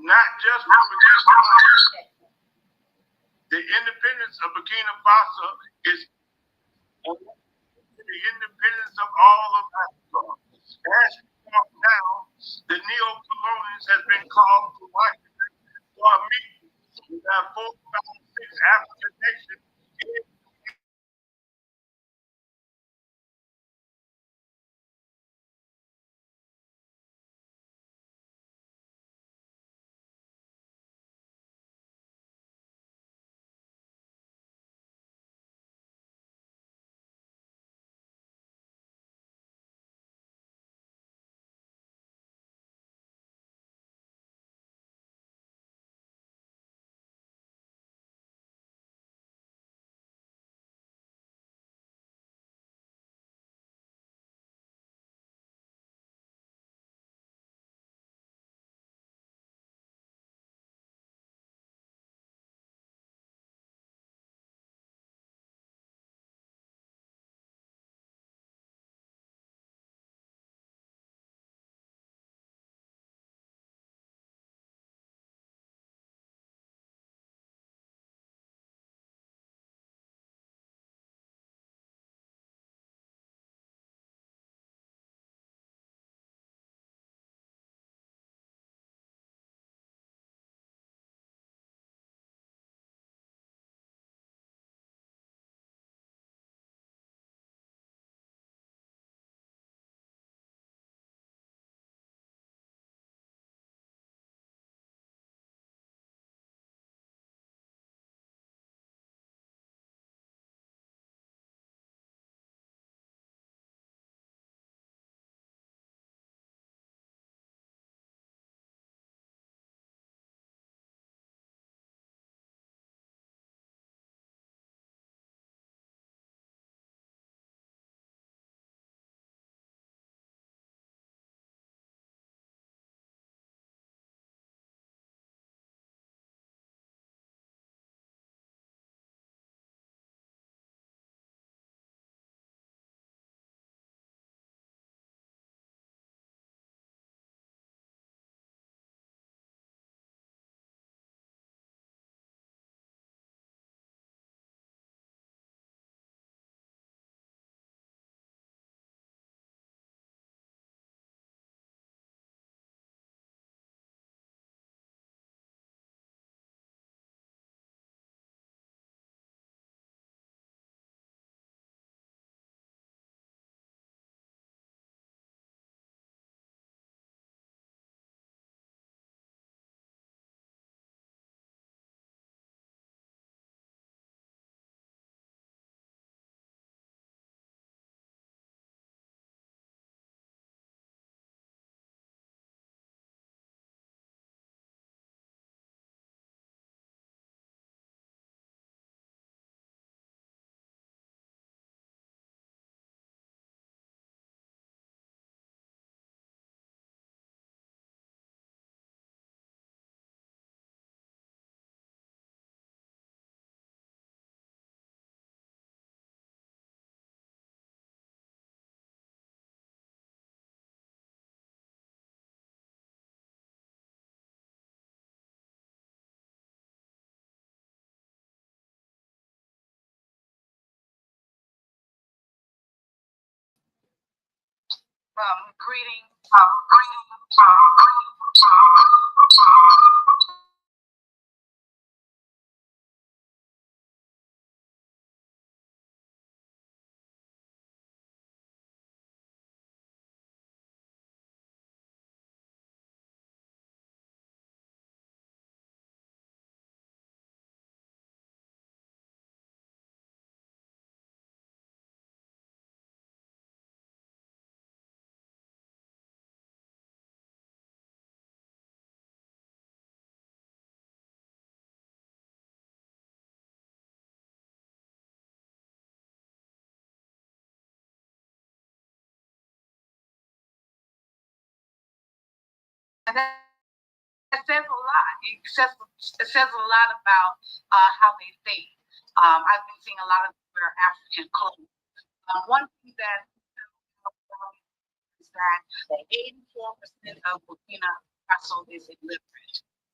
not just for Burkina. The independence of Burkina Faso is the independence of all of Africa. As we talk now, the neo-colonials has been called to Washington for a meeting. We have 4, 5, 6 African nations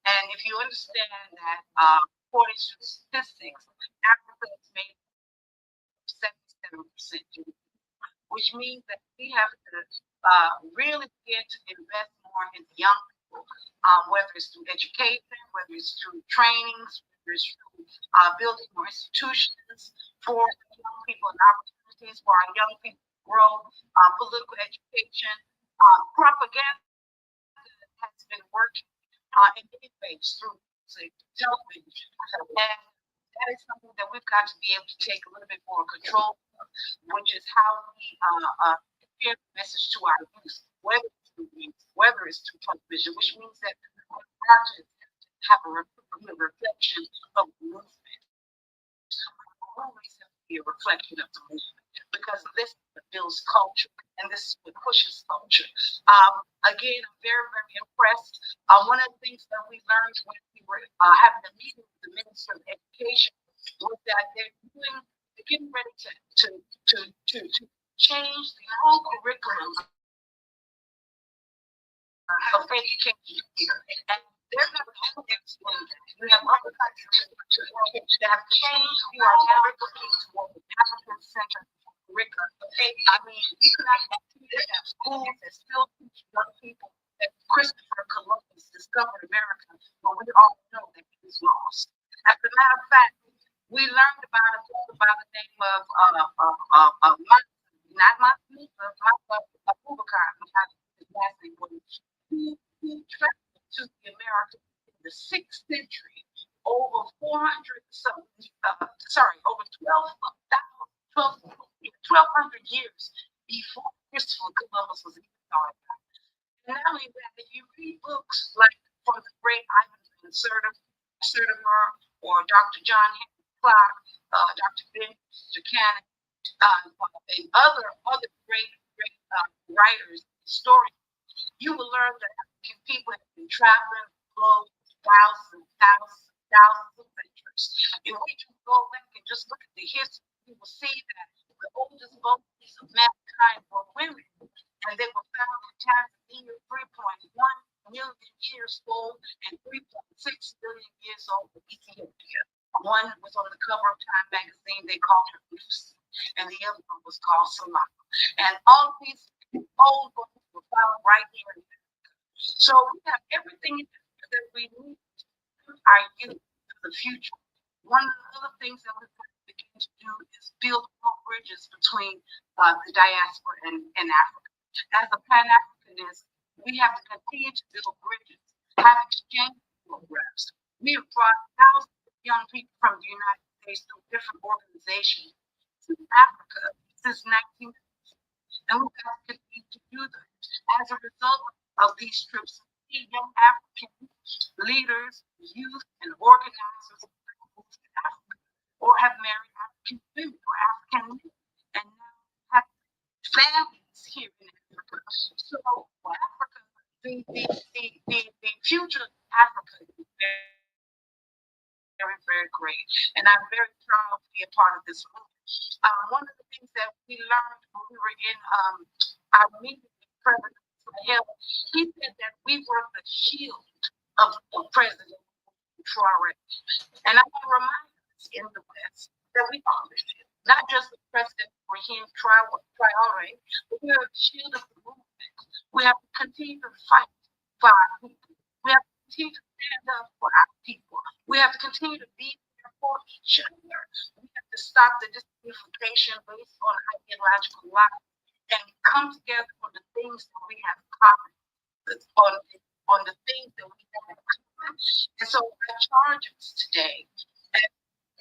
And if you understand that, according to statistics, Africa is made 77%, which means that we have to really begin to invest more in young people, whether it's through education, whether it's through trainings, whether it's through building more institutions for young people and opportunities for our young people to grow, political education, propaganda has been working in many ways through music, television, and that is something that we've got to be able to take a little bit more control of, which is how we share the message to our youth, whether it's through music, whether it's through television, which means that our actions have a reflection of the movement. Always have to be a reflection of the movement because this is what builds culture and this is what pushes culture. Again, I'm very, very impressed. One of the things that we learned when we were having a meeting with the Minister of Education was that they're getting ready to change the whole curriculum of education here. And they're not only explain that. We have other countries that have changed who are now looking toward the African-centered curriculum. I mean, we cannot have schools that still teach young people that Christopher Columbus discovered America, but we all know that he was lost. As a matter of fact, we learned about a book by the name of not Martin Luther, Abubakar, his last name was, who traveled to the Americas in the 6th century, over 400, over 1,200 years before Christopher Columbus was even thought about. And not only that, if you read books like from the great Ivan Van Sertimer or Dr. John Henry Clark, Dr. Ben Buchanan, and other great writers, historians, you will learn that African people have been traveling the globe thousands of centuries. And when you go back and just look at the history, you will see that the oldest bones of mankind were women, and they were found in Tanzania 3.1 million years old and 3.6 billion years old in Ethiopia. One was on the cover of Time magazine, they called her Lucy, and the other one was called Salama. And all these old bones were found right here in America. So we have everything that we need to our youth for the future. One of the other things that we're going to begin to do is build more bridges between the diaspora and Africa. As a Pan-Africanist, we have to continue to build bridges, have exchange programs. We have brought thousands of young people from the United States through different organizations to Africa since 1990. And we've got to continue to do that. As a result of these trips, young African leaders, youth, and organizers have moved to Africa or have married African women or African men and now have families here in Africa. So Africa, the future of Africa is very, very great. And I'm very proud to be a part of this movement. One of the things that we learned when we were in our meeting with President Hill, he said that we were the shield of President Traore. And I want to remind us in the West that we are the shield, not just the President Raheem Traore, but we are the shield of the movement. We have to continue to fight for our people. We have to continue to stand up for our people. We have to continue to be there for each other. We have to stop the disinformation based on ideological lies and come together on the things that we have common, on the things that we have common. And so I charge us today that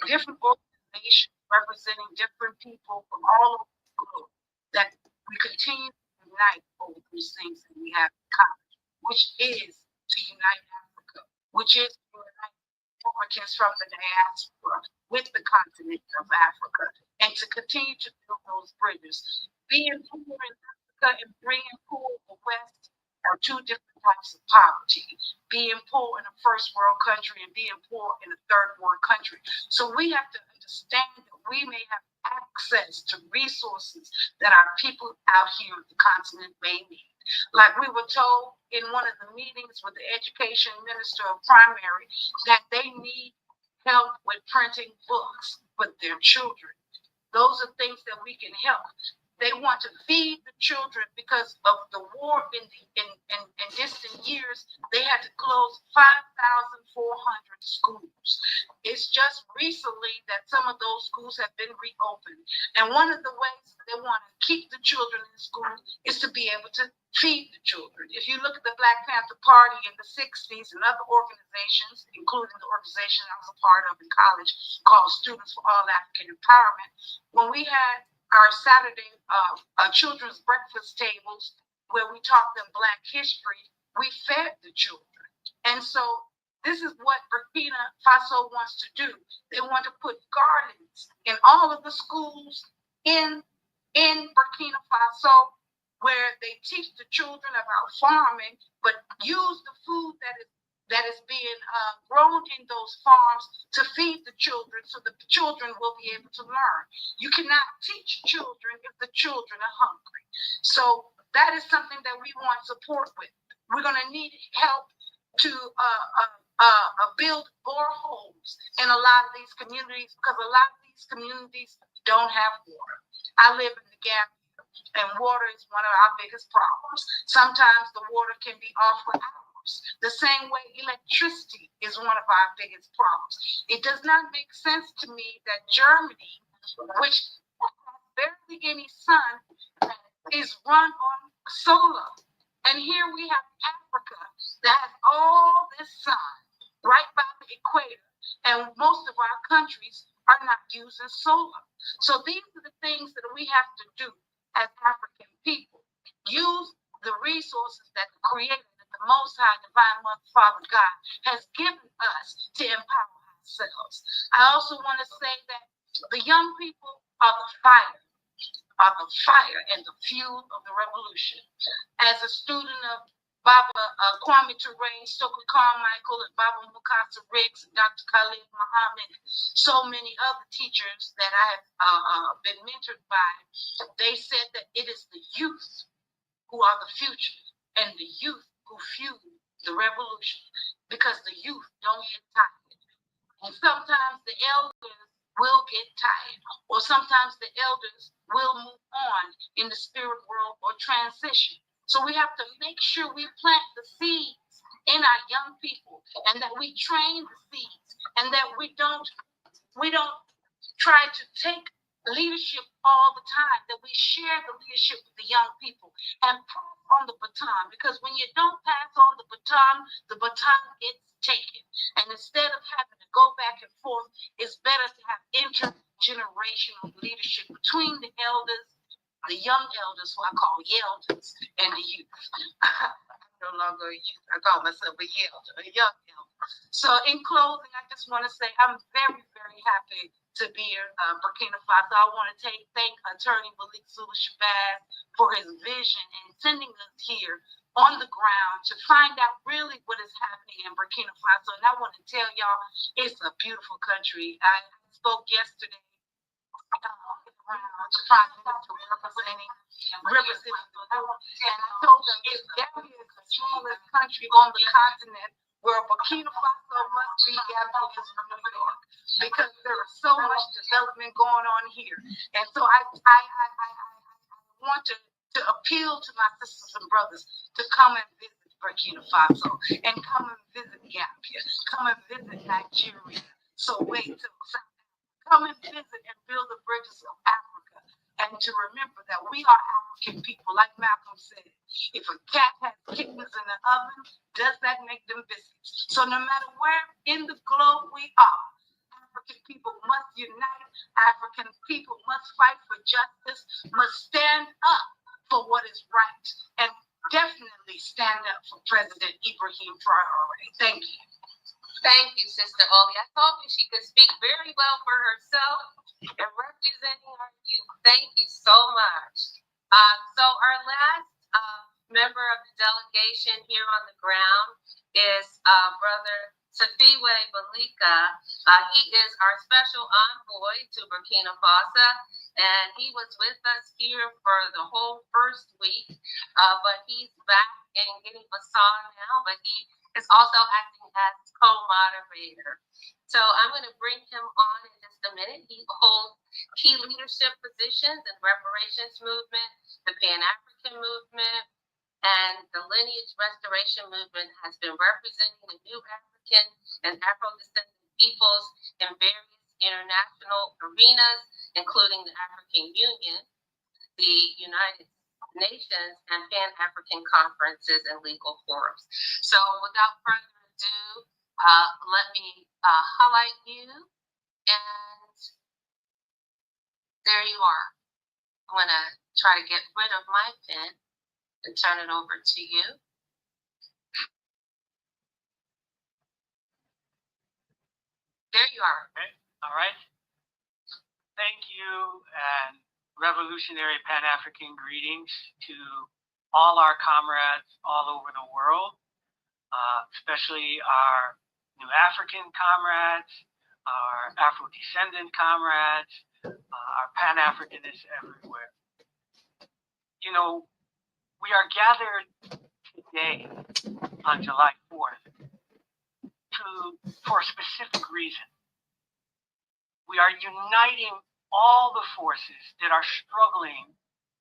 different organizations representing different people from all over the globe, that we continue to unite over these things that we have in common, which is to unite Africa, which is to unite Africans from the diaspora with the continent of Africa, and to continue to build those bridges. Being poor in Africa and being poor in the West are two different types of poverty. Being poor in a first world country and being poor in a third world country. So we have to understand that we may have access to resources that our people out here on the continent may need. Like we were told in one of the meetings with the education minister of primary that they need help with printing books for their children. Those are things that we can help. They want to feed the children because of the war in distant years. They had to close 5,400 schools. It's just recently that some of those schools have been reopened. And one of the ways they want to keep the children in school is to be able to feed the children. If you look at the Black Panther Party in the 60s and other organizations, including the organization I was a part of in college called Students for All African Empowerment, when we had our Saturday children's breakfast tables where we taught them Black history, we fed the children. And so this is what Burkina Faso wants to do. They want to put gardens in all of the schools in Burkina Faso where they teach the children about farming, but use the food that is being grown in those farms to feed the children so that the children will be able to learn. You cannot teach children if the children are hungry. So that is something that we want support with. We're going to need help to build boreholes in a lot of these communities because a lot of these communities don't have water. I live in the Gap, and water is one of our biggest problems. Sometimes the water can be off for hours. The same way electricity is one of our biggest problems. It does not make sense to me that Germany, which has barely any sun, is run on solar. And here we have Africa that has all this sun right by the equator, and most of our countries are not using solar. So these are the things that we have to do as African people. Use the resources that the Creator, that the Most High Divine Mother, Father God has given us to empower ourselves. I also want to say that the young people are the fire and the fuel of the revolution. As a student of Baba Kwame Ture, Stokely Carmichael, and Baba Mukasa Riggs, and Dr. Khalid Muhammad, so many other teachers that I have been mentored by, they said that it is the youth who are the future and the youth who fuel the revolution because the youth don't get tired. And sometimes the elders will get tired, or sometimes the elders will move on in the spirit world or transition. So we have to make sure we plant the seeds in our young people and that we train the seeds and that we don't try to take leadership all the time, that we share the leadership with the young people and pass on the baton, because when you don't pass on the baton gets taken. And instead of having to go back and forth, it's better to have intergenerational leadership between the elders, the young elders, who I call yelders, and the youth. I'm no longer a youth. I call myself a yelder, a young elder. So in closing, I just want to say I'm very, very happy to be in Burkina Faso. I want to thank Attorney Malik Zulu Shabazz for his vision and sending us here on the ground to find out really what is happening in Burkina Faso. And I want to tell y'all, it's a beautiful country. I spoke yesterday around the Prime Minister representing and I told them if Gambia is the smallest country on the continent, where Burkina Faso must be Gambia's New York, because there is so much development going on here. And so I want to appeal to my sisters and brothers to come and visit Burkina Faso and come and visit Gambia, come and visit Nigeria. So wait till come and visit and build the bridges of Africa, and to remember that we are African people. Like Malcolm said, if a cat has kittens in the oven, does that make them biscuits? So no matter where in the globe we are, African people must unite. African people must fight for justice, must stand up for what is right, and definitely stand up for President Ibrahim Traore. Thank you. Thank you, Sister Oli. I told you she could speak very well for herself and representing our youth. Thank you so much. So our last member of the delegation here on the ground is Brother Safiwe Balika. He is our special envoy to Burkina Faso, and he was with us here for the whole first week, but he's back in Guinea-Bissau now, but he is also acting as co-moderator. So I'm going to bring him on in just a minute. He holds key leadership positions in reparations movement, the Pan-African movement, and the lineage restoration movement has been representing the new African and Afro-descendant peoples in various international arenas, including the African Union, the United Nations, and Pan-African conferences and legal forums. So without further ado, let me highlight you, and there you are. I'm going to try to get rid of my pen and turn it over to you. There you are. Okay. All right. Thank you, and revolutionary Pan-African greetings to all our comrades all over the world, especially our New African comrades, our Afro-descendant comrades, our Pan-Africanists everywhere. You know, we are gathered today on July 4th for a specific reason. We are uniting all the forces that are struggling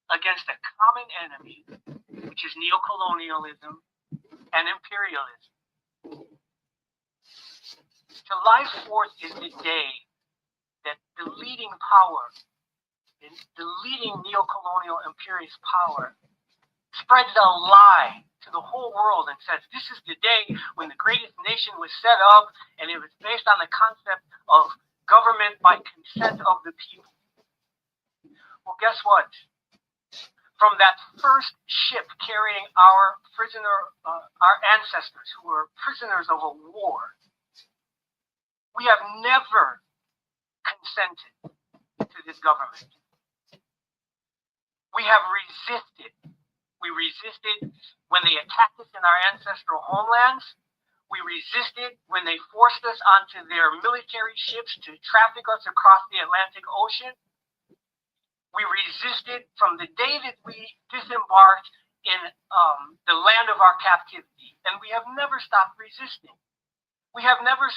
against a common enemy, which is neocolonialism and imperialism. July 4th is the day that the leading power, the leading neocolonial imperialist power, spreads a lie to the whole world and says this is the day when the greatest nation was set up, and it was based on the concept of government by consent of the people. Well, guess what? From that first ship carrying our ancestors who were prisoners of a war, we have never consented to this government. We have resisted. We resisted when they attacked us in our ancestral homelands. We resisted when they forced us onto their military ships to traffic us across the Atlantic Ocean. We resisted from the day that we disembarked in the land of our captivity, and we have never stopped resisting. We've never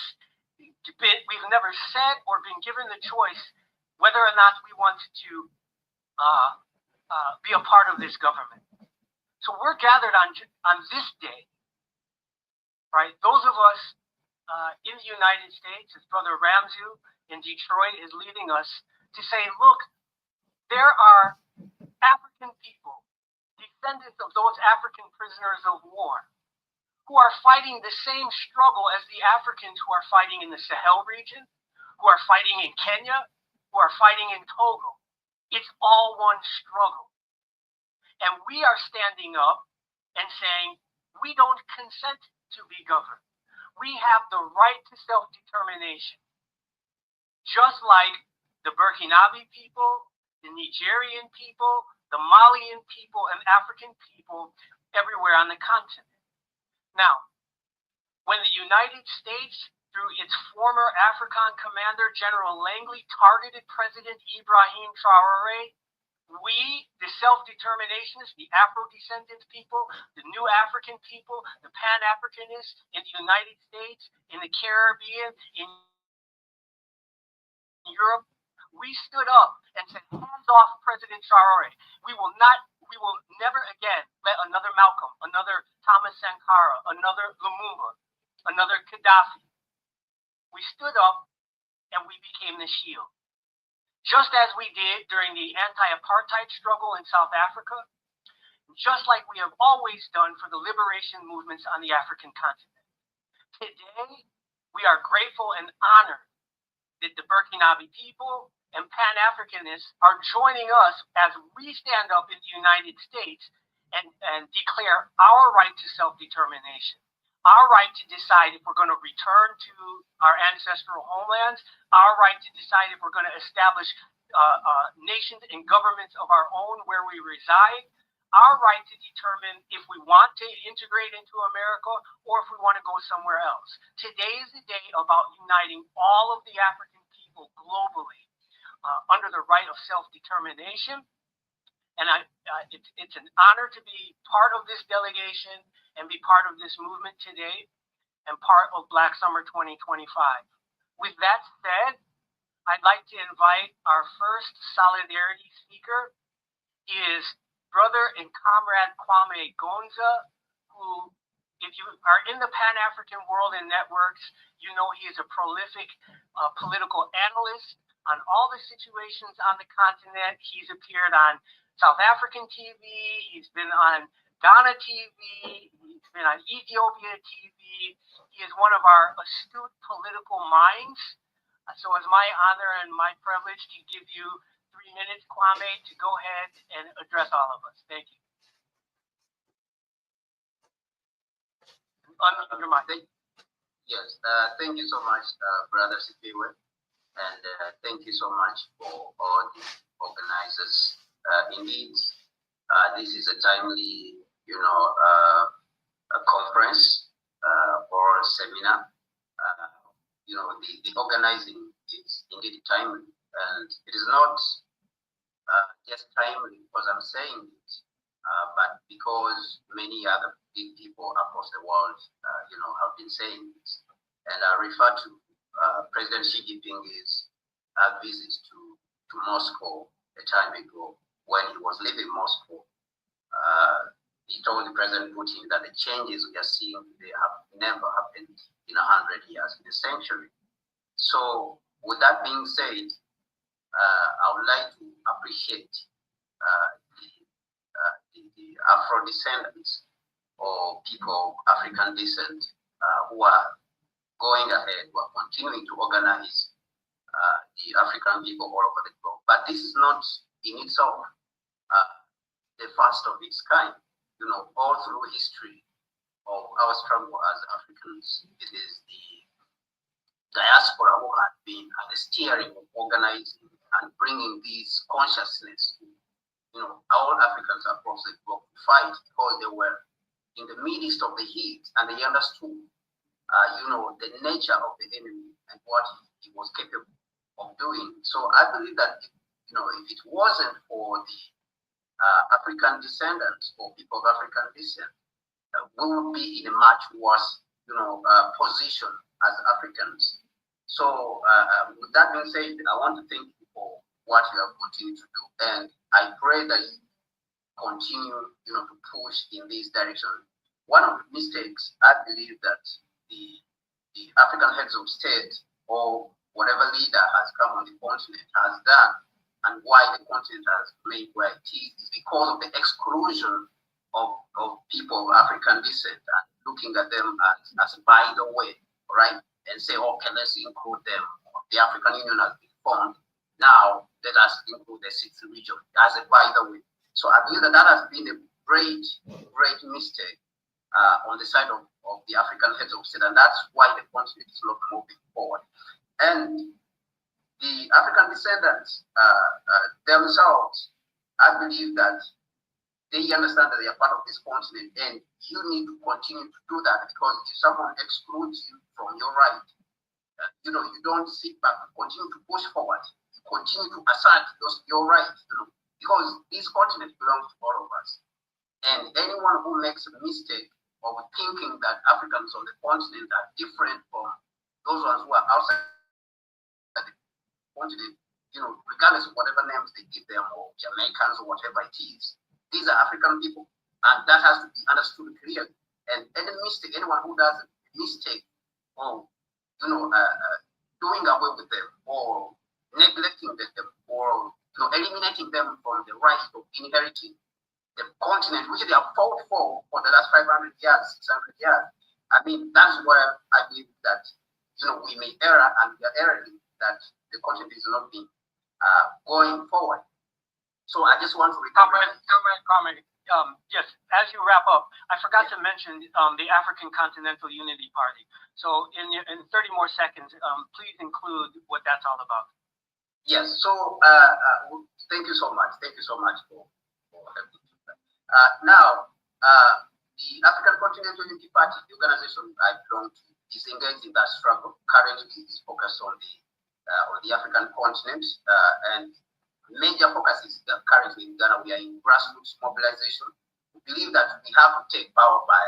said or been given the choice whether or not we want to be a part of this government. So we're gathered on this day, right? Those of us in the United States, as Brother Ramzu in Detroit is leading us to say, look, there are African people, descendants of those African prisoners of war, who are fighting the same struggle as the Africans who are fighting in the Sahel region, who are fighting in Kenya, who are fighting in Togo. It's all one struggle. And we are standing up and saying, we don't consent to be governed. We have the right to self-determination. Just like the Burkinabe people, the Nigerian people, the Malian people, and African people everywhere on the continent. Now, when the United States, through its former AFRICOM commander, General Langley, targeted President Ibrahim Traoré, we, the self-determinationists, the Afro-descendant people, the New African people, the Pan-Africanists in the United States, in the Caribbean, in Europe, we stood up and said, hands off President Traoré. We will never again let another Malcolm, another Thomas Sankara, another Lumumba, another Gaddafi. We stood up and we became the shield. Just as we did during the anti-apartheid struggle in South Africa, just like we have always done for the liberation movements on the African continent. Today, we are grateful and honored that the Burkinabe people and Pan-Africanists are joining us as we stand up in the United States and declare our right to self-determination, our right to decide if we're going to return to our ancestral homelands, our right to decide if we're going to establish nations and governments of our own where we reside, our right to determine if we want to integrate into America or if we want to go somewhere else. Today is the day about uniting all of the African people globally under the right of self-determination. And it's an honor to be part of this delegation and be part of this movement today and part of Black Summer 2025. With that said, I'd like to invite our first solidarity speaker. He is brother and comrade Kwame Gonza, who, if you are in the Pan-African world and networks, you know he is a prolific political analyst on all the situations on the continent. He's appeared on South African TV, he's been on Ghana TV, he's been on Ethiopia TV. He is one of our astute political minds. So it's my honor and my privilege to give you 3 minutes, Kwame, to go ahead and address all of us. Thank you. Unmute your mic. Yes, thank you so much, Brother Sipiwe, and thank you so much for all the organizers. Indeed, this is a timely, a conference or a seminar. The organizing is indeed timely, and it is not just timely because I'm saying it, but because many other big people across the world, have been saying it. And I refer to President Xi Jinping's visit to Moscow a time ago. When he was leaving Moscow, he told the President Putin that the changes we are seeing today have never happened in 100 years, in a century. So, with that being said, I would like to appreciate the Afro descendants or people of African descent who are going ahead, who are continuing to organize the African people all over the globe. But this is not in itself the first of its kind. All through history of our struggle as Africans, it is the diaspora who had been at the steering of organizing and bringing this consciousness to all Africans across the globe to fight, because they were in the midst of the heat and they understood the nature of the enemy and what he was capable of doing. So I believe that if it wasn't for the African descendants or people of African descent, we would be in a much worse position as Africans. So with that being said, I want to thank you for what you have continued to do, and I pray that you continue to push in this direction. One of the mistakes I believe that the African heads of state or whatever leader has come on the continent has done, and why the continent has made where it is because of the exclusion of people of African descent and looking at them as by the way, right? And say, okay, let's include them. The African Union has been formed. Now let us include the sixth region as a by the way. So I believe that has been a great mistake on the side of the African heads of state, and that's why the continent is not moving forward. And the African descendants themselves, I believe that they understand that they are part of this continent, and you need to continue to do that, because if someone excludes you from your right, you don't sit back, you continue to push forward, you continue to assert your rights, because this continent belongs to all of us. And anyone who makes a mistake of thinking that Africans on the continent are different from those ones who are outside the continent, regardless of whatever names they give them, or Jamaicans or whatever it is, these are African people, and that has to be understood clearly. And any mistake, anyone who does a mistake, or doing away with them, or neglecting them, or eliminating them from the right of inheriting the continent, which they have fought for the last 500 years, 600 years. I mean, that's where I believe that we may err, and we are erring, that the continent is not being going forward. So I just want to comment. Yes, as you wrap up, I forgot to mention the African Continental Unity Party. So in 30 more seconds, please include what that's all about. Yes. So thank you so much. Thank you so much for helping. The African Continental Unity Party, the organization I belong to, is engaged in that struggle. Currently, it's focused on the African continent, and major focus is currently in Ghana. We are in grassroots mobilization. We believe that we have to take power by,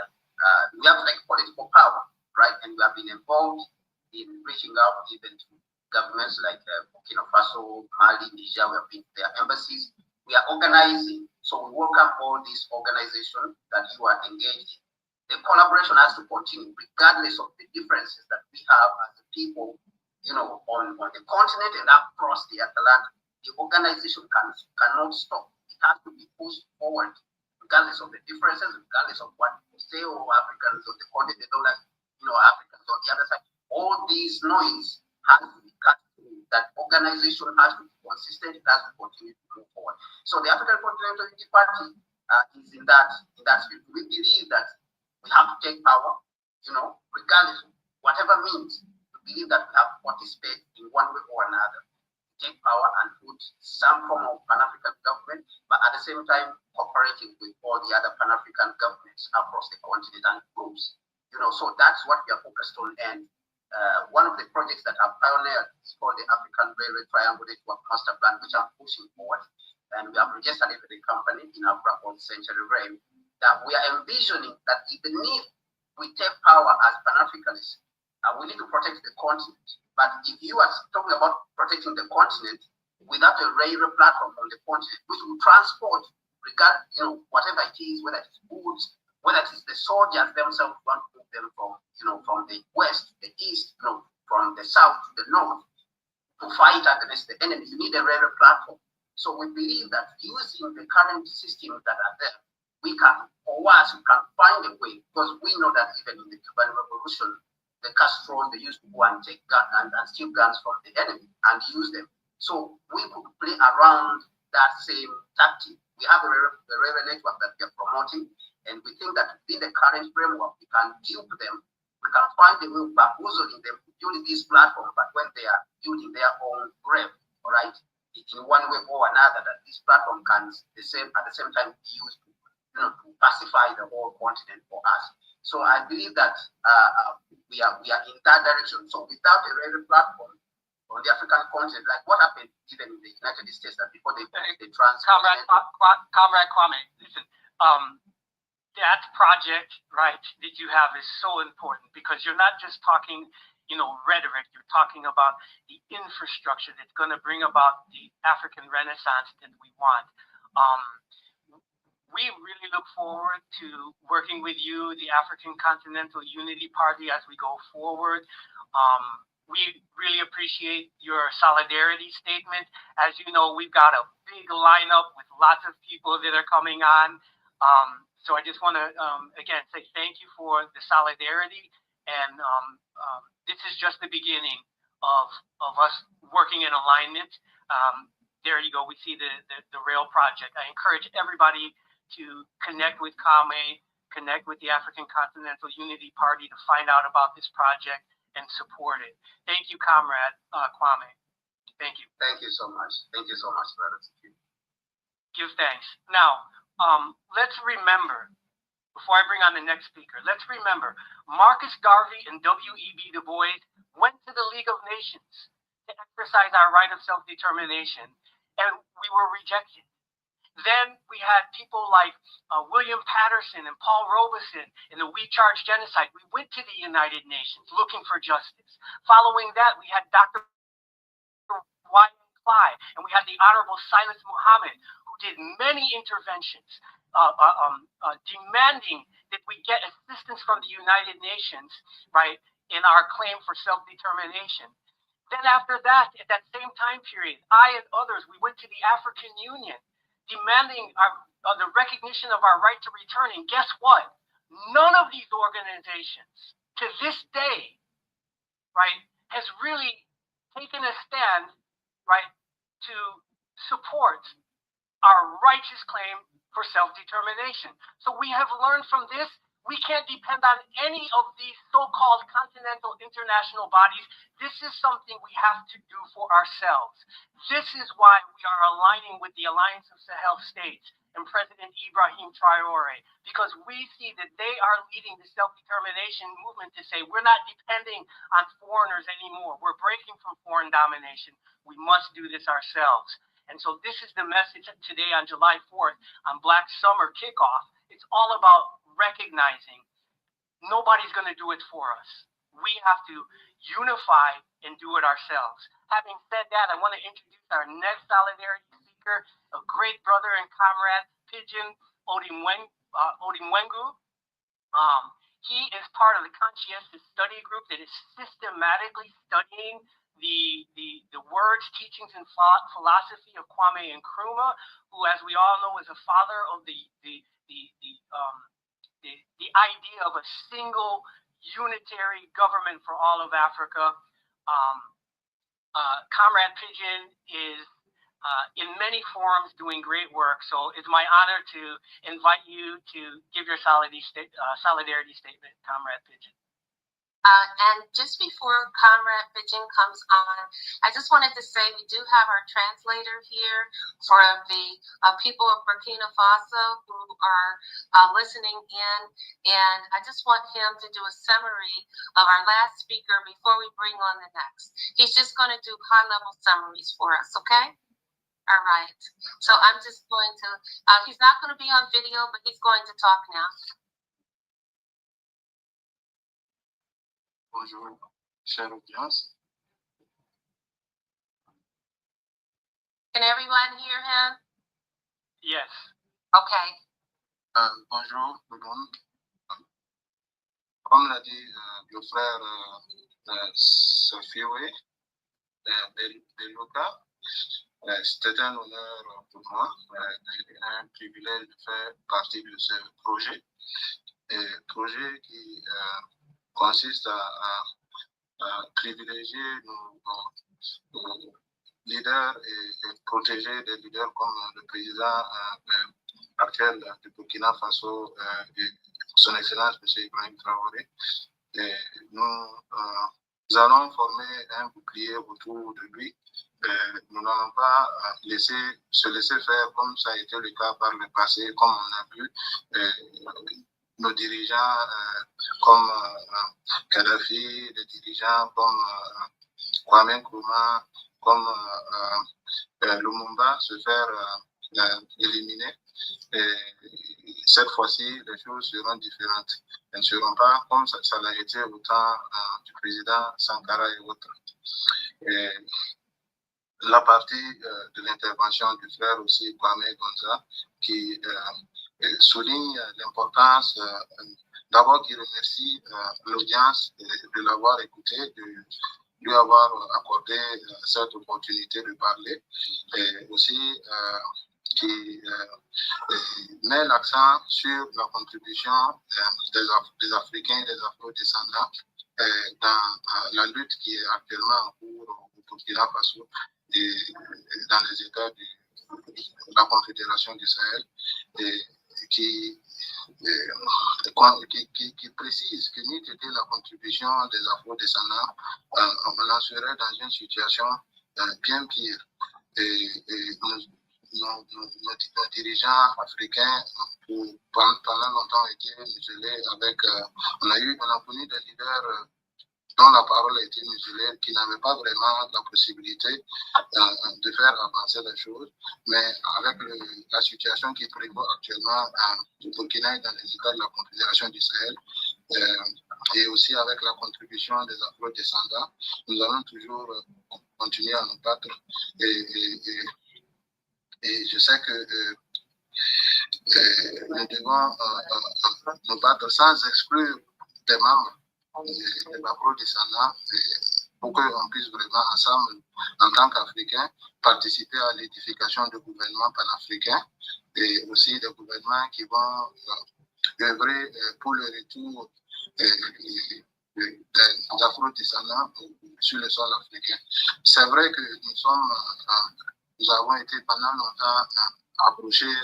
we have to take political power, right? And we have been involved in reaching out even to governments like Burkina Faso, Mali, Niger. We have been to their embassies. We are organizing, so we welcome all these organizations that you are engaged in. The collaboration has to continue regardless of the differences that we have as a people, on the continent and across the Atlantic. The organization cannot stop. It has to be pushed forward, regardless of the differences, regardless of what people say, or Africans on the continent, they don't like, Africans on the other side. All these noise has to be cut through. That organization has to be consistent. It has to continue to move forward. So the African Continental Unity Party is in that field. We believe that we have to take power, regardless of whatever means. We believe that we have to participate in one way or another, take power and put some form of Pan-African government, but at the same time cooperating with all the other Pan-African governments across the continent and groups. So that's what we are focused on. And one of the projects that I've pioneered is called the African Railway Triangle Network Master Plan, which I'm pushing forward. And we have registered it with a company in Africa called Century Rail, that we are envisioning that even if we take power as Pan-Africanists, we need to protect the continent. But if you are talking about protecting the continent without a railway platform on the continent, which will transport, whatever it is, whether it's goods, whether it is the soldiers themselves want to move them from the west to the east, from the south to the north, to fight against the enemy, you need a railway platform. So we believe that using the current systems that are there, we can find a way, because we know that even in the Cuban Revolution, the Castros, they used to go and take guns and steal guns from the enemy and use them. So we could play around that same tactic. We have a railway network that we are promoting, and we think that within the current framework, we can dupe them. We can find a way of bamboozling them to build these platforms, but when they are building their own rail, all right, in one way or another, that this platform can at the same time be used to pacify the whole continent for us. So I believe that we are in that direction. So without a railway platform on the African continent, like what happened even in the United States, that before they Comrade Kwame, listen, that project, right, that you have is so important, because you're not just talking, rhetoric. You're talking about the infrastructure that's going to bring about the African Renaissance that we want. We really look forward to working with you, the African Continental Unity Party, as we go forward. We really appreciate your solidarity statement. As you know, we've got a big lineup with lots of people that are coming on. So I just want to, again, say thank you for the solidarity. And this is just the beginning of us working in alignment. There you go. We see the rail project. I encourage everybody to connect with Kwame, connect with the African Continental Unity Party to find out about this project and support it. Thank you, Comrade Kwame. Thank you. Thank you so much. Thank you so much, brother. Give thanks. Now, let's remember, before I bring on the next speaker, let's remember Marcus Garvey and W.E.B. Du Bois went to the League of Nations to exercise our right of self-determination, and we were rejected. Then we had people like William Patterson and Paul Robeson in the We Charge Genocide. We went to the United Nations looking for justice. Following that, we had Dr. Wyman Clyde, and we had the Honorable Silas Muhammad, who did many interventions demanding that we get assistance from the United Nations, right, in our claim for self-determination. Then after that, at that same time period, I and others, we went to the African Union, demanding the recognition of our right to return. And guess what? None of these organizations, to this day, right, has really taken a stand, right, to support our righteous claim for self-determination. So we have learned from this, we can't depend on any of these so-called continental international bodies. This is something we have to do for ourselves. This is why we are aligning with the Alliance of Sahel States, and and President Ibrahim Traore, because we see that they are leading the self-determination movement to say we're not depending on foreigners anymore. We're breaking from foreign domination. We must do this ourselves. And so this is the message today on July 4th on Black Summer Kickoff. It's all about recognizing nobody's going to do it for us. We have to unify and do it ourselves. Having said that, I want to introduce our next solidarity speaker, a great brother and comrade, Pigeon Odimwengu. He is part of the conscientious study group that is systematically studying the words, teachings, and philosophy of Kwame Nkrumah, who, as we all know, is a father of the idea of a single unitary government for all of Africa. Comrade Pigeon is in many forums doing great work, so it's my honor to invite you to give your solidarity statement, Comrade Pigeon. And just before Comrade Pigeon comes on, I just wanted to say we do have our translator here for the people of Burkina Faso who are listening in. And I just want him to do a summary of our last speaker before we bring on the next. He's just going to do high-level summaries for us, okay? All right. So I'm just going to, he's not going to be on video, but he's going to talk now. Bonjour, chère audience. Can everyone hear him? Yes. Okay. Bonjour tout le monde. Comme l'a dit le frère Sofiwe de Luca, c'était un honneur pour moi, un privilège de faire partie de ce projet. Projet qui consiste à privilégier nos leaders et protéger des leaders comme le président actuel du Burkina Faso, son Excellence M. Ibrahim Traoré. Et nous allons former un bouclier autour de lui. Nous n'allons pas se laisser faire comme ça a été le cas par le passé, comme on a vu nos dirigeants comme Kadhafi, des dirigeants comme Kwame Nkrumah, comme Lumumba se faire éliminer. Et cette fois-ci, les choses seront différentes. Elles ne seront pas comme ça l'a été au temps du président Sankara et autres. Et la partie de l'intervention du frère aussi, Kwame Gonza, qui souligne l'importance, d'abord qui remercie l'audience de l'avoir écouté, de lui avoir accordé cette opportunité de parler, et aussi qui met l'accent sur la contribution des Africains, des Afro-descendants dans la lutte qui est actuellement en cours au Burkina Faso et dans les États de la Confédération du Sahel, et qui précise que n'eût été la contribution des Afro-descendants, on en serait dans une situation bien pire. Et nos dirigeants africains pendant longtemps ont été muselés avec, on a connu des leaders dont la parole a été muselée, qui n'avaient pas vraiment la possibilité de faire avancer les choses. Mais avec la situation qui prévaut actuellement au Burkina et dans les États de la Confédération du Sahel, et aussi avec la contribution des Afro-descendants, nous allons toujours continuer à nous battre. Et je sais que nous devons nous battre sans exclure des membres des Afro-descendants pour qu'on puisse vraiment ensemble, en tant qu'Africains, participer à l'édification de gouvernements panafricains et aussi des gouvernements qui vont œuvrer pour le retour des Afro-descendants sur le sol africain. C'est vrai que nous avons été pendant longtemps approchés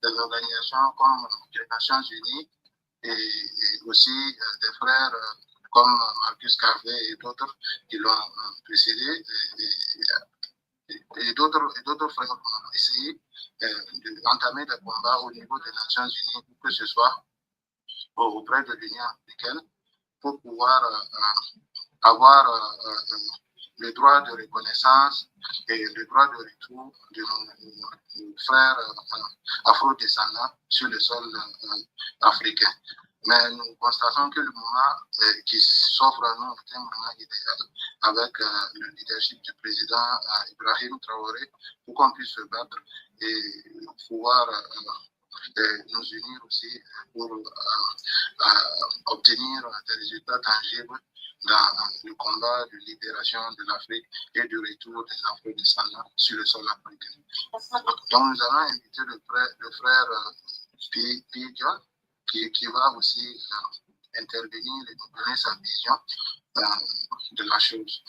des organisations comme les Nations Unies et aussi des frères comme Marcus Garvey et d'autres qui l'ont précédé. et d'autres frères ont essayé d'entamer des combats au niveau des Nations Unies, que ce soit auprès de l'Union africaine, pour pouvoir avoir le droit de reconnaissance et le droit de retour de nos frères afro-descendants sur le sol africain. Mais nous constatons que le moment qui s'offre à nous est un moment idéal avec le leadership du président Ibrahim Traoré pour qu'on puisse se battre et pouvoir nous unir aussi pour obtenir des résultats tangibles dans le combat de libération de l'Afrique et de retour des afro-descendants sur le sol africain. Donc nous allons inviter le frère Pidion qui va aussi intervenir et nous donner sa vision de la chose.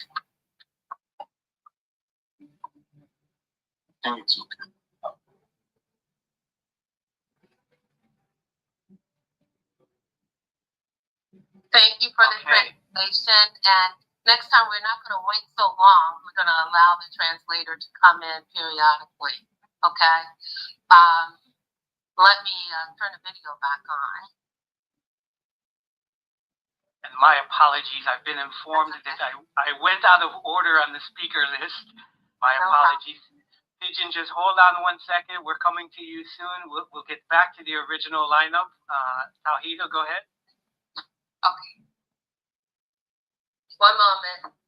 Thank you for the translation. And next time, we're not going to wait so long. We're going to allow the translator to come in periodically. Okay? Let me turn the video back on. And my apologies. I've been informed that I went out of order on the speaker list. My apologies. Pigeon, just hold on 1 second. We're coming to you soon. We'll get back to the original lineup. Tawhida, go ahead. Okay. 1 moment.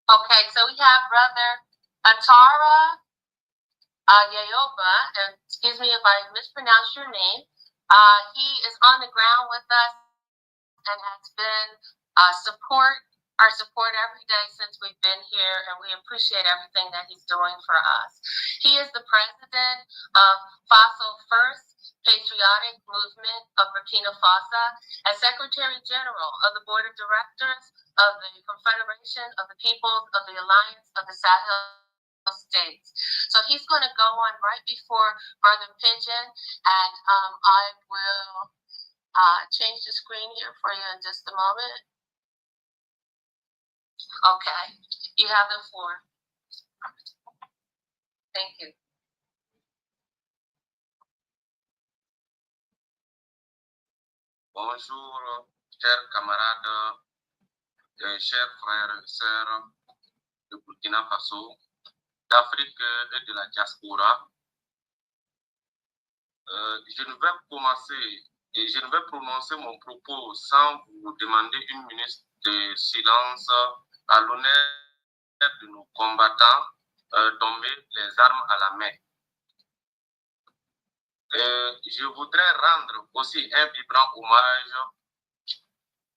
Okay, so we have Brother Atara Yayoba, and excuse me if I mispronounce your name. He is on the ground with us and has been our support every day since we've been here, and we appreciate everything that he's doing for us. He is the president of Faso First Patriotic Movement of Burkina Faso and Secretary General of the Board of Directors of the Confederation of the Peoples of the Alliance of the Sahel States. So he's going to go on right before Brother Pigeon, and I will change the screen here for you in just a moment. Okay, you have the floor. Thank you. Bonjour, chers camarades, chers frères et sœurs de Burkina Faso, d'Afrique et de la diaspora. Je ne vais commencer et je ne vais prononcer mon propos sans vous demander 1 minute de silence à l'honneur de nos combattants tombés les armes à la main. Je voudrais rendre aussi un vibrant hommage.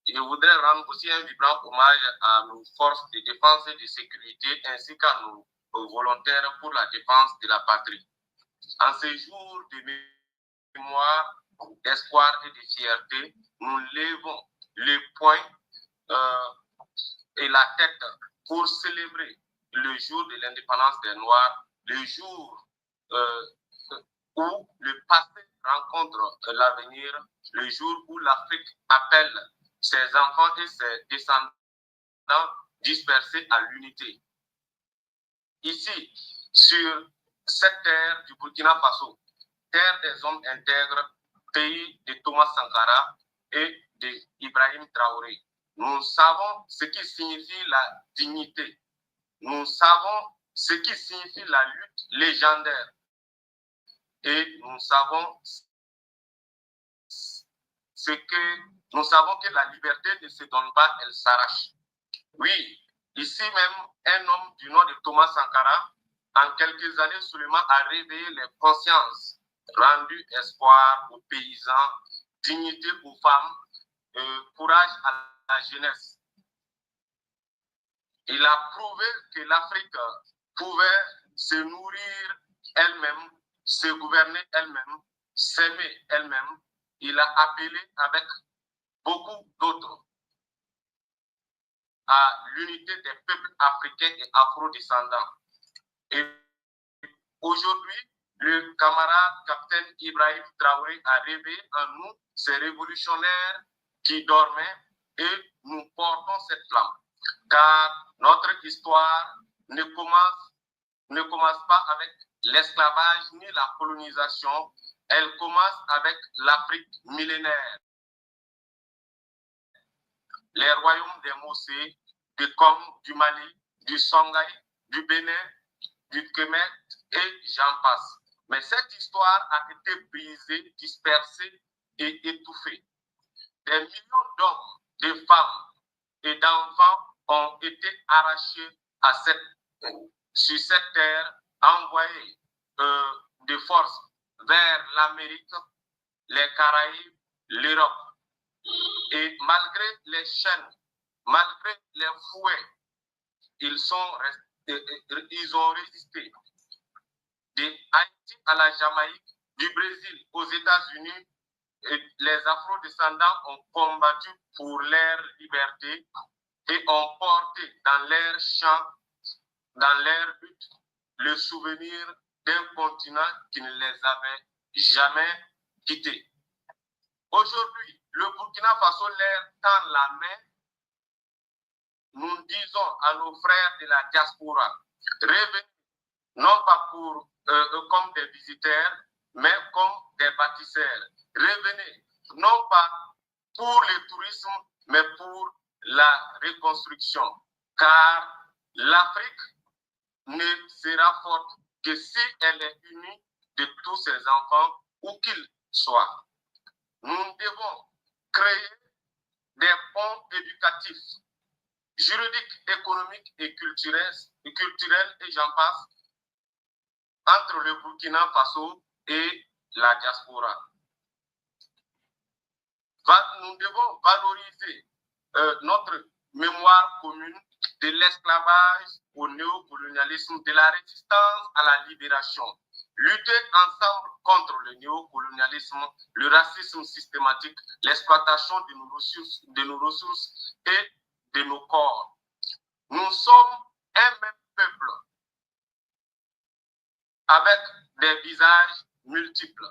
Je voudrais rendre aussi un vibrant hommage à nos forces de défense et de sécurité ainsi qu'à nos volontaires pour la défense de la patrie. En ces jours de mémoire, d'espoir et de fierté, nous levons les poings et la tête pour célébrer le jour de l'indépendance des Noirs, le jour où le passé rencontre l'avenir, le jour où l'Afrique appelle ses enfants et ses descendants dispersés à l'unité. Ici, sur cette terre du Burkina Faso, terre des hommes intègres, pays de Thomas Sankara et d'Ibrahim Traoré, nous savons ce qui signifie la dignité. Nous savons ce qui signifie la lutte légendaire. Et nous savons que la liberté ne se donne pas, elle s'arrache. Oui, ici même, un homme du nom de Thomas Sankara, en quelques années seulement, a réveillé les consciences, rendu espoir aux paysans, dignité aux femmes, courage à la jeunesse. Il a prouvé que l'Afrique pouvait se nourrir elle-même, se gouverner elle-même, s'aimer elle-même. Il a appelé avec beaucoup d'autres à l'unité des peuples africains et afro-descendants. Et aujourd'hui, le camarade capitaine Ibrahim Traoré a réveillé en nous ces révolutionnaires qui dormaient et nous portons cette flamme. Car notre histoire ne commence pas avec l'esclavage ni la colonisation, elle commence avec l'Afrique millénaire. Les royaumes des Mossé, du Com, du Mali, du Songhai, du Bénin, du Kemet et j'en passe. Mais cette histoire a été brisée, dispersée et étouffée. Des millions d'hommes, de femmes et d'enfants ont été arrachés sur cette terre, envoyés de force vers l'Amérique, les Caraïbes, l'Europe. Et malgré les chaînes, malgré les fouets, ils ont résisté. De Haïti à la Jamaïque, du Brésil aux États-Unis, les afro-descendants ont combattu pour leur liberté et ont porté dans leurs champs, dans leur but, le souvenir d'un continent qui ne les avait jamais quittés. Aujourd'hui, le Burkina Faso leur tend la main. Nous disons à nos frères de la diaspora, revenez non pas comme des visiteurs, mais comme des bâtisseurs. Revenez non pas pour le tourisme, mais pour la reconstruction. Car l'Afrique ne sera forte que si elle est unie de tous ses enfants, où qu'ils soient. Nous devons créer des ponts éducatifs, juridiques, économiques et culturels, et j'en passe, entre le Burkina Faso et la diaspora. Nous devons valoriser notre mémoire commune de l'esclavage au néocolonialisme, de la résistance à la libération. Lutter ensemble contre le néocolonialisme, le racisme systématique, l'exploitation de nos ressources et de nos corps. Nous sommes un même peuple avec des visages multiples.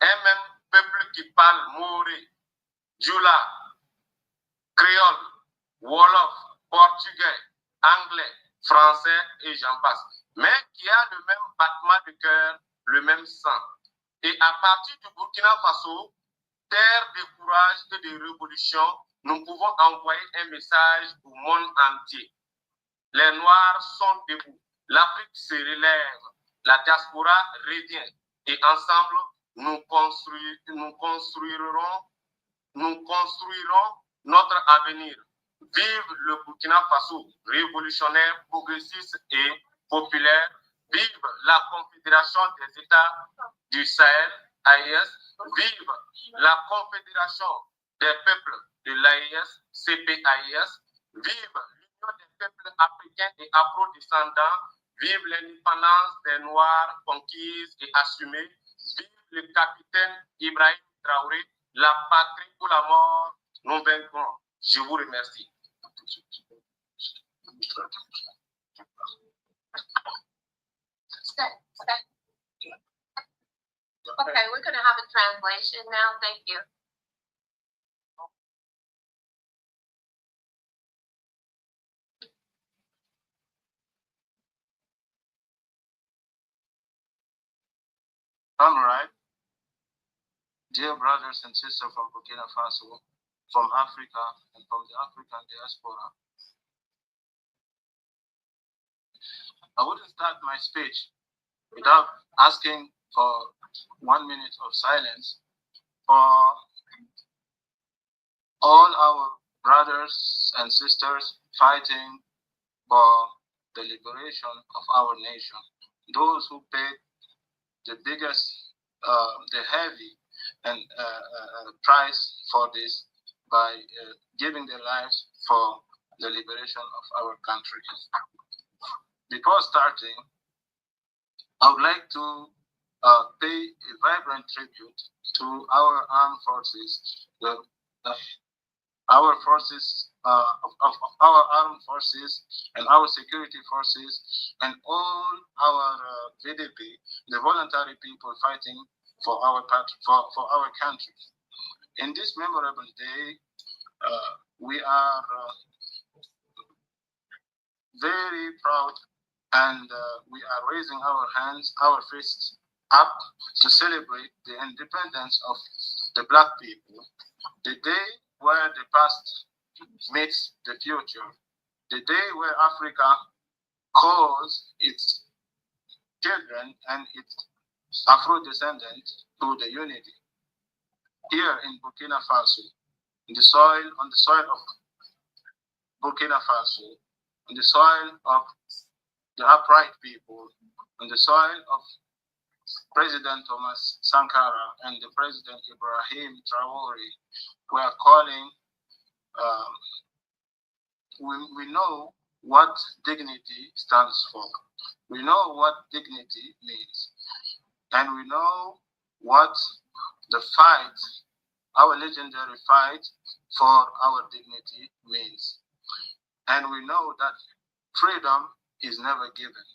Un même peuple qui parle moré, djoula, créole, wolof, portugais, anglais, français et j'en passe. Mais qui a le même battement de cœur, le même sang. Et à partir du Burkina Faso, terre de courage et de révolution, nous pouvons envoyer un message au monde entier. Les Noirs sont debout, l'Afrique se relève, la diaspora revient et ensemble, nous construirons notre avenir. Vive le Burkina Faso, révolutionnaire, progressiste et populaire. Vive la Confédération des États du Sahel, AES. Vive la Confédération des peuples de l'AES, CPAES. Vive l'Union des peuples africains et afro-descendants. Vive l'indépendance des Noirs conquise et assumée. Vive le capitaine Ibrahim Traoré. La patrie ou la mort, nous vaincrons. Je vous remercie. Okay, we're going to have a translation now. Thank you. All right. Dear brothers and sisters from Burkina Faso, from Africa and from the African diaspora, I wouldn't start my speech without asking for 1 minute of silence for all our brothers and sisters fighting for the liberation of our nation. Those who paid the biggest, the heavy and price for this by giving their lives for the liberation of our country. Before starting, I would like to pay a vibrant tribute to our armed forces, our forces, of our armed forces and our security forces, and all our VDP, the voluntary people fighting for our for our country. In this memorable day, we are very proud, and we are raising our hands, our fists up to celebrate the independence of the black people, the day where the past meets the future, the day where Africa calls its children and its Afro descendants to the unity. Here in Burkina Faso, on the soil of Burkina Faso, on the soil of the upright people, on the soil of President Thomas Sankara and the President Ibrahim Traore, we are calling, we know what dignity stands for. We know what dignity means. And we know what the fight, our legendary fight for our dignity means. And we know that freedom is never given.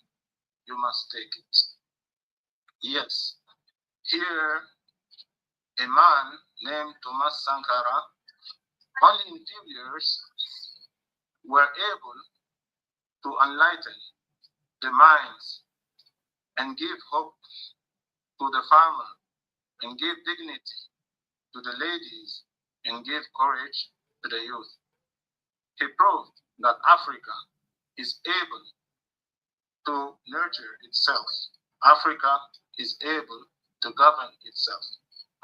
You must take it. Yes, here a man named Thomas Sankara, only in 2 years, were able to enlighten the minds and give hope to the farmer and give dignity to the ladies and give courage to the youth. He proved that Africa is able to nurture itself. Africa is able to govern itself.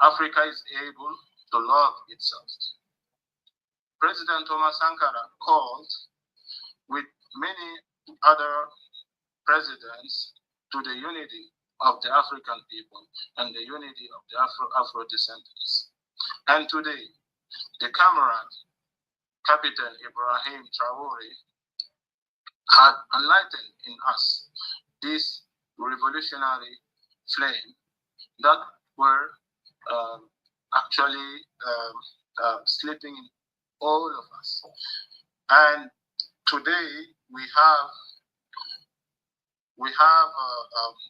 Africa is able to love itself. President Thomas Sankara called, with many other presidents, to the unity of the African people and the unity of the Afro descendants. And today, the comrade, Captain Ibrahim Traore, had enlightened in us this revolutionary flame that were actually sleeping in all of us. And today we have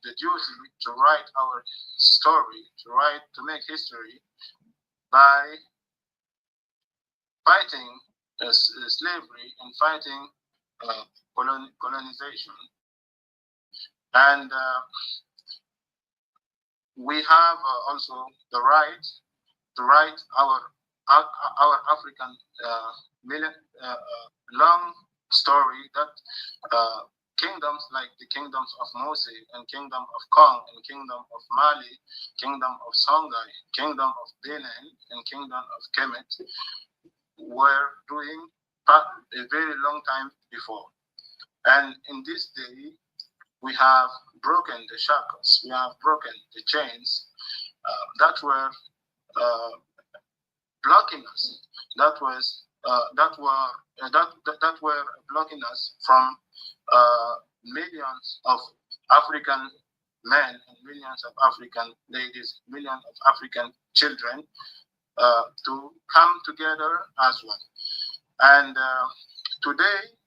the duty to write our story, to make history by fighting slavery and fighting colonization. And we have also the right to write our African long story that kingdoms like the kingdoms of Mose and kingdom of Kong and kingdom of Mali, kingdom of Songhai, kingdom of Benin and kingdom of Kemet were doing a very long time before. And in this day, we have broken the shackles, we have broken the chains that were blocking us, that were blocking us from millions of African men and millions of African ladies, millions of African children to come together as one. And today,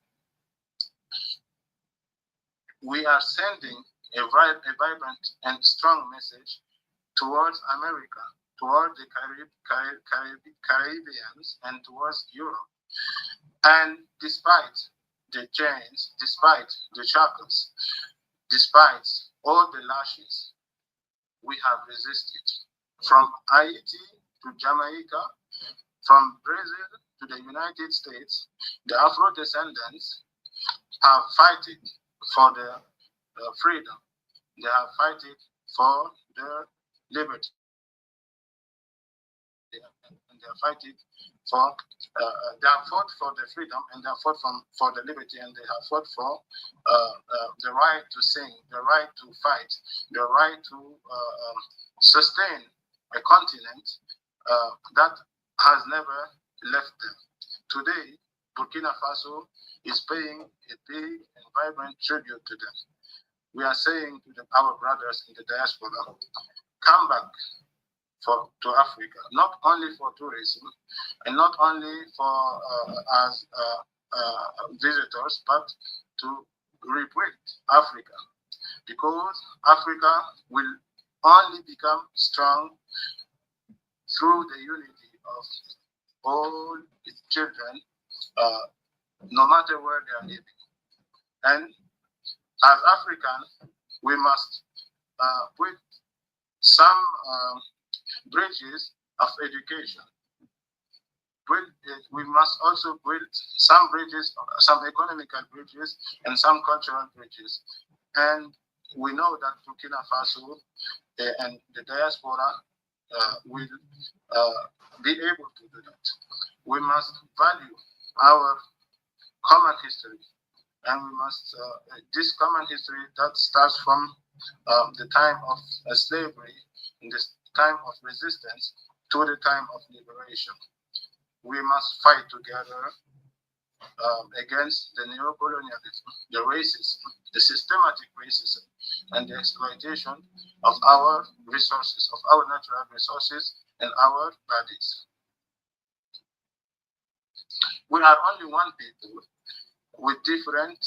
we are sending a vibrant and strong message towards America, towards the Caribbeans, and towards Europe. And despite the chains, despite the shackles, despite all the lashes, we have resisted. From Haiti to Jamaica, from Brazil to the United States, the Afro descendants have fought for their freedom. They have fought for their liberty. And they have fought for they have fought for the freedom, and they have fought for the liberty, and they have fought for the right to sing, the right to fight, the right to sustain a continent that has never left them. Today, Burkina Faso is paying a big and vibrant tribute to them. We are saying to our brothers in the diaspora, come back to Africa, not only for tourism and not only for as visitors, but to rebuild Africa, because Africa will only become strong through the unity of all its children, no matter where they are living. And as Africans, we must put some bridges of education. We must also build some bridges, some economical bridges, and some cultural bridges. And we know that Burkina Faso and the diaspora will be able to do that. We must value our common history, and we must this common history that starts from the time of slavery, in the time of resistance, to the time of liberation. We must fight together against the neocolonialism, the racism, the systematic racism, and the exploitation of our resources, of our natural resources, and our bodies. We are only one people with different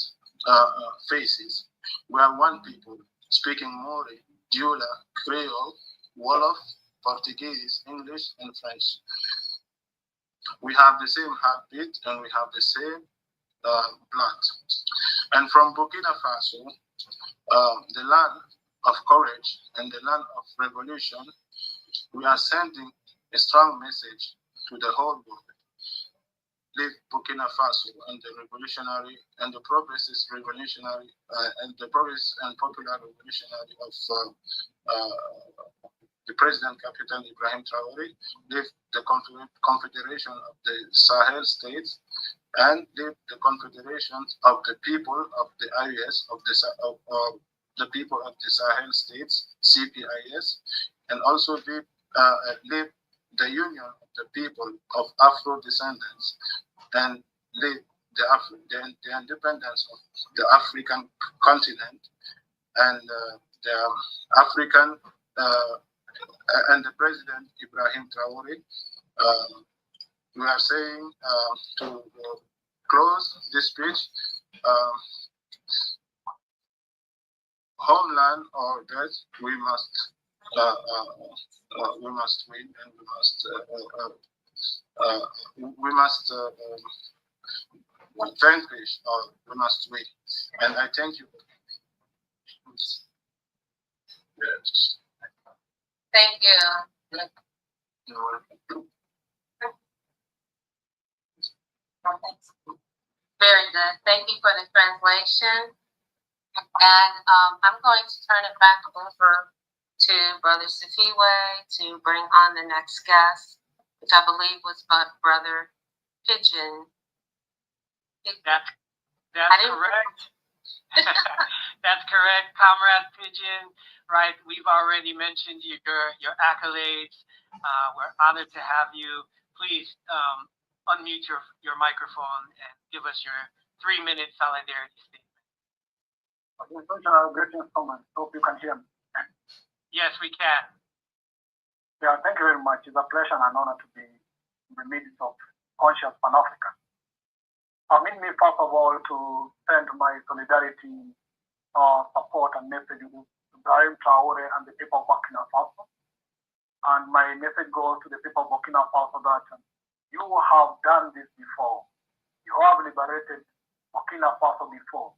faces. We are one people speaking Mori, Diola, Creole, Wolof, Portuguese, English, and French. We have the same heartbeat and we have the same blood. And from Burkina Faso, the land of courage and the land of revolution, we are sending a strong message to the whole world. Live Burkina Faso and the revolutionary and the progressist revolutionary and the progress and popular revolutionary of the President Capital Ibrahim Traoré, live the Confederation of the Sahel states, and live the Confederation of the people of the IS of the people of the Sahel states, CPIS, and also live the Union of the People of Afro Descendants, and live the independence of the African continent and the African and the President Ibrahim Traoré. We are saying to close this speech, homeland or death, we must win, and we must vanquish, or we must win. And I thank you. Yes. Thank you. You're welcome. Very good. Thank you for the translation. And I'm going to turn it back over to Brother Safiwe to bring on the next guest, which I believe was Brother Pigeon. That's correct. That's correct, Comrade Pigeon. Right, we've already mentioned your accolades. We're honored to have you. Please unmute your microphone and give us your 3-minute solidarity statement. Greetings, Thomas. Hope you can hear me. Yes, we can. Yeah, thank you very much. It's a pleasure and an honor to be in the midst of conscious Pan-African. Permit me, first of all, to send my solidarity, support, and message to Ibrahim Traoré and the people of Burkina Faso. And my message goes to the people of Burkina Faso that you have done this before. You have liberated Burkina Faso before.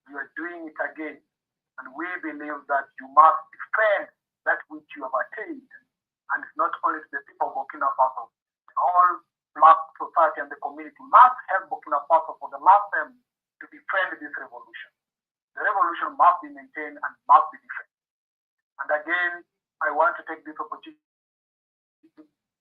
You are doing it again. And we believe that you must defend that which you have attained. And it's not only to the people of Burkina Faso. The whole Black society and the community must help Burkina Faso for the last time to defend this revolution. The revolution must be maintained and must be defended. And again, I want to take this opportunity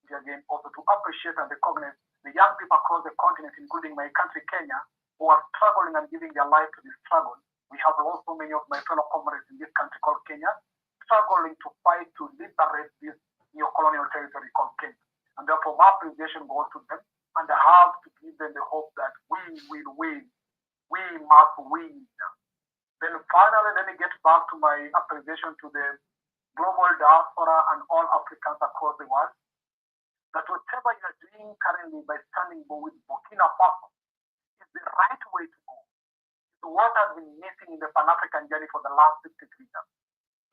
again also to appreciate and recognize the young people across the continent, including my country, Kenya, who are struggling and giving their life to this struggle. We have also many of my fellow comrades in this country called Kenya, struggling to fight to liberate this neo-colonial territory called Kenya. And therefore, my appreciation goes to them, and I have to give them the hope that we will win. We must win. Then finally, let me get back to my appreciation to the global diaspora, and all Africans across the world, that whatever you are doing currently by standing with Burkina Faso is the right way to go. It's what has been missing in the Pan-African journey for the last 53 years.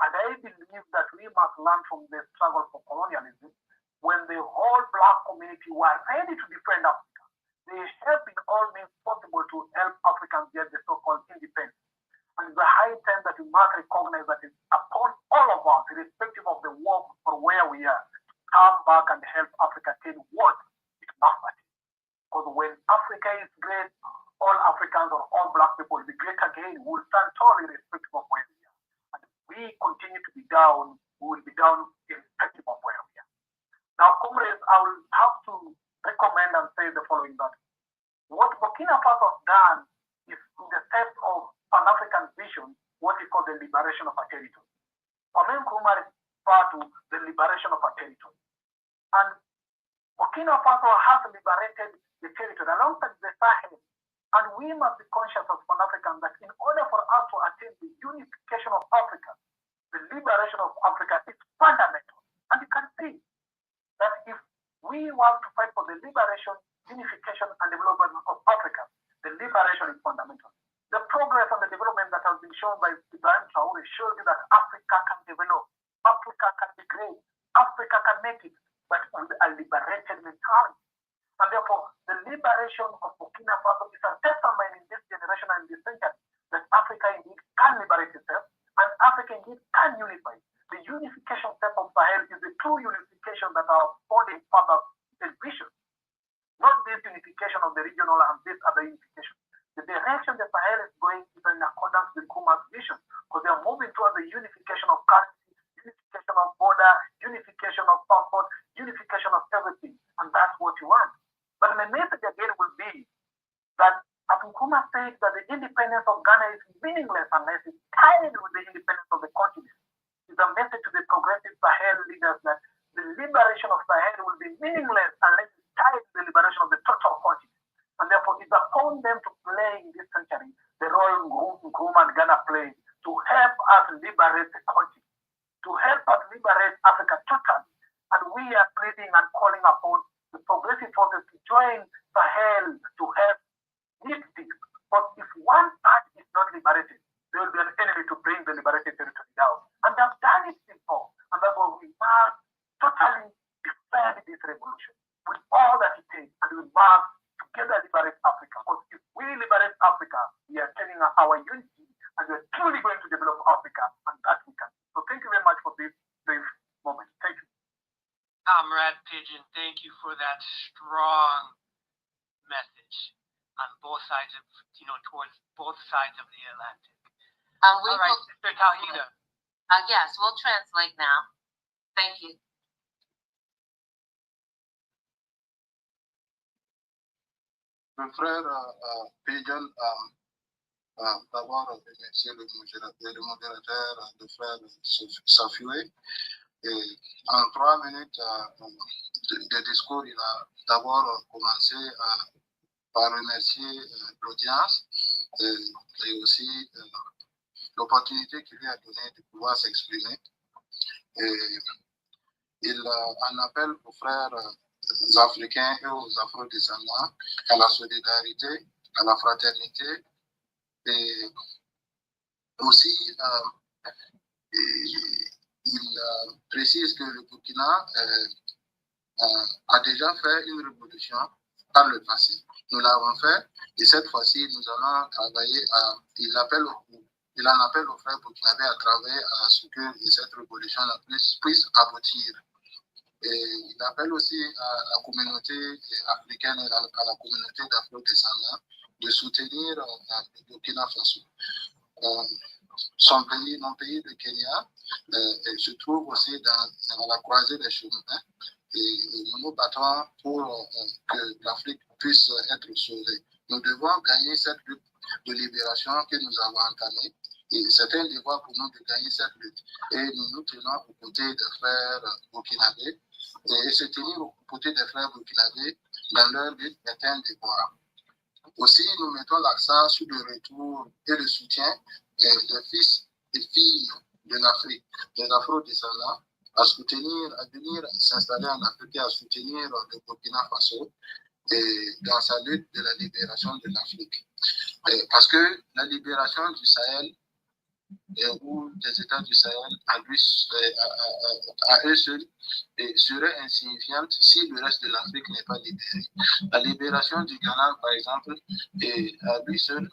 And I believe that we must learn from the struggle for colonialism when the whole Black community were ready to defend Africa. They helped in all means possible to help Africans get the so-called independence. And it's a high time that we must recognize that it's upon all of us, irrespective of the work or where we are, to come back and help Africa attain what it must attain. Because when Africa is great, all Africans or all Black people will be great again. We will stand tall irrespective of where we are. And if we continue to be down, we will be down irrespective of where we are. Now, comrades, I will have to recommend and say the following: that what Burkina Faso has done is in the steps of Pan-African vision, what we call the liberation of a territory. Kwame Nkrumah referred to the liberation of a territory. And Burkina Faso has liberated the territory alongside the Sahel. And we must be conscious as Pan-Africans that in order for us to attain the unification of Africa, the liberation of Africa is fundamental. And you can see that if we want to fight for the liberation, unification, and development of Africa, the liberation is fundamental. The progress and the development that has been shown by Ibrahim Traore shows you that Africa can develop, Africa can be great, Africa can make it, but with a liberated mentality. And therefore, the liberation of Burkina Faso is a testament in this generation and in this century that Africa indeed can liberate itself, and Africa indeed can unify. The unification step of Sahel is the true unification that our founding fathers envisioned, not this unification of the regional and this other unification. The direction the Sahel is going is in accordance with Nkrumah's vision, because they are moving towards the unification of currency, unification of border, unification of passport, unification of everything, and that's what you want. But the message again will be that, as Nkrumah said, that the independence of Ghana is meaningless unless it's tied with the independence of the continent. It's a message to the progressive Sahel leaders that the liberation of Sahel will be meaningless unless it's tied to the liberation of the total continent. And therefore, it's upon them to play in this century the role Nkrumah and Ghana played to help us liberate the continent, to help us liberate Africa totally. And we are pleading and calling upon the progressive forces to join Sahel to help lift this. But if one part is not liberated, there will be an enemy to bring the liberated territory down. And they've done it before. And therefore, we must totally defend this revolution with all that it takes. And we must together liberate Africa. Because if we liberate Africa, we are telling our unity and we are truly going to develop Africa, and that we can. So thank you very much for this brief moment. Thank you. Comrade Pigeon, thank you for that strong message on both sides of, towards both sides of the Atlantic. All right, Sister Tawhida. Yes, we'll translate now. Thank you. Le frère Pigeon, d'abord remercier le modérateur, le frère Safioué. Et en 3 minutes de discours, il a d'abord commencé par remercier l'audience et aussi l'opportunité qu'il lui a donnée de pouvoir s'exprimer. Et il en appelle aux frères africains et aux afro-descendants à la solidarité, à la fraternité, et aussi il précise que le Burkina a déjà fait une révolution par le passé. Nous l'avons fait et cette fois-ci, nous allons travailler il en appelle aux frères burkinabés à travailler à ce que cette révolution puisse aboutir. Et il appelle aussi à la communauté africaine et à la communauté d'afro-descendants de soutenir le Burkina Faso. Son pays, mon pays, le Kenya, se trouve aussi dans la croisée des chemins. Et nous nous battons pour que l'Afrique puisse être sauvée. Nous devons gagner cette lutte de libération que nous avons entamée. Et c'est un devoir pour nous de gagner cette lutte. Et nous nous tenons aux côtés des frères burkinabés. Et se tenir aux côtés des frères burkinabés dans leur lutte est un devoir. Aussi, nous mettons l'accent sur le retour et le soutien des fils et filles de l'Afrique. les Afro-descendants à venir s'installer en Afrique et à soutenir le Burkina Faso dans sa lutte de la libération de l'Afrique. Parce que la libération du Sahel ou des États du Sahel à eux seuls serait insignifiante si le reste de l'Afrique n'est pas libéré. La libération du Ghana, par exemple, à lui seul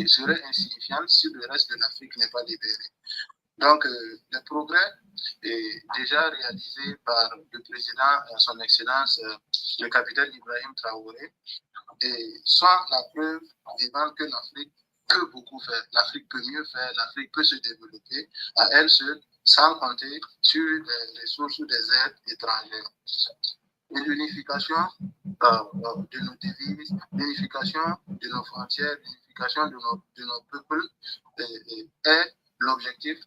serait insignifiante si le reste de l'Afrique n'est pas libéré. Donc, le progrès est déjà réalisé par le président, son Excellence, le capitaine Ibrahim Traoré, et sont la preuve vivante que l'Afrique peut beaucoup faire. L'Afrique peut mieux faire, l'Afrique peut se développer à elle seule, sans compter sur les ressources ou des aides étrangères. Et l'unification de nos devises, l'unification de nos frontières, l'unification de nos peuples est l'objectif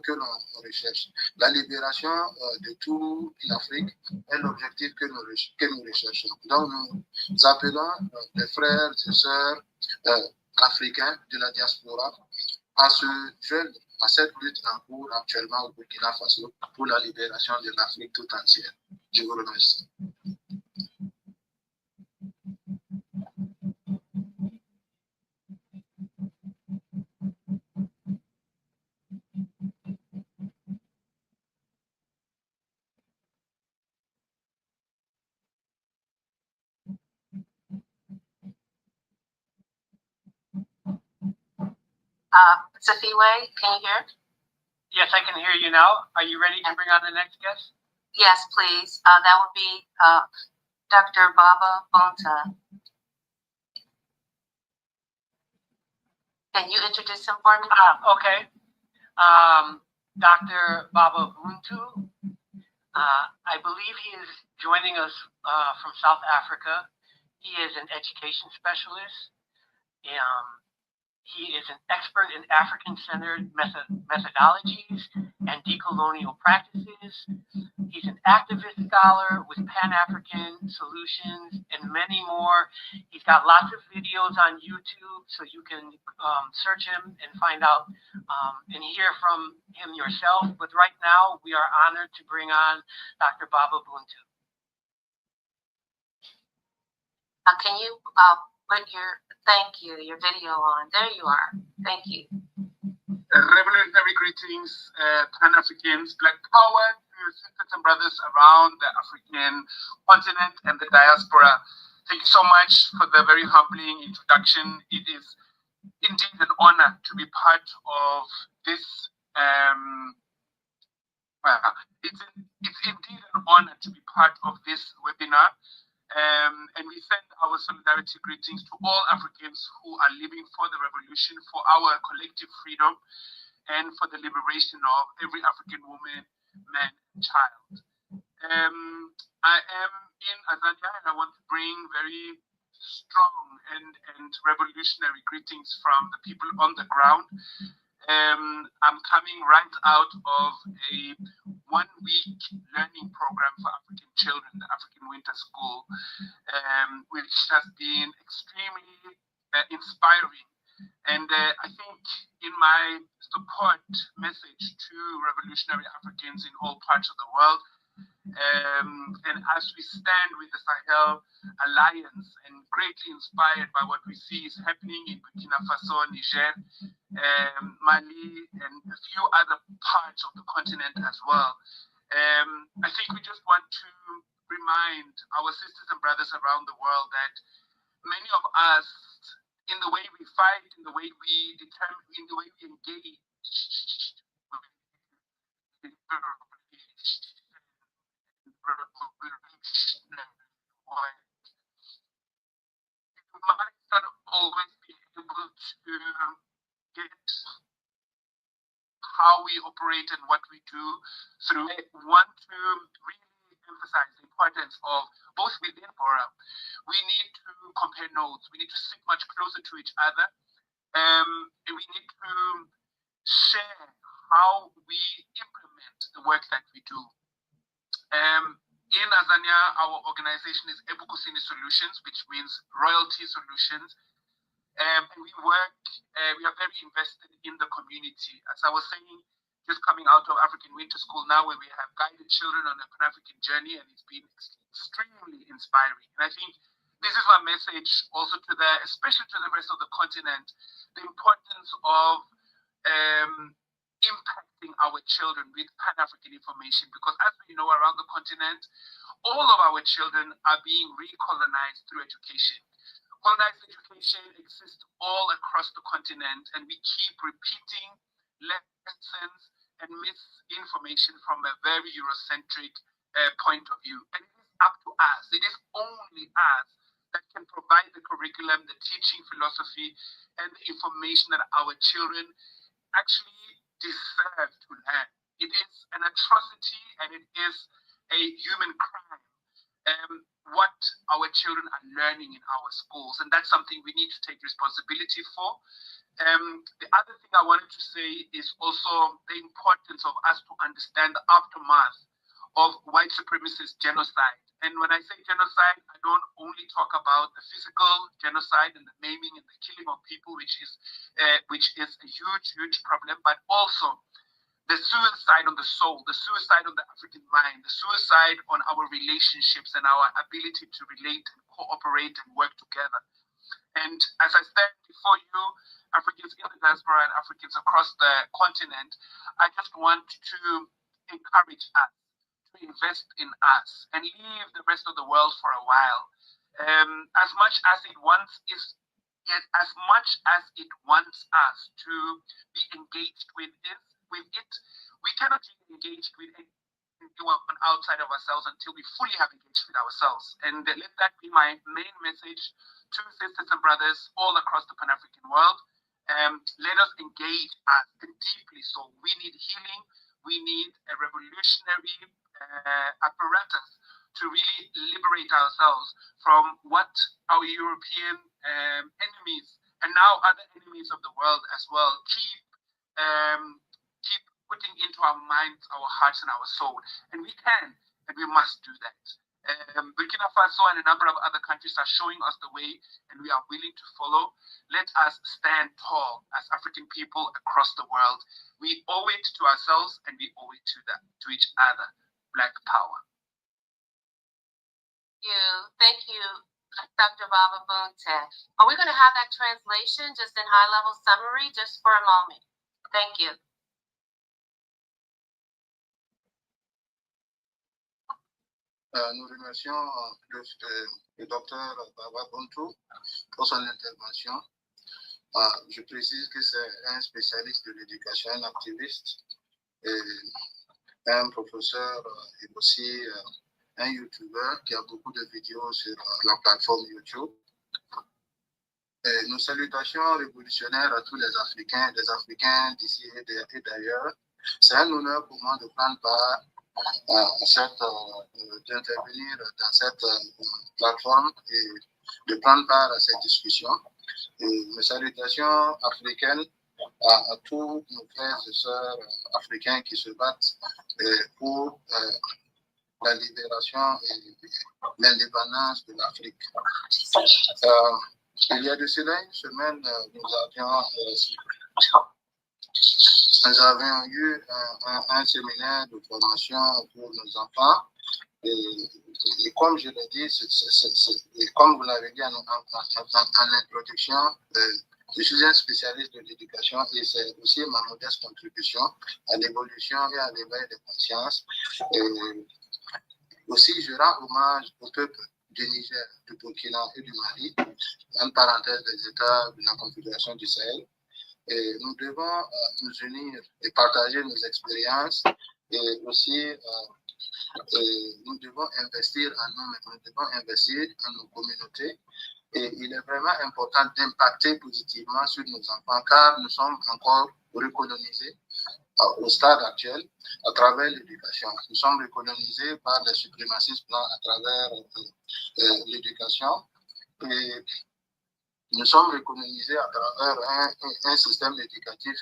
que l'on recherche. La libération de toute l'Afrique est l'objectif que nous recherchons. Donc nous appelons les frères et sœurs africains de la diaspora à se joindre à cette lutte en cours actuellement au Burkina Faso pour la libération de l'Afrique tout entière. Je vous remercie. Safiwe, can you hear? Yes, I can hear you now. Are you ready to bring on the next guest? Yes, please. That would be Dr. Baba Bonta. Can you introduce him for me? Okay. Dr. Baba Buntu. I believe he is joining us from South Africa. He is an education specialist. He is an expert in African-centered methodologies and decolonial practices. He's an activist scholar with Pan-African solutions and many more. He's got lots of videos on YouTube, so you can search him and find out and hear from him yourself. But right now, we are honored to bring on Dr. Baba Buntu. Can you put your video on? There you are. Thank you. Revolutionary greetings, Pan-Africans, Black Power, sisters and brothers around the African continent and the diaspora. Thank you so much for the very humbling introduction. It is indeed an honor to be part of this. It's indeed an honor to be part of this webinar. And we send our solidarity greetings to all Africans who are living for the revolution, for our collective freedom, and for the liberation of every African woman, man, and child. I am in Azania, and I want to bring very strong and revolutionary greetings from the people on the ground. I'm coming right out of a one-week learning program for African children, the African Winter School, which has been extremely inspiring. And I think in my support message to revolutionary Africans in all parts of the world, and as we stand with the Sahel Alliance and greatly inspired by what we see is happening in Burkina Faso, Niger, Mali, and a few other parts of the continent as well, I think we just want to remind our sisters and brothers around the world that many of us, in the way we fight, in the way we determine, in the way we engage, we might not always be able to get how we operate and what we do through. I want to really emphasize the importance of both within forum. We need to compare notes. We need to sit much closer to each other. And we need to share how we implement the work that we do. In Azania, our organization is Ebukusini Solutions, which means royalty solutions. And we work, we are very invested in the community. As I was saying, just coming out of African Winter School now, where we have guided children on a Pan-African journey, and it's been extremely inspiring. And I think this is my message also to especially to the rest of the continent, the importance of impacting our children with Pan-African information, because as we know, around the continent, all of our children are being recolonized through education. Colonized education exists all across the continent, and we keep repeating lessons and misinformation from a very Eurocentric point of view. And it is up to us, it is only us that can provide the curriculum, the teaching philosophy, and the information that our children actually deserve to learn. It is an atrocity and it is a human crime what our children are learning in our schools, and that's something we need to take responsibility for. The other thing I wanted to say is also the importance of us to understand the aftermath of white supremacist genocide. And when I say genocide, I don't only talk about the physical genocide and the maiming and the killing of people, which is a huge problem, but also the suicide on the soul, the suicide on the African mind, the suicide on our relationships and our ability to relate and cooperate and work together. And as I stand before you, Africans in the diaspora and Africans across the continent, I just want to encourage us to invest in us and leave the rest of the world for a while. As much as it wants us to be engaged with it, we cannot be engaged with anyone outside of ourselves until we fully have engaged with ourselves. And let that be my main message to sisters and brothers all across the Pan-African world. Let us engage deeply. So we need healing. We need a revolutionary apparatus to really liberate ourselves from what our European enemies and now other enemies of the world as well keep putting into our minds, our hearts, and our soul. And we can, and we must do that. Burkina Faso and a number of other countries are showing us the way, and we are willing to follow. Let us stand tall as African people across the world. We owe it to ourselves, and we owe it to each other. Black power. Thank you, Dr. Baba Bunte. Are we going to have that translation just in high-level summary just for a moment? Thank you. Nous remercions le docteur Baba Buntu pour son intervention. Je précise que c'est un spécialiste de l'éducation, un activiste, et un professeur et aussi un YouTuber qui a beaucoup de vidéos sur la plateforme YouTube. Et nos salutations révolutionnaires à tous les Africains d'ici et d'ailleurs. C'est un honneur pour moi de prendre part d'intervenir dans cette plateforme et de prendre part à cette discussion. Et mes salutations africaines à tous nos frères et sœurs africains qui se battent pour la libération et l'indépendance de l'Afrique. Il y a de cela une semaine, nous avions eu un séminaire de formation pour nos enfants. Et comme je l'ai dit, et comme vous l'avez dit en introduction, je suis un spécialiste de l'éducation et c'est aussi ma modeste contribution à l'évolution et à l'éveil des consciences. Et aussi, je rends hommage au peuple du Niger, du Burkina et du Mali, en parenthèse des États de la Confédération du Sahel. Et nous devons nous unir et partager nos expériences et aussi nous devons investir en nous-mêmes, nous devons investir en nos communautés. Et il est vraiment important d'impacter positivement sur nos enfants car nous sommes encore recolonisés au stade actuel à travers l'éducation. Nous sommes recolonisés par les suprémacistes blancs à travers l'éducation. Et nous sommes recolonisés à travers un système éducatif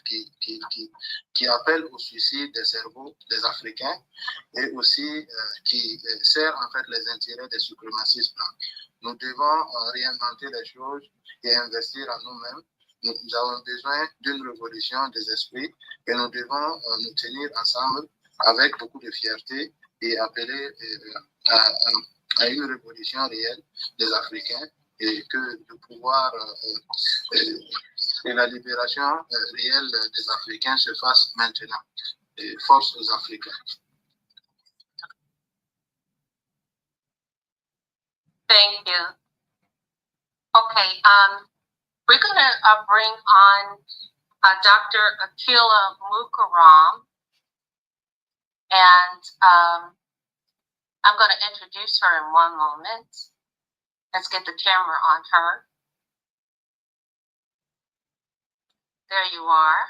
qui appelle au suicide des cerveaux des Africains et aussi qui sert en fait les intérêts des suprémacistes blancs. Nous devons réinventer les choses et investir en nous-mêmes Nous avons besoin d'une révolution des esprits et nous devons nous tenir ensemble avec beaucoup de fierté et appeler à une révolution réelle des Africains et que le pouvoir et la libération réelle des Africains se fasse maintenant. Et force aux Africains. Thank you. Okay, we're going to bring on Dr. Akila Mukaram, and I'm going to introduce her in one moment. Let's get the camera on her. There you are,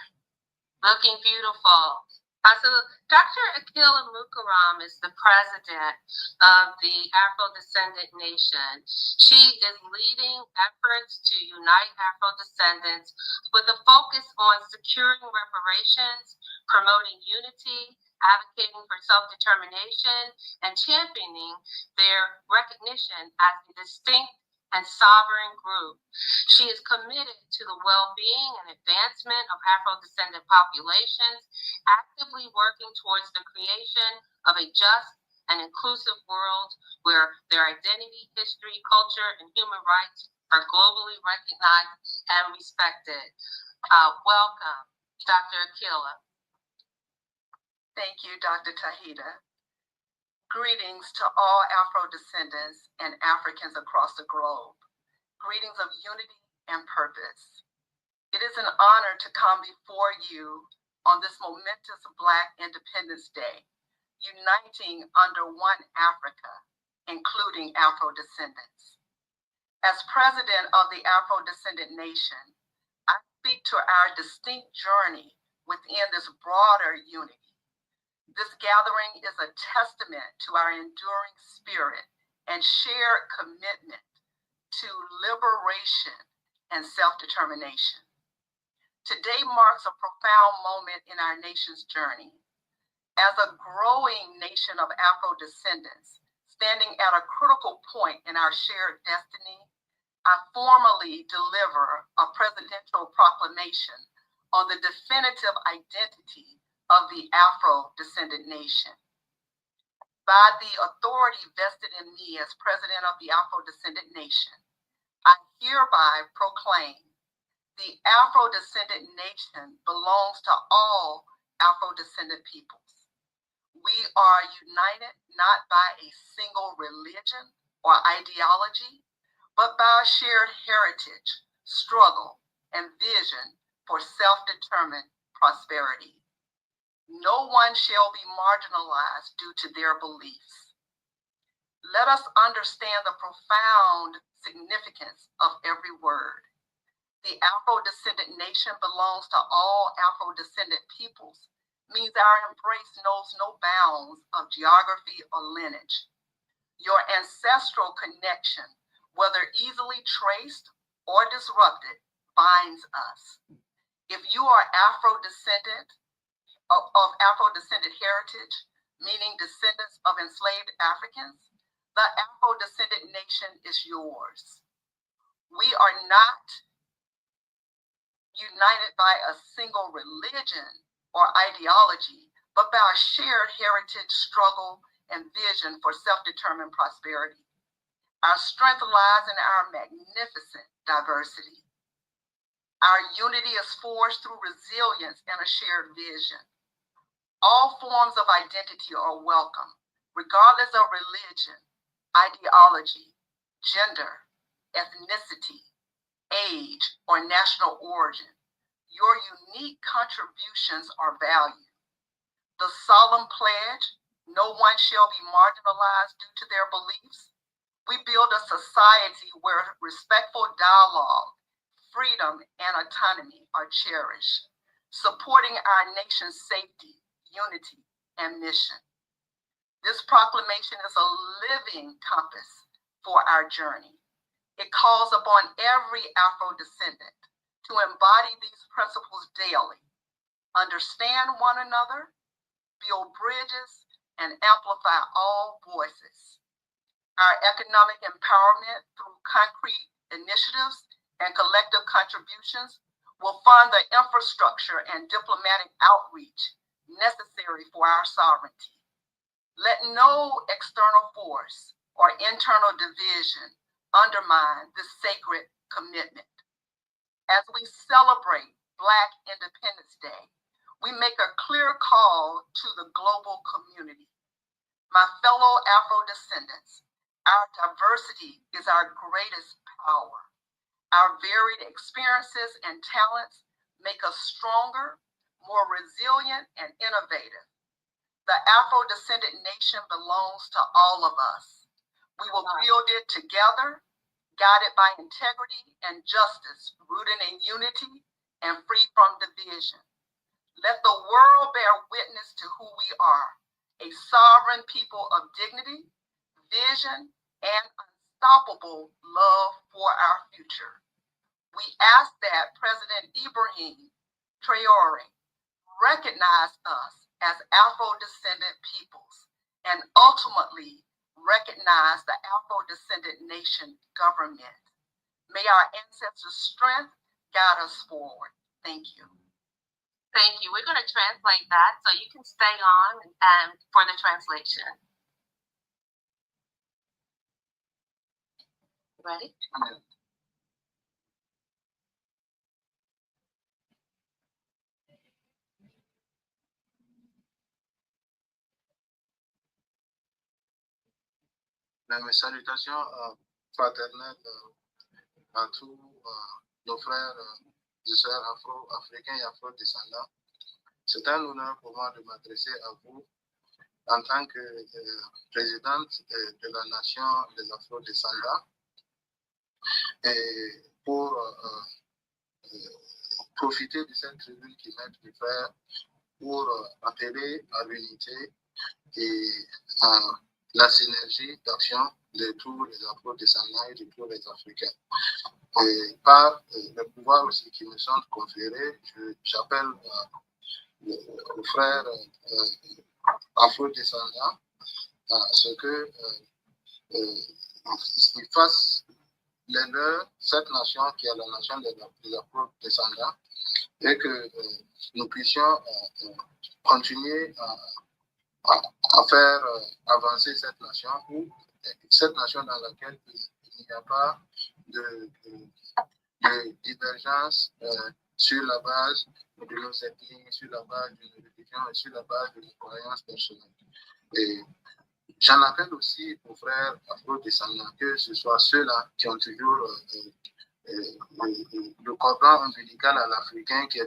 looking beautiful. So Dr. Akila Mukaram is the president of the Afro-Descendant Nation. She is leading efforts to unite Afro-descendants with a focus on securing reparations, promoting unity, advocating for self-determination, and championing their recognition as a distinct and sovereign group. She is committed to the well-being and advancement of Afro-descendant populations, actively working towards the creation of a just and inclusive world where their identity, history, culture, and human rights are globally recognized and respected. Welcome, Dr. Akila. Thank you, Dr. Tahita. Greetings to all Afro-descendants and Africans across the globe. Greetings of unity and purpose. It is an honor to come before you on this momentous Black Independence Day, uniting under one Africa, including Afro-descendants. As president of the Afro-Descendant Nation, I speak to our distinct journey within this broader unity. This gathering is a testament to our enduring spirit and shared commitment to liberation and self-determination. Today marks a profound moment in our nation's journey. As a growing nation of Afro-descendants, standing at a critical point in our shared destiny, I formally deliver a presidential proclamation on the definitive identity of the Afro-descendant nation. By the authority vested in me as president of the Afro-descendant nation, I hereby proclaim the Afro-descendant nation belongs to all Afro-descendant peoples. We are united not by a single religion or ideology, but by a shared heritage, struggle, and vision for self-determined prosperity. No one shall be marginalized due to their beliefs. Let us understand the profound significance of every word. The Afro-descendant nation belongs to all Afro-descendant peoples means our embrace knows no bounds of geography or lineage. Your ancestral connection, whether easily traced or disrupted, binds us. If you are Afro-descendant, of Afro-descendant heritage, meaning descendants of enslaved Africans, the Afro-descendant nation is yours. We are not united by a single religion or ideology, but by a shared heritage, struggle, and vision for self-determined prosperity. Our strength lies in our magnificent diversity. Our unity is forged through resilience and a shared vision. All forms of identity are welcome, regardless of religion, ideology, gender, ethnicity, age, or national origin. Your unique contributions are valued. The solemn pledge, no one shall be marginalized due to their beliefs. We build a society where respectful dialogue, freedom, and autonomy are cherished, supporting our nation's safety, unity, and mission. This proclamation is a living compass for our journey. It calls upon every Afro-descendant to embody these principles daily, understand one another, build bridges, and amplify all voices. Our economic empowerment through concrete initiatives and collective contributions will fund the infrastructure and diplomatic outreach necessary for our sovereignty. Let no external force or internal division undermine this sacred commitment. As we celebrate Black Independence Day, we make a clear call to the global community. My fellow Afro-descendants, our diversity is our greatest power. Our varied experiences and talents make us stronger, more resilient, and innovative. The Afro-descendant nation belongs to all of us. We will build it together, guided by integrity and justice, rooted in unity and free from division. Let the world bear witness to who we are, a sovereign people of dignity, vision, and unstoppable love for our future. We ask that President Ibrahim Traore recognize us as Afro-descendant peoples and ultimately recognize the Afro-descendant nation government. May our ancestors' strength guide us forward. Thank you. Thank you. We're going to translate that, so you can stay on for the translation. Ready? Mes salutations fraternelles à tous nos frères et sœurs afro-africains et afro-descendants. C'est un honneur pour moi de m'adresser à vous en tant que présidente de la nation des afro-descendants et pour profiter de cette tribune qui m'aide de faire pour appeler à l'unité et à la synergie d'action de tous les afro-descendants et de tous les Africains. Et par le pouvoir aussi qui me sont conférés, j'appelle aux frères afro-descendants à ce qu'ils fassent les leurs, cette nation qui est la nation des afro-descendants, et que nous puissions continuer à faire avancer cette nation dans laquelle il n'y a pas de divergence sur la base de nos ethnies, sur la base de nos religions et sur la base de nos croyances personnelles. Et j'en appelle aussi aux frères afro-descendants, que ce soit ceux-là qui ont toujours le cordon ombilical à l'Afrique qui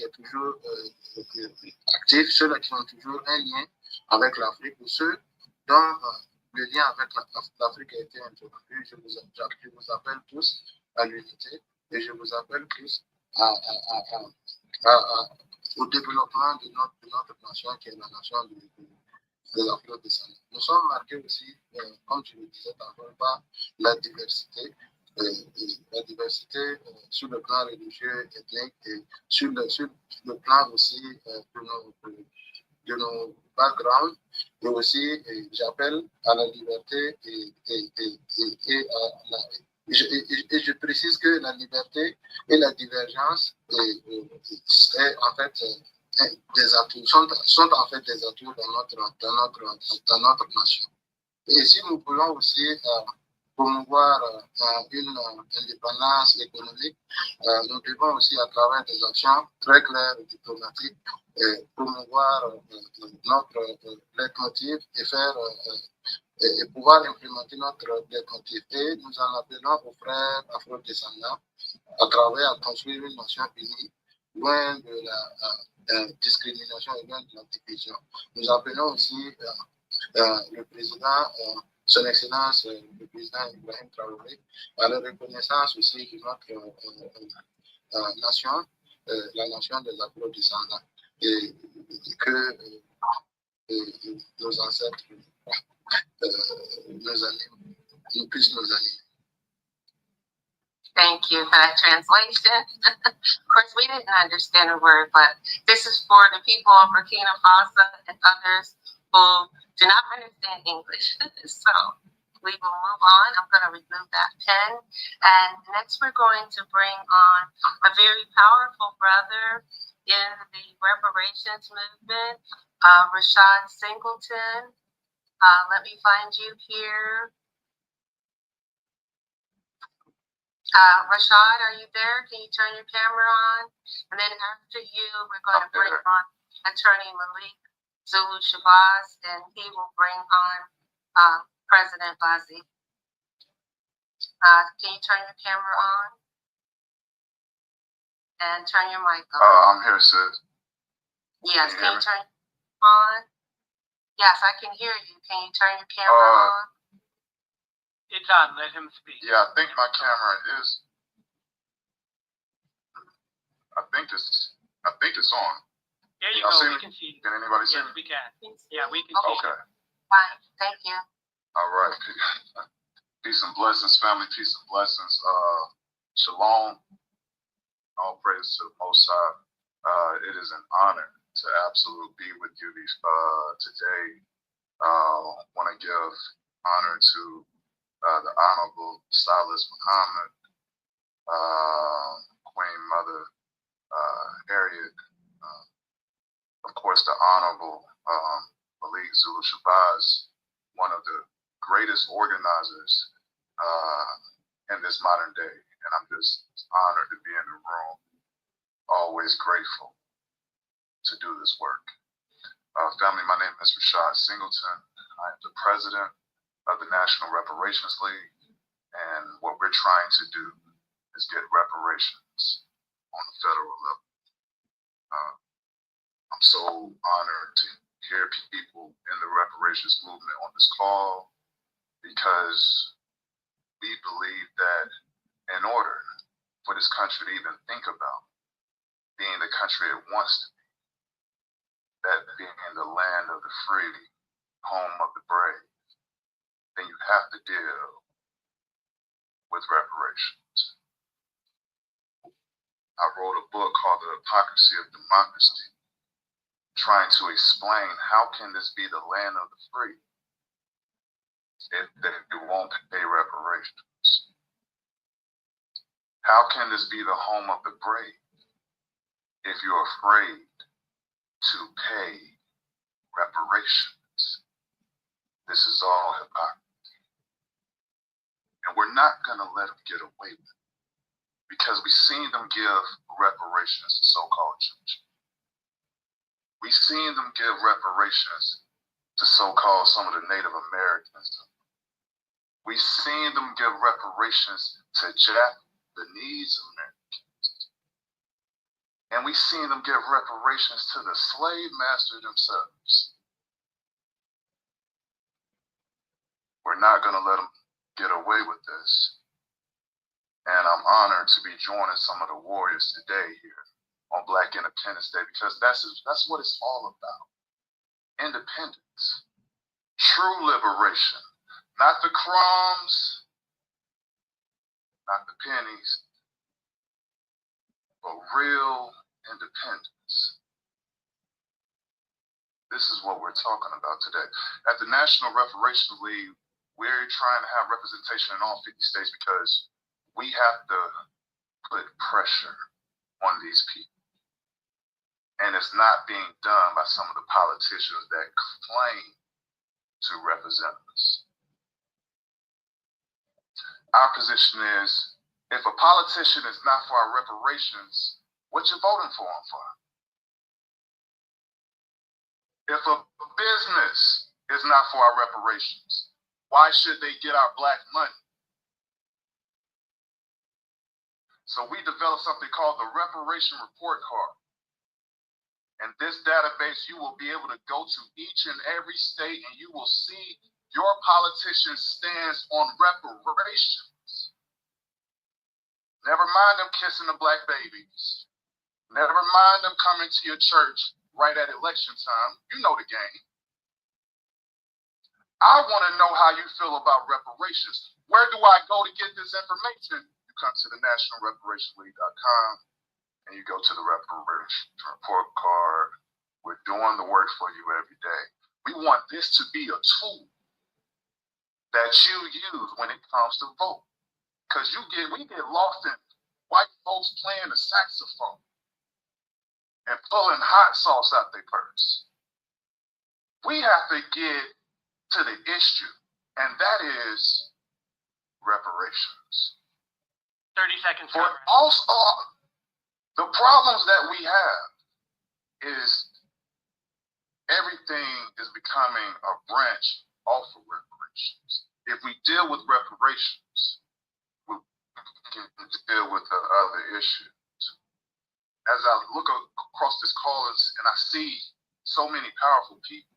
est toujours actif, ceux-là qui ont toujours un lien avec l'Afrique, ou ceux dont le lien avec l'Afrique a été interrompu. Je vous appelle tous à l'unité et je vous appelle tous au développement de notre nation qui est la nation des afro-descendants. Nous sommes marqués aussi, comme je le disais tantôt, par la diversité. La diversité sur le plan religieux, ethnique et sur le plan aussi de nos backgrounds. Et aussi, j'appelle à la liberté je précise que la liberté et la divergence est en fait des atouts, sont en fait des atouts dans notre nation. Et si nous voulons aussi promouvoir une indépendance économique, nous devons aussi, à travers des actions très claires et diplomatiques, promouvoir notre leitmotiv et faire et pouvoir implémenter notre leitmotiv. Et nous en appelons aux frères afro-descendants à travers à construire une nation unie, loin de la discrimination et loin de la division. Nous appelons aussi le président, son Excellence, le président Ibrahim Traoré, à la reconnaissance aussi de notre nation, la nation des afro-descendants, et que nos ancêtres nous puissent nous animer. Thank you for that translation. Of course, we didn't understand a word, but this is for the people of Burkina Faso and others who do not understand English. So we will move on. I'm going to remove that pen. And next we're going to bring on a very powerful brother in the reparations movement, Rashad Singleton. Let me find you here. Rashad, are you there? Can you turn your camera on? And then after you, we're going to bring on Attorney Malik Zulu Shabazz, and he will bring on President Bazi. Can you turn your camera on? And turn your mic on. I'm here, sis. Yes, can you turn on? Yes, I can hear you. Can you turn your camera on? It's on. Let him speak. Yeah, I think my camera is. I think it's on. There you Y'all go. see We me? can see you. Can anybody see Yes, me? we can. Yeah, we can see you. Okay. Fine. Thank you. All right. Peace and blessings, family. Peace and blessings. Shalom. All praise to the Most High. It is an honor to absolutely be with you today. Want to give honor to the Honorable Silas Muhammad, Queen Mother Harriet, of course, the Honorable Malik Zulu Shabazz, one of the greatest organizers in this modern day. And I'm just honored to be in the room, always grateful to do this work. Family, my name is Rashad Singleton. I am the president of the National Reparations League. And what we're trying to do is get reparations on the federal level. I'm so honored to hear people in the reparations movement on this call, because we believe that in order for this country to even think about being the country it wants to be, that being the land of the free, home of the brave, then you have to deal with reparations. I wrote a book called The Hypocrisy of Democracy, trying to explain how can this be the land of the free if you won't pay reparations? How can this be the home of the brave if you're afraid to pay reparations? This is all hypocrisy. And we're not going to let them get away with it, because we've seen them give reparations to so-called Jews. We've seen them give reparations to so-called some of the Native Americans. We've seen them give reparations to Japanese Americans. And we've seen them give reparations to the slave master themselves. We're not going to let them get away with this. And I'm honored to be joining some of the warriors today here on Black Independence Day, because that's what it's all about. Independence. True liberation. Not the crumbs, not the pennies, but real independence. This is what we're talking about today. At the National Reparations League, we're trying to have representation in all 50 states, because we have to put pressure on these people. And it's not being done by some of the politicians that claim to represent us. Our position is, if a politician is not for our reparations, what you voting for him for? If a business is not for our reparations, why should they get our black money? So we developed something called the Reparation Report Card. And this database, you will be able to go to each and every state, and you will see your politician's stance on reparations. Never mind them kissing the black babies. Never mind them coming to your church right at election time. You know the game. I want to know how you feel about reparations. Where do I go to get this information? You come to the nationalreparationleague.com. and you go to the Reparation Report Card. We're doing the work for you every day. We want this to be a tool that you use when it comes to vote. Because we get lost in white folks playing the saxophone and pulling hot sauce out their purse. We have to get to the issue, and that is reparations. 30 seconds. But also, the problems that we have is everything is becoming a branch off of reparations. If we deal with reparations, we can deal with the other issues. As I look across this callers and I see so many powerful people,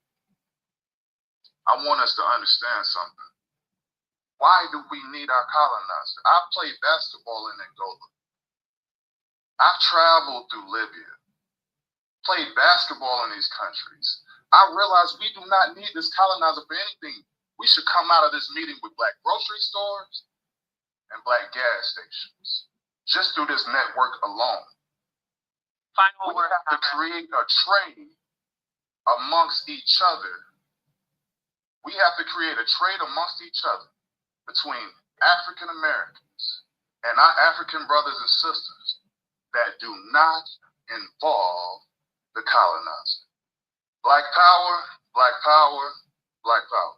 I want us to understand something. Why do we need our colonizer? I played basketball in Angola. I traveled through Libya, played basketball in these countries. I realized we do not need this colonizer for anything. We should come out of this meeting with black grocery stores and black gas stations, just through this network alone. We have to create a trade amongst each other. We have to create a trade amongst each other between African Americans and our African brothers and sisters that do not involve the colonizer. Black power, black power, black power.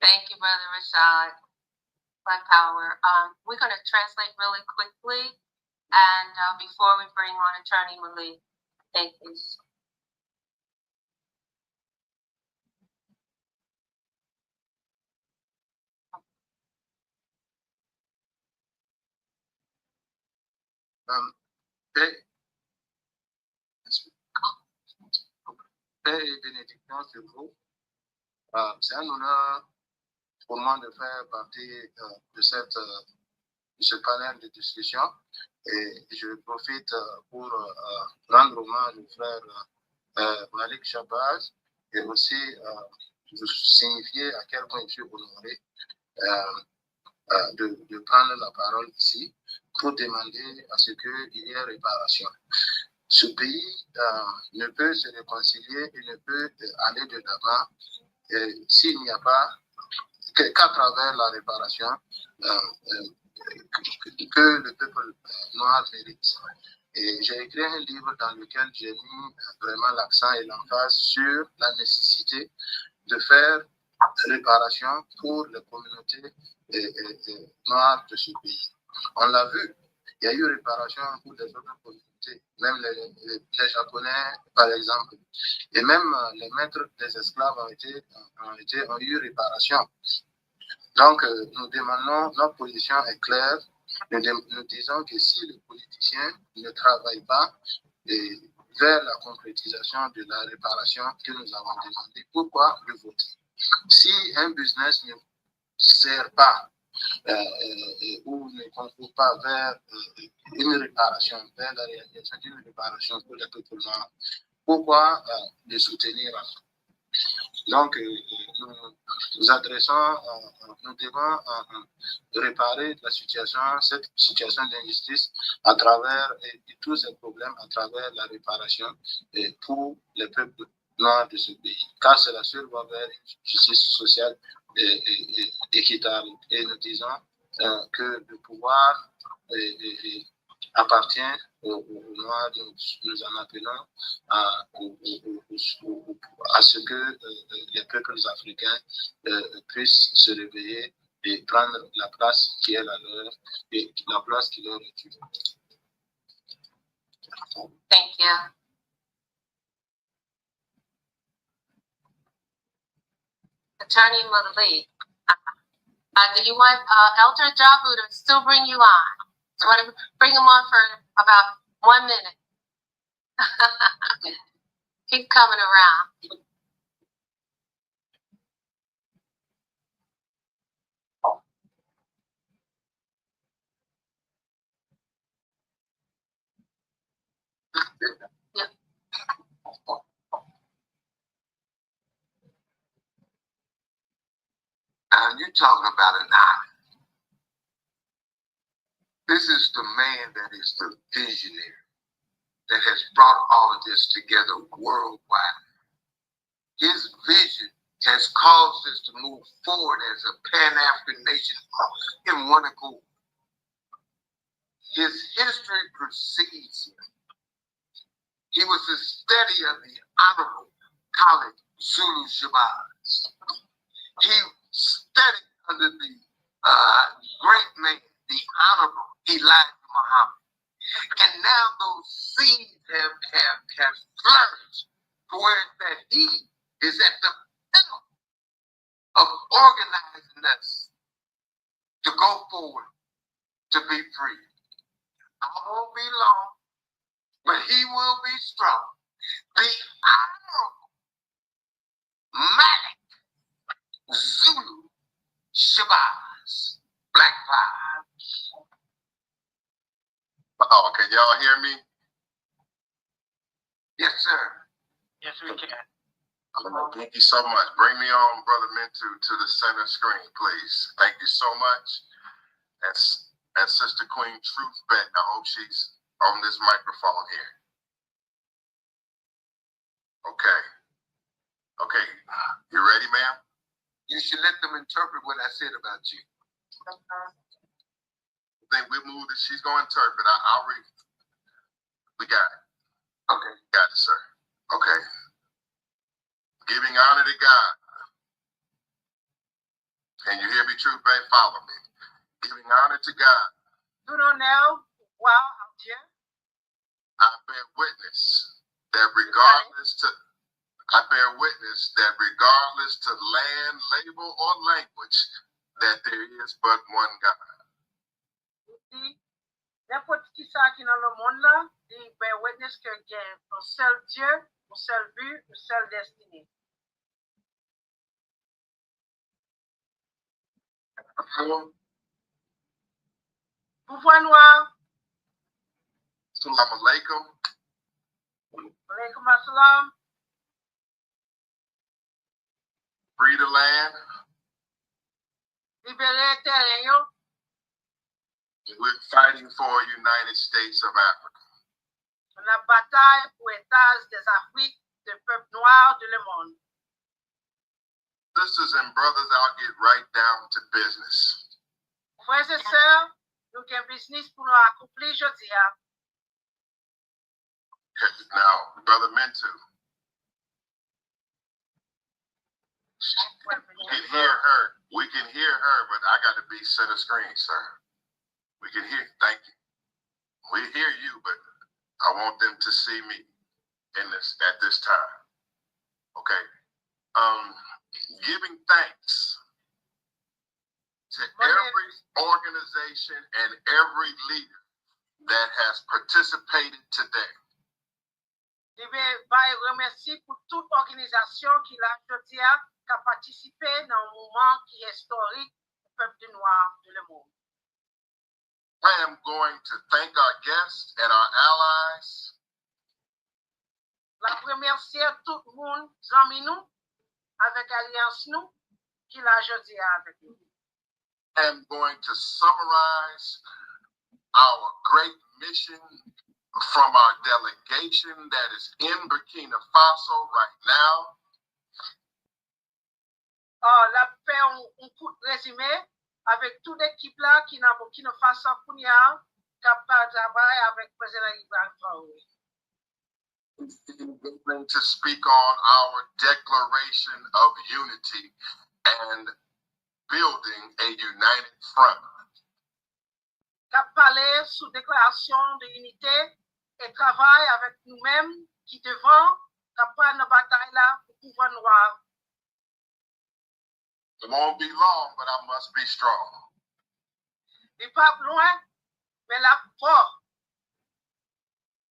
Thank you, Brother Rashad. Black power. We're going to translate really quickly, and before we bring on Attorney Malik. Thank you. Paix et bénédiction sur vous. C'est un honneur pour moi de faire partie de ce panel de discussion et je profite pour rendre hommage au frère Malik Shabazz et aussi vous signifier à quel point je suis honoré de prendre la parole ici pour demander à ce qu'il y ait réparation. Ce pays ne peut se réconcilier et ne peut aller de l'avant s'il n'y a pas qu'à travers la réparation que le peuple noir mérite. Et j'ai écrit un livre dans lequel j'ai mis vraiment l'accent et l'emphase sur la nécessité de faire réparation pour les communautés noires de ce pays. On l'a vu, il y a eu réparation pour les autres communautés, même les Japonais par exemple, et même les maîtres des esclaves ont eu réparation. Donc nous demandons, notre position est claire, nous disons que si les politiciens ne travaillent pas vers la concrétisation de la réparation que nous avons demandé, pourquoi le voter? Si un business ne sert pas ou ne concourt pas vers une réparation, vers la réalisation d'une réparation pour les peuples noirs, pourquoi le soutenir? Donc, nous adressons, nous devons réparer la situation, cette situation d'injustice à travers tous ces problèmes, à travers la réparation pour les peuples noirs de ce pays. Car c'est la seule voie vers une justice sociale et équitable. Et nous disons que le pouvoir appartient aux Noirs. Nous en appelons à ce que les peuples africains puissent se réveiller et prendre la place qui est la leur et la place qui leur est due. Thank you. Attorney Malik, do you want Elder Jabu to still bring you on? Do you want to bring him on for about 1 minute? Keep coming around. Yep. And you're talking about an honor. This is the man that is the visionary that has brought all of this together worldwide. His vision has caused us to move forward as a Pan-African nation in one accord. His history precedes him. He was a study of the Honorable Khalid Zulu Shabazz. He studied under the great man, the Honorable Elijah Muhammad. And now those seeds have flourished to where that he is at the pinnacle of organizing us to go forward, to be free. I won't be long, but he will be strong. The Honorable Malik Zulu Shabazz, Black Cloud. Oh, can y'all hear me? Yes, sir. Yes, we can. Thank you so much. Bring me on, Brother Mintu, to the center screen, please. Thank you so much. And Sister Queen Truth Beck, I hope she's on this microphone here. Okay. Okay. You ready, ma'am? You should let them interpret what I said about you. I think we moved it. She's going to interpret. I'll read. We got it. Okay. Got it, sir. Okay. Giving honor to God. Can you hear me, Truth Beck? Follow me. Giving honor to God. Tout honneur, wow, à Dieu. I bear witness that regardless to land, label, or language, that there is but one God. N'importe qui ça qui dans le monde là, il bear witness que il y a un seul Dieu, un seul but, une seule destinée. Pouvoir noir. Assalamu alaikum. Alaikum assalam. Free the land. Libérer terrain yo. We're fighting for a United States of Africa. On a bataille pour États des Afriques, des peuples noirs de le monde. Sisters and brothers, I'll get right down to business. Frères et sœurs, nous avons business pour nous accomplir aujourd'hui. Now, Brother Mintu, we can hear her, but I got to be center screen, sir. We can hear, thank you. We hear you, but I want them to see me at this time. Okay. Giving thanks to every organization and every leader that has participated today. Je vais remercier pour toute organisation qui a participé dans un moment qui est historique du peuple noir de le monde. I am going to thank our guests and our allies. La remercier tout le monde, amis nous, avec alliance nous, qui l'a aujourd'hui avec nous. I am going to summarize our great mission from our delegation that is in Burkina Faso right now. La fait un coup résumé avec toute l'équipe là qui n'a Burkina Faso pour nous, capable de travailler avec le président Ibrahim Traoré. To speak on our declaration of unity and building a united front. Cap parler sous déclaration de unité et travail avec nous-mêmes qui devons capable de bataille là pour pouvoir noir. It won't be long, but I must be strong. Il pas loin, mais là fort.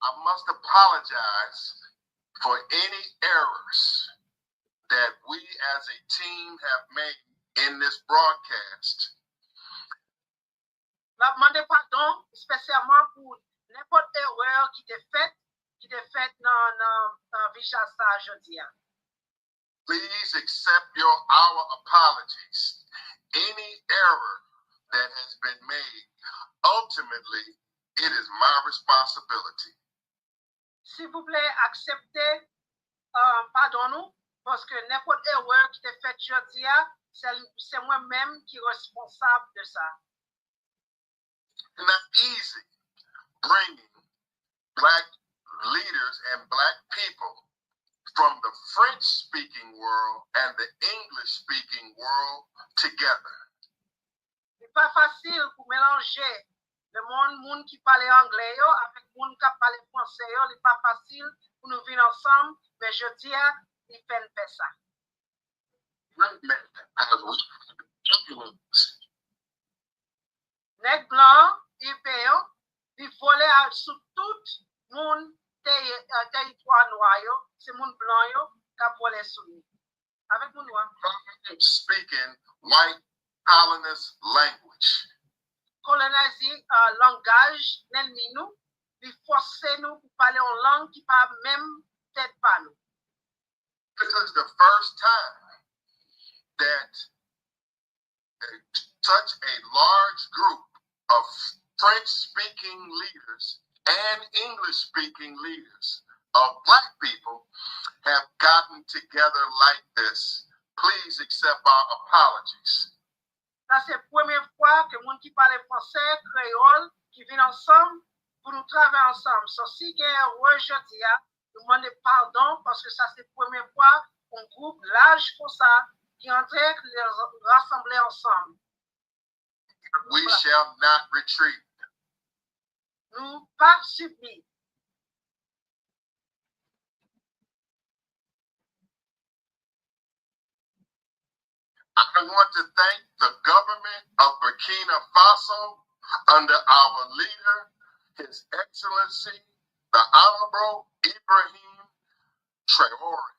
I must apologize for any errors that we as a team have made in this broadcast. La demande pardon spécialement pour n'importe erreur qui est faite dans Visa ça aujourd'hui. Please accept our apologies. Any error that has been made, ultimately, it is my responsibility. S'il vous plaît, acceptez pardon nous Parce que n'importe erreur qui t'est faite aujourd'hui, c'est moi-même qui est responsable de ça. It's not easy bringing black leaders and black people from the French-speaking world and the English-speaking world together. C'est pas facile pour mélanger le monde qui parle anglais avec le monde qui parle français. C'est pas facile pour nous venir ensemble, mais je dis, il fait ça. Nèg blanc, européen, il volait sur tout le monde territoire noir, c'est le monde blanc qui a volé sur lui. Avec mon noir. Speaking white colonist language. Coloniser langage l'ennemi nous, il force nous pour parler en langue qui pas même peut-être pas nous. This is the first time that such a large group of French-speaking leaders and English-speaking leaders of black people have gotten together like this. Please accept our apologies. Ça, c'est la première fois que les gens qui parlent français, créole, qui viennent ensemble pour nous travailler ensemble. So, si il y a un aujourd'hui, nous demandons pardon parce que ça, c'est la première fois qu'un groupe large comme ça qui est en train de les rassembler ensemble. We shall not retreat. Nous pas subir. I want to thank the government of Burkina Faso under our leader, His Excellency, the Honorable Ibrahim Traoré.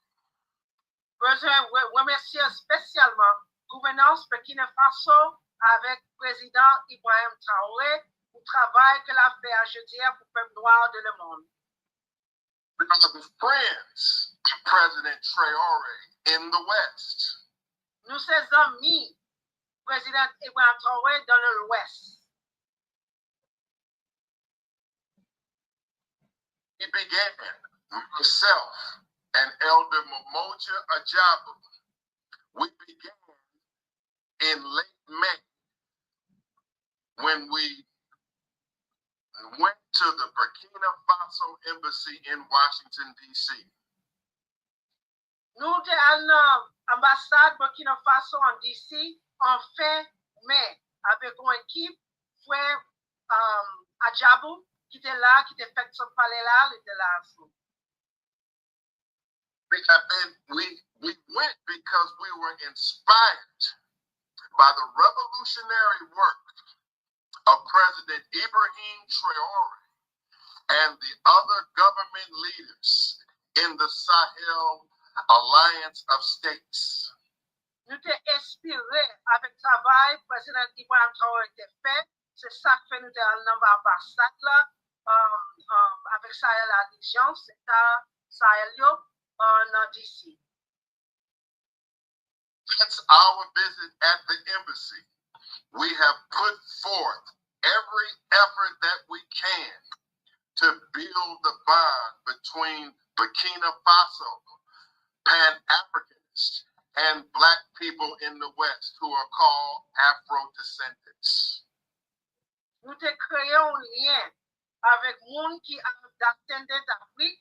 Je remercie spécialement la gouvernance Burkina Faso avec le président Ibrahim Traoré pour le travail qu'il a fait à jeudi pour le peuple noir de le monde. We are the friends of President Traoré in the West. Nous sommes amis, président Ibrahim Traoré dans l'Ouest. He began, myself and Elder Momoja Ajabu, we began in late May when we went to the Burkina Faso Embassy in Washington, D.C. Nous sommes à l'ambassade Burkina Faso en DC en fin mai avec une équipe, frère Ajabu, qui était là, qui était fait ce palais-là, il était là. We went because we were inspired by the revolutionary work of President Ibrahim Traoré and the other government leaders in the Sahel Alliance of States. Nous sommes inspirés avec le travail que le président Ibrahim Traoré a fait. C'est ça que nous sommes dans l'ambassade là, avec Sahel Alliance, c'est Sahel en DC. Since our visit at the embassy, we have put forth every effort that we can to build the bond between Burkina Faso, Pan-Africanists, and Black people in the West who are called Afro-descendants. Nous avons créé un lien avec les gens qui sont descendants d'Afrique,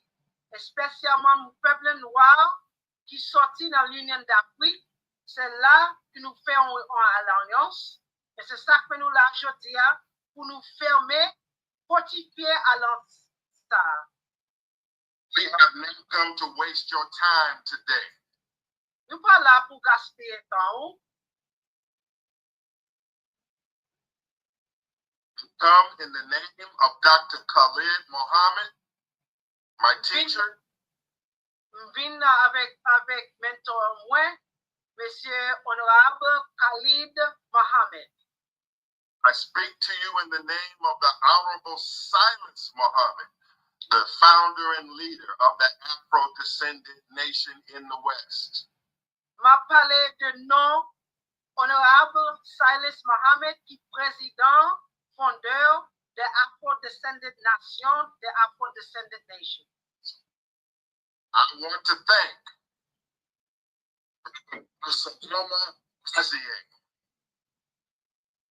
spécialement le peuple noir qui sortit dans l'Union d'Afrique. C'est là que nous faisons une alliance. Et c'est ça que nous là aujourd'hui pour nous fermer, fortifier à l'instar. We have not come to waste your time today. Nous ne sommes pas là pour gaspiller temps. Come in the name of Dr. Khalid Mohammed, my teacher. Vin avec mentor moi, Monsieur Honorable Khalid Mohammed. I speak to you in the name of the Honorable Silas Mohammed, the founder and leader of the Afro-descendant nation in the West. M'a parlé de nom Honorable Silas Mohammed, qui est président, fondeur de Afro-descendant nation, de Afro-descendant nation. I want to thank Asaklama Kaziye.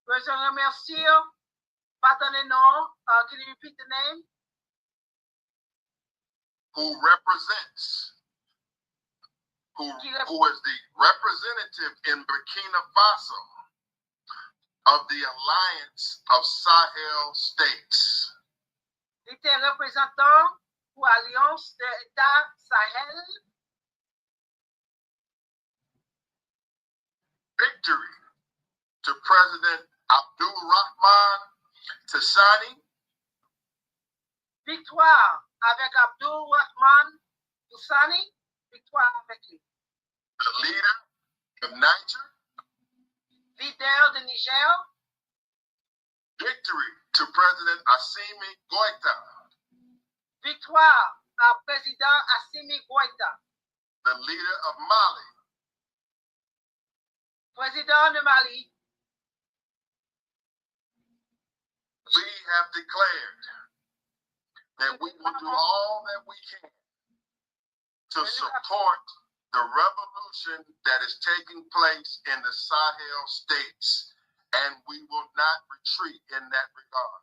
Je remercie, pardonnez-nous, can you repeat the name? Who represents, who is the representative in Burkina Faso of the Alliance of Sahel States. Il était représentant pour l'Alliance des États Sahel. Victory to President Abdul Rahman Tishani. Victoire avec Abdul Rahman Tishani. Victoire avec lui. The leader of Niger. Leader de Niger. Victory to President Assimi Goïta. Victoire à président Assimi Goïta. The leader of Mali. Président de Mali. We have declared that we will do all that we can to support the revolution that is taking place in the Sahel states, and we will not retreat in that regard.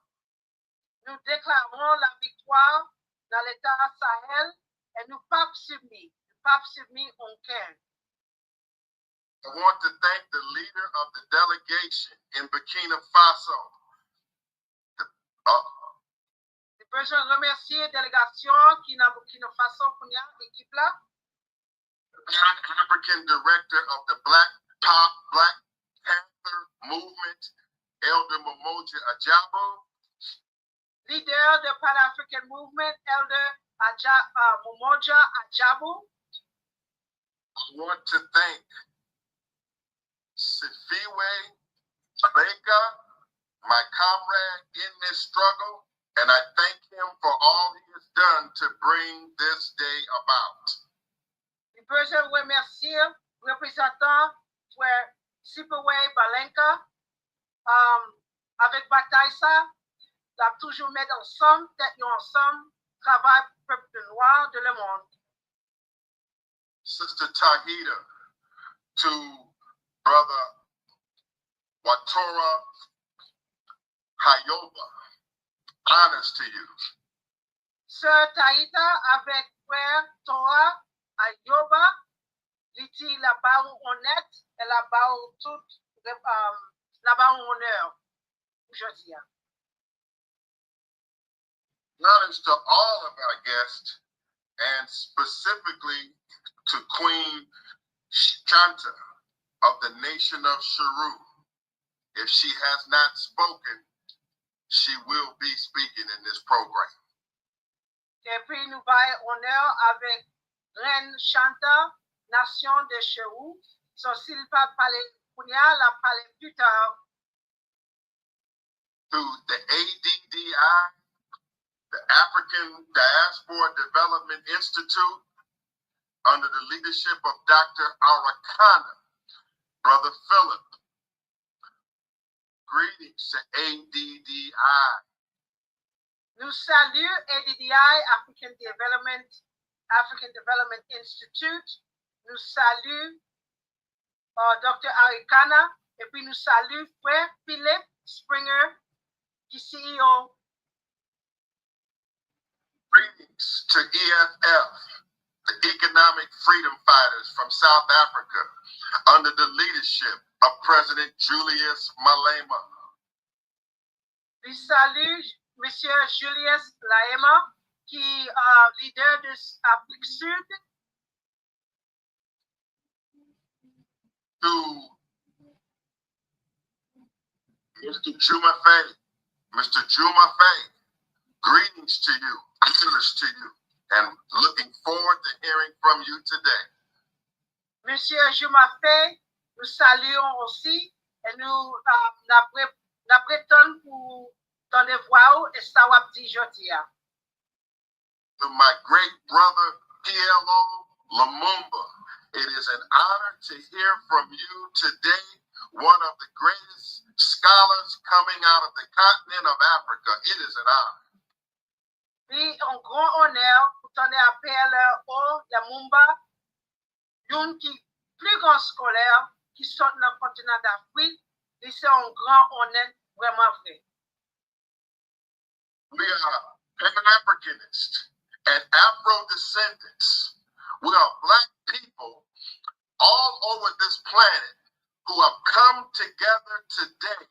Nous déclarons la victoire dans l'État Sahel et nous pas soumis aucun. I want to thank the leader of the delegation in Burkina Faso. Je remercie la délégation qui est dans Burkina Faso pour l'équipe là. African director of the Black Panther movement, Elder Momoja Ajabu. Leader de Pan-African movement, Elder Momoja Ajabu. I want to thank Sifiwe Baker, my comrade in this struggle, and I thank him for all he has done to bring this day about. Je remercie le représentant frère Sifiwe Balenka avec bataille ça, a toujours mis ensemble, travail peuple noir de le monde. Sister Tahita, to Brother Watora Hayoba, honors to you. Sœur Tahita avec frère Torah Ayoba, dit là-bas honnête et là-bas tout, là-bas honneur, aujourd'hui. Honors to all of our guests, and specifically to Queen Shanta of the nation of Sharu. If she has not spoken, she will be speaking in this program. Et puis nous baillons honneur avec Reine Shanta, nation de Sharu. So s'il va parler, la parler plus tard. Through the ADDI, the African Diaspora Development Institute, under the leadership of Dr. Arakana, Brother Philip. Greetings to ADDI. Nous saluons ADDI, African Development Institute. Nous saluons Dr. Arikana. Et puis nous saluons frère Philip Springer, qui est CEO. Greetings to EFF, the Economic Freedom Fighters from South Africa, under the leadership of President Julius Malema. Je salue Monsieur Julius Malema, qui est leader de l'Afrique Sud. To Mr. Juma Faye. Mr. Juma Faye, greetings to you, honors to you, and looking forward to hearing from you today. Monsieur Juma Faye, nous saluons aussi et nous n'apprêtons pour donner voix et savoir dire aujourd'hui. To my great brother, PLO Lumumba, it is an honor to hear from you today, one of the greatest scholars coming out of the continent of Africa. It is an honor. Oui, un grand honneur pour donner à PLO Lumumba, une qui plus grand scolaire qui sort dans le continent d'Afrique, c'est un grand honnête vraiment vrai. We are Pan-Africanists and Afro-descendants. We are Black people all over this planet who have come together today,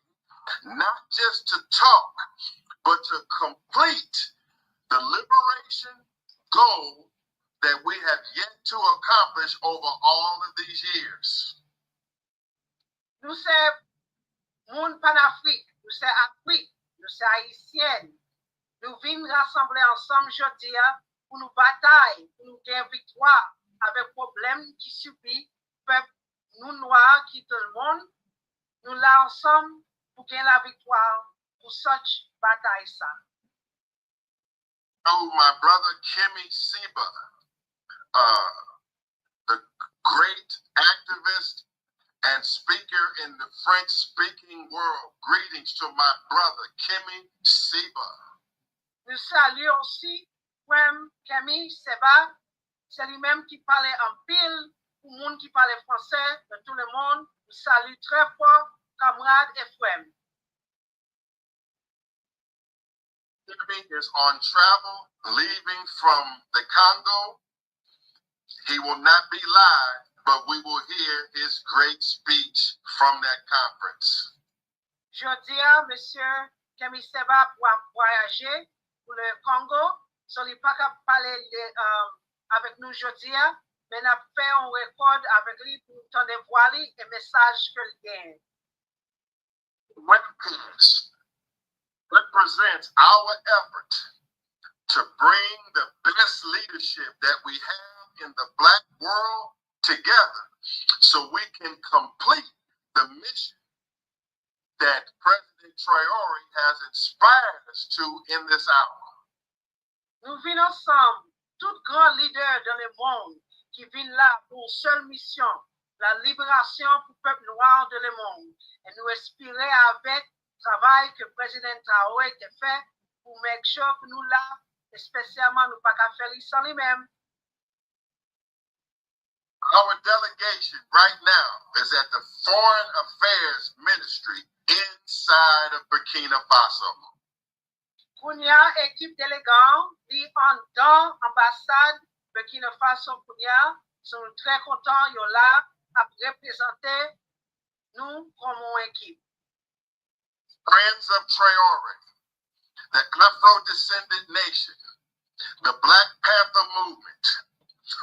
not just to talk, but to complete the liberation goal that we have yet to accomplish over all of these years. Nous sommes monde pan-Afrique, nous sommes Afrique, nous sommes haïtiennes. Nous venons rassembler ensemble aujourd'hui pour nous batailler, pour nous gagner victoire avec les problèmes qui subit peuple nous noirs qui tout le monde. Nous là ensemble pour gagner la victoire pour cette bataille ça. Oh, my brother Kemi Seba, the great activist and speaker in the French-speaking world. Greetings to my brother Kemi Seba. Nous saluons aussi même Kemi Seba, c'est lui-même qui parlait en pile pour le monde qui parlait français de tout le monde. Nous saluons très fort, camarades et frères. Kemi is on travel, leaving from the Congo. He will not be live, but we will hear his great speech from that conference. Jeudi, monsieur Kemi Seba pour voyager pour le Congo. So, il n'est pas capable de parler avec nous aujourd'hui, mais il a fait un record avec lui pour entendre voir les messages qu'il gagne. Webcast represents our effort to bring the best leadership that we have in the Black world together so we can complete the mission that President Traoré has inspired us to in this hour. Nous venons ensemble, tous grands leaders dans le monde qui viennent là pour une seule mission, la libération pour le peuple noir de le monde. Et nous espérons avec le travail que le président Traoré a fait pour make sure que nous là, spécialement nous pas qu'à faire sans lui-même. Our delegation right now is at the Foreign Affairs Ministry inside of Burkina Faso. Kounia, équipe délégante, dit en dans l'ambassade Burkina Faso Kounia, sont très contents, ils sont là à représenter nous comme une équipe. Friends of Traoré, the Afro-descendant nation, the Black Panther movement,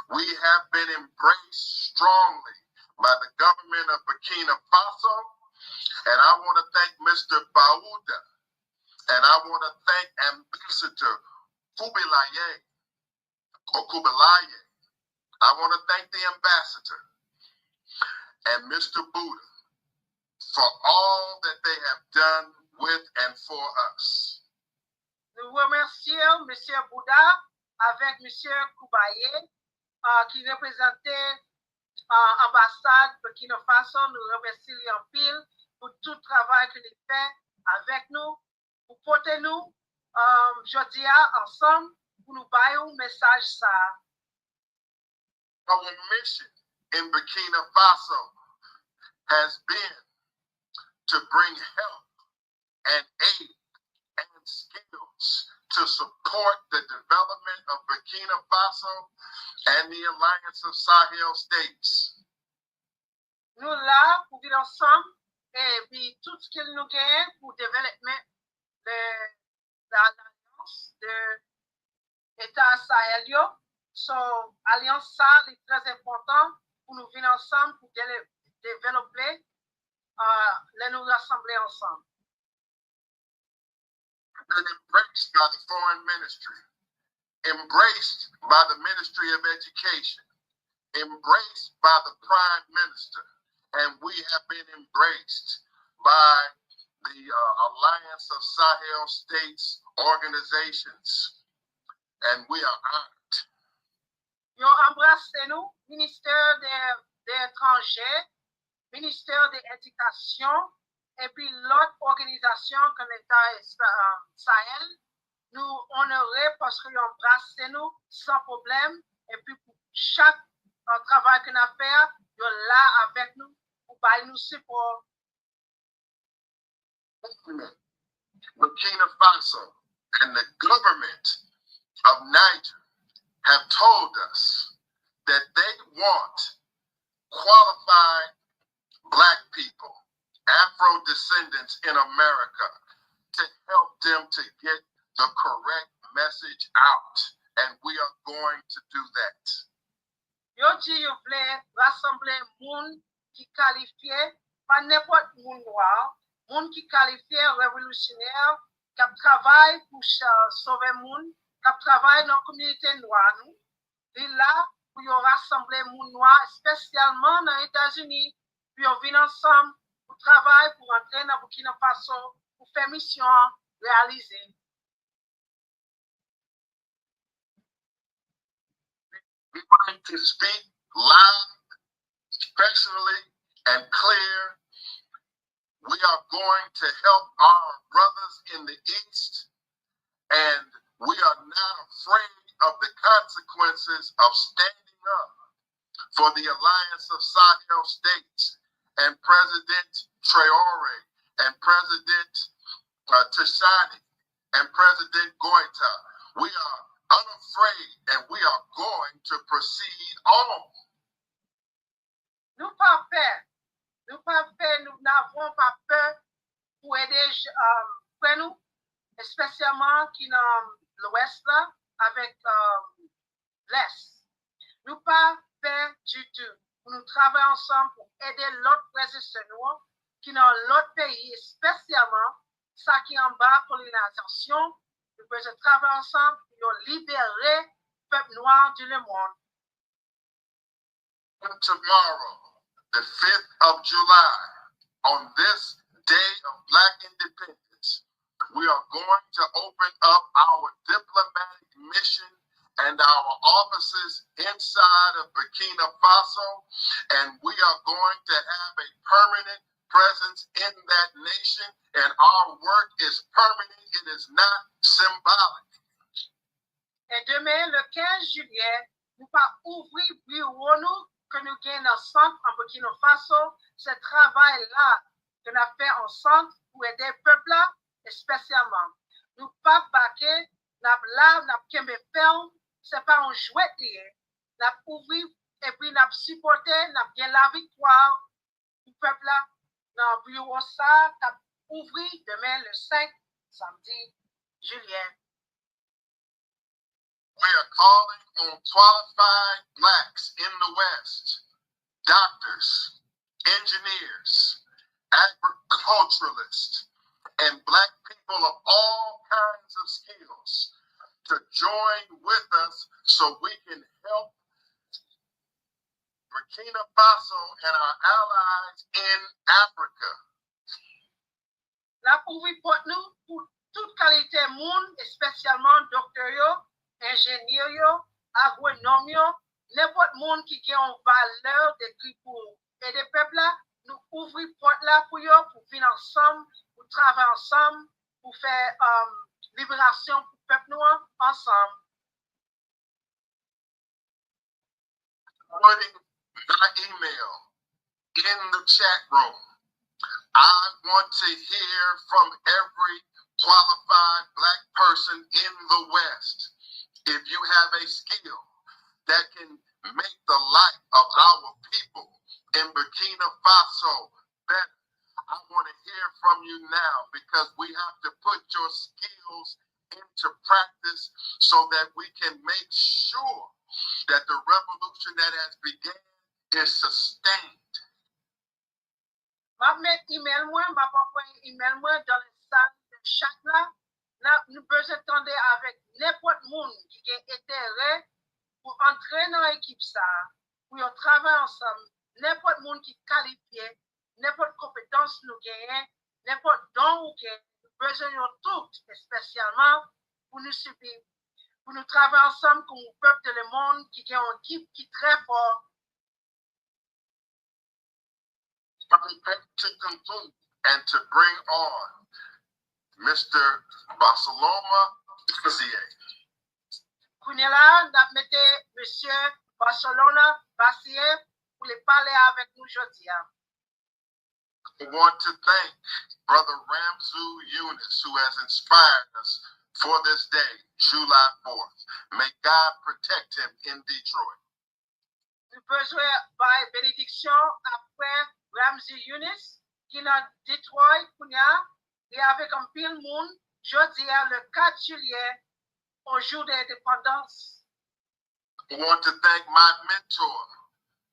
we have been embraced strongly by the government of Burkina Faso, and I want to thank Mr. Bauda, and I want to thank Ambassador Kubilaye. I want to thank the ambassador and Mr. Buddha for all that they have done with and for us. Nous remercions M. Bouddha avec M. Kubaye qui représentait l'ambassade Burkina Faso. Nous remercions en pile pour tout le travail qu'il fait avec nous, pour porter nous aujourd'hui ensemble pour nous bailler un message ça. Our mission in Burkina Faso has been to bring help and aid and skills to support the development of Burkina Faso and the Alliance of Sahel States. Nous là pour vivre ensemble et puis tout ce qu'il nous gagne pour développement de l'alliance de l'État sahélien. So, alliance ça est très important pour nous venir ensemble pour développer, nous rassembler ensemble. And embraced by the foreign ministry, embraced by the Ministry of Education, embraced by the Prime Minister, and we have been embraced by the Alliance of Sahel States organizations, and we are honored. Yo embrassé nous, ministère des étrangers, ministère de l'éducation, et puis l'autre organisation comme l'État Sahel, nous honorer parce qu'ils embrassent nous sans problème, et puis pour chaque travail qu'on a fait, yo là avec nous pour bay nous support. Burkina Faso and the government of Niger have told us that they want qualified Black people, Afro descendants in America, to help them to get the correct message out. And we are going to do that. Yo di yo vle rassembler moun qui qualifié, pas n'importe moun noir, moun qui qualifié révolutionnaire, qui travaille pour sauver moun, qui travaille dans la communauté noire nous. Et là, pour yo rassembler moun noir, spécialement dans les États-Unis, puis on vient ensemble pour travailler, pour entrer dans Burkina Faso, pour faire mission réalisée. We want to speak loud, expressly, and clear. We are going to help our brothers in the East, and we are not afraid of the consequences of standing up for the Alliance of Sahel States and President Traore and President Tashani and President Goita. We are unafraid and we are going to proceed on. Nous pas peur. Nous n'avons pas peur pour aider nous, spécialement qui dans l'Ouest là, avec l'Est. Nous pas peur du tout. Nous travaillons ensemble pour aider l'autre frères qui dans l'autre pays, spécialement ça qui est en bas colonisation. Nous pouvons travailler ensemble pour libérer le peuple noir du monde. Tomorrow, the 5th of July, on this day of Black independence, we are going to open up our diplomatic mission and our offices inside of Burkina Faso, and we are going to have a permanent presence in that nation, and our work is permanent, it is not symbolic. Et demain, le 15 juillet, nous allons ouvrir bureau nous que nous gagnons ensemble en Burkina Faso. Ce travail-là que nous avons fait ensemble pour aider le peuple là, spécialement. Nous pas baquer, nous avons ferme, c'est pas un jouet lié. Nous avons ouvert et puis nous avons supporté, nous avons gagné la victoire du peuple là. Dans le bureau ça, nous avons ouvert demain le 5 samedi juillet. We are calling on qualified Blacks in the West, doctors, engineers, agriculturalists, and Black people of all kinds of skills to join with us so we can help Burkina Faso and our allies in Africa. La ouvrir pour nous, pour toute qualité monde, spécialement docteur, ingénieur, agronome, n'importe monde qui a une valeur d'écrit pour aider le peuple là, nous ouvrir porte là pour eux, pour venir ensemble, pour travailler ensemble, pour faire libération pour le peuple noir ensemble. Putting my email in the chat room. I want to hear from every qualified Black person in the West. If you have a skill that can make the life of our people in Burkina Faso better, I want to hear from you now, because we have to put your skills into practice so that we can make sure that the revolution that has begun is sustained. Ma met email moi, ma papa email moi dans les salles de chat là. Nous pouvons attendre avec n'importe monde qui a intérêt pour entrer dans l'équipe ça, pour travailler ensemble, n'importe monde qui est qualifié, n'importe compétence nous gagne, n'importe don ou gagne, nous besoin de tout, spécialement pour nous subir, pour nous travailler ensemble comme un peuple de le monde qui a une équipe qui est très fort. To conclude and to bring on Mr. Barcelona Bassier. Kunela, n'a mette Monsieur Barcelona Bassier pour les parler avec nous aujourd'hui. I want to thank Brother Ramzu Yunus, who has inspired us for this day, July 4th. May God protect him in Detroit. Nous besoin par bénédiction après Ramzi Yunus, qui est dans Detroit, et avec un pile monde, jeudi le 4 juillet, au jour de l'indépendance. I want to thank my mentor,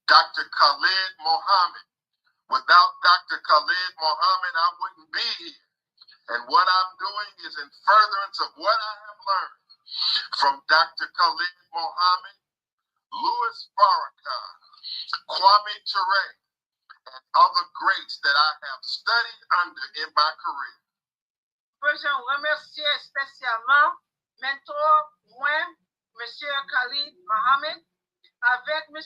Dr. Khalid Mohammed. Without Dr. Khalid Mohammed, I wouldn't be here. And what I'm doing is in furtherance of what I have learned from Dr. Khalid Mohammed, Louis Farrakhan, Kwame Ture, and other greats that I have studied under in my career. Je remercier spécialement mentor, moi, M. Khalid Mohammed, avec M.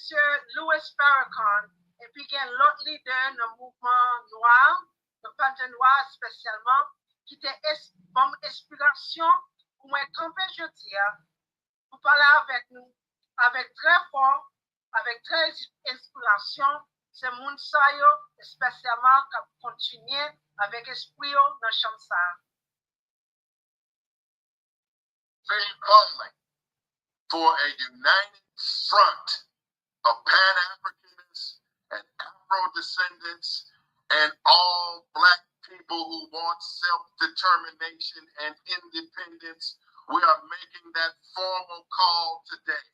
Louis Farrakhan, et puis l'autre leader dans le mouvement noir, le Panthéon noir spécialement, qui était comme inspiration pour moi camper jeudi, pour parler avec nous, avec très fort, avec très inspiration, c'est mon sayo, spécialement qui continue avec esprit dans le champ ça. Be calling for a united front of Pan-Africanists and Afro-descendants and all Black people who want self-determination and independence. We are making that formal call today.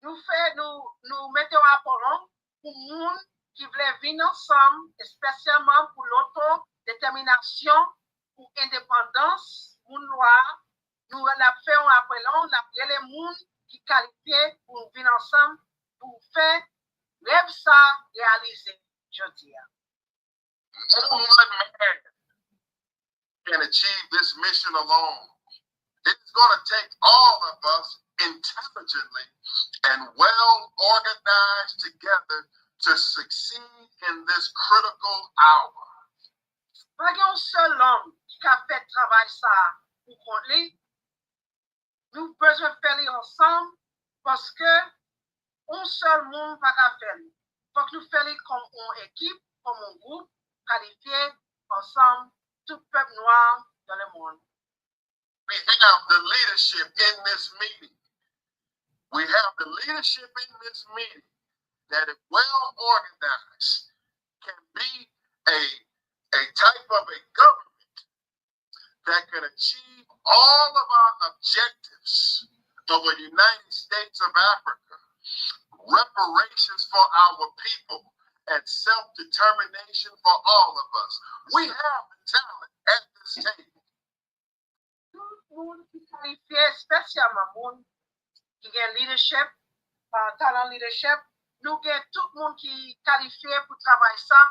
Nous mettons à Pologne pour les gens qui veulent venir ensemble, spécialement pour l'autodétermination, pour l'indépendance, pour noir. Nous la faisons après les gens qui qualifient pour venir ensemble, pour faire rêve ça réaliser aujourd'hui. No one man can achieve this mission alone. It's going to take all of us intelligently and well organized together to succeed in this critical hour. Pas un seul homme qui a fait travail ça pour compter. Nous besoin faire ensemble parce que un seul monde va pas faire. Faut que nous fassions comme une équipe, comme un groupe qualifié ensemble, tout peuple noir dans le monde. We have the leadership in this meeting. We have the leadership in this meeting that, if well organized, can be a type of a government that can achieve all of our objectives of a United States of Africa, reparations for our people, and self-determination for all of us. We have the talent at this table. Tout le monde qui qualifie, spécialement le monde qui a leadership, talent leadership, nous avons tout le monde qui qualifie pour travailler ça.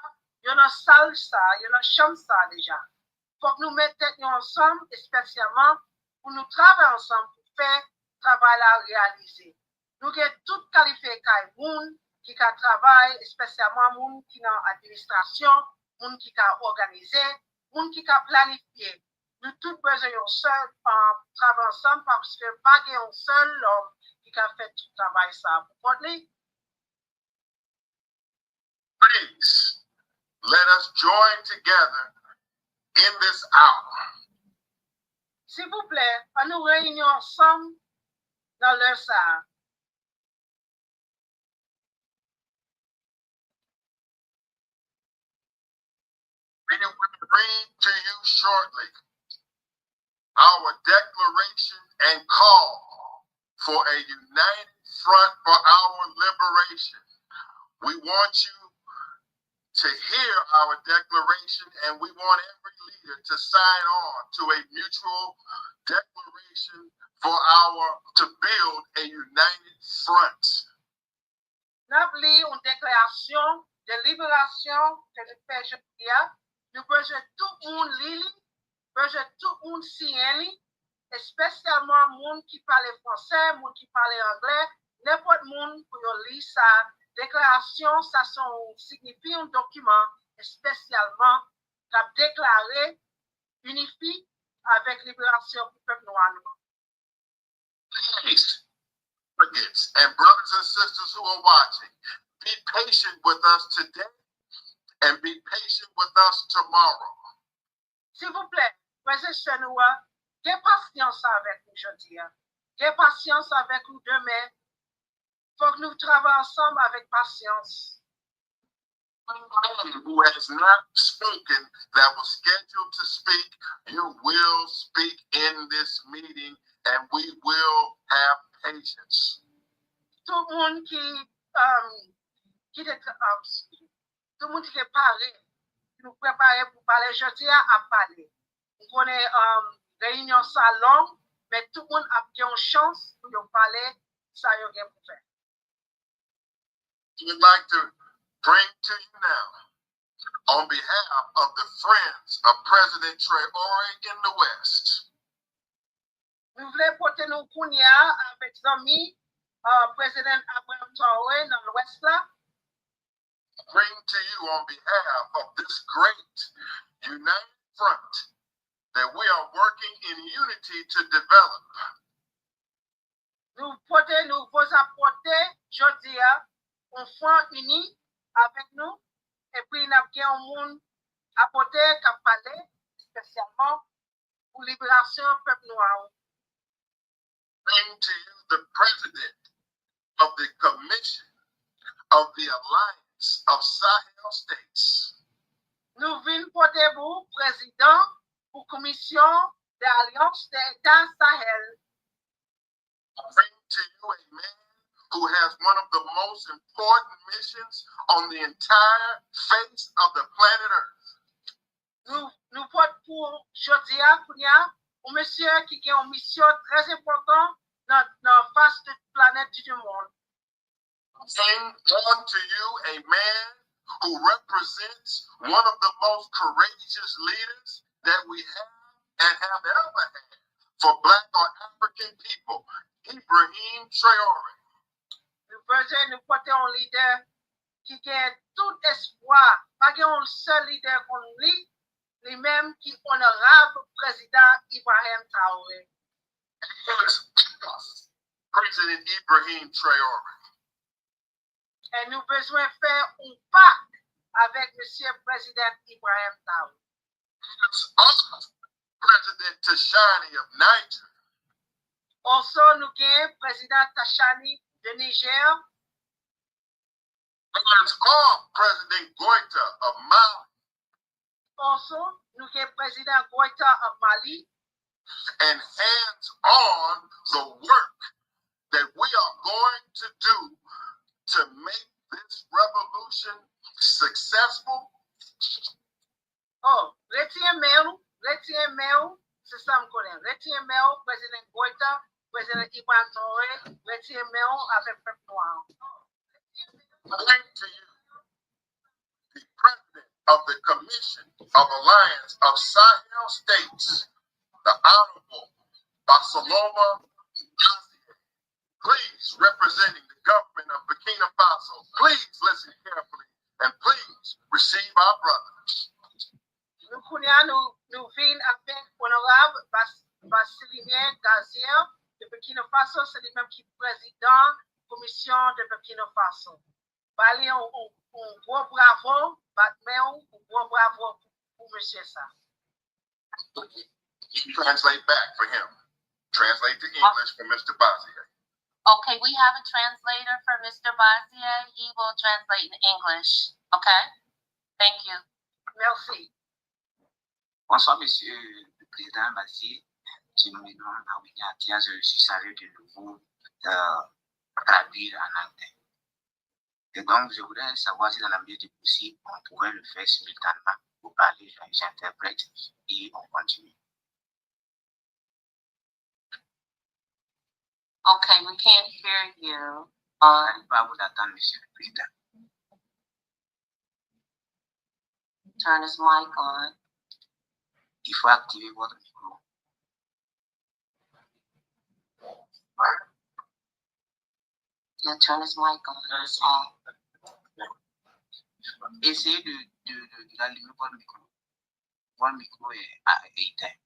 Il y a une salle ça, il y a une chambre ça déjà. Il faut que nous mettions ensemble, spécialement pour nous travailler ensemble pour faire le travail à réaliser. Nous avons tout qualifié qui travaille, spécialement monde qui est dans l'administration, monde qui a organisé, monde qui a planifié. Nous tous besoin d'un seul travail ensemble parce que pas un seul homme qui a fait tout le travail ça. Please, let us join together in this hour. S'il vous plaît, on nous réunir ensemble dans l'heure ça. We will read to you shortly our declaration and call for a united front for our liberation. We want you to hear our declaration, and we want every leader to sign on to a mutual declaration to build a united front. N'oublie une déclaration de libération que nous faisons hier. Nous besoin tout le monde lire, besoin tout le monde signer, spécialement les gens qui parlent français, les gens qui parlent anglais, n'importe qui pour lire ça. Déclaration, ça signifie un document spécialement qui a déclaré unifié avec libération du peuple noir. Please, delegates and brothers and sisters who are watching, be patient with us today and be patient with us tomorrow. S'il vous plaît, frères et sœurs, nous, ayez patience avec nous aujourd'hui. Ayez patience avec nous demain. Il faut que nous travaillions ensemble avec patience. Who has not spoken that was scheduled to speak, you will speak in this meeting and we will have patience. Tout le monde qui tout le monde qui est paré, nous préparer pour parler aujourd'hui à parler. Nous connaissons réunion salon, mais tout le monde a bien une chance pour nous parler, ça y est pour faire. We'd like to bring to you now, on behalf of the friends of President Traore in the West, nous voulons porter nos kounia avec amis président Abraham Traoré dans l'Ouest là. Bring to you on behalf of this great united front that we are working in unity to develop. Nous vous apporter aujourd'hui un front uni avec nous et puis nous avons un monde apporté qui a parlé spécialement pour libération du peuple noir. Bring to you the president of the Commission of the Alliance of Sahel States. Nous venons porter vous, président, pour commission de l'Alliance des États Sahel. Bring to you a man who has one of the most important missions on the entire face of the planet Earth. Nous portons pour aujourd'hui un monsieur qui a une mission très importante dans la face de la planète du monde. Bring on to you a man who represents one of the most courageous leaders that we have and have ever had for Black or African people, Ibrahim Traore. Nous portons un leader qui a tout espoir, pas un seul leader comme lui-même qui est honorable président Ibrahim Traoré. President Ibrahim Traore. Et nous besoin de faire un pacte avec Monsieur le Président Ibrahim Traoré. President Tashani of Niger. Also, nous avons Président Tashani de Niger. President Goita of Mali. Also, nous avons Président Goita of Mali. And hands on the work that we are going to do to make this revolution successful. Oh, retiens mail, c'est ça me connaît. Retiens mail, Président Goita, Président Ibrahim Traoré, retiens mail avec le peuple noir. Bring to you the President of the Commission of Alliance of Sahel States, the Honorable Barcelona Bazier. Please, representing the government of Burkina Faso, please listen carefully and please receive our brothers. Nous venons avec l'honorable Bassilien Gazier de Burkina Faso, c'est lui-même qui est président de la commission de Burkina Faso. Bali un gros bravo, Batman, un gros bravo pour monsieur ça. Translate back for him. Translate to English for Mr. Bazier. Okay, we have a translator for Mr. Bazier. He will translate in English. Okay? Thank you. Merci. Bonsoir, Monsieur le Président Bazier. Je me nomme Awina Atia. Je suis chargé de nouveau traduire en anglais. Et donc, je voudrais savoir si dans la mesure du possible, on pourrait le faire simultanément pour parler, j'interprète et on continue. Okay, we can't hear you. Je vais vous attendre, Monsieur le Président. Turn his mic on. Il faut activer votre micro. Yeah, turn his mic on. That's all. Essayez d'allumer votre micro. Votre micro est éteint.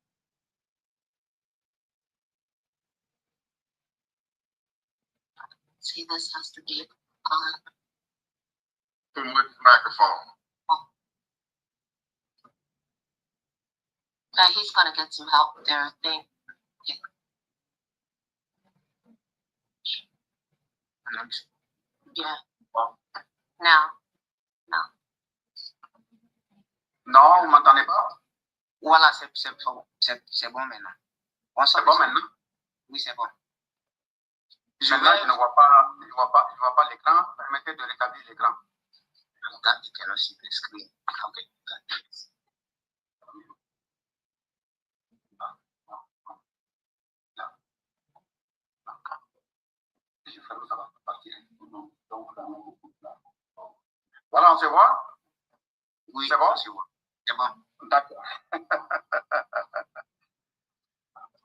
See, this has to be With the microphone. he's gonna get some help there, I think. Yeah. Now. Non, vous m'entendez pas? Voilà, c'est bon maintenant. C'est bon maintenant? Oui, c'est bon. Je ne vois pas l'écran. Permettez de rétablir l'écran. That you cannot see the screen. Okay. Voilà, on se voit? Oui, c'est bon? C'est bon. D'accord.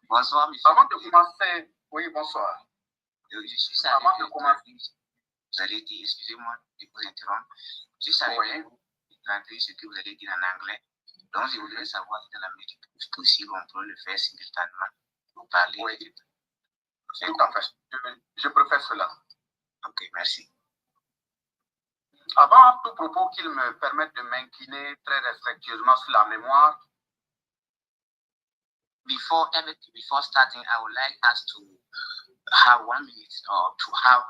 Bonsoir, monsieur. Avant de commencer, oui, bonsoir. Avant de commencer, vous allez dire, excusez-moi de vous interrompre, je savais traduire ce que vous allez dire en anglais. Donc, je voudrais savoir si dans la mesure du possible, on peut le faire simultanément. Vous parlez. Oui. Tout à fait. Je préfère cela. Ok, merci. Avant tout propos qu'il me permette de m'incliner très respectueusement sur la mémoire, before starting, I would like us to have 1 minute or to have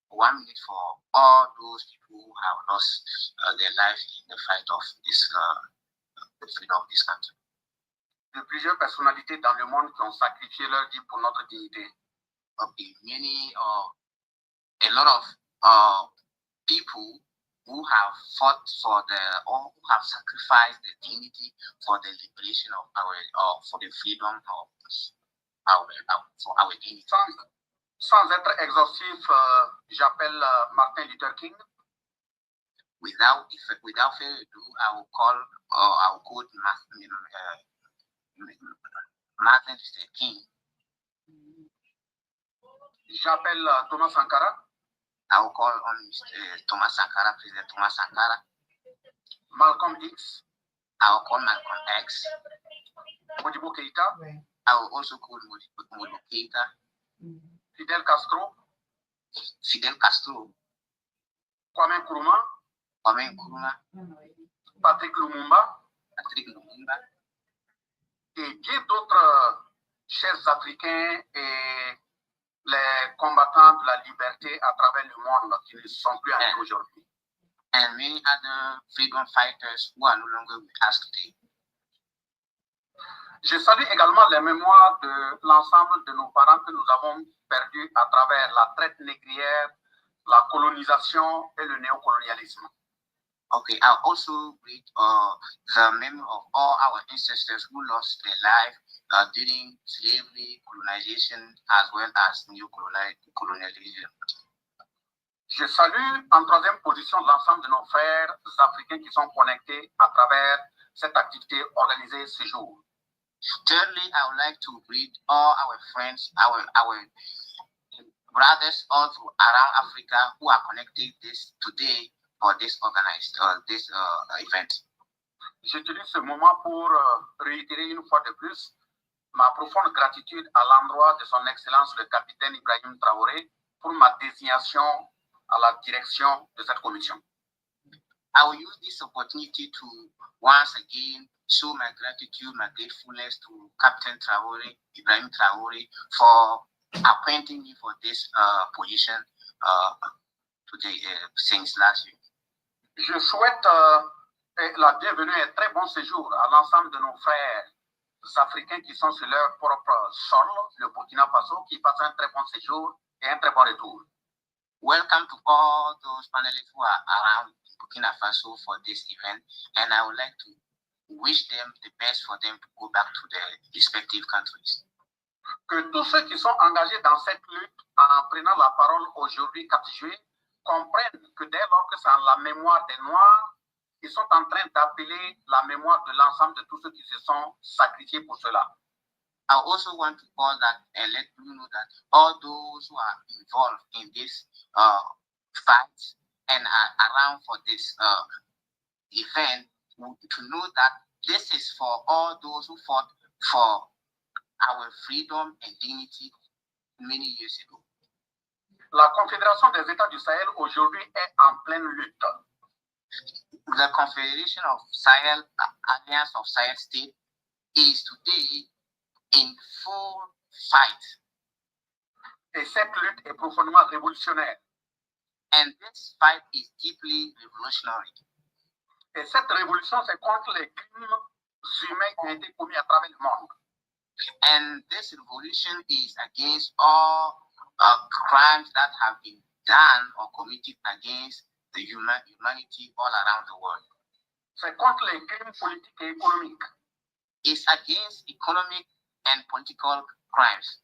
1 minute for all those people who have lost their life in the fight of this the freedom of this country. De plusieurs personnalités dans le monde qui ont sacrifié leur vie pour notre dignité. Okay, a lot of people who have fought for or who have sacrificed their dignity for the liberation of for the freedom of our dignity. Sans être exhaustif, j'appelle Martin Luther King. Without further ado, I will quote Martin Luther King. J'appelle Thomas Sankara. I will call on Thomas Sankara, President Thomas Sankara. Malcolm X. I will call Malcolm X. Modibo Keita. I will also call Modibo Keita. Fidel Castro. Kwame Nkrumah. Patrick Lumumba. Et bien d'autres chers Africains et les combattants de la liberté à travers le monde qui ne sont plus en vie aujourd'hui. And many other freedom fighters who are no longer with us today. Je salue également les mémoires de l'ensemble de nos parents que nous avons perdus à travers la traite négrière, la colonisation et le néocolonialisme. Okay, I also read the memory of all our ancestors who lost their life during slavery, colonization, as well as neocolonialism. Je salue en troisième position l'ensemble de nos frères africains qui sont connectés à travers cette activité organisée ce jour. Thirdly, I would like to greet all our friends, our brothers all around Africa who are connected today for this organized event. J'utilise ce moment pour réitérer une fois de plus ma profonde gratitude à l'endroit de son Excellence le capitaine Ibrahim Traoré pour ma désignation à la direction de cette commission. I will use this opportunity to once again show my gratitude, my gratefulness to Captain Traoré, Ibrahim Traoré, for appointing me for this position today since last year. Je souhaite la bienvenue et très bon séjour à l'ensemble de nos frères africains qui sont sur leur propre sol, le Burkina Faso, qui passent un très bon séjour et un très bon retour. Welcome to all those panelists who are around Burkina Faso for this event, and I would like to wish them the best for them to go back to their respective countries. Que tous ceux qui sont engagés dans cette lutte en prenant la parole aujourd'hui 4 juillet comprennent que dès lors que c'est la mémoire des Noirs, ils sont en train d'appeler la mémoire de l'ensemble de tous ceux qui se sont sacrifiés pour cela. I also want to call that and let you know that all those who are involved in this fight and are around for this event to know that this is for all those who fought for our freedom and dignity many years ago. La Confédération des États du Sahel aujourd'hui est en pleine lutte. The Confederation of Sahel, Alliance of Sahel States, is today in full fight. Et cette lutte est profondément révolutionnaire. And this fight is deeply revolutionary. Et cette révolution, c'est contre les crimes humains qui ont été commis à travers le monde. And this revolution is against all crimes that have been done or committed against the humanity all around the world. C'est contre les crimes politiques et économiques. It's against economic and political crimes.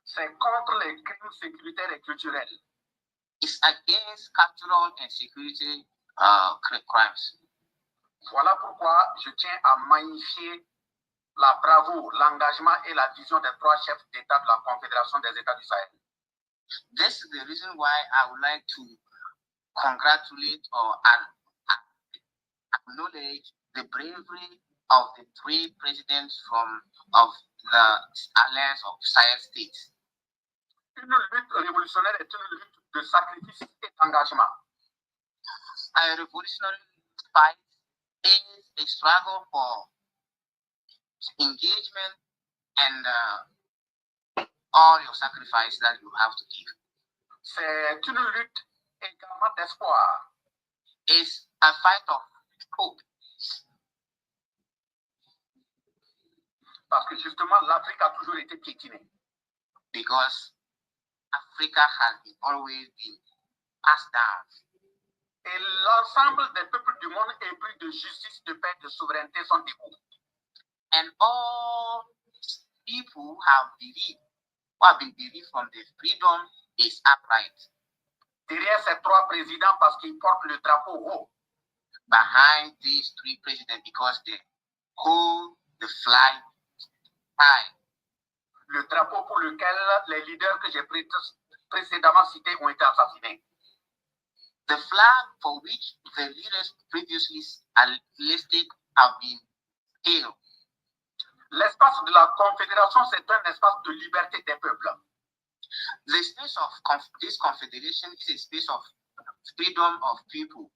C'est contre les crimes sécuritaires et culturels. It's against cultural and security crimes. Voilà pourquoi je tiens à magnifier la bravoure, l'engagement et la vision des trois chefs d'État de la Confédération des États du Sahel. This is the reason why I would like to congratulate or acknowledge the bravery of the three presidents of the Alliance of Sahel States. Une lutte révolutionnaire est une lutte de sacrifice et d'engagement. A revolutionary fight is a struggle for engagement and all your sacrifice that you have to give. C'est une lutte également d'espoir. It's a fight of hope. Parce que justement, l'Afrique a toujours été piétinée. Because Africa has always been passed down. Et l'ensemble des peuples du monde épris de justice, de paix, de souveraineté sont debout. And all people who have been bereaved from the freedom is upright. Derrière ces trois présidents, parce qu'ils portent le drapeau haut. Behind these three presidents, because they hold the flag high. Le drapeau pour lequel les leaders que j'ai précédemment cités ont été assassinés. The flag for which the leaders previously listed have been killed. L'espace de la Confédération, c'est un espace de liberté des peuples. The space of this confederation is a space of freedom of people.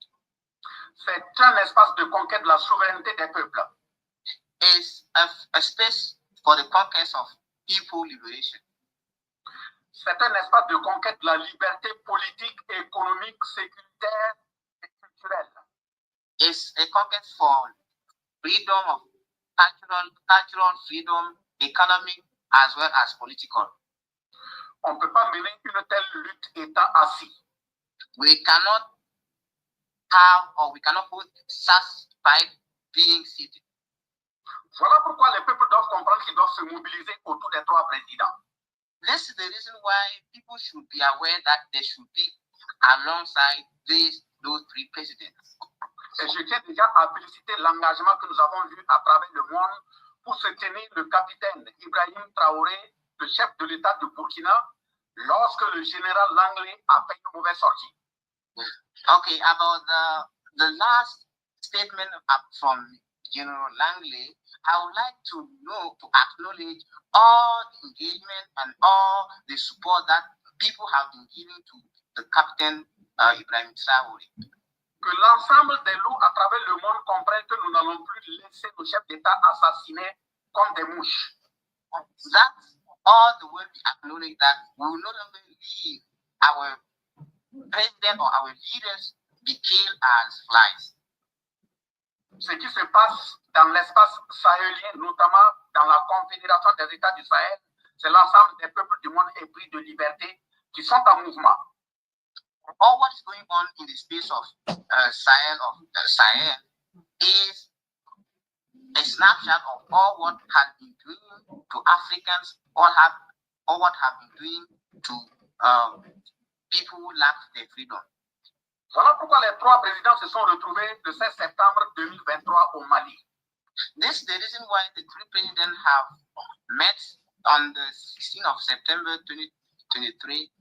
C'est un espace de conquête de la souveraineté des peuples. It's a space for the conquest of people liberation. C'est un espace de conquête de la liberté politique, économique, sécuritaire et culturelle. It's a conquest for freedom of cultural freedom, economic as well as political. On ne peut pas mener une telle lutte étant assis. We cannot put such fight being seated. Voilà pourquoi les peuples doivent comprendre qu'ils doivent se mobiliser autour des trois présidents. This is the reason why people should be aware that they should be alongside those three presidents. Et je tiens déjà à féliciter l'engagement que nous avons vu à travers le monde pour soutenir le capitaine Ibrahim Traoré, le chef de l'État de Burkina, lorsque le général Langley a fait une mauvaise sortie. Okay, about the last statement from General Langley, I would like to acknowledge all the engagement and all the support that people have been giving to the Captain Ibrahim Traoré. Que l'ensemble des loups à travers le monde comprennent que nous n'allons plus laisser nos chefs d'État assassinés comme des mouches. That all the world acknowledge that we will no longer leave our president or our leaders be killed as flies. Ce qui se passe dans l'espace sahélien, notamment dans la Confédération des États du Sahel, c'est l'ensemble des peuples du monde épris de liberté qui sont en mouvement. All what is going on in the space of Sahel is a snapshot of all what has been doing to Africans, all what have been doing to people who lack their freedom. Voilà pourquoi les trois présidents se sont retrouvés le 16 septembre 2023 au Mali. This is the reason why the three presidents have met on the 16th of September 2023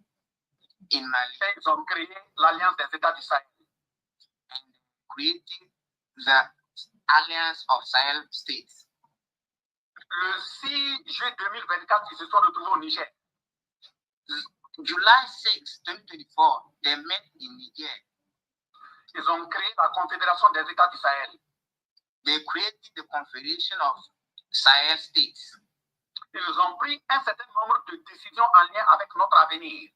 in Mali. Et ils ont créé l'Alliance des États du Sahel. And creating the Alliance of Sahel States. Le 6 juillet 2024, ils se sont retrouvés au Niger. July 6, 2024, they met in Niger. Ils ont créé la Confédération des États du Sahel. They created the Confederation of Sahel States. Ils ont pris un certain nombre de décisions en lien avec notre avenir.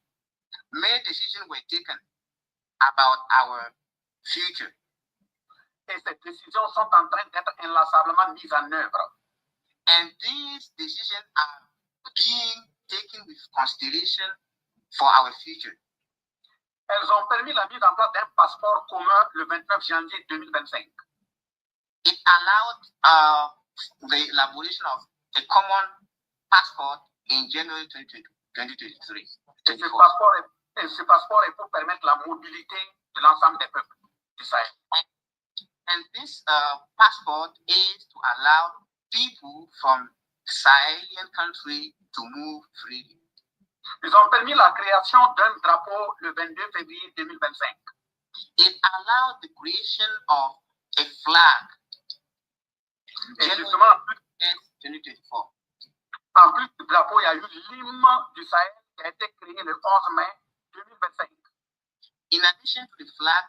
Many decisions were taken about our future. Et ces décisions sont en train d'être inlassablement mises en œuvre. And these decisions are being taken with consideration for our future. Elles ont permis la mise en place d'un passeport commun le 29 janvier 2025. It allowed the elaboration of a common passport in January 2023. Et ce passeport est pour permettre la mobilité de l'ensemble des peuples du Sahel. And this passport is to allow people from Sahelian country to move freely. Ils ont permis la création d'un drapeau le 22 février 2025. It allowed the creation of a flag. Et justement, 2024. En plus du drapeau, il y a eu l'hymne du Sahel qui a été créé le 11 mai 2025. In addition to the flag,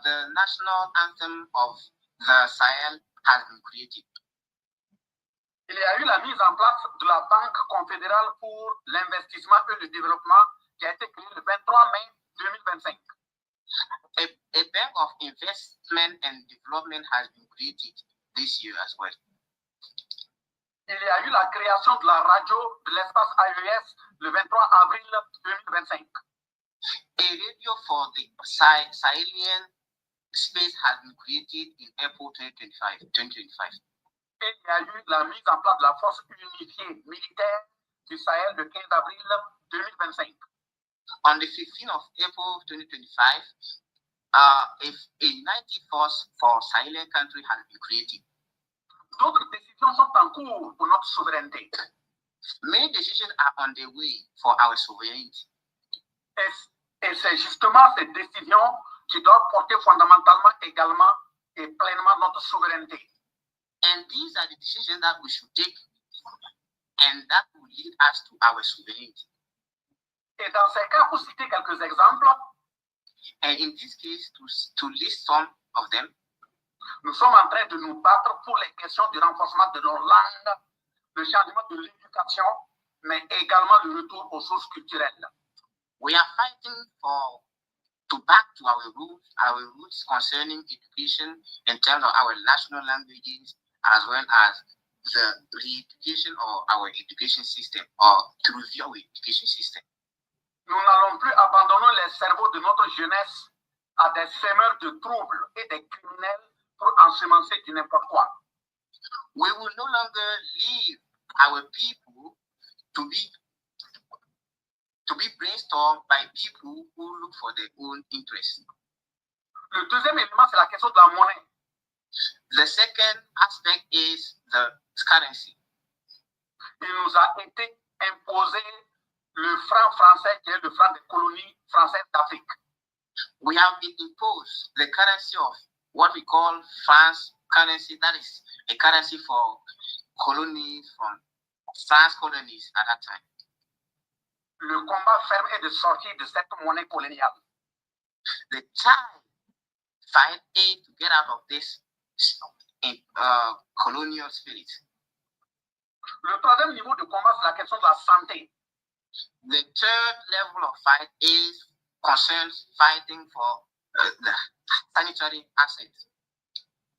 the national anthem of the Sahel has been created. Il y a eu la mise en place de la Banque confédérale pour l'investissement et le développement qui a été créée le 23 mai 2025. A bank of investment and development has been created this year as well. Il y a eu la création de la radio de l'espace AES le 23 avril 2025. A radio for the Sahelian space has been created in April 2025. Et il y a eu la mise en place de la force unifiée militaire du Sahel le 15 avril 2025. On the 15th of April 2025, a united force for Sahelian country has been created. D'autres décisions sont en cours pour notre souveraineté. Many decisions are on the way for our sovereignty. Et c'est justement ces décisions qui doivent porter fondamentalement également et pleinement notre souveraineté. And these are the decisions that we should take and that will lead us to our sovereignty. Et dans ces cas, pour citer quelques exemples, and in this case, to list some of them, nous sommes en train de nous battre pour les questions du renforcement de nos langues, le changement de l'éducation, mais également le retour aux sources culturelles. We are fighting to back to our roots concerning education in terms of our national languages, as well as the re-education of our education system, or to review our education system. Nous n'allons plus abandonner les cerveaux de notre jeunesse à des semeurs de troubles et des criminels pour ensemencer du n'importe quoi. We will no longer leave our people to be brainstormed by people who look for their own interests. Le deuxième élément, c'est la question de la monnaie. The second aspect is the currency. Il nous a été imposé le franc français qui est le franc des colonies françaises d'Afrique. We have been imposed the currency of what we call France currency, that is a currency for colonies from France colonies at that time. Le combat ferme est de sortir de cette monnaie coloniale. The time fight is to get out of this colonial spirit. Le troisième niveau de combat, c'est la question de la santé. The third level of fight concerns fighting for the sanitary assets.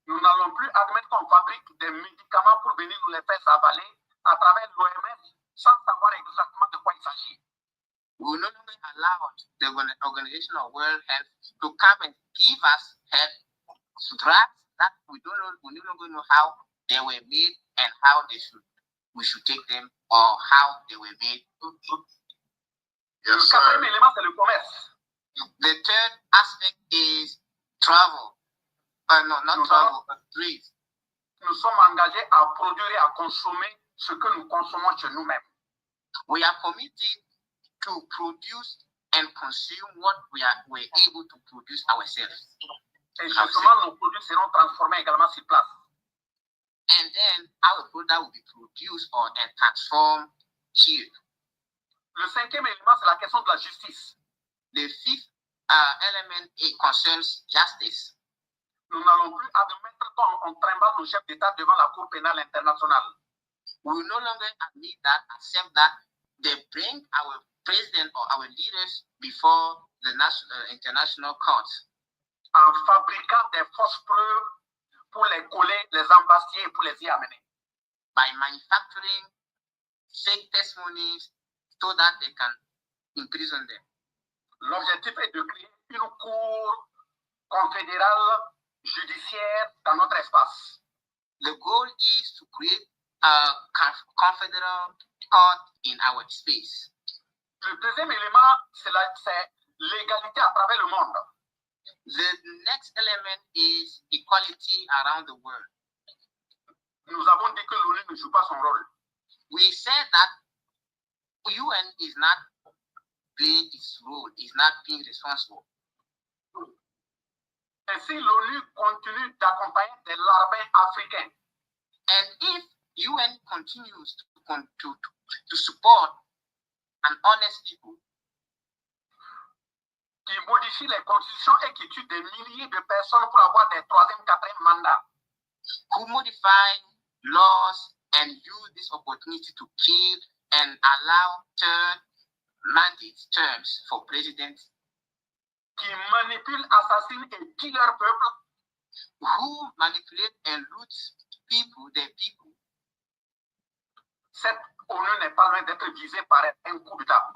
Nous n'allons plus admettre qu'on fabrique des médicaments pour venir nous les faire avaler à travers l'OMS sans savoir exactement de quoi il s'agit. We will no longer allow the Organization of World Health to come and give us drugs that we no longer know how they were made and how we should take them or how they were made. Le quatrième élément, c'est le commerce. The third aspect is travel. Trade. Nous sommes engagés à produire et à consommer ce que nous consommons chez nous-mêmes. We are committed to produce and consume what we're able to produce ourselves. Et justement, nos produits seront transformés également sur place. And then our product will be produced and transformed here. Le cinquième élément, c'est la question de la justice. The fifth element concerns justice. Nous n'allons plus admettre qu'on trimballe nos chefs d'État devant la Cour pénale internationale. We will no longer accept that they bring our president or our leaders before the international court. En fabriquant des fausses preuves pour les coller, les embastiller et pour les y amener. By manufacturing fake testimonies so that they can imprison them. L'objectif est de créer une cour confédérale judiciaire dans notre espace. The goal is to create a confederal court in our space. Le deuxième élément, c'est l'égalité à travers le monde. The next element is equality around the world. Nous avons dit que l'ONU ne joue pas son rôle. We said that UN is not playing its role, is not being responsible. Et si l'ONU continue d'accompagner des larbins africains, and if UN continues to support an honest people, qui modifie les constitutions et qui tue des milliers de personnes pour avoir des troisième, quatrième mandats, who modify laws and use this opportunity to kill and allow third mandate terms for presidents, qui manipulent, assassinent et tuent leur peuple, who manipulate and loot their people. Cette ONU n'est pas loin d'être visée par un coup d'État.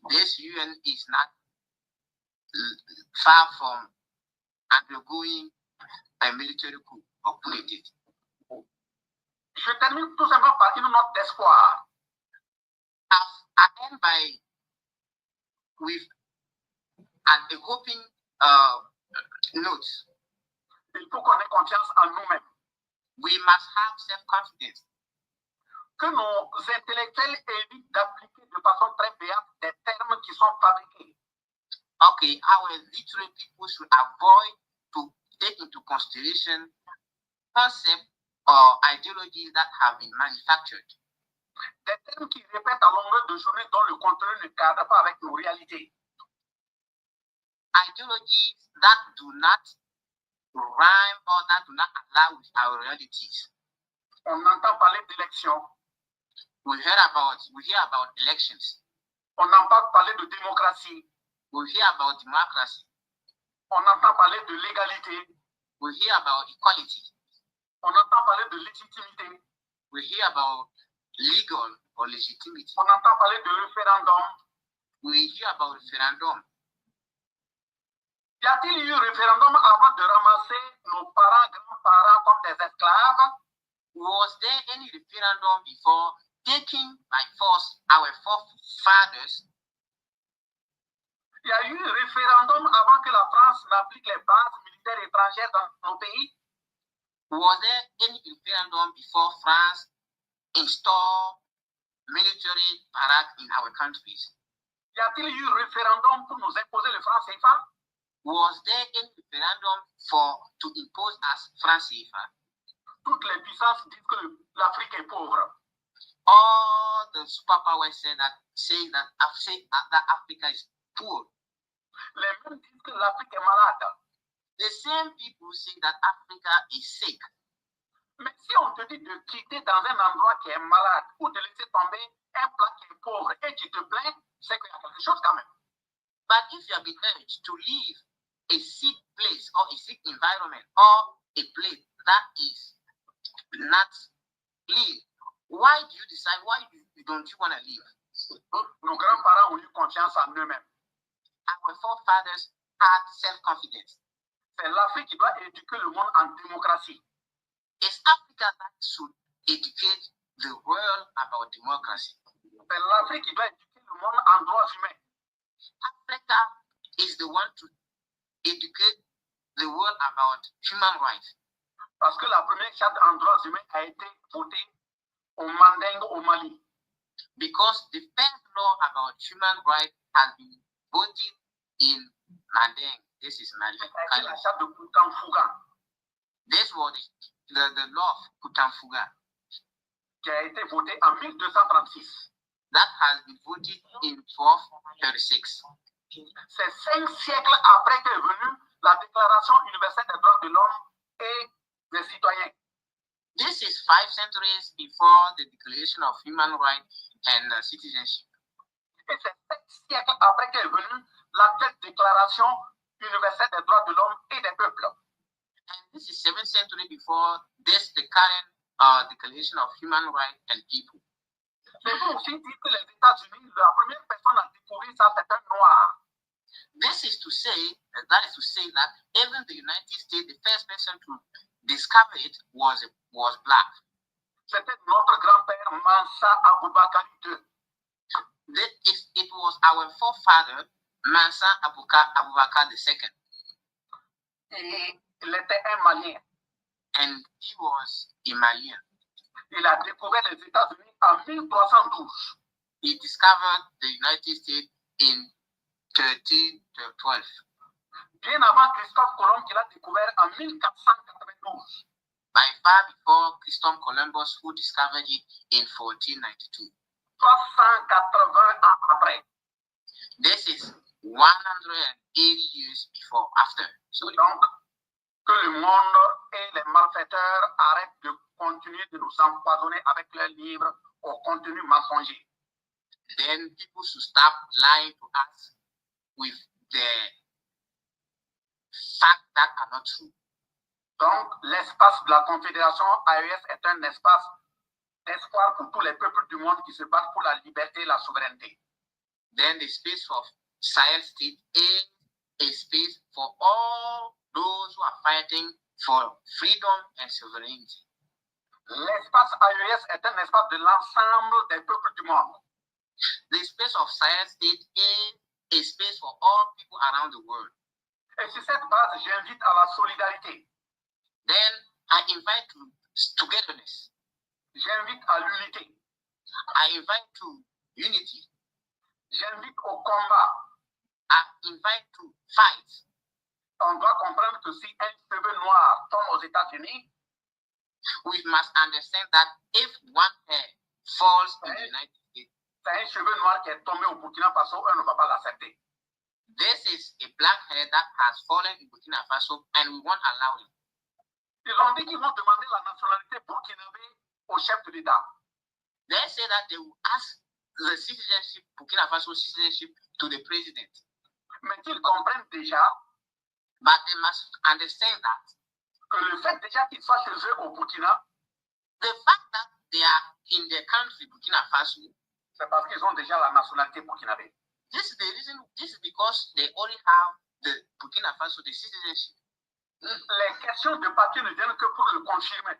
This UN is not far from undergoing a military coup or coup d'État. Je termine tout simplement par une note d'espoir. I end with a hoping note. Il faut qu'on ait confiance en nous-mêmes. We must have self-confidence. Que nos intellectuels évitent d'appliquer de façon très béate des termes qui sont fabriqués. Okay, our literary people should avoid to take into consideration concepts or ideologies that have been manufactured. Des termes qui répètent à longueur de journée dont le contenu ne cadre pas avec nos réalités. Ideologies that do not rhyme or that do not allow with our realities. On entend parler d'élections. We hear about elections. On entend parler de démocratie. We hear about democracy. On entend parler de légalité. We hear about equality. On entend parler de légitimité. We hear about legal or legitimity. On entend parler de référendum. We hear about referendum. Y a-t-il eu référendum avant de ramasser nos parents, grands-parents comme des esclaves? Was there any referendum before taking by force our forefathers? Il y a eu référendum avant que la France n'applique les bases militaires étrangères dans nos pays? Was there any referendum before France installed military barracks in our countries? Y a-t-il eu référendum pour nous imposer le franc CFA? Was there any referendum to impose us franc CFA? Toutes les puissances disent que l'Afrique est pauvre. All the superpowers say that Africa is poor. Les mêmes disent que l'Afrique est malade. The same people say that Africa is sick. Mais si on te dit de quitter dans un endroit qui est malade ou de laisser tomber un plat qui est pauvre et tu te plains, c'est qu'il y a quelque chose quand même. But if you have been urged to leave a sick place or a sick environment or a place that is not clean, why do you decide, don't you want to leave? Nos grands-parents ont eu confiance en eux-mêmes. Our forefathers had self-confidence. C'est l'Afrique qui doit éduquer le monde en démocratie. It's Africa that should educate the world about democracy. C'est l'Afrique qui doit éduquer le monde en droits humains. Africa is the one to educate the world about human rights. Parce que la première charte en droits humains a été votée au Mandingue au Mali. Because the first law about human rights has been voted in Mandingue. This is Mali. La charte de Kutanfuga. This was the law of Kutanfuga. Qui a été votée en 1236. that has been voted in 1236. C'est 5 siècles après qu'est venue la Déclaration universelle des droits de l'homme et des citoyens. This is 5 centuries before the Declaration of Human Rights and Citizenship. Et c'est 7 siècles après qu'est venue la Déclaration universelle des droits de l'homme et des peuples. And this is 7th century before this, the current Declaration of Human Rights and People. C'est pour aussi dire que les États-Unis, la première personne à découvrir ça, c'est un noir. This is to say, that even the United States, the first person to discover it was black. C'était notre grand-père Mansa Aboubakari II. It was our forefather, Mansa Aboubakar II. Et il était un Malien. And he was a Malian. Il a découvert les États-Unis en 1312. He discovered the United States in 1312. Bien avant Christophe Colomb qui l'a découvert en 1492. By far before Christophe Columbus, who discovered it in 1492. 380 ans après. This is 180 years before, after. So donc, que le monde et les malfaiteurs arrêtent de continuer de nous empoisonner avec leurs livres au contenu mensonger. Then people should stop lying to us with the facts that are not true. Donc, l'espace de la Confédération AES est un espace d'espoir pour tous les peuples du monde qui se battent pour la liberté et la souveraineté. Then the space of Sahel State is a space for all those who are fighting for freedom and sovereignty. L'espace AES est un espace de l'ensemble des peuples du monde. The space of Sahel State is a space for all people around the world. Et sur cette base, j'invite à la solidarité. Then I invite to togetherness. J'invite à l'unité. I invite to unity. J'invite au combat. I invite to fight. On doit comprendre que si un cheveu noir tombe aux États-Unis, we must understand that if one hair falls in the United States, c'est un cheveu noir qui est tombé au Burkina Faso, on ne va pas l'accepter. This is a black hair that has fallen in Burkina Faso and we won't allow it. Ils ont dit qu'ils vont demander la nationalité burkinabé au chef de l'État. They say that they will ask the citizenship, Burkina Faso citizenship, to the president. Mais ils comprennent déjà, but they must understand that, que le fait déjà qu'ils soient chez eux au Burkina, the fact that they are in the country Burkina Faso, c'est parce qu'ils ont déjà la nationalité burkinabé. This is the reason. This is because they already have the Burkina Faso, the citizenship. Les questions de papier ne viennent que pour le confirmer.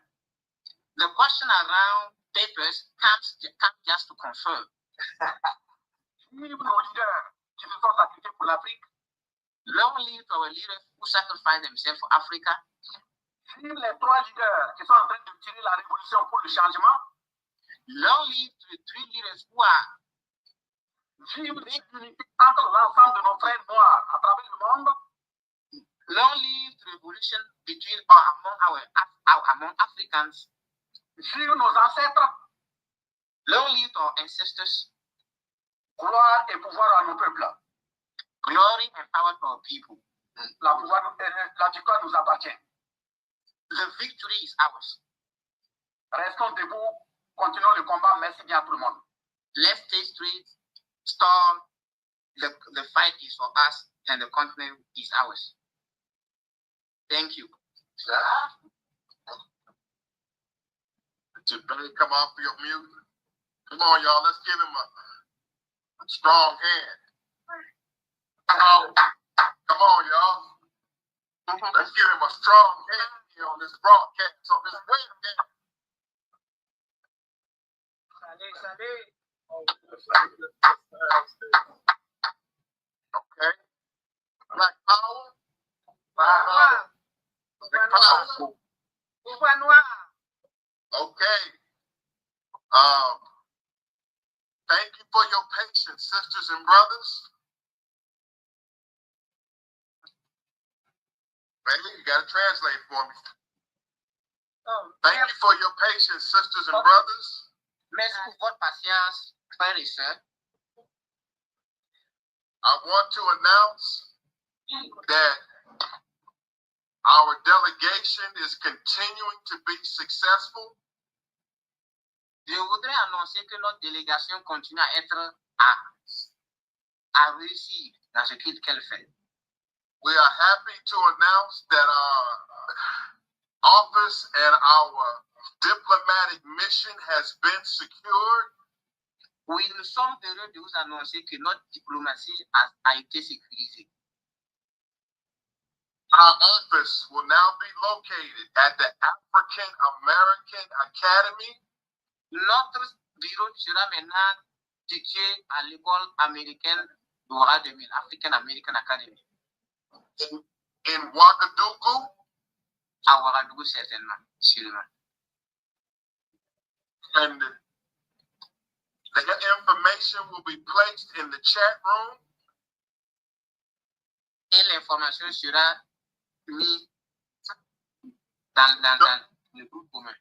The question around papers comes just to confirm. Vive nos leaders qui se sont sacrifiés pour l'Afrique. Long live our leaders who sacrificed themselves for Africa. Vive les 3 leaders qui sont en train de tirer la révolution pour le changement. Long live to the 3 leaders who are. Vive l'unité entre l'ensemble de nos frères noirs à travers le monde. Long live the revolution between or among Africans. Vive nos ancêtres. Long live our ancestors. Gloire et pouvoir à nos peuples. Glory and power to our people. La victoire nous appartient. The victory is ours. Restons debout, continuons le combat. Merci bien à tout le monde. Let's stay straight, strong. The fight is for us and the continent is ours. Thank you. Did you better come off your mute? Come on, y'all. Let's give him a strong hand. Come on, y'all. Let's give him a strong hand here on this broadcast, on this webcast. Okay. Black power. Black power. Okay. Thank you for your patience, sisters and brothers. Baby, you gotta translate for me. Thank you for your patience, sisters and brothers. Merci pour votre patience, frères et sœurs. I want to announce that our delegation is continuing to be successful. Je voudrais annoncer que notre délégation continue à être à réussir dans ce qu'elle fait. We are happy to announce that our office and our diplomatic mission has been secured. Oui, nous sommes heureux de vous annoncer que notre diplomatie a été sécurisée. Our office will now be located at the African American Academy. Notre bureau sera maintenant situé à l'école américaine d'Ora 2000, African American Academy. In Ouagadougou. À Ouagadougou, certainement, sûrement. And the information will be placed in the chat room. Et l'information sera mise dans le groupe commun.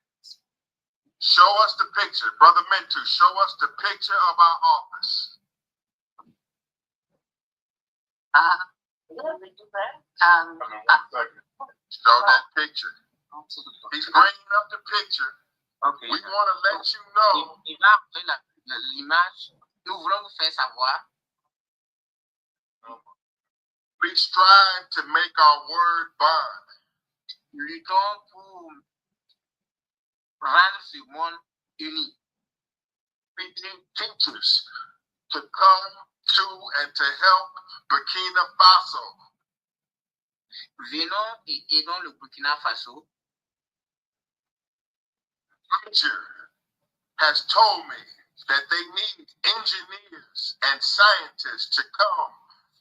Show us the picture. Brother Mentu, show us the picture of our office. Show that picture. He's bringing up the picture. Okay. We want to let you know. L'image, nous voulons vous faire savoir. We strive to make our word bond. Luttons pour rendre ce monde uni. We need teachers to come to and to help Burkina Faso. Venons et aidons le Burkina Faso. Teacher has told me that they need engineers and scientists to come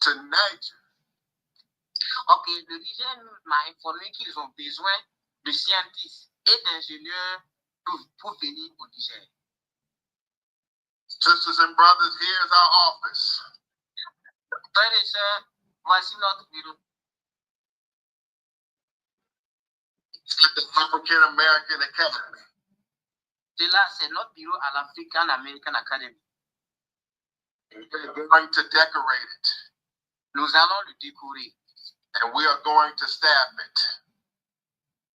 to Niger. Ok, le Niger m'a informé qu'ils ont besoin de scientifiques et d'ingénieurs pour venir au Niger. Sisters and brothers, here's our office. Frères et sœurs, voici notre bureau. It's at the African American Academy. C'est notre bureau à l'African American Academy. We're going to decorate it. Nous allons le décorer. And we are going to staff it.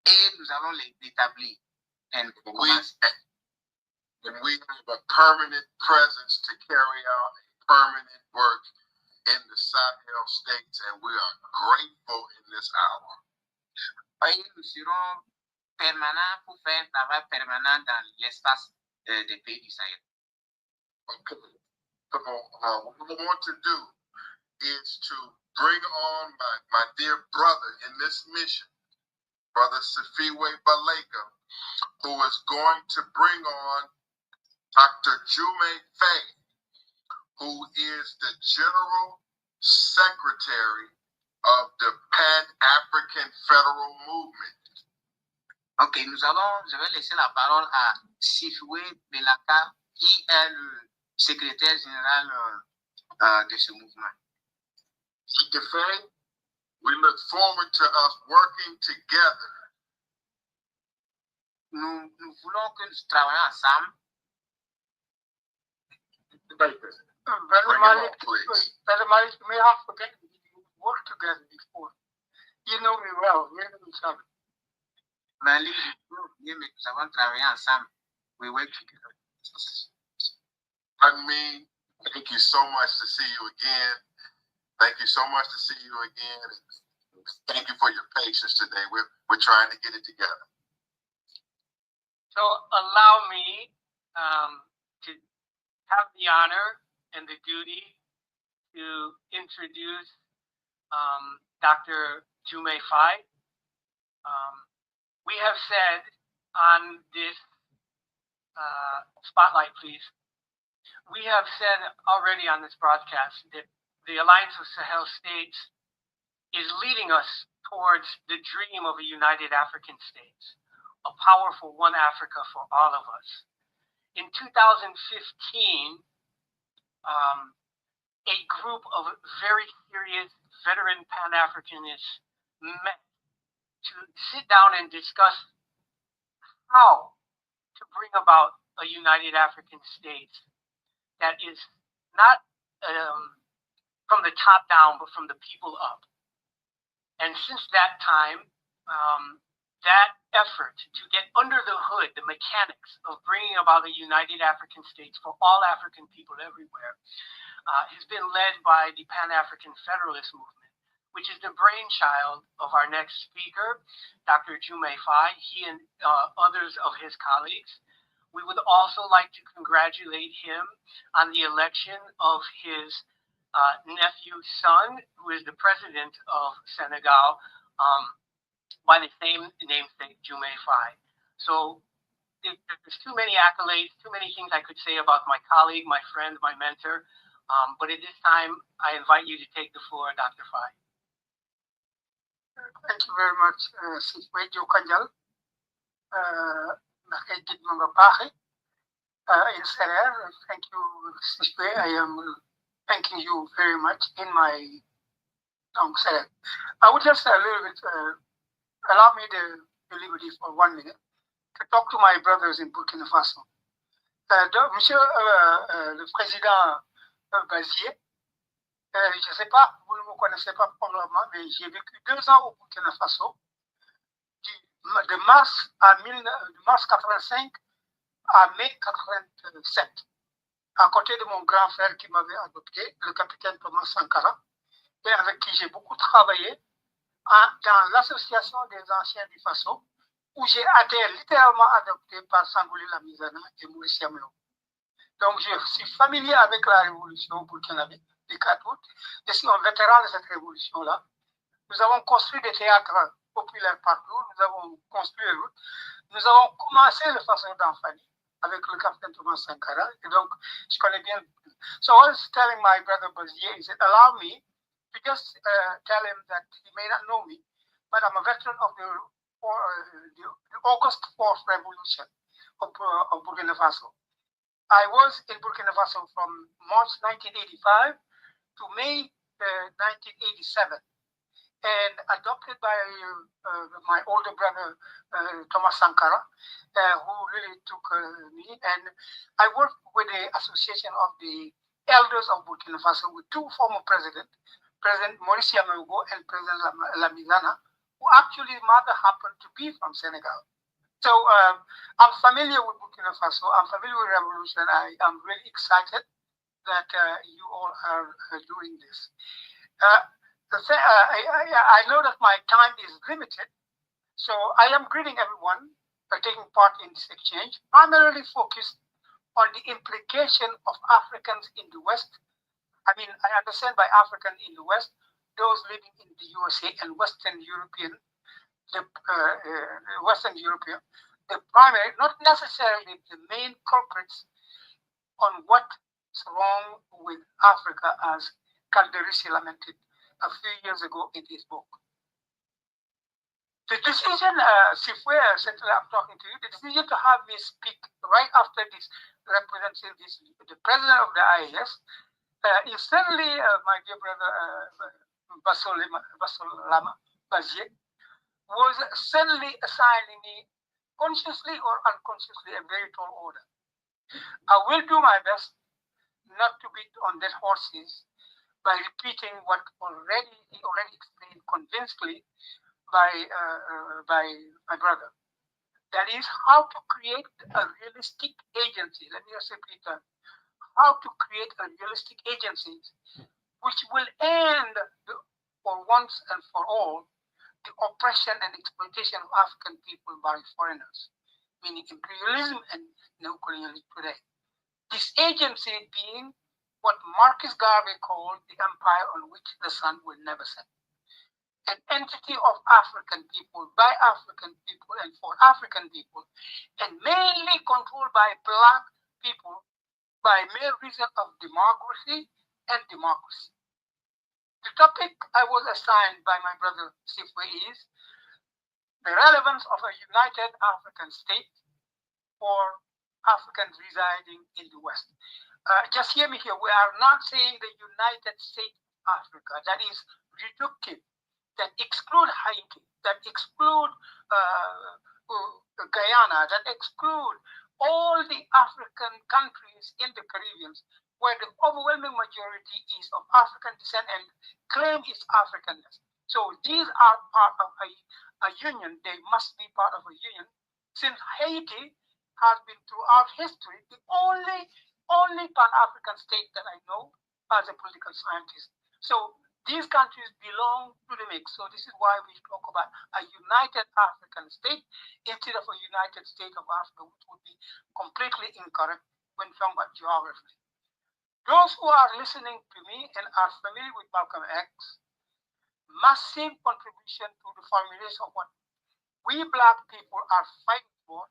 Et nous allons l'établir. And we have a permanent presence to carry out permanent work in the Sahel states, and we are grateful in this hour. Et nous serons permanents pour faire un travail permanent dans l'espace des pays du Sahel. Okay. So, what I want to do is to bring on my dear brother in this mission, Brother Safiwe Baleka, who is going to bring on Dr. Jume Faye, who is the General Secretary of the Pan-African Federal Movement. Ok, je vais laisser la parole à Sifiwe Belaka, qui est le secrétaire général de ce mouvement. Dr. Faye, we look forward to us working together. Nous voulons que nous travaillions ensemble. Brother Malik, you may have forgotten we worked together before. You know me well. We know each other. Malik, nous avons travaillé ensemble. We work together. I mean, thank you so much to see you again. Thank you so much to see you again. Thank you for your patience today. We're trying to get it together. So allow me to have the honor and the duty to introduce Dr. Jume Faye. We have said on this spotlight, please. We have said already on this broadcast that the Alliance of Sahel States is leading us towards the dream of a united African states, a powerful one Africa for all of us. In 2015, a group of very serious veteran Pan-Africanists met to sit down and discuss how to bring about a United African States that is not from the top down, but from the people up. And since that time, that effort to get under the hood, the mechanics of bringing about a United African States for all African people everywhere, has been led by the Pan-African Federalist Movement, which is the brainchild of our next speaker, Dr. Jumei Fai, he and others of his colleagues. We would also like to congratulate him on the election of his nephew's son, who is the president of Senegal, by the same namesake, Jumei Fai. So there's too many accolades, too many things I could say about my colleague, my friend, my mentor. But at this time, I invite you to take the floor, Dr. Fai. Thank you very much, Sifwe Jokanjal. In Serer, thank you, Sifwe. I am thanking you very much in my Serer. I would just a little bit allow me the liberty for 1 minute to talk to my brothers in Burkina Faso. Monsieur le Président Bazier, je ne sais pas, vous ne me connaissez pas probablement, mais j'ai vécu 2 ans au Burkina Faso, de mars 85 à mai 87, à côté de mon grand frère qui m'avait adopté, le capitaine Thomas Sankara, et avec qui j'ai beaucoup travaillé dans l'association des anciens du Faso, où j'ai été littéralement adopté par Sangouli Lamizana et Maurice Yameo. Donc, je suis familier avec la révolution burkinabé du 4 août. Je suis un vétéran de cette révolution-là. Nous avons construit des théâtres populaires partout. Nous avons construit les routes. Nous avons commencé le Faso d'Anfani avec le capitaine Thomas Sankara. Et donc, je connais bien. So I was telling my brother Bazier, he said, allow me to just tell him that he may not know me, but I'm a veteran of the August 4th revolution of Burkina Faso. I was in Burkina Faso from March 1985 to May 1987, and adopted by my older brother, Thomas Sankara, who really took me. And I worked with the Association of the Elders of Burkina Faso with 2 former presidents, President Maurice Yameugo and President Lamizana, who actually mother happened to be from Senegal. So I'm familiar with Burkina Faso. I'm familiar with revolution. I am really excited that you all are doing this. I know that my time is limited, so I am greeting everyone for taking part in this exchange, primarily focused on the implication of Africans in the West. I mean, I understand by African in the West, those living in the USA and Western European, the primary, not necessarily the main culprits on what's wrong with Africa, as Calderisi lamented a few years ago in his book. The decision, Sifwe, I'm talking to you, the decision to have me speak right after this, representing this, the president of the IAS, is certainly my dear brother Basolama Bazier, was suddenly assigning me, consciously or unconsciously, a very tall order. I will do my best not to beat on dead horses by repeating what already explained convincingly by my brother. That is how to create a realistic agency. Let me just repeat that. How to create a realistic agency which will end, for once and for all, the oppression and exploitation of African people by foreigners, meaning imperialism and neocolonialism today. This agency being what Marcus Garvey called the empire on which the sun will never set. An entity of African people, by African people, and for African people, and mainly controlled by Black people by mere reason of demography and democracy. The topic I was assigned by my brother Sifwe is the relevance of a united African state for Africans residing in the West. Just hear me here. We are not saying the United States of Africa. That is reductive, that exclude Haiti, that exclude Guyana, that exclude all the African countries in the Caribbean, where the overwhelming majority is of African descent and claim its Africanness. So these are part of a union. They must be part of a union. Since Haiti has been throughout history the only Pan-African state that I know as a political scientist. So these countries belong to the mix. So this is why we talk about a united African state instead of a United States of Africa, which would be completely incorrect when talking about geography. Those who are listening to me and are familiar with Malcolm X, massive contribution to the formulation of what we Black people are fighting for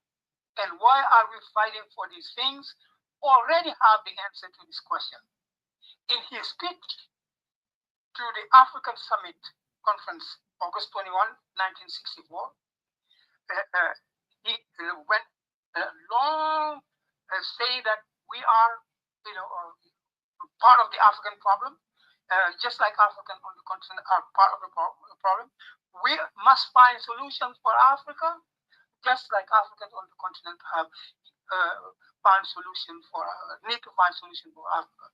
and why are we fighting for these things, already have the answer to this question. In his speech to the African Summit Conference, August 21, 1964, he went long saying that we are, part of the African problem, just like African on the continent are part of the problem. We must find solutions for Africa, just like Africans on the continent have need to find solutions for Africa.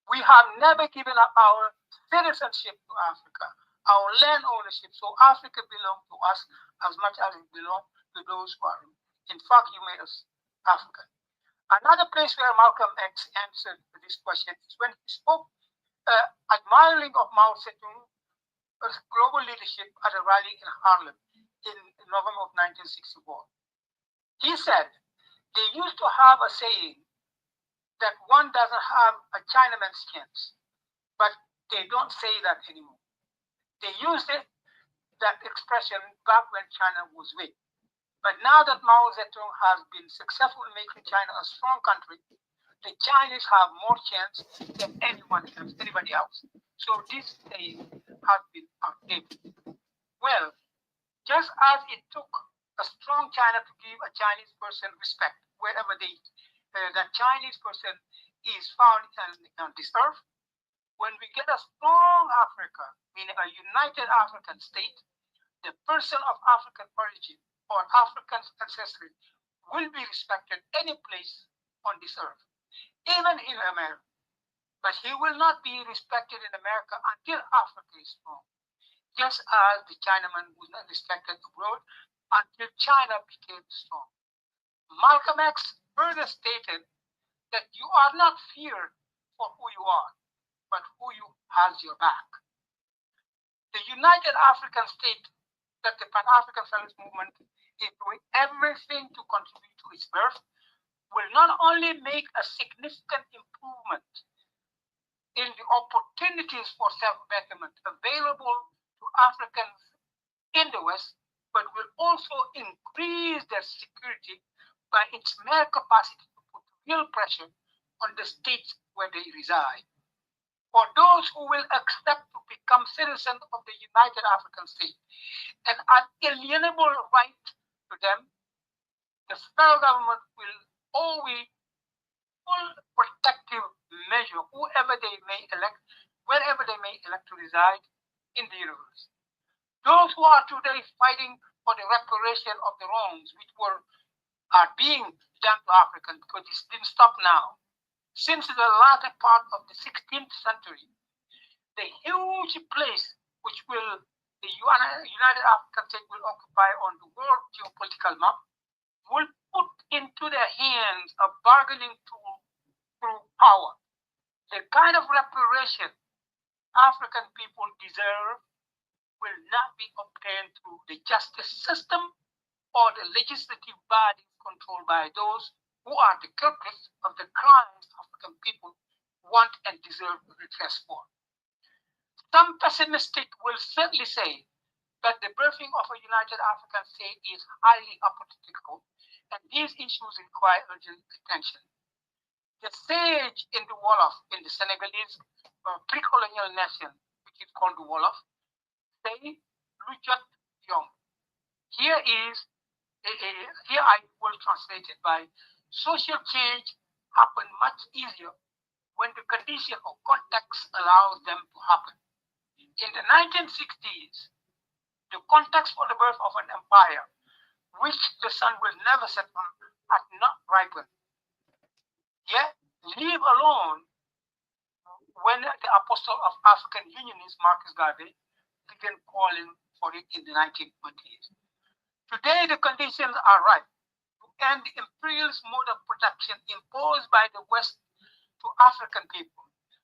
We have never given up our citizenship to Africa, our land ownership. So Africa belongs to us as much as it belongs to those who are. In fact, you made us African. Another place where Malcolm X answered this question is when he spoke admiring of Mao Zedong's global leadership at a rally in Harlem in November of 1964. He said they used to have a saying that one doesn't have a Chinaman's chance, but they don't say that anymore. They used that expression back when China was weak. But now that Mao Zedong has been successful in making China a strong country, the Chinese have more chance than anybody else. So this saying has been outdated. Well, just as it took a strong China to give a Chinese person respect wherever that Chinese person is found on this earth, when we get a strong Africa, meaning a united African state, the person of African origin or African ancestry will be respected any place on this earth, even in America. But he will not be respected in America until Africa is strong, just as the Chinaman was not respected abroad until China became strong. Malcolm X further stated that you are not feared for who you are, but who you has your back. The United African State that the Pan-African Feminist Movement is doing everything to contribute to its birth will not only make a significant improvement in the opportunities for self-betterment available to Africans in the West, but will also increase their security by its mere capacity to put real pressure on the states where they reside. For those who will accept to become citizens of the United African State, an unalienable right to them, the federal government will always full protective measure whoever they may elect, wherever they may elect to reside in the universe. Those who are today fighting for the reparation of the wrongs which are being done to Africans, because this didn't stop now. Since the latter part of the 16th century, the huge place which the United African States will occupy on the world geopolitical map will put into their hands a bargaining tool through power. The kind of reparation African people deserve will not be obtained through the justice system or the legislative bodies controlled by those who are the culprits of the crimes African people want and deserve redress for. Some pessimistic will certainly say that the birthing of a united African state is highly hypothetical, and these issues require urgent attention. The sage in the Wolof, in the Senegalese pre-colonial nation, which is called the Wolof, say, Lujat Yom. Here I will translate it by social change happen much easier when the condition or context allows them to happen. In the 1960s, the context for the birth of an empire, which the sun will never set on, had not ripened. Yet, leave alone when the apostle of African Unionism, Marcus Garvey, began calling for it in the 1920s. Today, the conditions are right to end the imperialist mode of protection imposed by the West to African people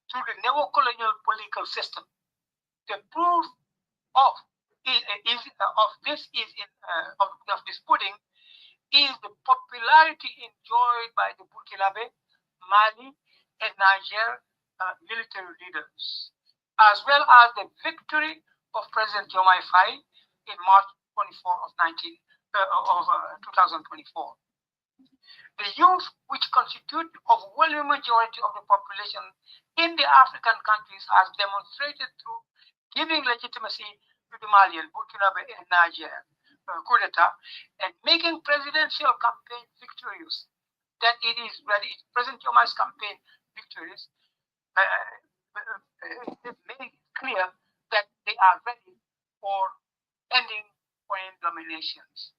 through the neo-colonial political system. The proof of this pudding is the popularity enjoyed by the Burkina, Mali, and Niger military leaders, as well as the victory of President Diomaye Faye in March 24 of 2024. The youth, which constitute the overwhelming majority of the population in the African countries, has demonstrated through giving legitimacy to the Malian, Burkina, and Niger coup d'etat, and making presidential campaign victorious. That it is ready. President Diomaye's campaign victorious. It made it clear that they are ready for ending foreign dominations.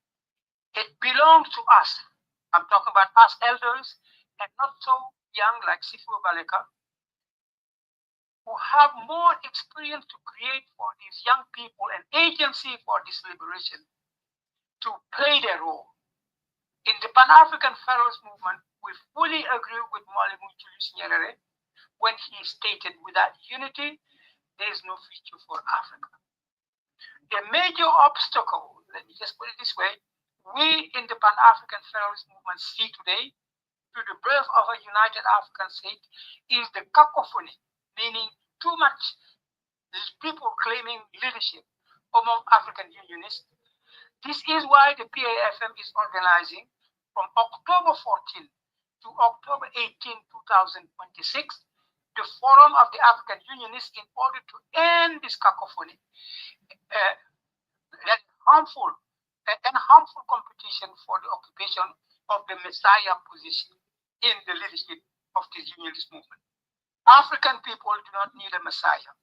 It belongs to us. I'm talking about us elders and not so young like Sifu Baleka, who have more experience to create for these young people an agency for this liberation to play their role. In the Pan-African Federalist Movement, we fully agree with Mwalimu Julius Nyerere when he stated, without unity, there is no future for Africa. The major obstacle, let me just put it this way, we in the Pan-African Federalist Movement see today to the birth of a united African state is the cacophony, meaning too much people claiming leadership among African Unionists. This is why the PAFM is organizing from October 14 to October 18, 2026, the Forum of the African Unionists in order to end this cacophony, that harmful competition for the occupation of the Messiah position in the leadership of the unionist movement. African people do not need a Messiah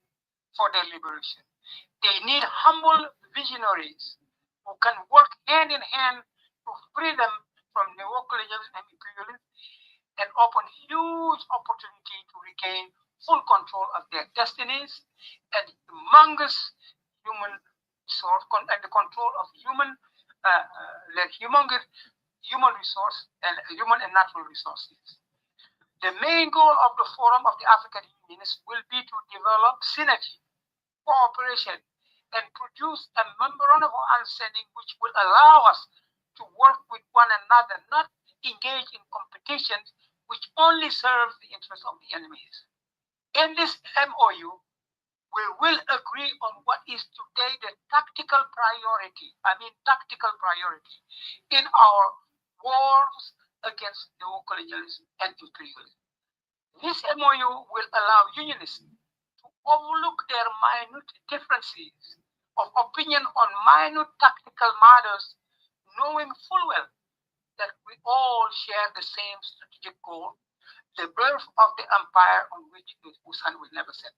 for their liberation. They need humble visionaries who can work hand in hand to free them from neocolonialism and imperialism and open huge opportunity to regain full control of their destinies and humongous human resource and the control of human resource and human and natural resources. The main goal of the Forum of the African Unionists will be to develop synergy, cooperation, and produce a memorandum of understanding which will allow us to work with one another, not engage in competitions which only serve the interests of the enemies. In this MOU, we will agree on what is today the tactical priority in our wars against neocolonialism and imperialism. This MOU will allow unionists to overlook their minute differences of opinion on minute tactical matters, knowing full well that we all share the same strategic goal, the birth of the empire on which Busan will never set.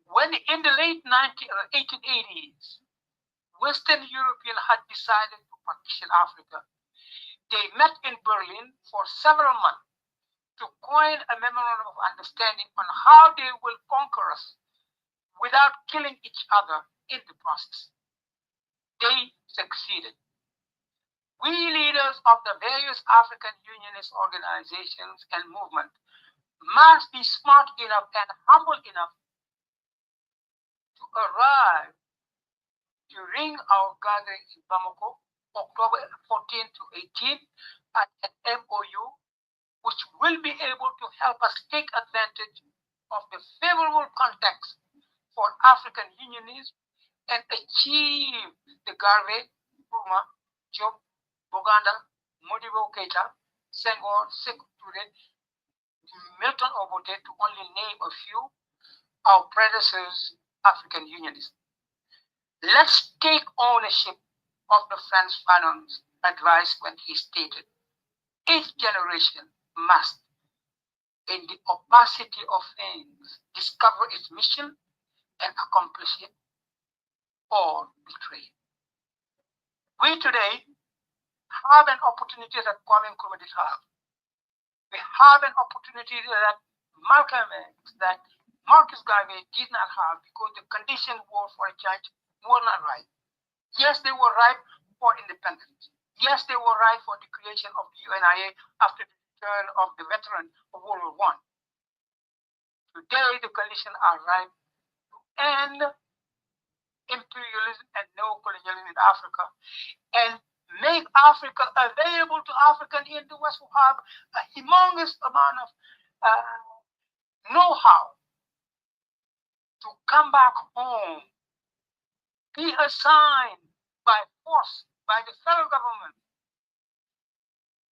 When in the late 1880s, Western Europeans had decided to partition Africa, they met in Berlin for several months to coin a memorandum of understanding on how they will conquer us without killing each other in the process. They succeeded. We leaders of the various African Unionist organizations and movements must be smart enough and humble enough to arrive during our gathering in Bamako, October 14 to 18, at an MOU, which will be able to help us take advantage of the favorable context for African Unionism and achieve the Garvey, Nkrumah, Diop, Boganda, Modibo Keita, Senghor, Sékou Touré, Milton Obote, to only name a few, our predecessors, African Unionists. Let's take ownership of the Frantz Fanon's advice when he stated, each generation must, in the opacity of things, discover its mission and accomplish it, or betray it. We today have an opportunity that Kwame Nkrumah did have. We have an opportunity that Malcolm X, that Marcus Garvey did not have because the conditions were for a change were not right. Yes, they were right for independence. Yes, they were right for the creation of the UNIA after the return of the veteran of World War I. Today, the conditions are right to end imperialism and neocolonialism in Africa and make Africa available to Africans in the West who have a humongous amount of know-how to come back home, be assigned by force, by the federal government,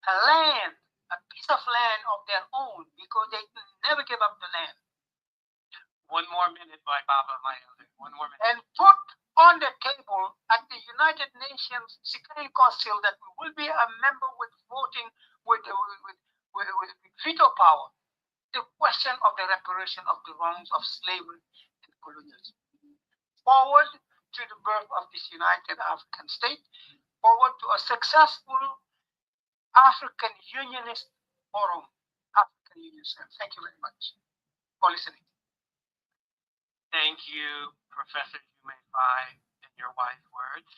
a land, a piece of land of their own, because they never give up the land. One more minute, my Baba, my elder. One more minute. And put on the table at the United Nations Security Council that we will be a member with voting with veto power, the question of the reparation of the wrongs of slavery and colonialism. Forward to the birth of this United African State, forward to a successful African Unionist Forum, African Union. Thank you very much for listening. Thank you, Professor Jumai, and your wise words.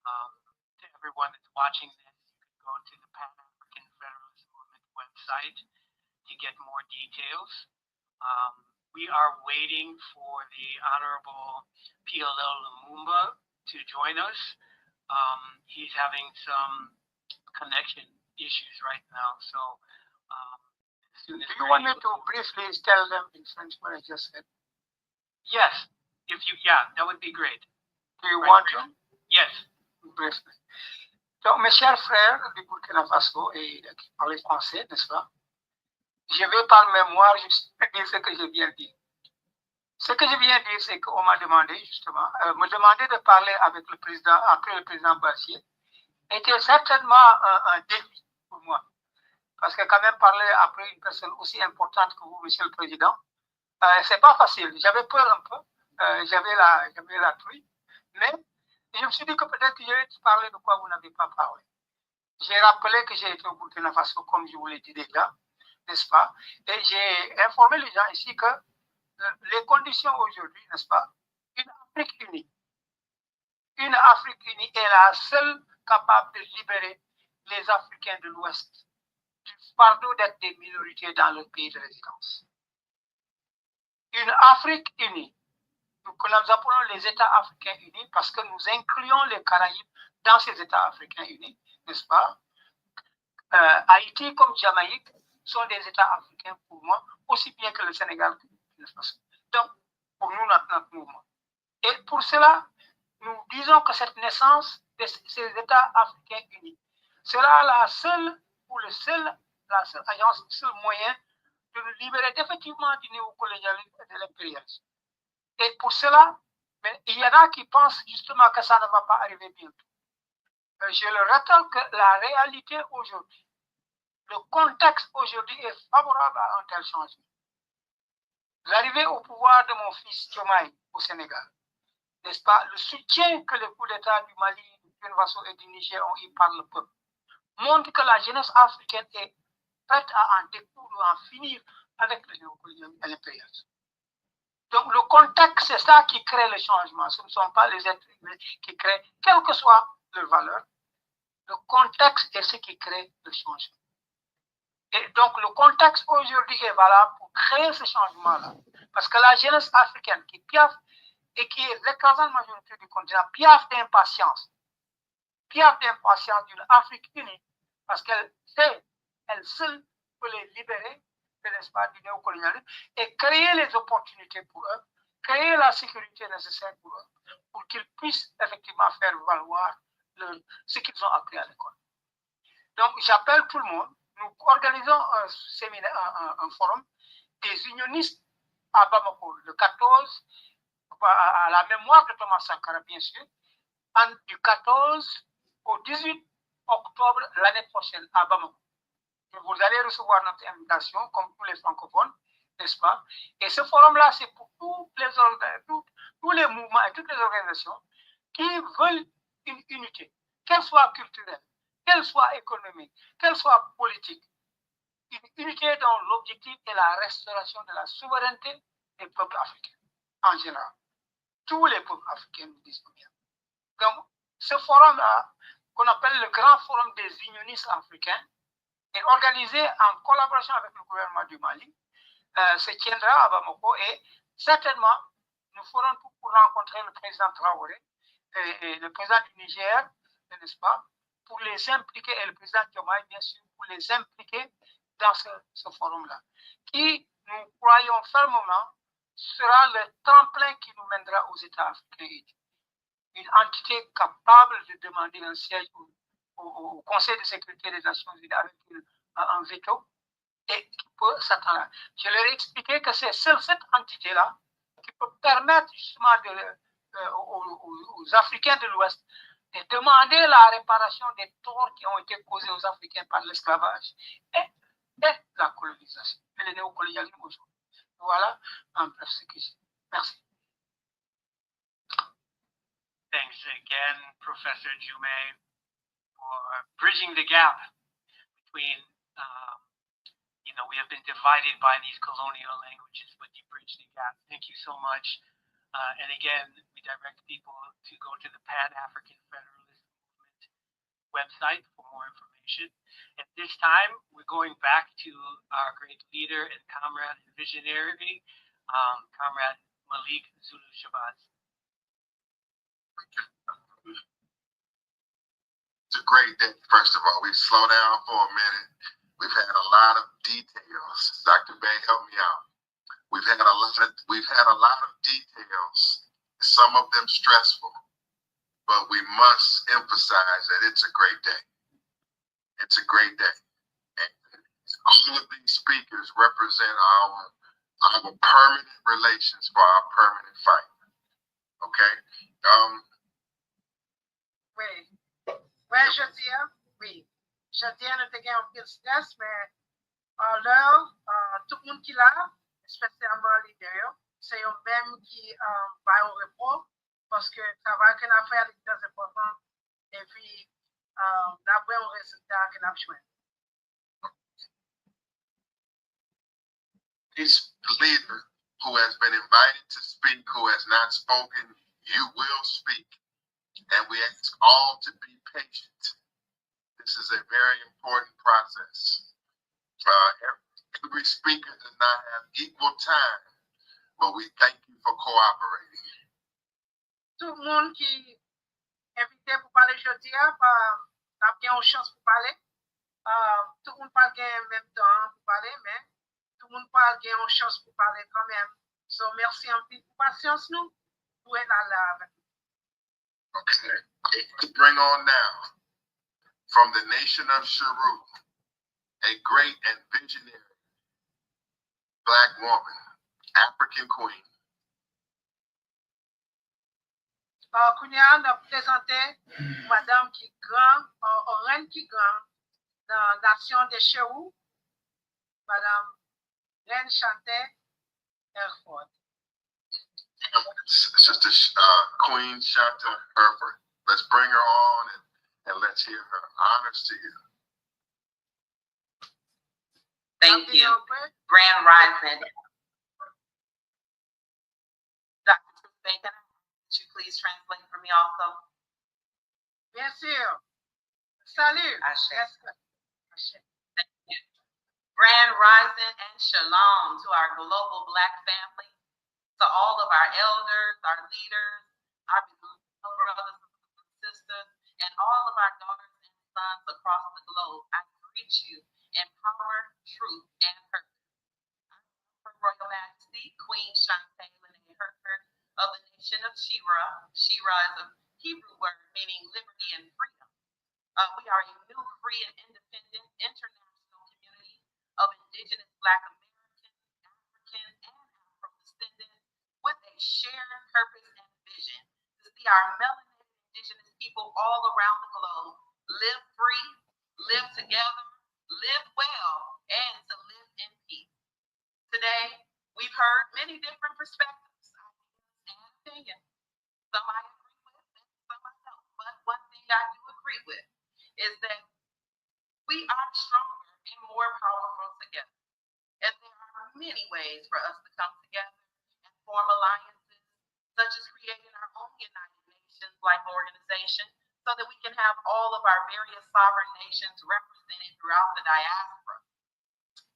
To everyone that's watching this, you can go to the Pan-African Federalist Movement website to get more details. We are waiting for the Honorable PLL Lumumba to join us. He's having some connection issues right now, so as soon as do you want me to briefly tell them in French what I just said? Yes, that would be great. Do you want to? Yes. Briefly. Donc, mes chers frères du Burkina Faso et qui parlent français, n'est-ce pas? Je vais par mémoire juste dire ce que je viens de dire. Ce que je viens de dire, c'est qu'on m'a demandé, justement, me demander de parler avec le président, après le président Bassier, était certainement un défi pour moi. Parce que quand même parler après une personne aussi importante que vous, Monsieur le Président, c'est pas facile. J'avais peur un peu, j'avais la truie, mais je me suis dit que peut-être que je vais parler de quoi vous n'avez pas parlé. J'ai rappelé que j'ai été au Burkina Faso, comme je vous l'ai dit déjà, n'est-ce pas? Et j'ai informé les gens ici que les conditions aujourd'hui, n'est-ce pas? Une Afrique unie est la seule capable de libérer les Africains de l'Ouest du fardeau d'être des minorités dans leur pays de résidence. Une Afrique unie, que nous appelons les États africains unis, parce que nous incluons les Caraïbes dans ces États africains unis, n'est-ce pas? Haïti comme Jamaïque sont des États africains pour moi, aussi bien que le Sénégal que le Burkina Faso. Donc, pour nous, notre mouvement. Et pour cela, nous disons que cette naissance de ces États africains unis sera la seule agence, le seul moyen de nous libérer effectivement du néocolonialisme et de l'impérialisme. Et pour cela, mais il y en a qui pensent justement que ça ne va pas arriver bientôt. Je le rappelle que la réalité aujourd'hui, le contexte aujourd'hui est favorable à un tel changement. L'arrivée au pouvoir de mon fils Diomaye au Sénégal, n'est-ce pas, le soutien que les coups d'État du Mali, du Burkina Faso et du Niger ont eu par le peuple, montre que la jeunesse africaine est prête à en découdre, à en finir avec le néocolonialisme et l'impérialisme. Donc le contexte, c'est ça qui crée le changement. Ce ne sont pas les êtres humains qui créent, quelle que soit leur valeur. Le contexte est ce qui crée le changement. Et donc le contexte aujourd'hui est valable pour créer ce changement-là. Parce que la jeunesse africaine qui piaffe et qui est l'écrasante majorité du continent, piaffe d'impatience d'une Afrique unie, parce qu'elle sait, elle seule peut les libérer de l'espace du néocolonialisme et créer les opportunités pour eux, créer la sécurité nécessaire pour eux, pour qu'ils puissent effectivement faire valoir ce qu'ils ont appris à l'école. Donc j'appelle tout le monde, nous organisons un séminaire, un forum des unionistes à Bamako, le 14, à la mémoire de Thomas Sankara, bien sûr, du 14 au 18 octobre l'année prochaine à Bamako. Vous allez recevoir notre invitation, comme tous les francophones, n'est-ce pas? Et ce forum-là, c'est pour tous les mouvements et toutes les organisations qui veulent une unité, qu'elle soit culturelle, qu'elle soit économique, qu'elle soit politique, une unité dont l'objectif est la restauration de la souveraineté des peuples africains en général. Tous les peuples africains nous disent bien. Donc, ce forum-là, qu'on appelle le Grand Forum des Unionistes africains, est organisé en collaboration avec le gouvernement du Mali, se tiendra à Bamako et certainement, nous ferons tout pour rencontrer le président Traoré et le président du Niger, n'est-ce pas, pour les impliquer, et le président Diomaye, bien sûr, pour les impliquer dans ce forum-là, qui, nous croyons fermement, sera le tremplin qui nous mènera aux États africains. Une entité capable de demander un siège au Conseil de sécurité des Nations Unies avec un veto et qui peut s'attendre. Je leur ai expliqué que c'est seule cette entité-là qui peut permettre justement aux Africains de l'Ouest de demander la réparation des torts qui ont été causés aux Africains par l'esclavage et la colonisation, et le néocolonialisme aujourd'hui. Voilà en bref ce que j'ai. Merci. Thanks again, Professor Jume, for bridging the gap between, we have been divided by these colonial languages, but you bridged the gap. Thank you so much. And again, we direct people to go to the Pan-African Federalist Movement website for more information. At this time, we're going back to our great leader and comrade and visionary, Comrade Malik Zulu Shabazz. It's a great day. First of all, we slow down for a minute. We've had a lot of details. Dr. Bay, help me out. We've had a lot of details, some of them stressful, but we must emphasize that it's a great day. It's a great day. And all of these speakers represent our permanent relations for our permanent fight. Okay? Oui. Ouais, je tiens, oui. Je tiens à te gagner un peu de stress, mais là, tout le monde qui l'a, spécialement les deux, c'est eux même qui va au repos parce que ça va être une affaire très importante et puis d'après un résultat que nous avons joué. This leader who has been invited to speak, who has not spoken, you will speak. And we ask all to be patient. This is a very important process. Every speaker does not have equal time, but we thank you for cooperating. Tout le monde qui est invité pour parler aujourd'hui a bien une chance pour parler. Tout le monde parle en même temps pour parler, mais tout le monde parle bien une chance pour parler quand même. So, merci un peu pour patience nous pour être là avec nous. Okay. Let's bring on now, from the nation of Sharu, a great and visionary Black woman, African queen. Kounia a présenté madame qui grand, reine qui grand, dans la nation de Sharu, madame Reine Chanté Herford. Sister Queen Shanta Herford. Let's bring her on and let's hear her. Honors to you. Thank you. Grand Rising. Dr. Bacon, could you please translate for me also? Bien sûr. Salut. Thank you. Grand Rising and Shalom to our global Black family, to all of our elders, our leaders, our brothers and sisters, and all of our daughters and sons across the globe. I greet you in power, truth, and purpose. Her Royal Majesty, Queen Shante Lene Herford of the nation of Shira. Shira is a Hebrew word meaning liberty and freedom. We are a new, free, and independent international community of indigenous Black American, African, and Afro-descendants with a shared purpose and vision to see our melanated indigenous people all around the globe live free, live together, live well, and to live in peace. Today, we've heard many different perspectives, ideas, and opinions. Some I agree with and some I don't. But one thing I do agree with is that ways for us to come together and form alliances, such as creating our own United Nations-like organization so that we can have all of our various sovereign nations represented throughout the diaspora.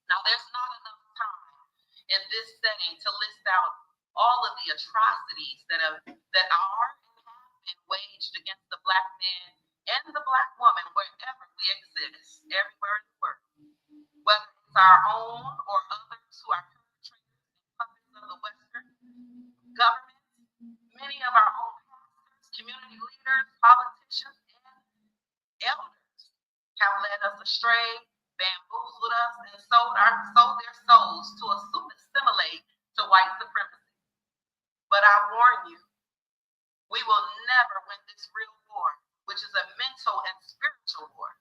Now, there's not enough time in this setting to list out all of the atrocities that are and have been waged against the Black man and the Black woman wherever we exist, everywhere in the world. Whether it's our own or others who are perpetrators and puppets of the Western government, many of our own pastors, community leaders, politicians, and elders have led us astray, bamboozled us, and sold their souls to assimilate to white supremacy. But I warn you, we will never win this real war, which is a mental and spiritual war,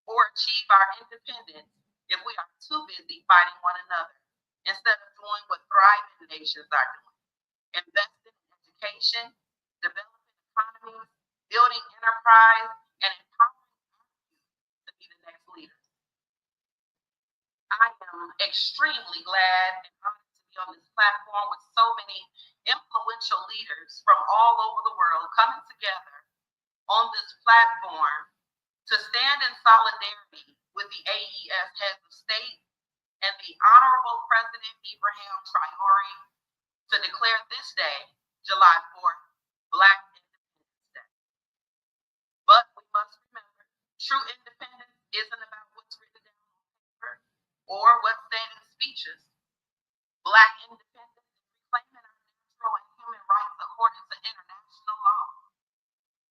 or achieve our independence if we are too busy fighting one another instead of doing what thriving nations are doing: investing in education, developing economies, building enterprise, and empowering our youth to be the next leaders. I am extremely glad and honored to be on this platform with so many influential leaders from all over the world coming together on this platform to stand in solidarity with the AES heads of state and the Honorable President Ibrahim Traore to declare this day, July 4th, Black Independence Day. But we must remember, true independence isn't about what's written down on paper or what's said in speeches. Black independence is reclaiming our natural and human rights according to international law,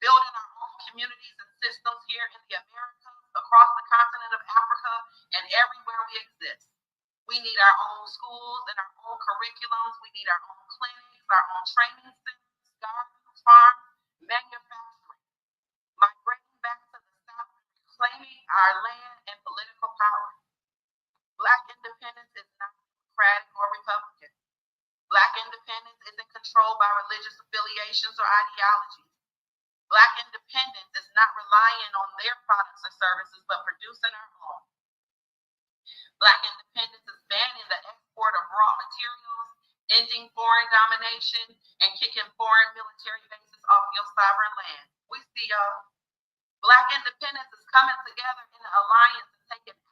building our own communities and systems here in the Americas, across the continent of Africa, and everywhere we exist. We need our own schools and our own curriculums. We need our own clinics, our own training centers, gardens, farms, manufacturing, migrating back to the South, reclaiming our land and political power. Black independence is not Democratic or Republican. Black independence isn't controlled by religious affiliations or ideologies. Black independence is not relying on their products or services, but producing our own. Black independence is banning the export of raw materials, ending foreign domination, and kicking foreign military bases off your sovereign land. We see Black independence is coming together in an alliance and taking action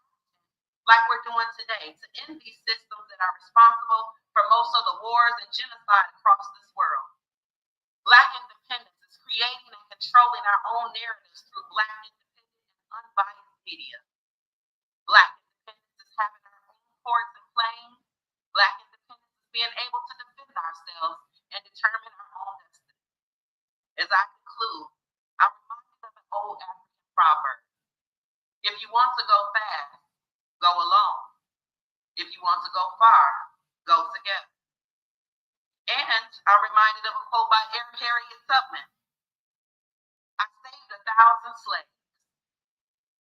like we're doing today to end these systems that are responsible for most of the wars and genocide across this world. Black independence is creating and controlling our own narratives through Black independent and unbiased media. Black independence is having our own courts and claims. Black independence is being able to defend ourselves and determine our own destiny. As I conclude, I'm reminded of an old African proverb: if you want to go fast, go alone. If you want to go far, go together. And I'm reminded of a quote by Harriet Tubman: I saved 1,000 slaves,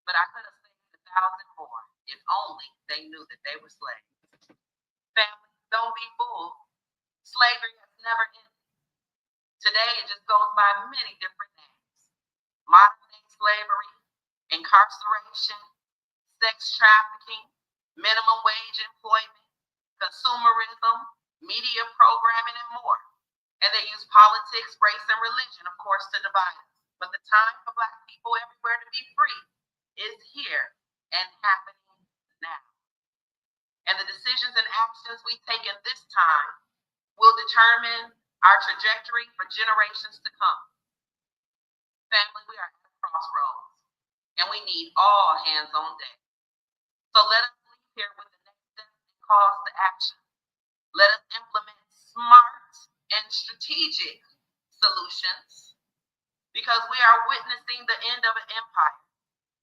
but I could have saved 1,000 more if only they knew that they were slaves. Family, don't be fooled. Slavery has never ended. Today it just goes by many different names: modern day slavery, incarceration, sex trafficking, minimum wage employment, consumerism, media programming, and more. And they use politics, race, and religion, of course, to divide us. But the time for Black people everywhere to be free is here and happening now. And the decisions and actions we take in this time will determine our trajectory for generations to come. Family, we are at a crossroads, and we need all hands on deck. So let us leave here with the next steps and calls to action. Let us implement smart and strategic solutions, because we are witnessing the end of an empire,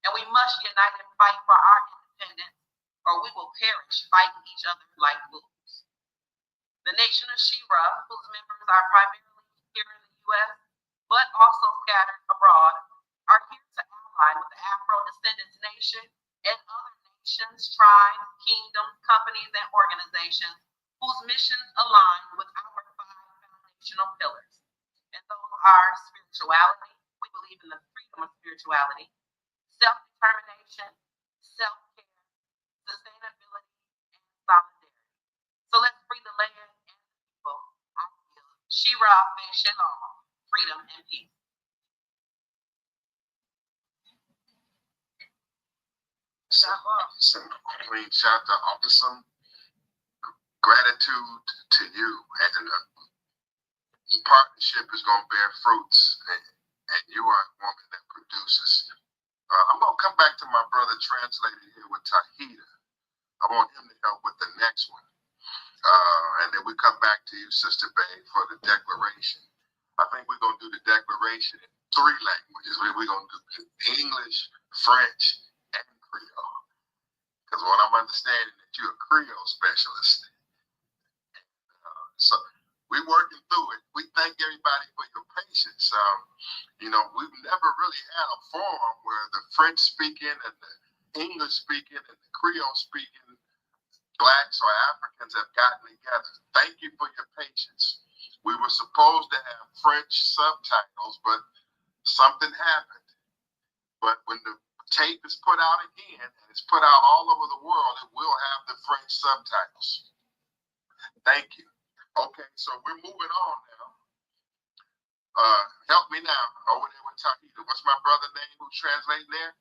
and we must unite and fight for our independence, or we will perish fighting each other like fools. The nation of Shira, whose members are primarily here in the U.S., but also scattered abroad, are here to ally with the Afro-Descendants Nation and other nations, tribes, kingdoms, companies, and organizations whose missions align with our 5 foundational pillars. And those are spirituality. We believe in the freedom of spirituality, self-determination, self-care, sustainability, and solidarity. So let's Shalom, freedom, and peace. Queen Shanta, awesome gratitude to you, and the partnership is going to bear fruits, and you are a woman that produces. I'm going to come back to my brother translated here with Tahita. I want him to help with the next one. And then we come back to you, Sister Bay, for the declaration. I think we're going to do the declaration in 3 languages. We're going to do English, French, and Creole. Because what I'm understanding that you're a Creole specialist. So we're working through it. We thank everybody for your patience. We've never really had a forum where the French speaking and the English speaking and the Creole speaking Blacks or Africans have gotten together. Thank you for your patience. We were supposed to have French subtitles, but something happened. But when the tape is put out again, and it's put out all over the world, it will have the French subtitles. Thank you. Okay, so we're moving on now. Help me now over there with Tahita. What's my brother's name who's translating there?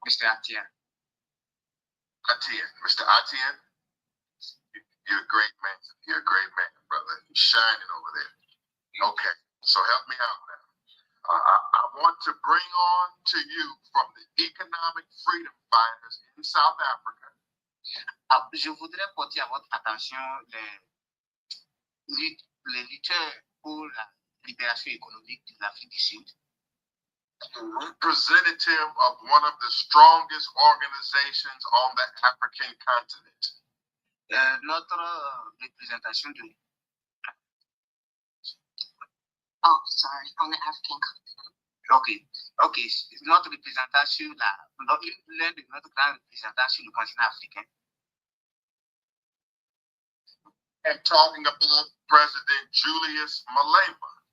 Mr. Atienne. Atienne. Mr. Atienne, you're a great man. You're a great man, brother. You're shining over there. Okay, so help me out now. I want to bring on to you from the economic freedom fighters in South Africa. Je voudrais porter à votre attention les lutteurs pour la libération économique de l'Afrique du Sud. A representative of one of the strongest organizations on the African continent. Notre représentation de... Oh, sorry, on the African continent. Ok. Notre représentation, l'un de notre grand représentant sur le continent africain. And talking about President Julius Malema.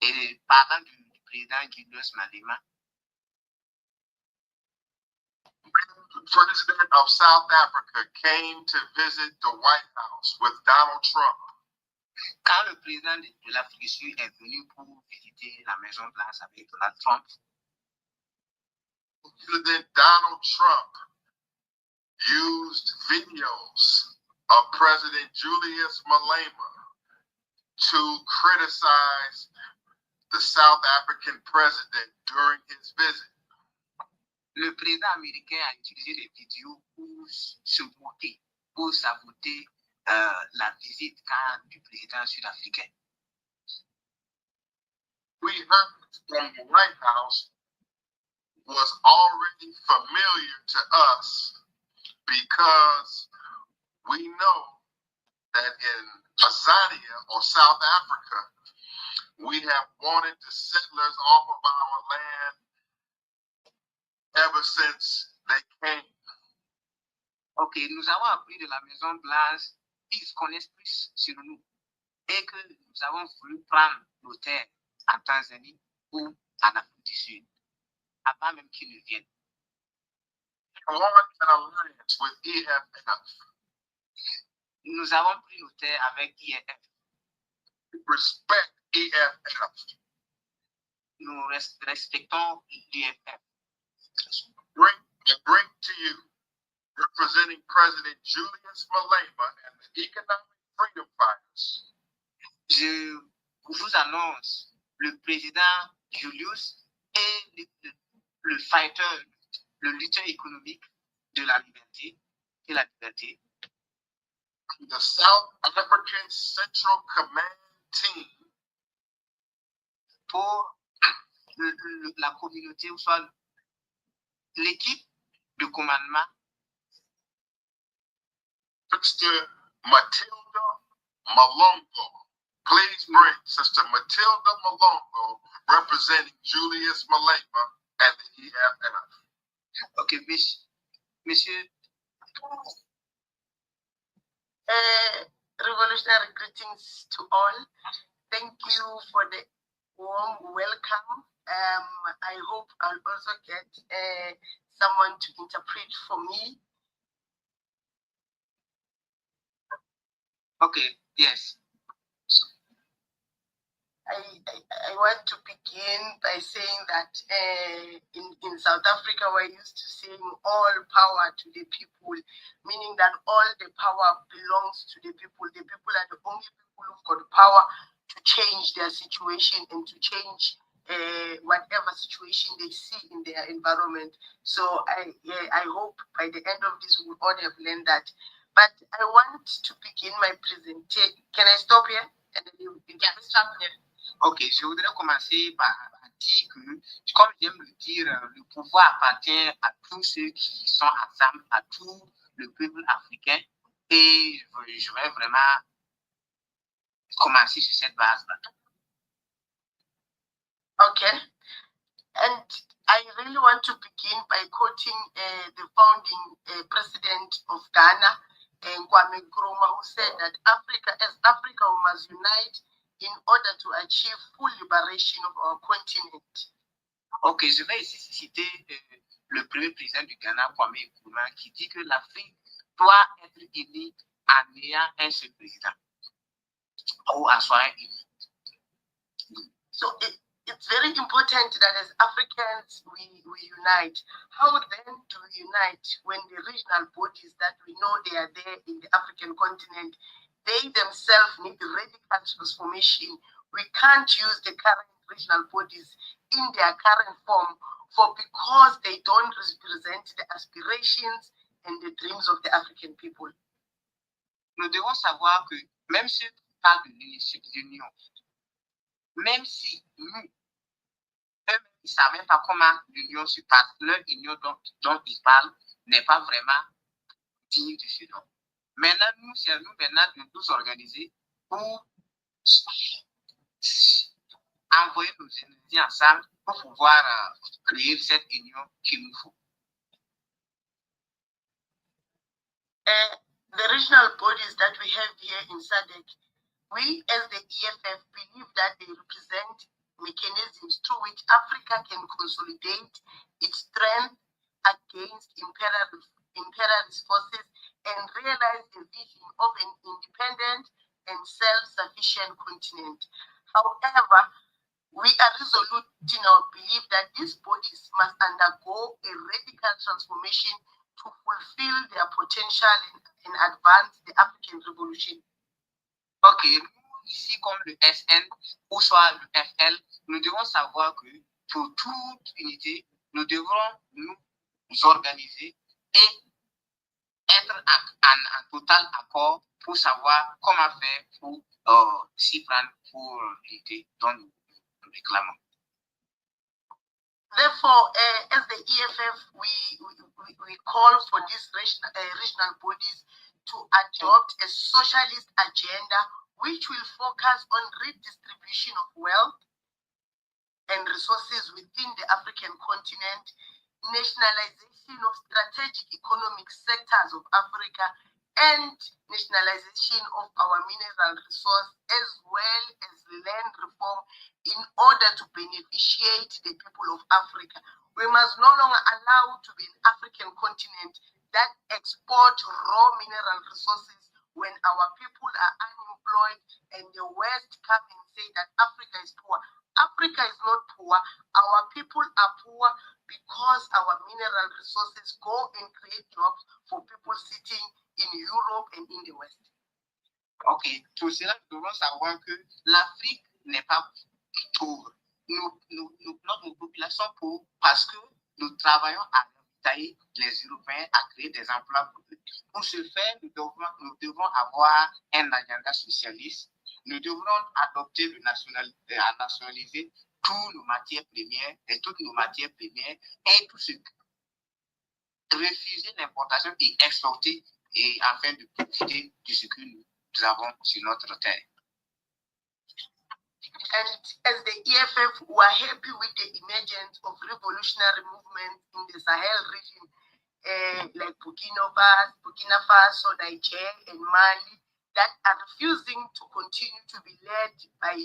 Et parlant du président Julius Malema. The president of South Africa came to visit the White House with Donald Trump. Quand le président de l'Afrique du Sud est venu pour visiter la Maison Blanche avec Donald Trump, President Donald Trump used videos of President Julius Malema to criticize the South African president during his visit. Le président américain a utilisé des vidéos pour se moquer, pour saboter la visite du président sud-africain. We heard from the White House was already familiar to us because we know that in Tanzania or South Africa, we have wanted the settlers off of our land ever since they came. Ok, nous avons appris de la Maison Blanche qu'ils se connaissent plus sur nous et que nous avons voulu prendre nos terres en Tanzanie ou en Afrique du Sud, avant même qu'ils ne viennent. We want an alliance with EFF. Nous avons pris nos terres avec IEF. Respect EFF. Nous respectons l'IEF. Bring to you, representing President Julius Malema and the economic freedom fighters. Je vous annonce le président Julius et le fighter, le lutteur économique de la liberté, The South African Central Command Team. Pour la communauté, ou soit l'équipe de commandement. Sister Matilda Malongo. Please bring Sister Matilda Malongo representing Julius Malema and the EFF. Okay, Monsieur. Revolutionary greetings to all. Thank you for the warm welcome. I hope I'll also get someone to interpret for me. Okay, yes. I want to begin by saying that in South Africa, we're used to saying all power to the people, meaning that all the power belongs to the people. The people are the only people who've got power to change their situation and to change whatever situation they see in their environment. So I hope by the end of this, we'll all have learned that. But I want to begin my presentation. Can I stop here? And then you can stop here. Ok, je voudrais commencer par dire que, comme j'aime le dire, le pouvoir appartient à tous ceux qui sont ensemble, à tout le peuple africain. Et je vais vraiment commencer sur cette base-là. Okay. And I really want to begin by quoting the founding president of Ghana, Kwame Nkrumah, who said that Africa, we must unite in order to achieve full liberation of our continent. Ok, je vais ici citer le premier président du Ghana, Kwame Nkrumah, qui dit que l'Afrique doit être unie en ayant un seul président, ou en soi unie. So it's very important that as Africans we unite. How then do we unite when the regional bodies that we know they are there in the African continent, they themselves need radical transformation? We can't use the current regional bodies in their current form because they don't represent the aspirations and the dreams of the African people. Nous devons savoir que même ceux qui parlent de l'union, même si nous, eux-mêmes, ils ne savent même pas comment l'union se passe, leur union dont ils parlent n'est pas vraiment digne de ce nom. Maintenant, nous, c'est à nous maintenant de nous organiser pour envoyer nos énergies ensemble pour pouvoir créer cette union qu'il nous faut. The regional bodies that we have here in SADC, we as the EFF believe that they represent mechanisms through which Africa can consolidate its strength against imperialist forces and realize the vision of an independent and self-sufficient continent. However, we are resolute in our belief that these bodies must undergo a radical transformation to fulfill their potential and advance the African revolution. Ok, nous, ici, comme le SN ou soit le FL, nous devons savoir que pour toute unité, nous devrons nous organiser et être en total accord pour savoir comment faire pour s'y prendre pour l'unité dont nous réclamons. Therefore, as the EFF, we call for these regional bodies to adopt a socialist agenda which will focus on redistribution of wealth and resources within the African continent, nationalization of strategic economic sectors of Africa, and nationalization of our mineral resource, as well as land reform in order to beneficiate the people of Africa. We must no longer allow to be an African continent that export raw mineral resources when our people are unemployed and the West come and say that Africa is poor. Africa is not poor. Our people are poor because our mineral resources go and create jobs for people sitting in Europe and in the West. Ok, pour cela, nous devons savoir que l'Afrique n'est pas pauvre. Notre population est pauvre parce que nous travaillons à ravitailler les Européens, à créer des emplois pour eux. Pour ce faire, nous devons avoir un agenda socialiste. Nous devrons adopter nationaliser toutes nos matières premières et tout ce refuser l'importation et exporter et afin de profiter de ce que nous avons sur notre terre. And as the EFF, we are happy with the emergence of revolutionary movements in the Sahel region, like Burkina Faso, Niger, and Mali, that are refusing to continue to be led by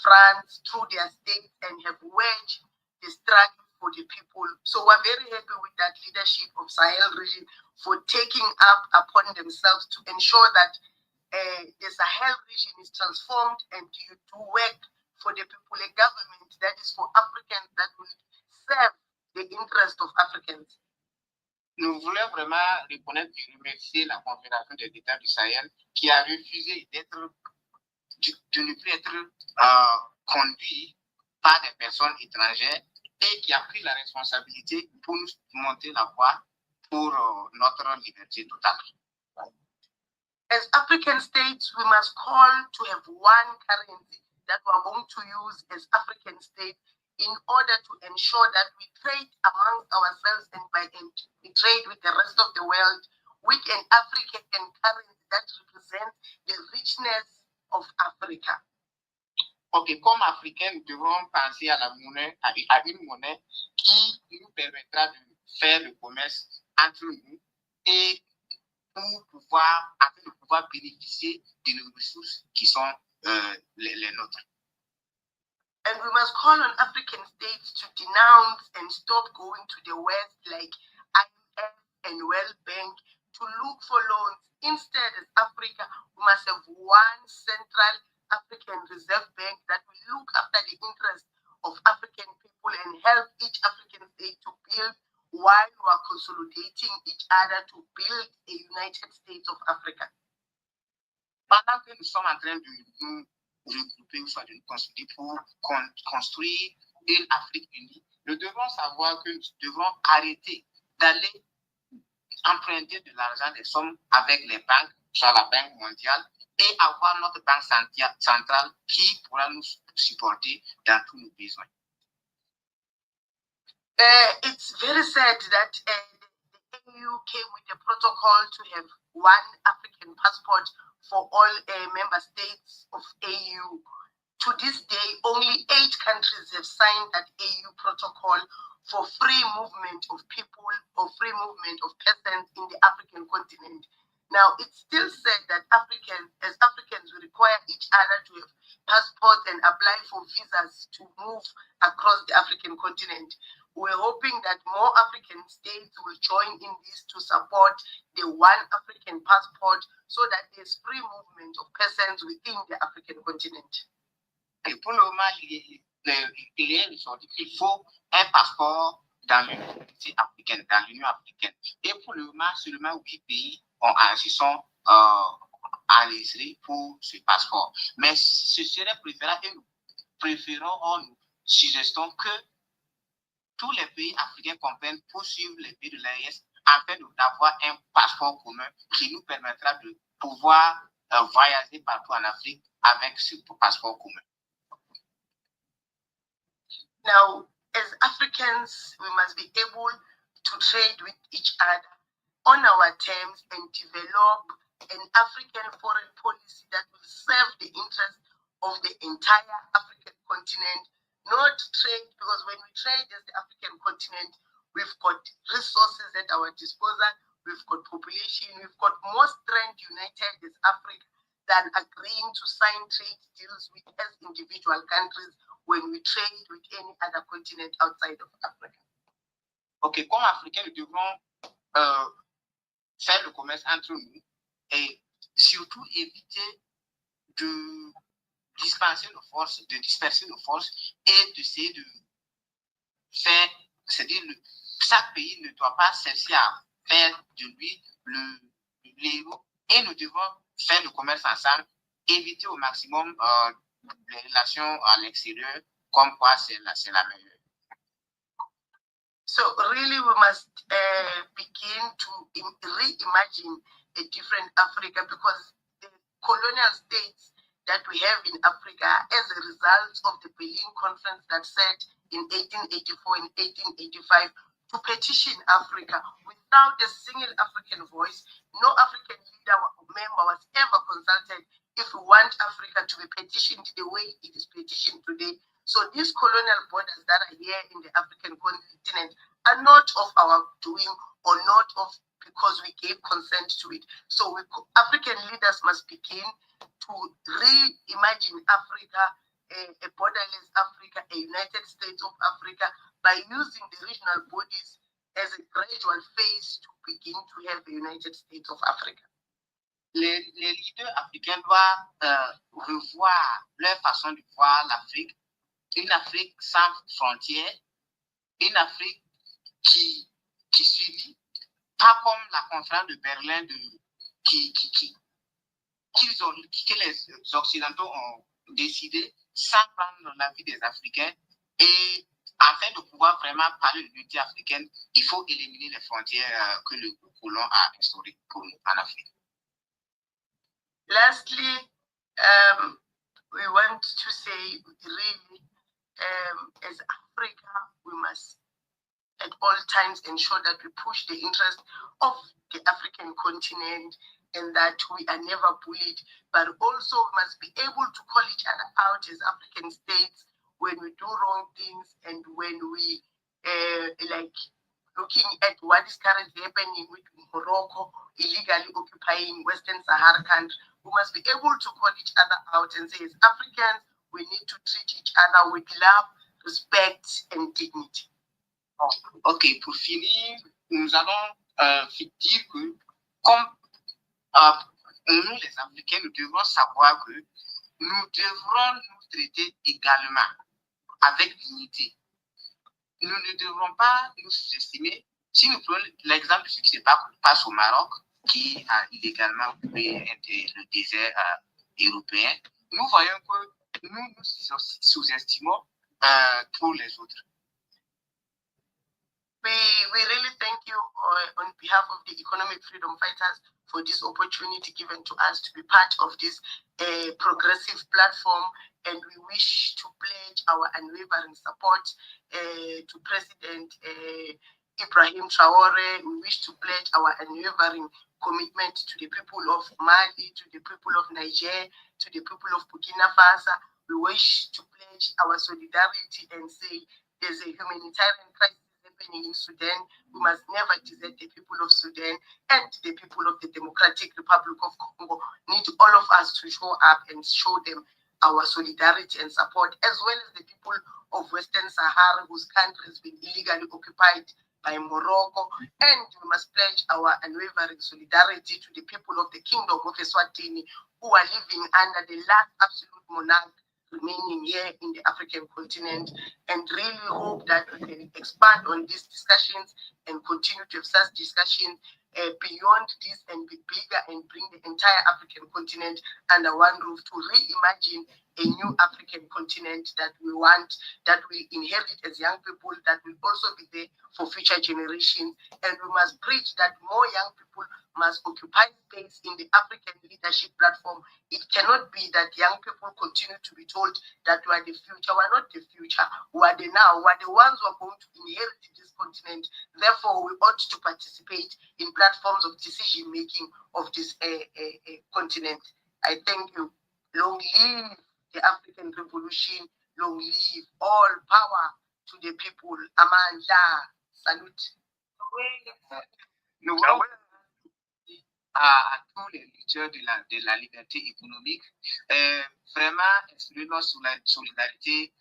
France through their state and have waged the struggle for the people. So we're very happy with that leadership of Sahel region for taking up upon themselves to ensure that the Sahel region is transformed and you do work for the people, a government that is for Africans, that will serve the interest of Africans. Nous voulons vraiment reconnaître et remercier la Confédération des États du Sahel qui a refusé de ne plus être conduit par des personnes étrangères et qui a pris la responsabilité pour nous montrer la voie pour notre liberté totale. As African states, we must call to have one currency that we are going to use as African states in order to ensure that we trade among ourselves and we trade with the rest of the world with an African currency that represents the richness of Africa. Ok, comme Africains, nous devrons penser à la monnaie, à une monnaie qui nous permettra de faire le commerce entre nous et pour pouvoir, afin de pouvoir bénéficier de nos ressources qui sont les nôtres. And we must call on African states to denounce and stop going to the West like IMF and World Bank to look for loans. Instead, as Africa, we must have one central African Reserve Bank that will look after the interests of African people and help each African state to build while we are consolidating each other to build a United States of Africa. Pendant que nous sommes en train de nous regrouper ou soit de nous consolider pour construire une Afrique unie, nous devons savoir que nous devrons arrêter d'aller emprunter de l'argent des sommes avec les banques, soit la Banque mondiale, et avoir notre banque centrale qui pourra nous supporter dans tous nos besoins. It's very sad that the EU came with a protocol to have one African passport for all member states of EU. To this day, only 8 countries have signed that EU protocol for free movement of people or free movement of persons in the African continent. Now, it's still said that as Africans, we require each other to have passports and apply for visas to move across the African continent. We're hoping that more African states will join in this to support the one African passport so that there's free movement of persons within the African continent. Et pour le moment, il faut un passeport dans l'unité africaine, dans l'Union africaine. Et pour le moment, seulement 8 pays se sont enregistrés pour ce passeport. Mais ce serait préférable et nous préférons, nous suggérons que tous les pays africains comprennent pour suivre les pays de l'AES afin d'avoir un passeport commun qui nous permettra de pouvoir voyager partout en Afrique avec ce passeport commun. Now, as Africans, we must be able to trade with each other on our terms and develop an African foreign policy that will serve the interests of the entire African continent, not trade, because when we trade as the African continent, we've got resources at our disposal, we've got population, we've got more strength united as Africa than agreeing to sign trade deals with as individual countries when we trade with any other continent outside of Africa. Ok, comme Africains, nous devrons faire le commerce entre nous et surtout éviter de disperser nos forces et d'essayer de faire, c'est-à-dire chaque pays ne doit pas chercher à faire de lui le héros et nous devons faire le commerce ensemble, éviter au maximum les relations à l'extérieur, comme quoi c'est la meilleure. So really we must begin to reimagine a different Africa, because the colonial states that we have in Africa as a result of the Berlin Conference that said in 1884 and 1885 to petition Africa without a single African voice. No African leader or member was ever consulted if we want Africa to be petitioned the way it is petitioned today. So these colonial borders that are here in the African continent are not of our doing or not of because we gave consent to it. So African leaders must begin to reimagine Africa, a borderless Africa, a United States of Africa, by using the regional bodies as a gradual phase to begin to have the United States of Africa. les leaders africains doivent revoir leur façon de voir l'Afrique, une Afrique sans frontières, une Afrique qui subit, pas comme la conférence de Berlin que les Occidentaux ont décidé sans prendre l'avis des Africains. Et afin de pouvoir vraiment parler de l'unité africaine, il faut éliminer les frontières que le colon a instaurées pour nous en Afrique. Lastly, we want to say really, as Africa, we must at all times ensure that we push the interest of the African continent and that we are never bullied, but also we must be able to call each other out as African states when we do wrong things and when we like looking at what is currently happening with Morocco illegally occupying Western Sahara country. We must be able to call each other out and say, as Africans, we need to treat each other with love, respect, and dignity. Ok, pour finir, nous allons dire que comme nous, les Africains, nous devons savoir que nous devrons nous traiter également avec dignité. Nous ne devrons pas nous sous-estimer. Si nous prenons l'exemple de ce qui se passe au Maroc, qui a illégalement occupé le désert européen, nous voyons que nous nous sous-estimons tous les autres. We really thank you on behalf of the economic freedom fighters for this opportunity given to us to be part of this progressive platform, and we wish to pledge our unwavering support to President Ibrahim Traore. We wish to pledge our unwavering commitment to the people of Mali, to the people of Niger, to the people of Burkina Faso. We wish to pledge our solidarity and say there's a humanitarian crisis happening in Sudan. We must never desert the people of Sudan, and the people of the Democratic Republic of Congo need all of us to show up and show them our solidarity and support, as well as the people of Western Sahara, whose country has been illegally occupied by Morocco. And we must pledge our unwavering solidarity to the people of the Kingdom of Eswatini, who are living under the last absolute monarch remaining here in the African continent, and really hope that we can expand on these discussions and continue to have such discussions beyond this and be bigger and bring the entire African continent under one roof to reimagine a new African continent that we want, that we inherit as young people, that will also be there for future generations. And we must preach that more young people must occupy space in the African leadership platform. It cannot be that young people continue to be told that we are the future. We are not the future. We are the now. We are the ones who are going to inherit this continent. Therefore, we ought to participate in platforms of decision making of this continent. I thank you. Long live the African Revolution. Long live all power to the people. Amanda. Salute. Nous voulons à tous les lutteurs de la liberté économique, vraiment exprimer notre solidarité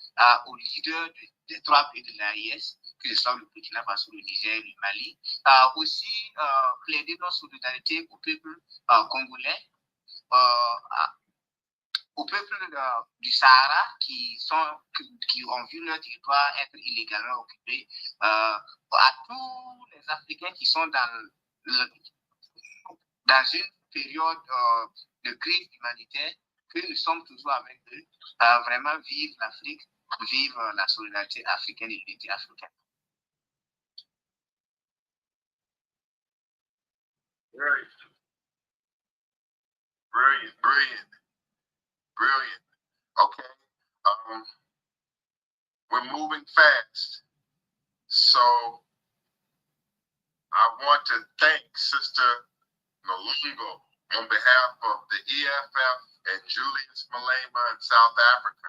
aux leaders des trois pays de l'AIS, que ce soit le Burkina Faso, le Niger, le Mali. Aussi plaider notre solidarité au peuple congolais, au peuple du Sahara qui ont vu leur territoire être illégalement occupé, à tous les Africains qui sont dans une période de crise humanitaire, que nous sommes toujours avec eux. Vraiment, vive l'Afrique, vive la solidarité africaine et l'unité africaine. Brilliant. Okay. We're moving fast. So I want to thank Sister Nalungo on behalf of the EFF and Julius Malema in South Africa.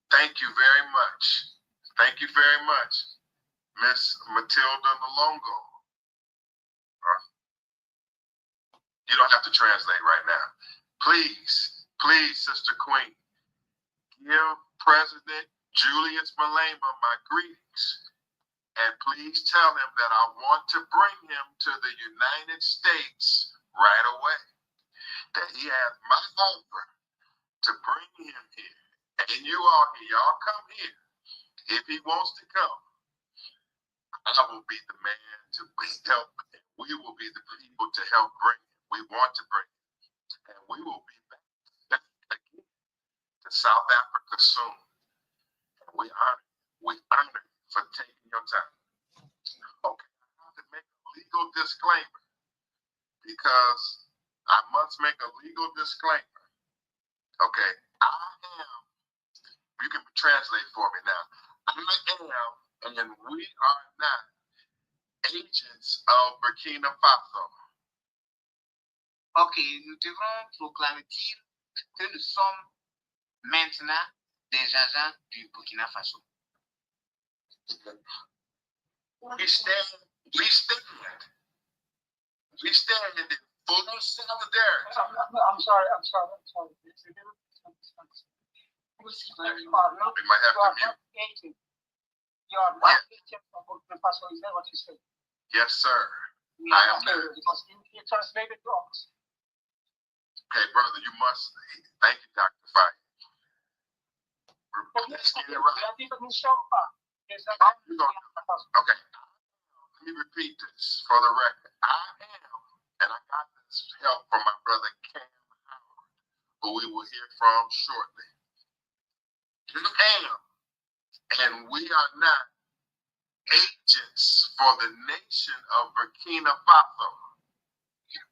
Thank you very much. Thank you very much, Miss Matilda Nalungo. You don't have to translate right now. Please, Sister Queen, give President Julius Malema my greetings. And please tell him that I want to bring him to the United States right away. that he has my offer to bring him here. And you all here, y'all come here. If he wants to come, I will be the man to help. We will be the people to help bring him. We want to bring him. And we will be back again to South Africa soon. And we honor you for taking your time. Okay, I have to make a legal disclaimer because I must make a legal disclaimer. Okay, I am, you can translate for me now. I am, and we are not agents of Burkina Faso. Ok, nous devrons proclamer que nous sommes maintenant des agents du Burkina Faso. We stand in full solidarity. I'm sorry. You are not agent of Burkina Faso, is that what you said? Yes, sir. I am not. Because you translated to us. Okay, brother, you must. Thank you, Dr. Faye. Let's get it right. Okay, let me repeat this for the record. I am, and I got this help from my brother Cam Howard, who we will hear from shortly. I am, and we are not agents for the nation of Burkina Faso.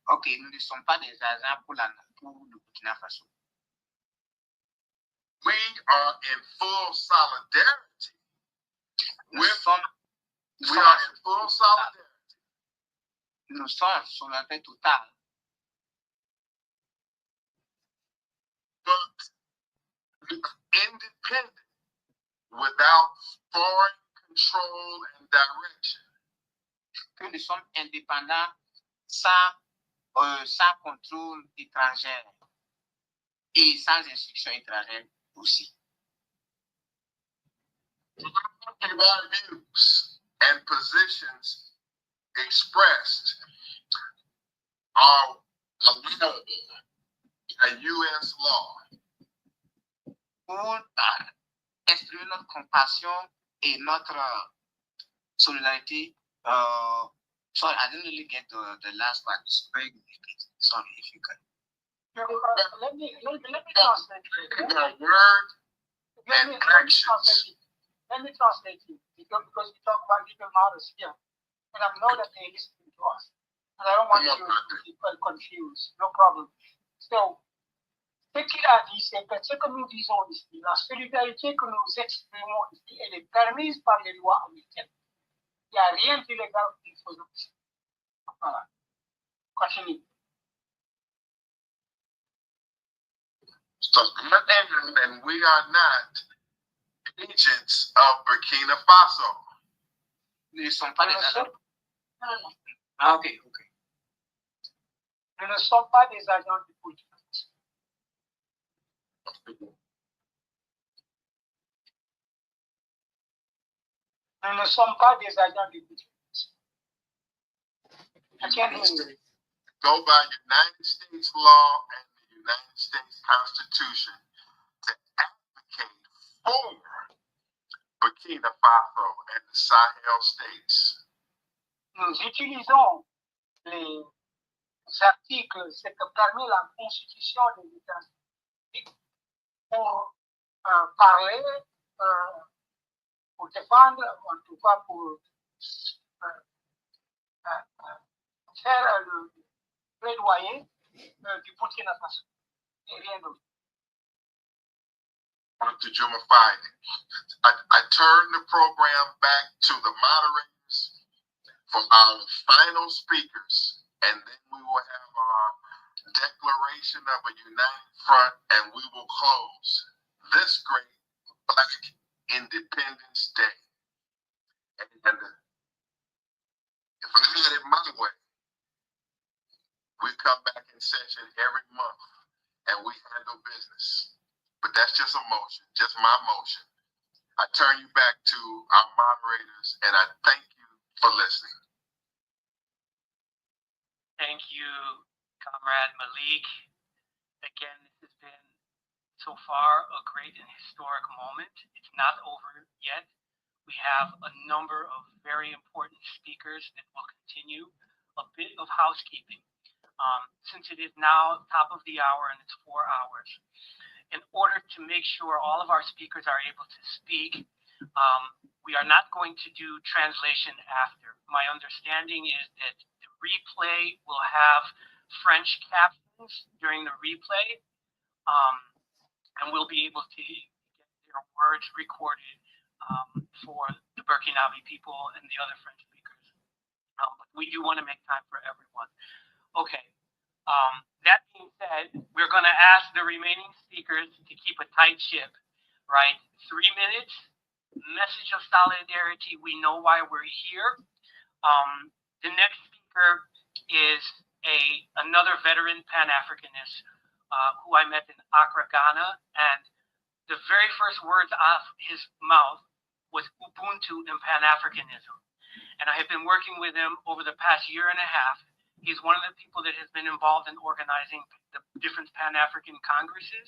Ok, nous ne sommes pas des agents pour le Burkina Faso. We are in full solidarity. We are in full solidarity. Nous sommes sur la paix totale. But independent, without foreign control and direction. Que nous sommes indépendants sans contrôle étranger et sans instruction étrangère aussi. Our views and positions expressed are allowable by U.S. law. Pour exprimer notre compassion et notre solidarité. Sorry, I didn't really get the last part. Sorry, if you can. Let me translate it. Word and actions. Let me translate it because we talk about legal matters here, and I know that they're listening to us, and I don't want you to be confused. No problem. So, ce qu'il a dit, c'est que ce que nous disons ici, la solidarité que nous exprimons ici, elle est permise par les lois américaines. Il n'y a rien d'illégal que nous faisons ici. Voilà. Continue. So, and we are not agents of Burkina Faso. Nous ne sommes pas des agents. Ah, ok. Nous ne sommes pas des agents du Burkina Faso. Nous ne sommes pas des agents du Burkina Faso. I can't hear you. Go by United States law and the United States Constitution to advocate for Burkina Faso and the Sahel states. Nous utilisons les articles, ce que permet la Constitution des États-Unis pour parler, pour défendre, en tout cas pour faire le plaidoyer du Burkina Faso et rien d'autre. Dr. Juma Faye, I turn the program back to the moderators for our final speakers, and then we will have our declaration of a united front, and we will close this great Black Independence Day. And if I had it my way, we come back in session every month and we handle business. But that's just a motion, just my motion. I turn you back to our moderators and I thank you for listening. Thank you, Comrade Malik. Again, this has been so far a great and historic moment. It's not over yet. We have a number of very important speakers that will continue. A bit of housekeeping. Since it is now top of the hour and it's 4 hours, in order to make sure all of our speakers are able to speak, we are not going to do translation after. My understanding is that the replay will have French captions during the replay, and we'll be able to get their words recorded for the Burkinabe people and the other French speakers. But we do want to make time for everyone. Okay. That being said, we're going to ask the remaining speakers to keep a tight ship, right? 3 minutes, message of solidarity. We know why we're here. The next speaker is another veteran Pan-Africanist who I met in Accra, Ghana, and the very first words off his mouth was Ubuntu and Pan-Africanism. And I have been working with him over the past year and a half. He's one of the people that has been involved in organizing the different Pan-African congresses.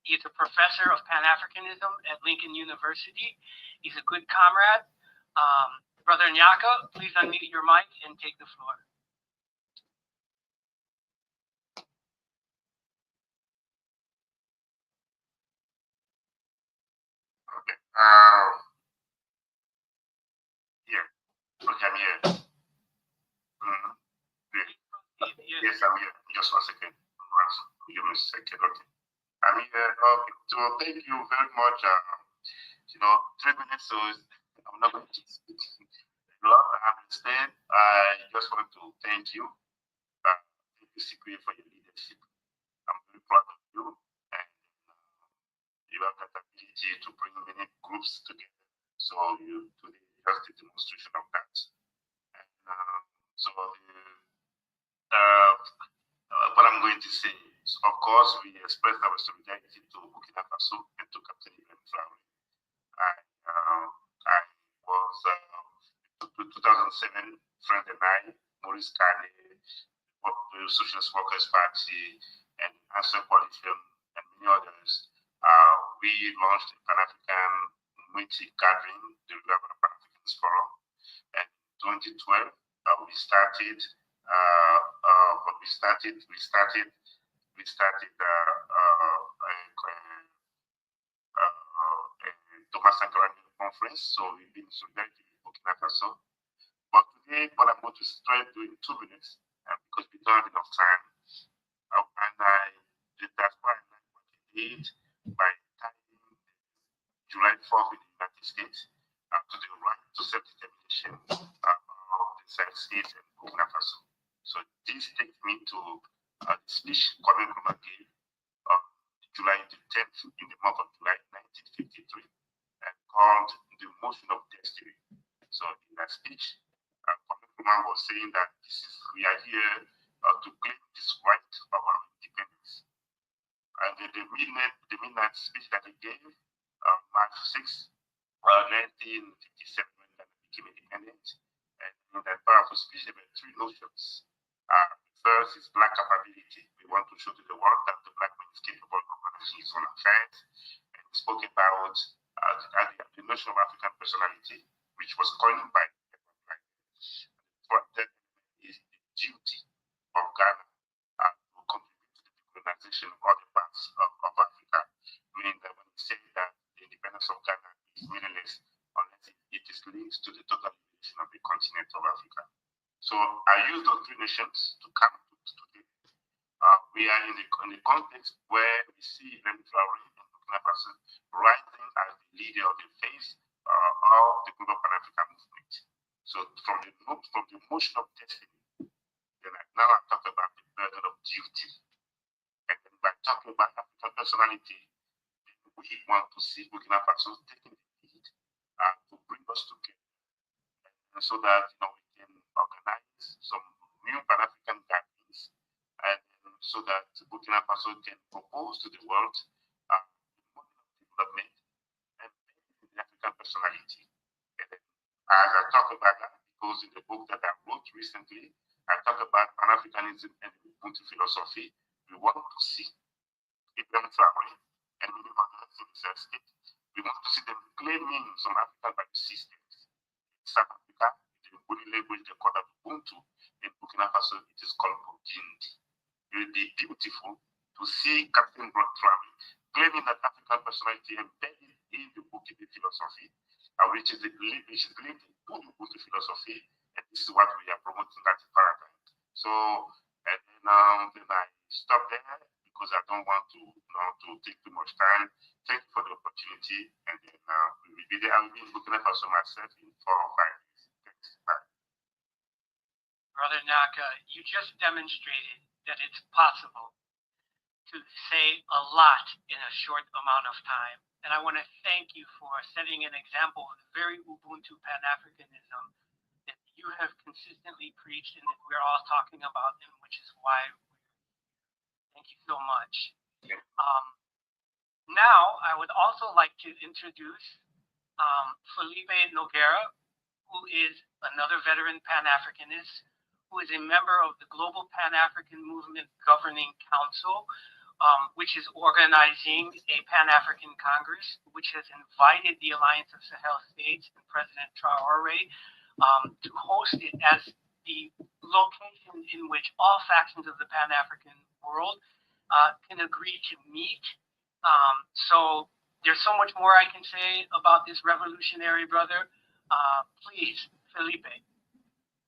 He's a professor of Pan-Africanism at Lincoln University. He's a good comrade. Brother Nyaka, please unmute your mic and take the floor. Okay. Yeah. Okay, I'm here. Yes, I'm here. Just 1 second. Give me a second. Okay. I'm here. Okay. So thank you very much. 3 minutes, so I'm not going to speak a lot. I understand. I just want to thank you. Thank you, Sikri, for your leadership. I'm very proud of you. And you have that ability to bring many groups together. So you today just a demonstration of that. And what I'm going to say is, of course, we expressed our solidarity to Burkina Faso and to Captain Ibrahim Traoré. I was, in 2007, friend and I, Maurice Kane, the Socialist Workers Party, and Answer Coalition, and many others, we launched a Pan-African Unity gathering, the Revival of Pan-Africans Forum. And in 2012, we started Thomas Sankara conference. So we've been solidarity with Burkina Faso. But today, what I'm going to try to do in 2 minutes, because we don't have enough time, that's why I like what he did by tying July 4th in the United States to the right to self-determination of the Sahel states and Burkina Faso. So this takes me to the speech Kwame Nkrumah gave on July the 10th in the month of July 1953 and called the motion of destiny. So in that speech, Kwame Nkrumah was saying that we are here to claim this right of our independence. And the midnight speech that he gave, March 6, 1957, when Ghana became independent, and in that powerful speech, there were 3 notions. First is black capability. We want to show to the world that the black man is capable of managing his own affairs. And he spoke about the notion of African personality, which was coined by that is the duty of Ghana to contribute to the decolonization of other parts of Africa. Meaning that when he said that the independence of Ghana is meaningless unless it is linked to the total liberation of the continent of Africa. So I use those 3 nations to come to today. We are in the context where we see Ibrahim Traoré and Burkina Faso rising as the leader of the face of the global Pan-African movement. So from the motion of destiny, then now I talk about the burden of duty. And then by talking about African personality, we want to see Burkina Faso taking the lead to bring us together, and so that we can organize some new Pan-African gatherings, and so that Burkina Faso can propose to the world the model of development and the African personality. And then, as I talk about that, because in the book that I wrote recently, I talk about Pan-Africanism and Ubuntu philosophy. We want to see Ibrahim Traore and many others in the state. We want to see them claiming some African value systems. In South Africa, in the Nguni language, they call that Ubuntu. In Burkina Faso, it is called Burkindi. It will be beautiful to see Captain Traore claiming that African personality embedded in the Burkina philosophy, which is linked to the Ubuntu philosophy, and this is what we are promoting that paradigm. So, and then I stop there because I don't want to take too much time. Thank you for the opportunity, and then we will be there. I will be in Burkina Faso myself in 4 or 5 days. Thanks. Bye. Brother Naka, you just demonstrated that it's possible to say a lot in a short amount of time. And I want to thank you for setting an example of the very Ubuntu Pan-Africanism that you have consistently preached and that we're all talking about, and which is why thank you so much. Now, I would also like to introduce Felipe Noguera, who is another veteran Pan-Africanist, who is a member of the Global Pan-African Movement Governing Council, which is organizing a Pan-African Congress, which has invited the Alliance of Sahel States and President Traore to host it as the location in which all factions of the Pan-African world can agree to meet. So there's so much more I can say about this revolutionary brother. Please, Felipe.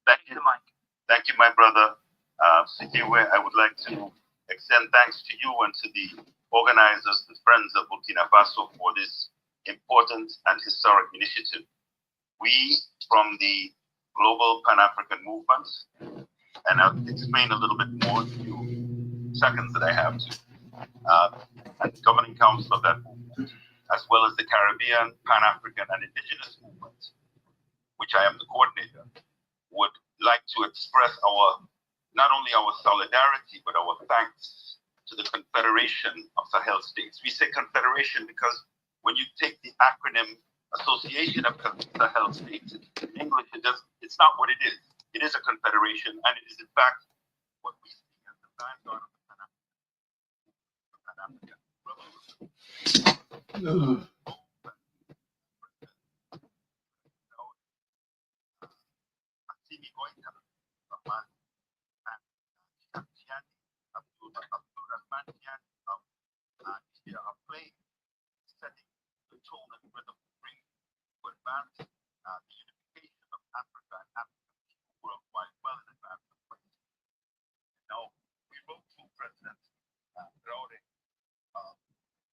Thank you, Mike. Thank you, my brother. Sikiwe, I would like to extend thanks to you and to the organizers, the Friends of Burkina Faso, for this important and historic initiative. We, from the Global Pan-African Movement, and I'll explain a little bit more in a few seconds that I have to, and the Governing Council of that movement, as well as the Caribbean, Pan-African, and Indigenous movement, which I am the coordinator, would like to express not only our solidarity, but our thanks to the Confederation of Sahel States. We say Confederation because when you take the acronym Association of Sahel States, in English, it's not what it is. It is a confederation, and it is in fact what we see as the vanguard of the Pan-African Revolution. Setting the tone and rhythm to bring to advance the unification of Africa and African people worldwide well in advance of 20. Now, we wrote to President Traore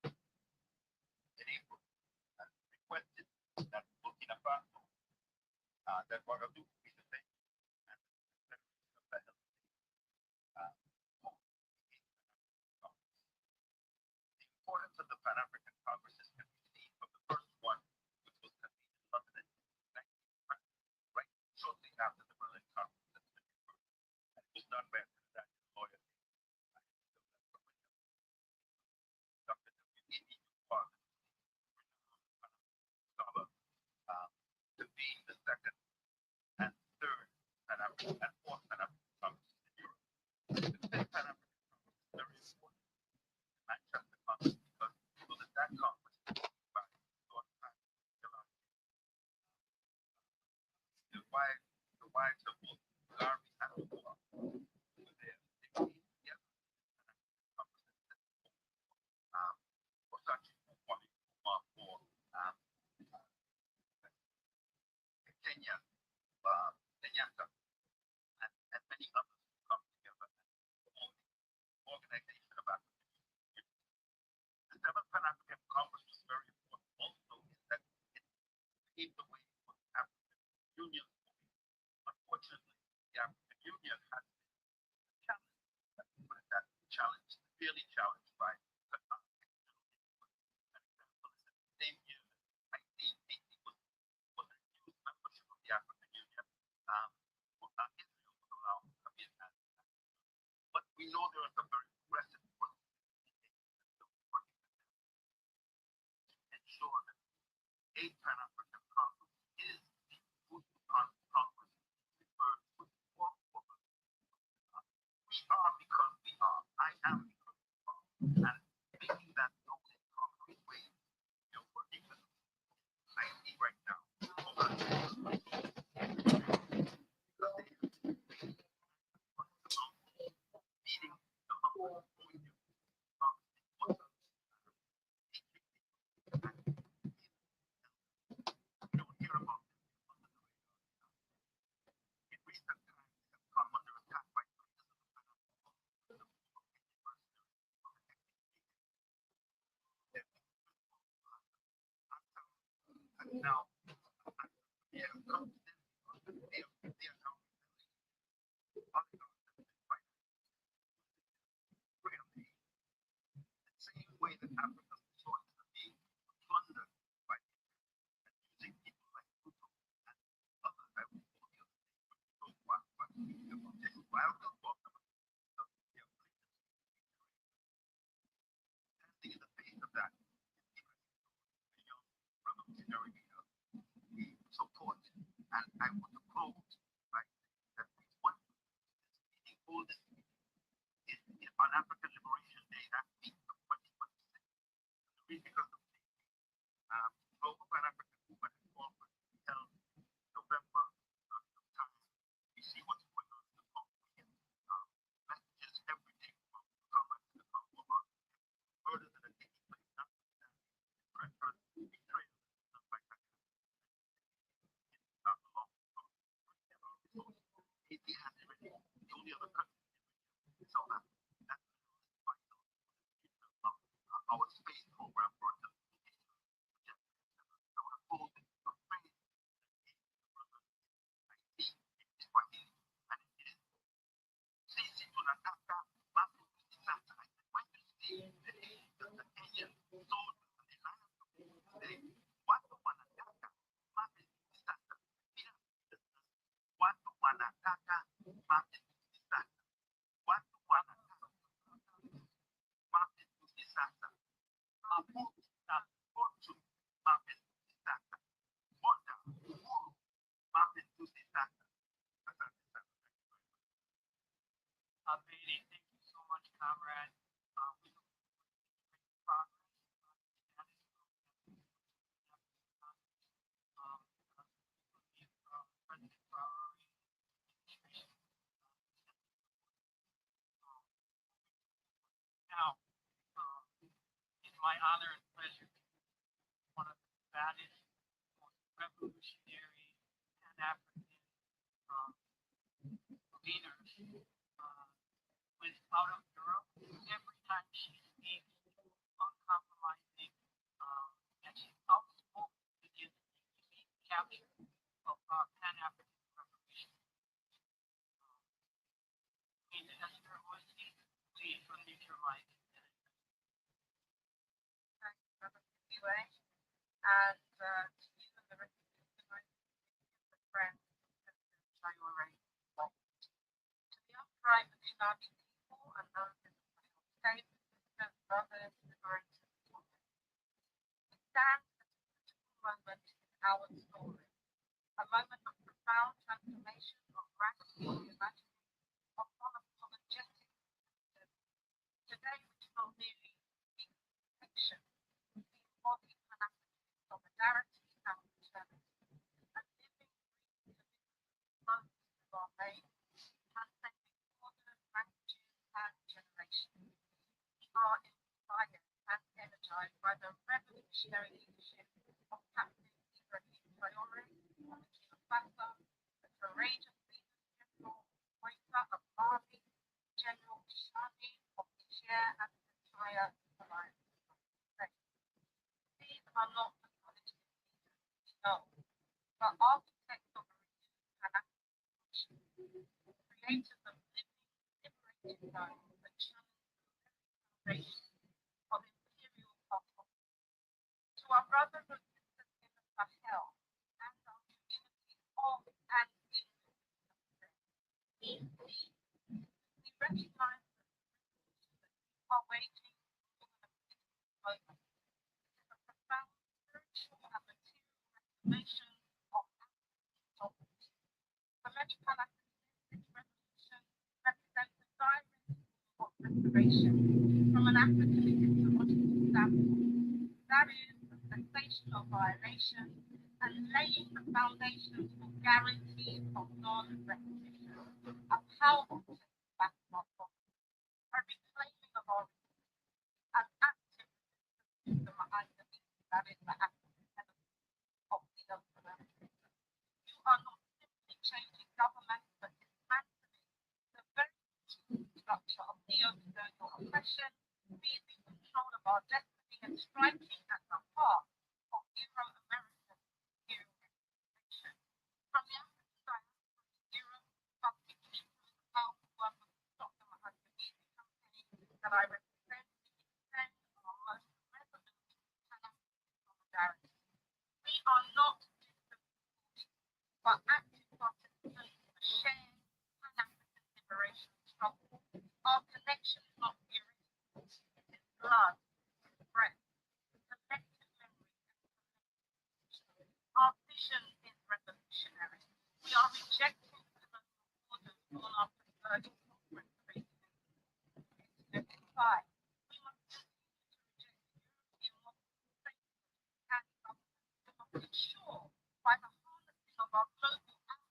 in April and requested that Burkina Faso, that Ouagadougou be the venue and the Confederation of Sahel the importance of the Pan-African Congress can be seen from the first one, which was convened in London in 1900, right shortly after the Berlin Conference at Edinburgh. And it was done by a Canadian lawyer Dr. W.E.B. Dubois, scholar, convened the second and third Pan-African and fourth Pan-African Congress in Europe. The fifth Pan-African Congress is very important. I trust the Congress because it was at that Congress by Lord the wives of both Garvey and Dubois were there. They came together for such for Kenya, Kenyatta, and many others who come together and form the Organization of African Union. The Seventh Pan-African Congress was very important also in that it paved the way for the African Union. Unfortunately, the African Union has been challenged, severely challenged by same year, 1980, was refused membership of the African Union. Israel was allowed to come in. But we know there are some very aggressive forces to ensure that a Pan-African Congress is the Ubuntu Congress referred to as we are because we are. I am Thank you so much, comrade. We look forward to progress. President Traore administration. Now, it's my honor and pleasure to be one of the baddest, most revolutionary Pan-African leaders with out of Europe. Every time she speaks, uncompromising, and she's outspoken against the capture of Pan-African revolution. Esther Osi, please unmute your mic. Thanks, Brother Kibiwe. And to you and the rest of the friends of Traore. To the upright and beloved people and those in the State, sisters, brothers, liberators, it stands as a critical moment in our story, a moment of profound transformation, of radical imagining, of unapologetic acceptance. Today, we do not merely seek protection, we embody Pan-African solidarity and fraternity, a living, breathing commitment to our made, transcending borders, languages, and generations. We are inspired and energized by the revolutionary leadership of Captain Ibrahim Traore of Burkina Faso, the courageous leaders General Waita of Mali, General Shani of Niger, and the entire alliance of the state. These are not the political leaders we know, but architects of a renewed Pan-African nation, creators of living, liberated lives that challenge the very foundations of imperial power. To our brothers and sisters in the Sahel and our communities of and in we recognize the revolution that we are waging more than a political moment. It is a profound spiritual and material reclamation of African sovereignty. For many Pan-Africanists, this revolution represents a direct form of restoration from an African epistemological standpoint. That is the cessation of violation and laying the foundations for guarantees of non-repetition, a powerful back of our property, a reclaiming of our an active resistance to the identity that is the African element of the African. You are not simply changing government, but dismantling the very structure of neo-colonial oppression, seizing control of our destiny and striking at the heart of Euro-American imperial exploitation. From the African diaspora to Europe, particularly through the powerful work of the Dr. Mahatma campaign that I represent, we extend our most resolute Pan-African solidarity. We are not distant supporters, but active participants in a shared Pan-African liberation. nation is revolutionary. We are rejecting colonial orders on our preferred corporate arrangements. We must continue to reject European model and government to ensure by the harnessing of our global power,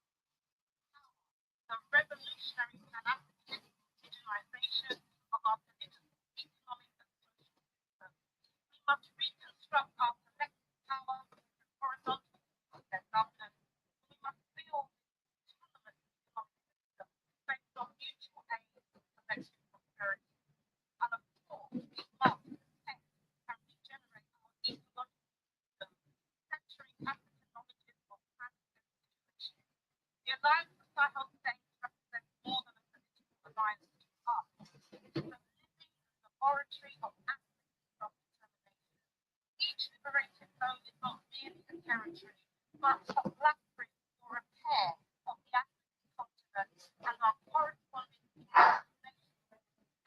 the revolutionary and African indigenization of our political, economic, and social system. We must reconstruct our collective power through horizontal and governance. We must build autonomous economic system based on mutual aid and collective prosperity. And of course, we must protect and regenerate our ecological system, centering African knowledge of planet and situation. The Alliance of Sahel States represents more than a political alliance to us. It's a living laboratory of African self-determination. Each liberated zone is not merely a territory, but a blueprint for repair of the African continent and our corresponding nations,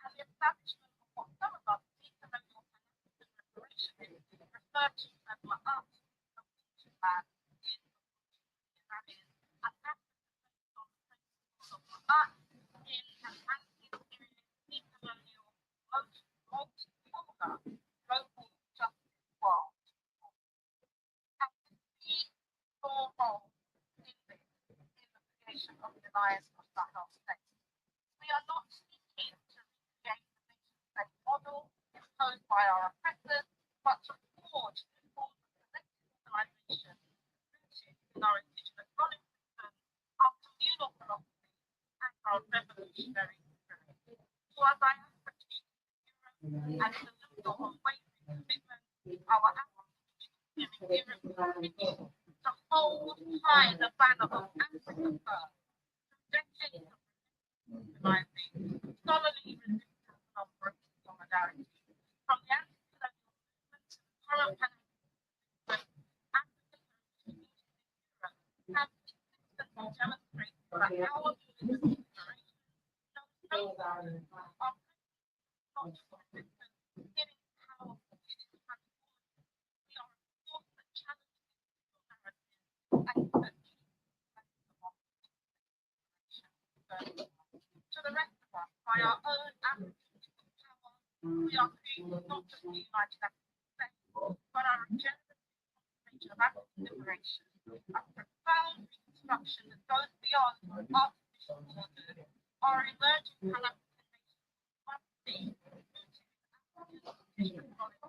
and the establishment of what some of us decolonial and African reparation refer to as Ma'at, the Winter Land in that is an African based on the principles of Ma'at in an anti-imperialist, decolonial, multipolar, global justice world. And to see your role in this, in the creation of the Alliance of Sahel States. We are not seeking to recreate the nation-state model imposed by our oppressors, but to forge new forms of collective organization rooted in our indigenous knowledge systems, our communal philosophy, and our revolutionary spirit. So as I advocate in Europe and in the loop of unwavering commitment, our African community in Europe continues to hold high the banner of Africa first through decades of organizing, scholarly resistance and unbroken solidarity. From the anti-colonial movement to the current pan-African movement, African communities in Europe have consistently demonstrated that our movement of liberation knows no borders. Our not just resistance, it is powerful, it is transformative. We are a force that challenges the narrative and that to the rest of us, by our own African power, we are creating not just the United African States, but our regenerative transformation of African liberation, a profound reconstruction that goes beyond artificial borders. Our emerging Pan-African nation must be rooted in African indigenous knowledge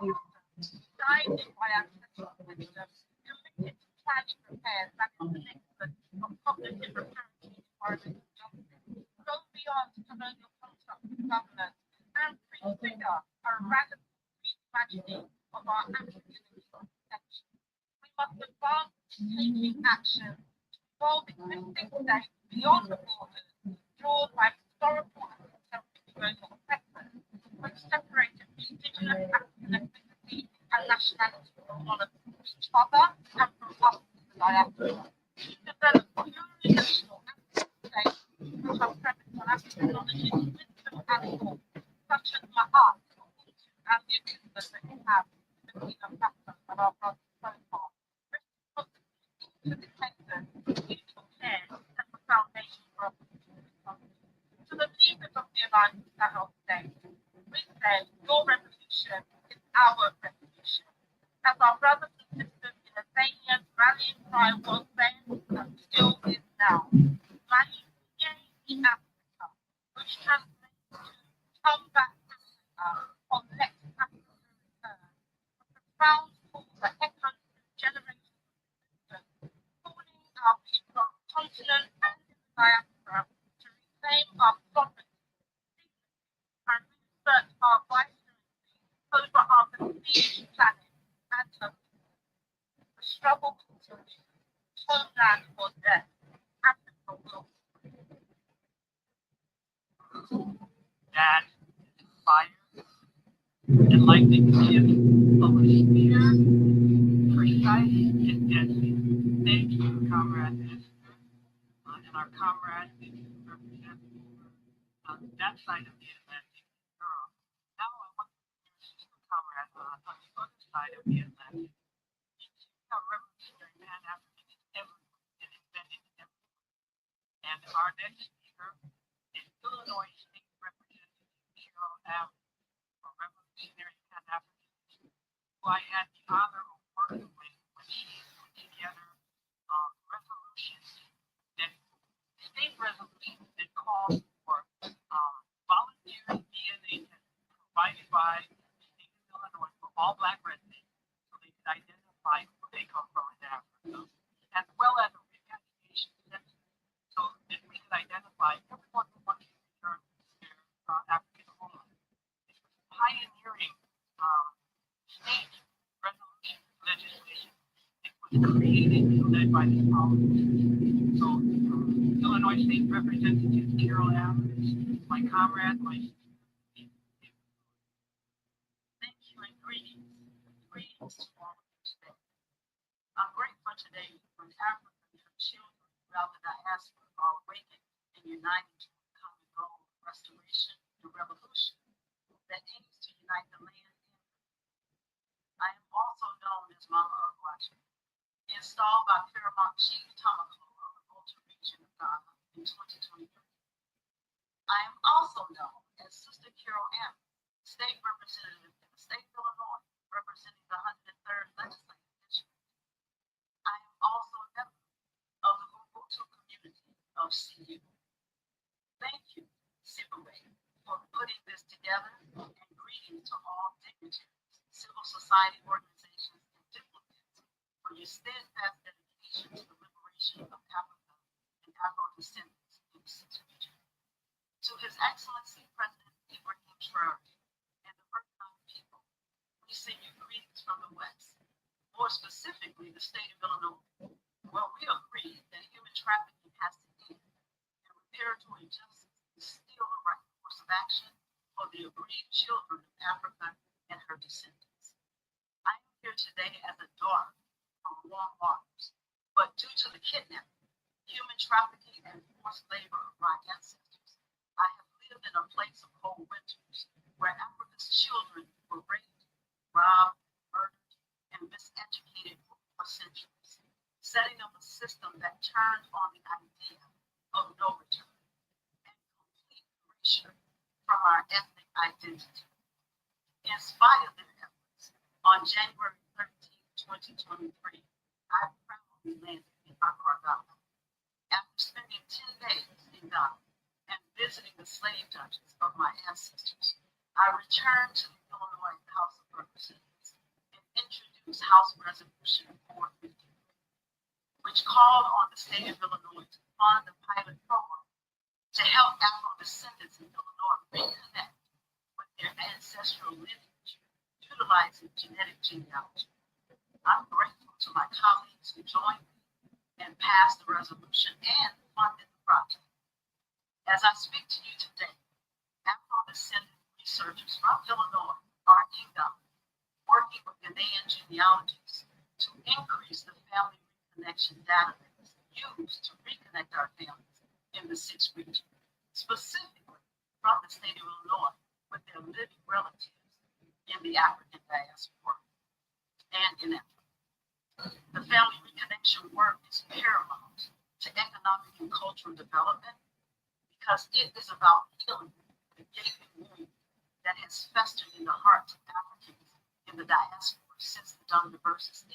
systems, guided by ancestral wisdom, committed to planning repairs that is the nexus of cognitive reparency, environmental justice, go beyond colonial constructs of governance, and prefigure a radical reimagining of our African potential. We must advance taking action to evolve existing states beyond the borders drawn by historical and contemporary colonial oppressors, which separated the indigenous African ethnicity and nationality from each other and from us in the diaspora. To develop plurinational African states which are premised on African knowledge, wisdom, and thought, such as Ma'at, Ubuntu, and the equivalent that we have in the Burkina Faso and our brothers so far. Interdependence, mutual care, and the foundation for us to the leaders of the Alliance of Sahel States, we say your revolution is our revolution. As our brothers and sisters in Albania rallying cry was then and still is now. Malinye in Africa, which translates to come back Africa or let Africa return. A profound call that echoes through generations of resistance, calling our people on the continent and in the diaspora to reclaim our sovereignty, dignity, and reassert our viceroy over our besieged planet and her people. The struggle continues. Homeland or death. Africa will. That inspires, enlightening gift of a spear, precise and deadly. Thank you, Comrade Minister, and our comrades that you represent on that side of the Atlantic in Europe. Now I want to hear your sister comrade on the other side of the Atlantic. You have revolutionary Pan-Africanism Our next speaker is Illinois State Representative Carol Allen, a revolutionary Pan-Africanist who I had the honor of working with when she put together resolutions that state resolutions that call for voluntary DNA testing provided by the state of Illinois for all Black residents so they can identify who they come from in Africa, as well as a repatriation center so that we can identify everyone who wants to return to their African homeland. This was pioneering state resolution legislation. It was created and led by the politicians. So Illinois State Representative Carol Allen is my comrade, my thank you and greetings. Greetings to all of you today. I'm grateful today when Africa and her children throughout the diaspora are awakened and united to a common goal of restoration and revolution that aims to unite the land and the people. I am also known as Mama Ugwachi, installed by Paramount Chief Tamako of the Volta region of Ghana in 2023. I am also known as Sister Carol Allen, State Representative in the state of Illinois, representing the 103rd Legislative District. I am also a member of the Ubuntu community of CU. Thank you, Sibuwe, for putting this together, and greetings to all dignitaries, civil society organizations, and diplomats for your steadfast dedication to the liberation of Africa and Afro-descendants in the sixth region. To His Excellency President Ibrahim Traore and the Burkina people, we send you greetings from the West, more specifically the state of Illinois, where we agree that human trafficking has to end and reparatory justice is still the right course of action for the aggrieved children of Africa and her descendants. I am here today as a daughter from warm waters, but due to the kidnapping, human trafficking, and forced labor of my ancestors, I have lived in a place of cold winters where Africa's children were raped, robbed, murdered, and miseducated for centuries, setting up a system that turned on the idea of no return and complete erasure from our ethnic identity. In spite of their efforts, on January 13, 2023, I proudly landed in Accra, Ghana. After spending 10 days in Ghana and visiting the slave dungeons of my ancestors, I returned to the Illinois House of Representatives and introduced House Resolution 450, which called on the state of Illinois to fund the pilot program to help Afro-descendants in Illinois reconnect with their ancestral lineage, utilizing genetic genealogy. I'm grateful to my colleagues who joined me and passed the resolution and funded the project. As I speak to you today, Afro-descendant researchers from Illinois are in Ghana, working with Ghanaian genealogies to increase the family reconnection database used to reconnect our families in the sixth region, specifically from the state of Illinois with their living relatives in the African diaspora and in Africa. The family reconnection work is paramount to economic and cultural development because it is about healing the gaping wound that has festered in the hearts of Africans in the diaspora since the Dun Versus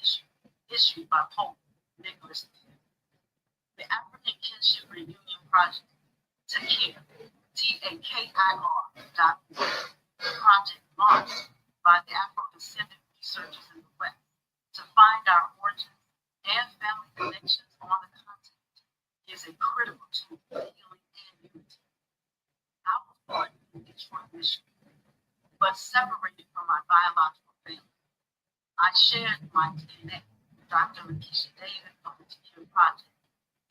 issued by Pope Nicholas II. The African Kinship Reunion Project, TAKIR, TAKIR.org, project launched by the Afro-descendant researchers in the West to find our origins and family connections on the continent is a critical tool for healing and unity. I was born in Detroit, Michigan, but separated from my biological family. I shared my DNA with Dr. Lakeisha David of the TAKIR project,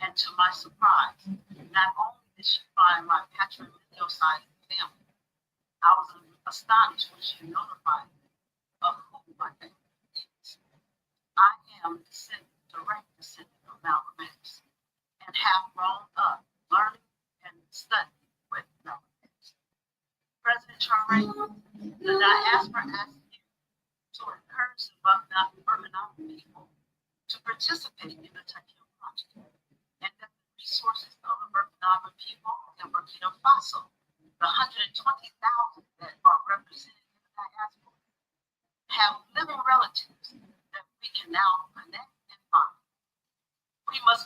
and to my surprise, not only did she find my patrilineal side of the family, I was astonished when she notified me of who my family is. I am a direct descendant of Malcolm X and have grown up learning and studying with Malcolm X. President Traore, the diaspora asks you to encourage the Burkina people to participate in the TAKIR project, and that the resources of the Burkina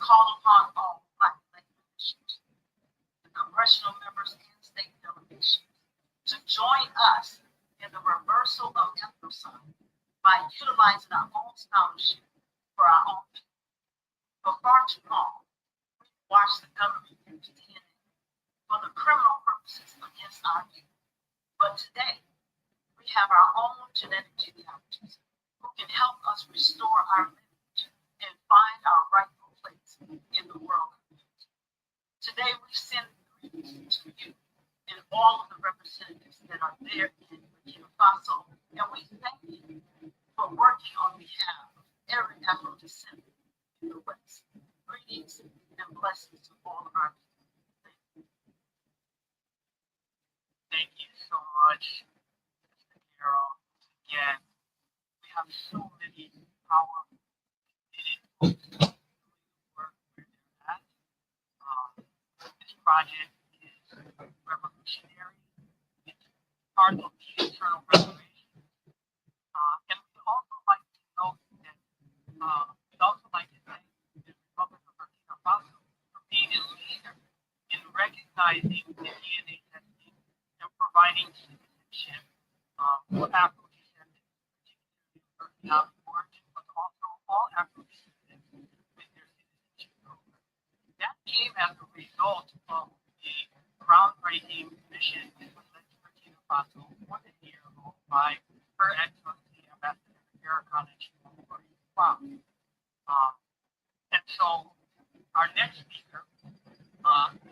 call upon all Black elected officials, the congressional members and state delegations to join us in the reversal of ethnocide by utilizing our own scholarship for our own people. For far too long, we watched the government use DNA for the criminal purposes against our youth. But today, we have our own genetic genealogists who can help us restore our lineage and find our rightful place in the world community. Today, we send greetings to you and all of the representatives that are there in Burkina Faso, and we thank you for working on behalf of every Afro descendant in the West. Greetings and blessings to all of our people. Thank you so much, Mr. Carroll. Again, we have so many powerful folks doing the work where they're at. This project is revolutionary. It's part of the internal revolution. And we'd also like to note that we'd also like to thank the Republic of Burkina Faso for being a leader in recognizing the DNA testing and providing citizenship for Afro descendants, particularly Burkina origin, but also all Afro descendants with their citizenship program. That came as a result of a groundbreaking mission that was led to Burkina Faso more than a year ago by Her Excellency Ambassador Ericana Chimamanda. And so our next speaker,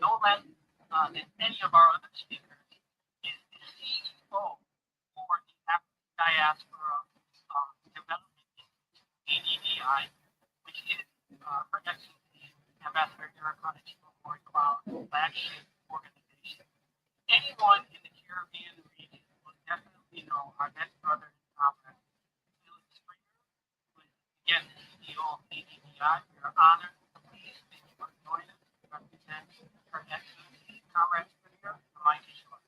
no less than any of our other speakers, is the CEO for the African Diaspora Development Institute, ADDI, which is Her Excellency Ambassador Ericana Chimamanda flagship organization. Anyone in the Caribbean region will definitely know our next brother in Congress, Felix Springer, who is again the CEO of ADDI. We are honored. Please thank you for joining us to represent Her Excellency Comrade Springer. The mic is yours.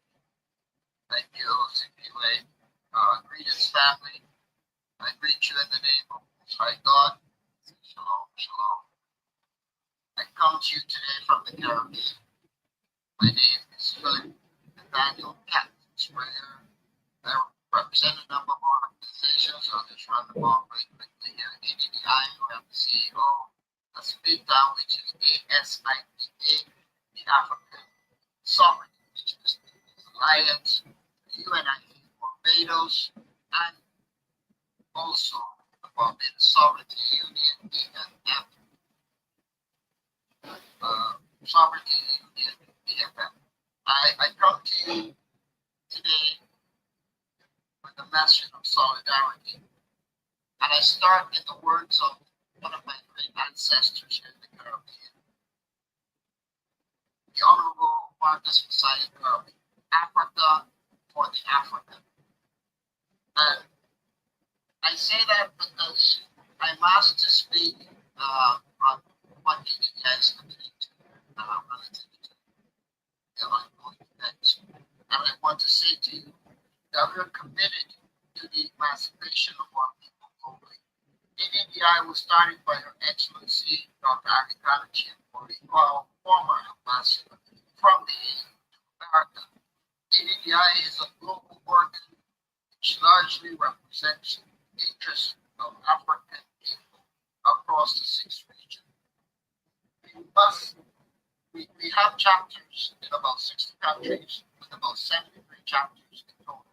Thank you, CPA. Greetings, family. I greet you in the name of Most High God. Shalom, shalom. I come to you today from the Caribbean. My name is Philip Nathaniel Captain Springer. I represent a number of organizations. I'll just run them all very quickly here. ADDI, who have the CEO, a split down, which is ASIPA, the African Sovereignty Alliance, the UNIA Barbados, and also the Barbados Sovereignty Union, BFF. Sovereignty Union, BFF. I come to you today with a message of solidarity. And I start in the words of one of my great ancestors here in the Caribbean, the Honorable Marcus Messiah Garvey, Africa for the African. And I say that because I'm asked to speak from what he has committed to relative to the ongoing events. And I want to say to you that we are committed to the emancipation of our people globally. ADDI was started by Her Excellency Dr. Ericana Chimamanda, former ambassador from the EU to America. ADDI is a global organ which largely represents the interests of African people across the 6 regions. We have chapters in about 60 countries with about 73 chapters in total.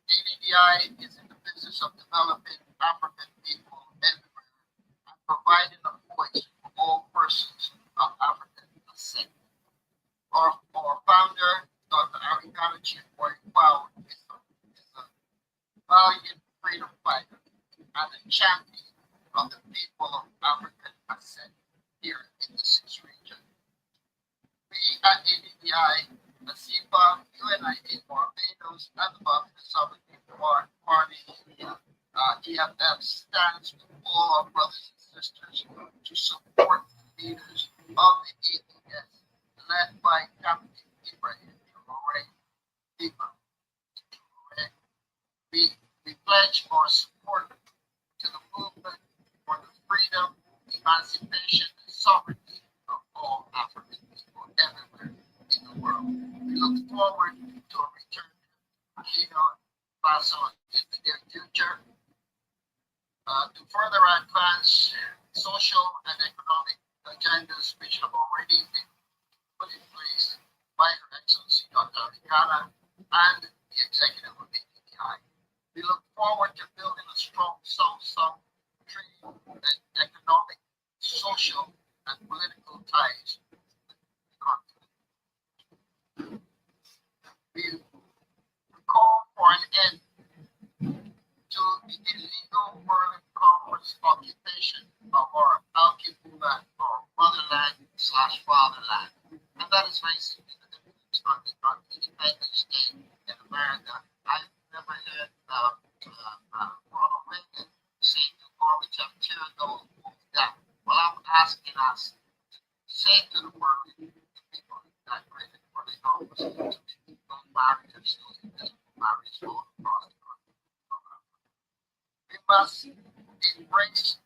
ADDI is in the business of developing African people everywhere and providing a voice for all persons of African descent. Our founder, Dr. Ericana Chimamanda, is a valiant freedom fighter and a champion of the people of African descent here in the 6 region. We at ADDI, the CEPA, UNIA Barbados, and the Barbados Sovereignty Party, EFF, stands with all our brothers and sisters to support the leaders of the ADS, led by Captain Ibrahim Traoré. We pledge our support to the movement for the freedom, emancipation, and sovereignty which have already been put in place by Her Excellency Dr. Arikana and the executive of the EDI. We look forward to building a strong South-South trade and economic, social, and political ties with the continent. We call for an end to the illegal world commerce occupation of our Alkibula, or motherland/fatherland. And that is very significant on Independence Day in America. I've never heard Ronald Reagan say to Gorbachev, have tear those walls down. Well, I'm asking us to say to the world, the people that Britain, where they go, those barriers, those invisible barriers all across the country. We must embrace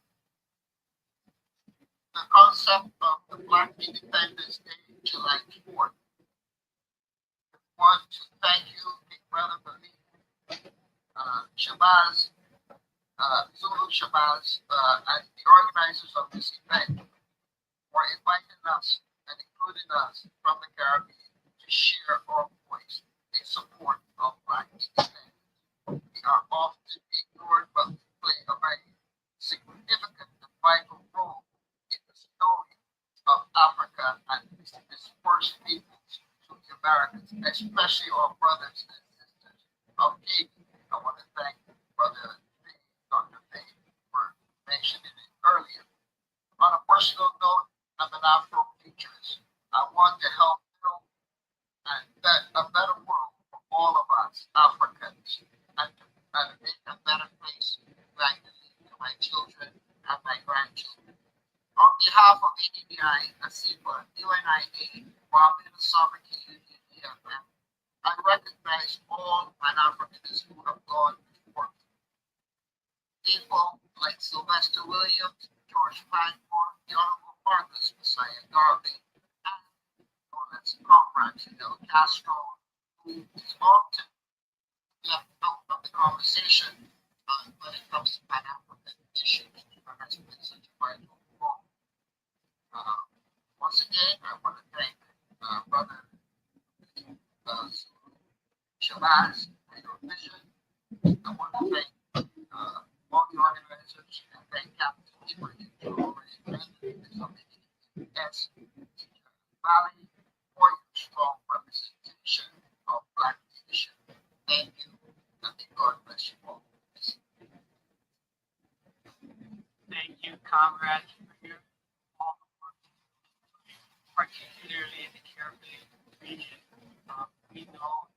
the concept of the Black Independence Day, July 4th. I want to thank you, Big Brother Believe, Shabazz, Zulu Shabazz, and the organizers of this event for inviting us and including us from the Caribbean to share our voice in support of Black independence. We are often ignored, but we play a very significant and vital role in the story of Africa and its dispersed peoples to the Americans, especially our brothers and sisters of Haiti. I want to thank Brother Dr. Faye for mentioning it earlier. On a personal note, I'm an Afro-futurist. I want to help build a better world for all of us Africans and make a better place where I can leave to my children and my grandchildren. On behalf of EDI, ASIPA, UNIA, Barbados Sovereignty Union, EFM, I recognize all Pan-Africanists who have gone before me. People like Sylvester Williams, George Padmore, the Honorable Marcus Messiah Garvey, and known as Comrade Fidel Castro, who is often left out of the conversation when it comes to Pan-African issues, and has played such a vital role. Once again, I want to thank Brother Shabazz for your vision. I want to thank all the organizers and thank Captain for your yes, Valley for your strong representation of Black leadership. Thank you, and may God bless you all. Thank you, comrades, for your all the work, particularly in the Caribbean region. We know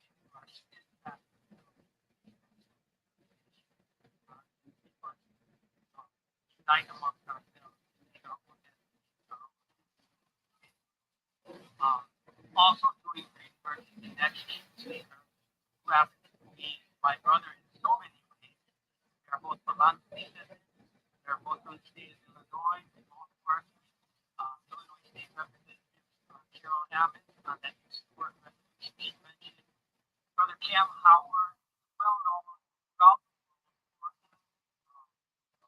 unite amongst ourselves. Also doing great work in the next speaker, who happens to be my brother in so many ways. We are both Balance descendants. We are both from the state of Illinois. We both work Illinois State Representative Carol Hammond on that support resolution she mentioned. Brother Cam Howard, well known throughout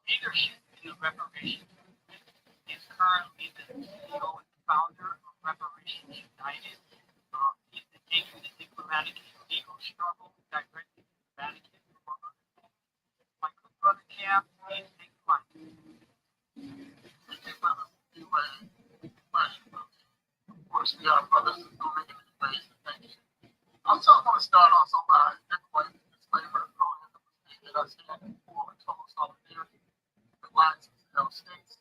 leadership in the reparations movement, is currently the CEO and founder of Reparations United. He's taking the diplomatic and legal struggle directly to eradicate the war. My good brother Cam, please take the mic. Of course, we are brothers in so many ways. Thank you. Also, I want to start also by everybody disclaimer that I stand for total solidarity with the lives of the United States.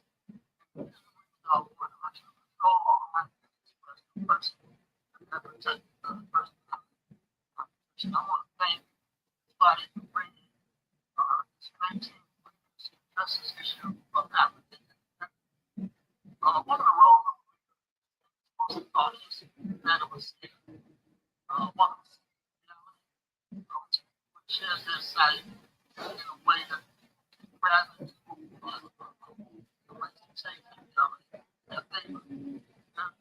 I want to control all the life expressed in person and protect the person. I want to thank this body for bringing this 19 justice issue of African. One of the roles of most conscious that it was one of the which shares their sight in a way that rather than the way to take each other and they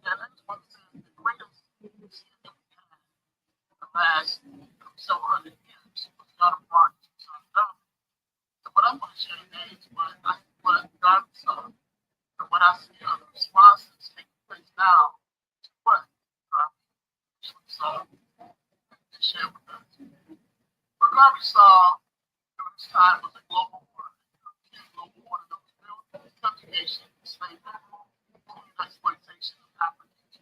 that's one of the greatest things that we had in the last several hundred years was not a part of God. So what I'm going to share today is what God saw and what I see on the responses taking place we saw during this time was a global order. Global order that was built on subjugation, slavery, and exploitation of Africans.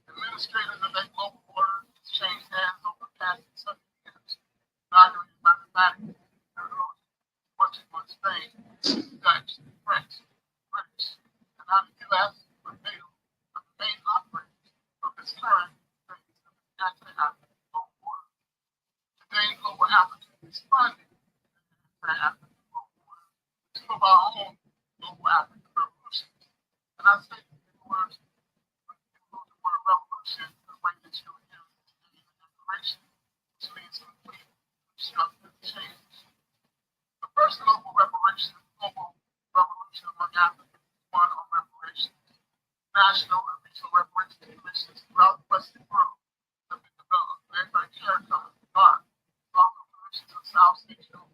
Administrators of that global order changed hands over the past 7 years, inaugurated by the Vatican, Portugal, Spain, Dutch, French, British, and now the U.S. with NATO are the main operators of this current phase of the anti-African global order. Today, global Africa is funding the anti-African global order, two of our own global African revolutions. And I say these words, the word revolution, the way that you hear in the declaration, which means complete, constructive change. The first global revolution among Africans is one on reparations. National and regional reparation commissions throughout the Western world have been developed, led by CARICOM, GARC, local commissions of South Central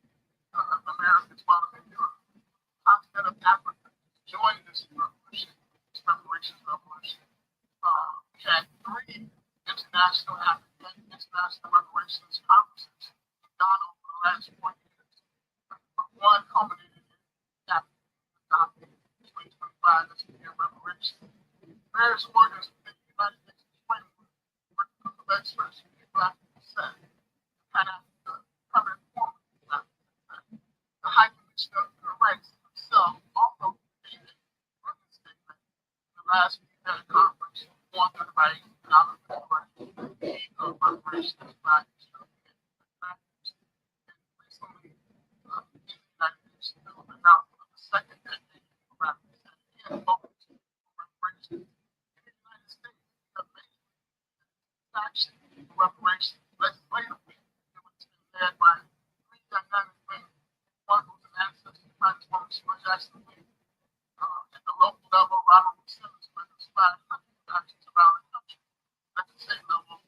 America as well as in Europe. The continent of Africa joined this revolution, this reparations revolution. We had 3 international African international reparations conferences in Ghana over the last 4 years. One culminated in adopting 2025 as the year of reparations. Various organs within the United Nations framework, working with experts who give Black descent, Pan-Africa, permanent form of Black descent. The High Commission of Human Rights himself also stated in his statement in the last UN conference on the right economic reparations, the need of reparations by Israeli actors. And recently, the United Nations announced the second decade of reparations and focus on reparations. In the United States, we have made action for reparations legislatively. It was led by 3 dynamic women. One who's an ancestor of Congresswoman George Jackson Lee. At the local level, Robert Simmons presents 500 actions around the country. At the state level,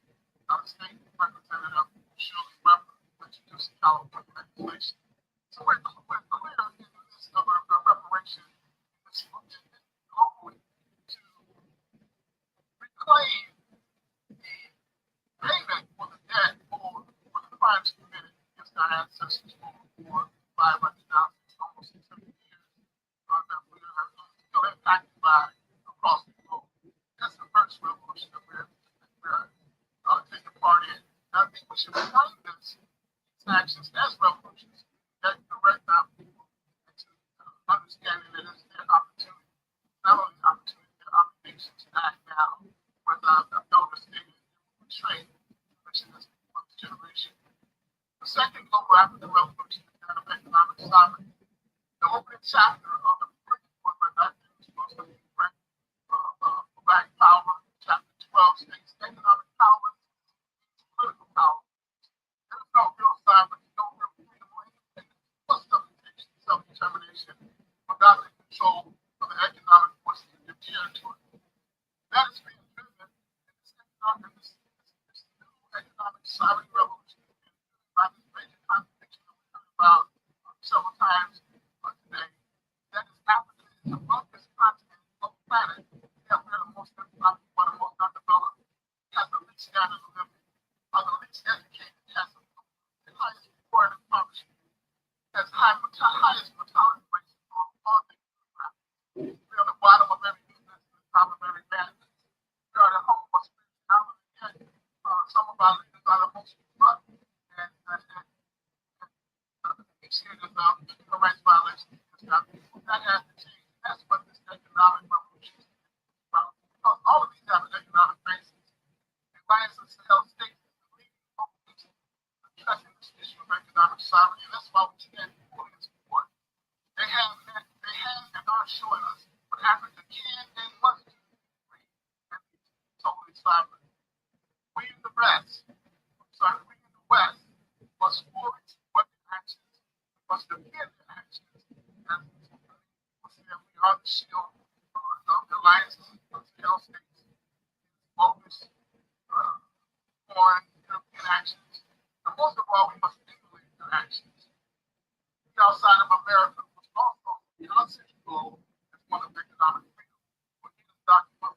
State Representative Shirley Weber introduced California legislation. So we're clear in the midst of a reparation this globally to reclaim the payment for the debt for the crimes committed against our ancestors for 500,000, almost 70 years that we are still impacted by across the globe. That's the first revolution that we're taking part in. And I think we should frame these actions as revolutions that direct our people into understanding that it's their opportunity, not only opportunity, their obligation to act now with a notice stated in trade, which is the generation. The second global African revolution is that of economic sovereignty. The opening chapter of the book by Dr. Black Power, chapter 12 states economic power is political power. There's no real sovereignty, no real freedom or independence, plus self-determination without the control of the economic forces in your territory. That is being driven in this new economic sovereignty revolution by this major contradiction that we heard about several times today. That is Africa is the wealthiest continent on the planet, yet we're the most economic, one of the most undeveloped, has the least standard of living, are the least educated, has the highest foreign poverty, has highest mortality rates on all things. We're on the bottom of every business, the top of every management. We are the home of spirituality, yet some of our leaders are the most corrupt and exceeded human rights violations against our people. That has to change. That's what this economic revolution is about. Because all of these have an economic basis. The alliances to health states is the leading focus addressing this issue of economic sovereignty, and that's why we stand fully in support. They have and are showing us what Africa can and must do to be free and be totally sovereign. We in the West must fully support their actions, must defend their actions, and we are the shield of the alliances of the health states, focus foreign European actions, and most of all, we must emulate their actions. Outside of America, which also the outside globe is one of economic freedom. When you document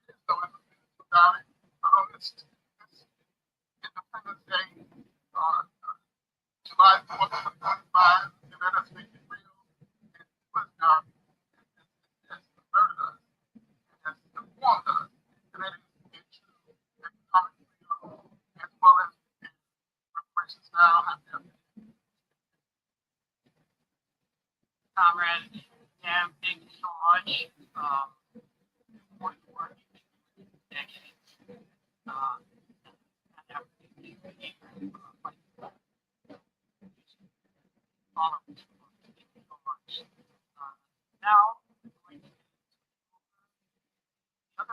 there is no independence without it. This Independence Day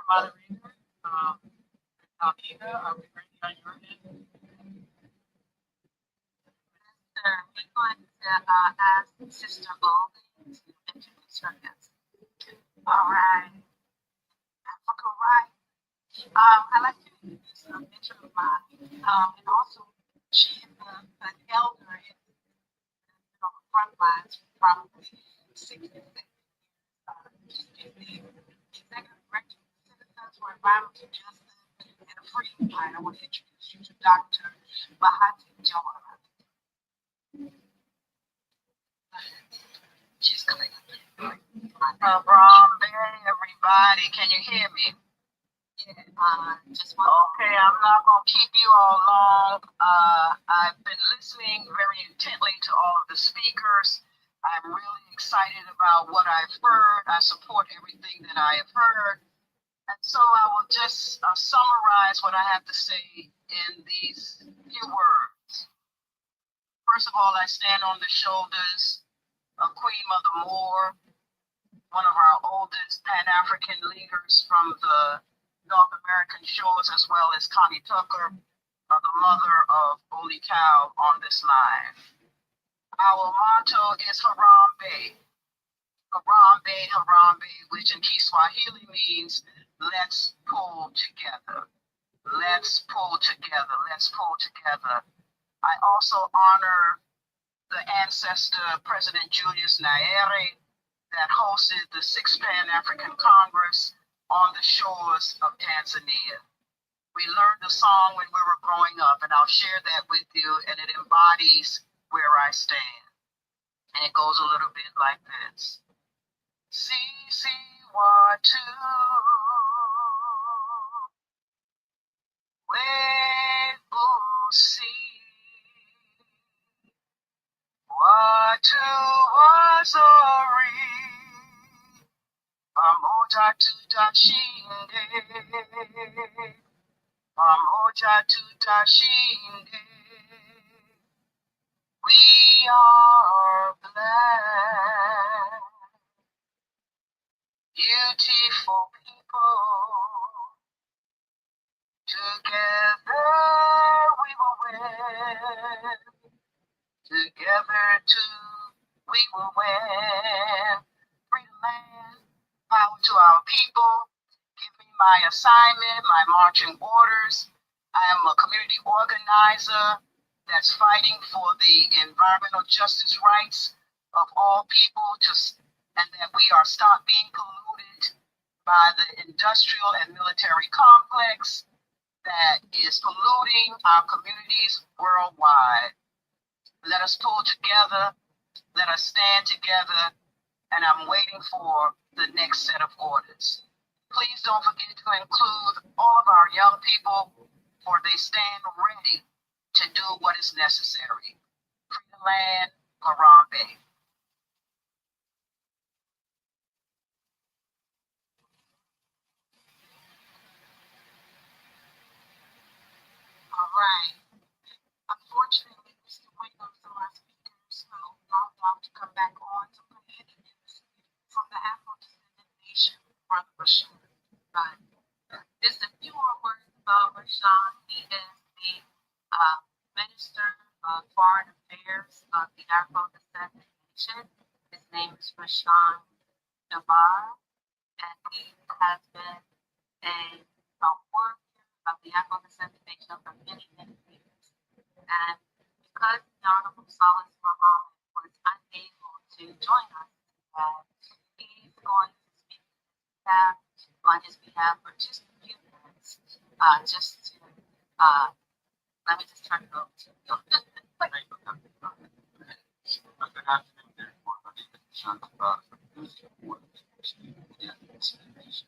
moderator, Almeida, are we ready on your end? Sir, we're going to ask Sister Goldie to introduce her guest. All right. Africa Right. I'd like to introduce a mentor of mine, and also she is an elder in on the front lines for probably 60 years. She's the executive director of the Citizens for Environmental Justice and Freedom Line. I want to introduce you to Dr. Bahati Jawara. She's coming up. Everybody, can you hear me? Just one. Okay, I'm not going to keep you all long. I've been listening very intently to all of the speakers. I'm really excited about what I've heard. I support everything that I have heard. And so I will just summarize what I have to say in these few words. First of all, I stand on the shoulders of Queen Mother Moore, one of our oldest Pan-African leaders from the North American shores, as well as Connie Tucker, the mother of Holy Cow on this line. Our motto is Harambe. Harambe, Harambe, which in Kiswahili means let's pull together. Let's pull together. Let's pull together. I also honor the ancestor President Julius Nyerere that hosted the 6th Pan-African Congress on the shores of Tanzania. We learned the song when we were growing up, and I'll share that with you, and it embodies where I stand. And it goes a little bit like this. Sisi watu weusi, watu wazuri, pamoja tutashinde, pamoja tutashinde. We are black, beautiful people. Together we will win. Together we will win. Free land, power to our people. Give me my assignment, my marching orders. I am a community organizer that's fighting for the environmental justice rights of all people, and that we are stop being polluted by the industrial and military complex that is polluting our communities worldwide. Let us pull together, let us stand together, and I'm waiting for the next set of orders. Please don't forget to include all of our young people, for they stand ready to do what is necessary. Free the land, Harambe. All right. Unfortunately, we're still waiting on some of our speakers who are allowed to come back on. So I'm going to introduce from the Afro-Descendant Nation, Brother Rashawn. Right. Just a few more words about Rashawn. He is the Minister of Foreign Affairs of the Afro-Descendant Nation. His name is Rashawn Jabar, and he has been a warrior of the Afro-Descendant Nation for many, many years. And because the Honorable Salas Muhammad was unable to join us, he's going to speak on his behalf for just a few minutes, just to let me just turn it over to you. Good afternoon, everyone. My name is Sean Cabral from the Ministry of Foreign Affairs of the Afro-Descendant Nation.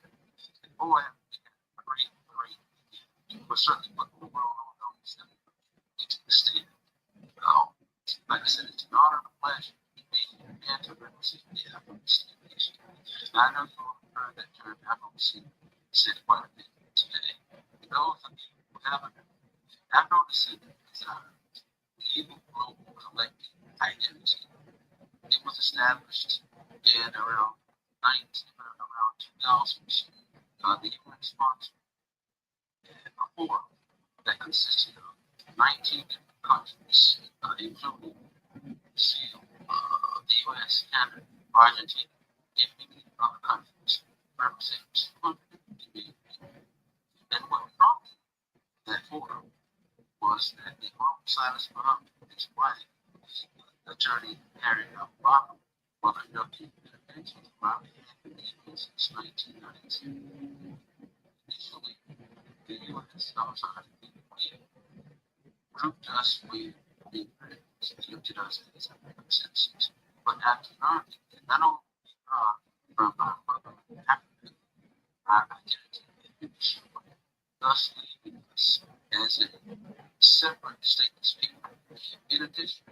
Oh, I have a great weekend. But certainly what the world all knows that into the state. Like I said, it's an honor and a pleasure to be here and to represent the Afro-Descendant Nation. Now, I know you all have heard that term Afro-Descendant said quite a bit today. For those of you who haven't heard, Afro-Descendant is our legal global collective identity. It was established in around 2000. the UN sponsored a forum that consisted of 19 different countries, including Brazil, the US, Canada, Argentina, and many other countries, representing 250 million people. And what prompted that forum was that the Honorable Silas Muhammad and his wife, Attorney Harriet Obama, were conducting interventions around the African since 1992. Initially, the U.S. outside grouped us with the Americans and looked at us as American citizens. But after learning that not only from our mother Africa, our identity and leadership, thus leaving us as a separate stateless people. In addition,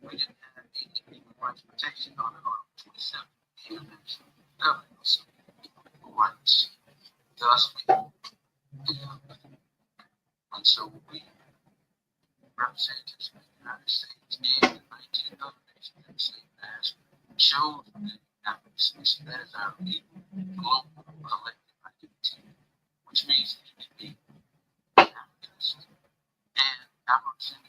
we didn't have any human rights protection on Article 27 of the International Covenant of Human Rights. Thus, and so we, representatives of the United States and the 19 other nations that say past, chose the Africans. That is our global collective identity, which means we can be Africans and African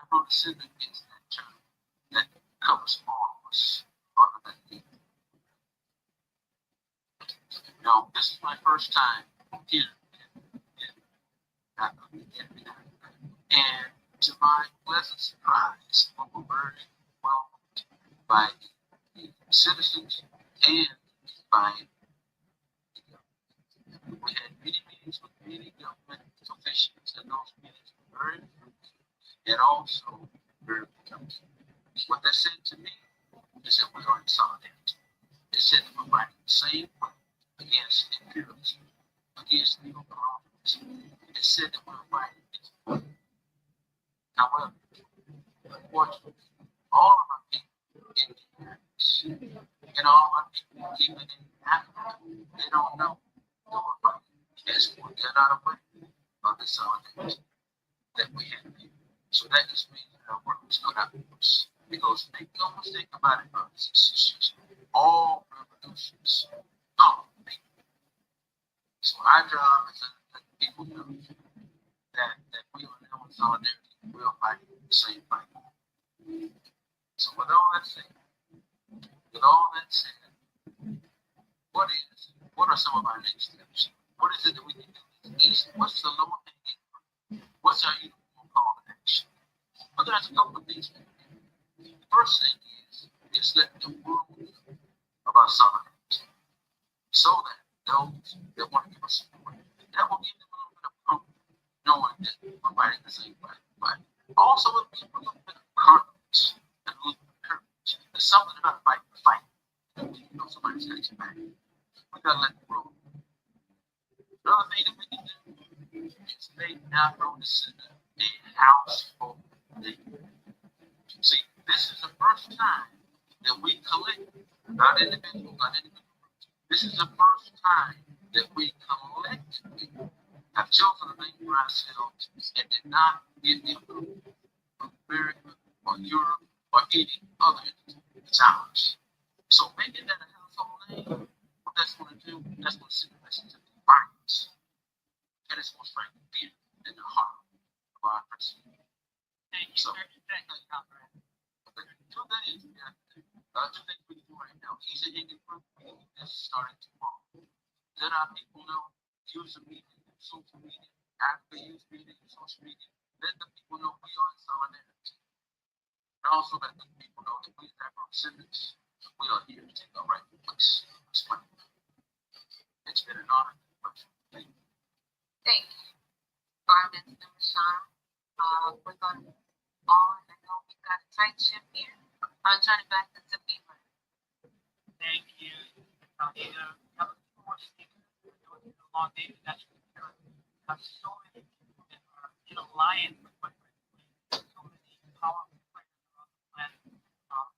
Afro-descendant means that term that covers all of us, other than me. Now, this is my first time here in Africa. And to my pleasant surprise, we were very welcomed by the citizens and by we had many meetings with many government officials, and those meetings were very fruitful and also very productive. What they said to me is that we are in solidarity. They said that we're fighting the same way against imperialism, against neocolonialism. They said that we're fighting against war. However, unfortunately, all of our people in the United States and all of our people even in Africa, they don't know that we're fighting against war. They're not aware of the solidarity that we have here. So that just means that our work is going to be worse. Because make no mistake about it, brothers and sisters, all revolutions come from people. So our job is to let people know that we are now in solidarity. We are fighting the same fight. So with all that said, what are some of our next steps? What is it that we need to do? What's the lower hanging fruit? What's our uniform call to action? Well, there's a couple of things. The first thing is let the world know about solidarity, so that those that want to give us support, that will give them a little bit of hope, knowing that we're fighting the same fight. Also, it'll give them a little bit of confidence and a little bit of courage. There's something about fighting the fight. You know somebody's got your back. We gotta let the world know. Another thing that we can do is make Afro-descendant a household name. See, this is the first time that we collect, not individual groups. This is the first time that we collectively have chosen a name for ourselves and did not get the approval of America or Europe or any other entity. It's ours. So making that a household name, what that's going to do, that's going to send a message of defiance. And it's going to strike fear in the heart of our president. So, two things we can do right now. Easy hanging fruit is starting tomorrow. Let our people know, use the media, social media, after use media, social media. Let the people know we are in solidarity. And also let the people know that we as Afro-descendants, we are here to take our rightful place. It's been an honor. Thank you. Thank you. Our Minister Michon, we're going to move on. I know we've got a tight ship here. I'll turn it back to Sabina. Thank you. Have a few more speakers. We're doing a long day. That's because we have so many people that are in alliance with what we're doing. So many powerful players around the planet.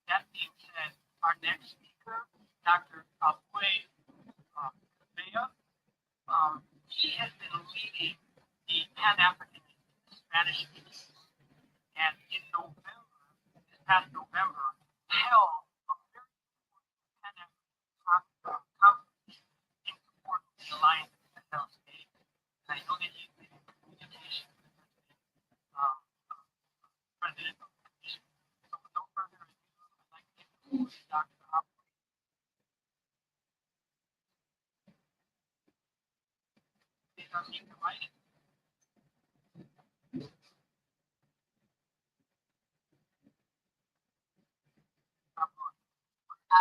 That being said, our next speaker, Dr. Abue Kabea, he has been leading the Pan-African Spanish Community, and in November, this past November, held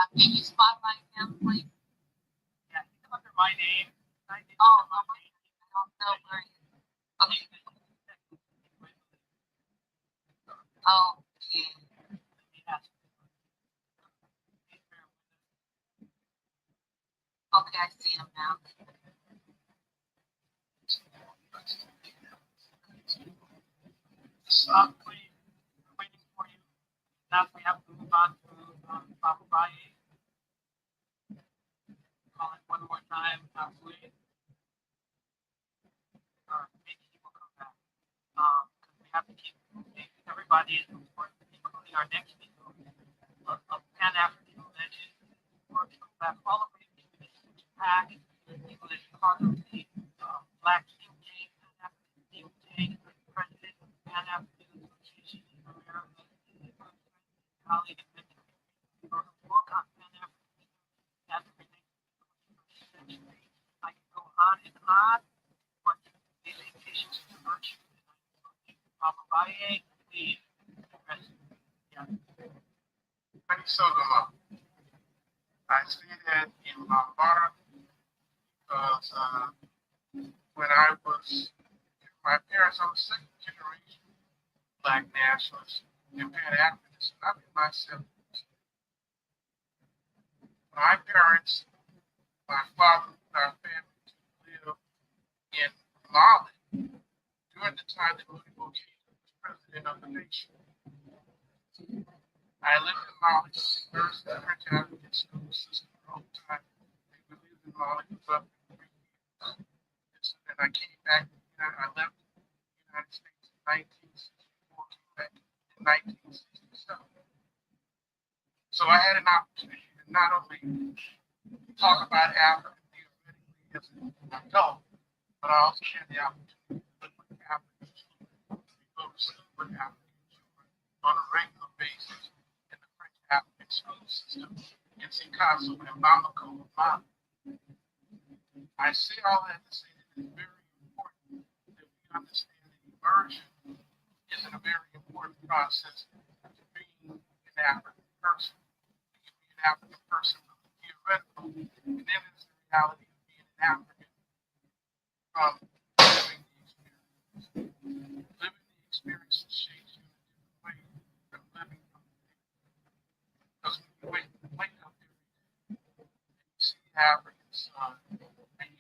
Can you spotlight him, please? Yeah, he's under my name. Oh, I don't know where he is. Okay. Oh, yeah. Okay, I see him now. Waiting for you. Now we have to move on to Babaye. Call it one more time. Wait. Maybe he will come back. Because we have to keep everybody is important, including our next speaker, a Pan-African legend, working back all the way to the pack. He was part of the Black Think Tank, Pan-African Think Tank, president of the Pan-African Association in America, colleague and mentor. He wrote a book on Pan-African as it relates to the 21st century. I can go on and on, but patience is a virtue. Babaye, please. Yeah. Thank you so much. I see that in my heart because when I was, my parents, I'm second generation Black nationalists and Pan-Africanists, I'm in my 70s. My parents, my father, and our family lived in Mali during the time that Burkina was president of the nation. I lived in Mali, first in the French African school system for a long time. We lived in Mali for about 3 years. And so then I came back, I left the United States in 1964, came back in 1967. So I had an opportunity to not only talk about Africa theoretically as an adult, but I also had the opportunity to live with African children, go to school with African children on a regular basis in the French African school system in Sikasso and Bamako, Mali. I say all that to say that it's very important that we understand that immersion is a very important process to being an African person. You can be an African person from the theoretical, and then there's the reality of being an African from living the experience. Living the experience shapes you in a different way from living from the because when you wake up every day and you see African sun and you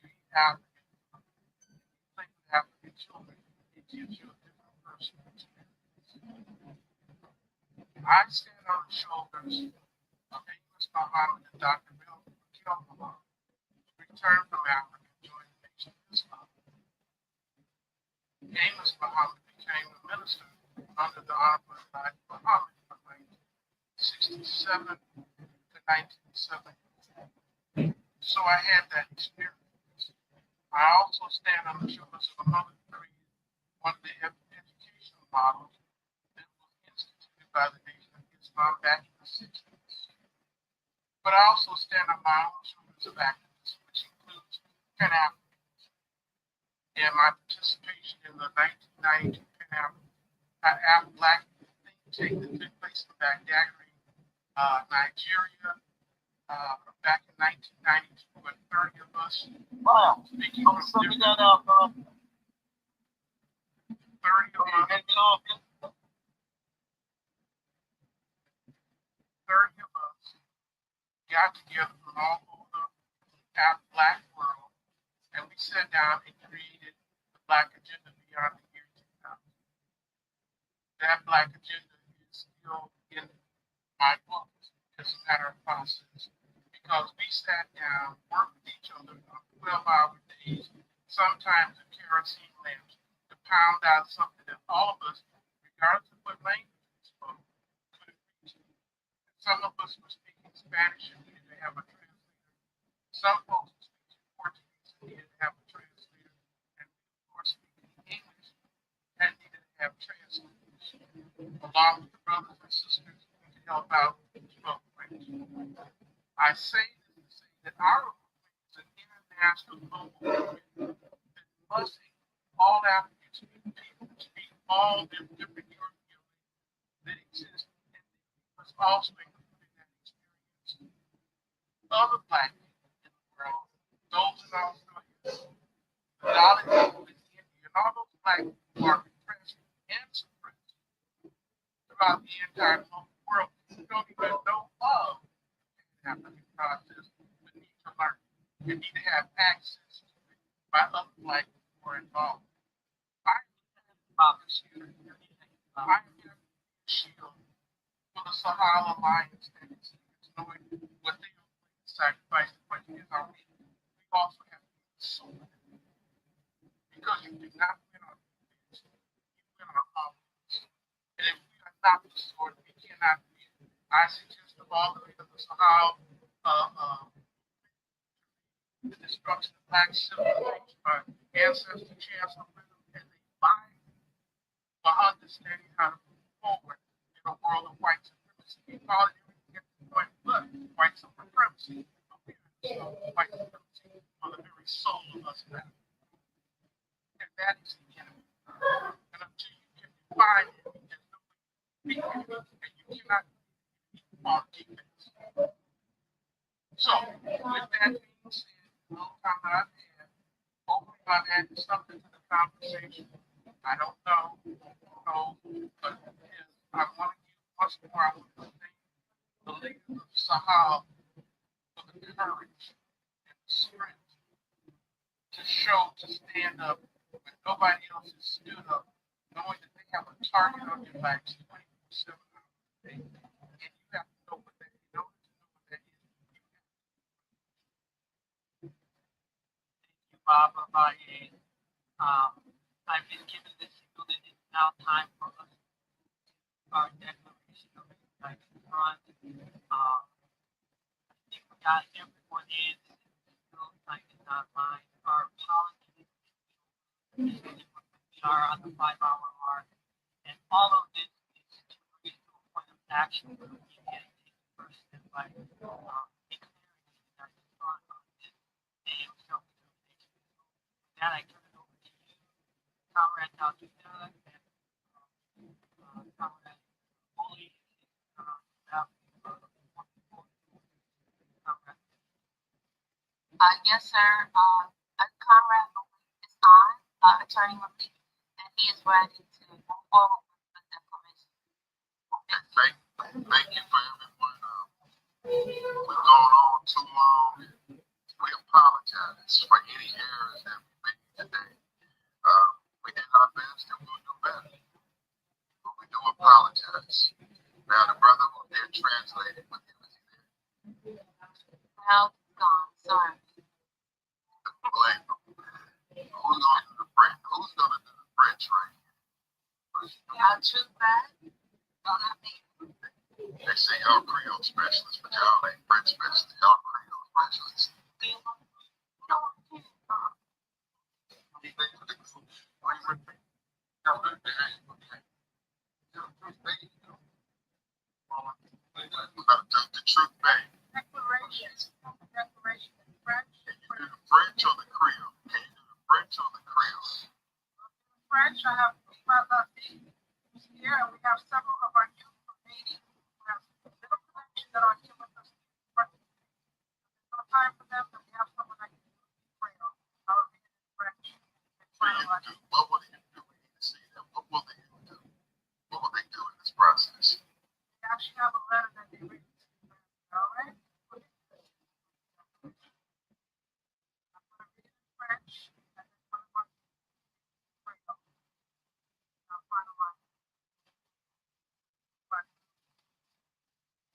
eat African food, and you play with African children, it gives you a different personal experience. I stand on the shoulders of Amos Muhammad and Dr. Bill Kilgore, who returned from Africa and joined the Nation of Islam. Amos Muhammad became a minister under the Honorable Elijah Muhammad from 1967 to 1970. So I had that experience. I also stand on the shoulders of another creed, one of the educational models that was instituted by the Nation of Islam back in the 60s. But I also stand on my own shoulders of activism, which includes Pan-Africanism and my participation in the 1992 Pan-African Black think tank that took place in Baghdad, Nigeria, back in 1992, when 30 of us speaking from different 30 of us got together from all over the Black world, and we sat down and created the Black Agenda beyond the year 2000. That Black Agenda is still in my book as a matter of process, because we sat down, worked with each other on 12-hour days, sometimes with kerosene lamps, to pound out something that all of us, regardless of what language we spoke, could agree to. Some of us were speaking Spanish and needed to have a translator. Some folks were speaking Portuguese and needed to have a translator. And we, of course, speaking English and needed to have translators, along with the brothers and sisters to help out who spoke French. I say this to say that our movement is an international global movement that must include all Africans, speak all the different European that exist, and must also include in that experience other black people in the world, those in Australia, the Dalai people in India, and all those black people who are repressed and suppressed throughout the entire global world who don't even know of the African process, but need to learn. You need to have access to it by other black people who are involved. I am a shield for the Sahel Alliance that is knowing what they are willing to sacrifice. The question is, are we also have to be the sword? Because you do not win on defense, you win on offense. And if we are not the sword, we cannot win. I suggest to all the leaders of the Sahel, the destruction of black civil rights, our ancestors, chancellor, and they bind for understanding how to move forward in a world of white supremacy. We call it everything at this point, but white supremacy. White supremacy on the very soul of us now. And that is the enemy. And until you can define it, there's no way to beat it, and you cannot on defense. So, with that being said, a little time that I've had, hopefully I've added something to the conversation. I don't know, but I want to give once more, I want to thank the leaders of Sahel for the courage and the strength to show, to stand up when nobody else has stood up, knowing that they have a target on your back 24/7 hours a day. And you have to know what that is. In order to know what that is, you have to. Thank you, Baba Baye. I've been given the signal that it's now time for us to our declaration of United Front. I think we got everyone in. Still time is not mine. Our apologies. We are on the 5-hour mark. And all of this is to bring to a point of action where we can take the first step by declaring the United Front on this day of self-determination. With that, I turn it over to you, Comrade Dr. Doug, and Comrade Bully. Yes, sir. Comrade is on, Attorney Malik, and he is ready to move forward with the declaration. Thank you for everyone. We've gone on too long. We apologize for any errors that we made today. We did our best and we'll do better. But we do apologize. Now the brother was there translating with him. Is he there? Now it's gone. Sorry. Blame him. Who's going to do the French? Who's going to do the French right here? Y'all truth back? Don't have me. They say y'all Creole specialists, but y'all ain't French specialists. Y'all Creole specialists. We're going to do the truth thing. Declaration in French. Can you do the French or the Creole? Can you do the French or the Creole? French, I have here, and we have several of our youth from Haiti who have little connection that are here with us. There's no time for them, but we have someone that can do Creole. I'll read it in French. What will they do? We need to see them. What will they do? What will they do in this process? We actually have a letter that they read. All right? I'm going to read it in French, and then one of our Creole. I'll finalize.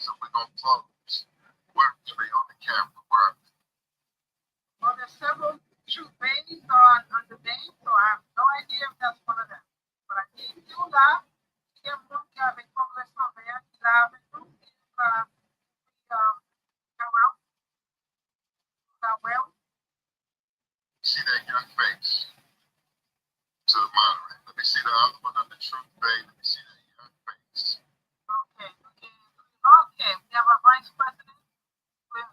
So we're going to close. Where do they on the camera work? Well, there's several true babies on the name, so I have no idea if that's one of them. But I think you là, qui est mon qui avec comme le sang vert, qui l'a avec nous, See that young face to the moderator. Let me see the other one on the truth baby. Let me see that young face. Okay. We have a vice president with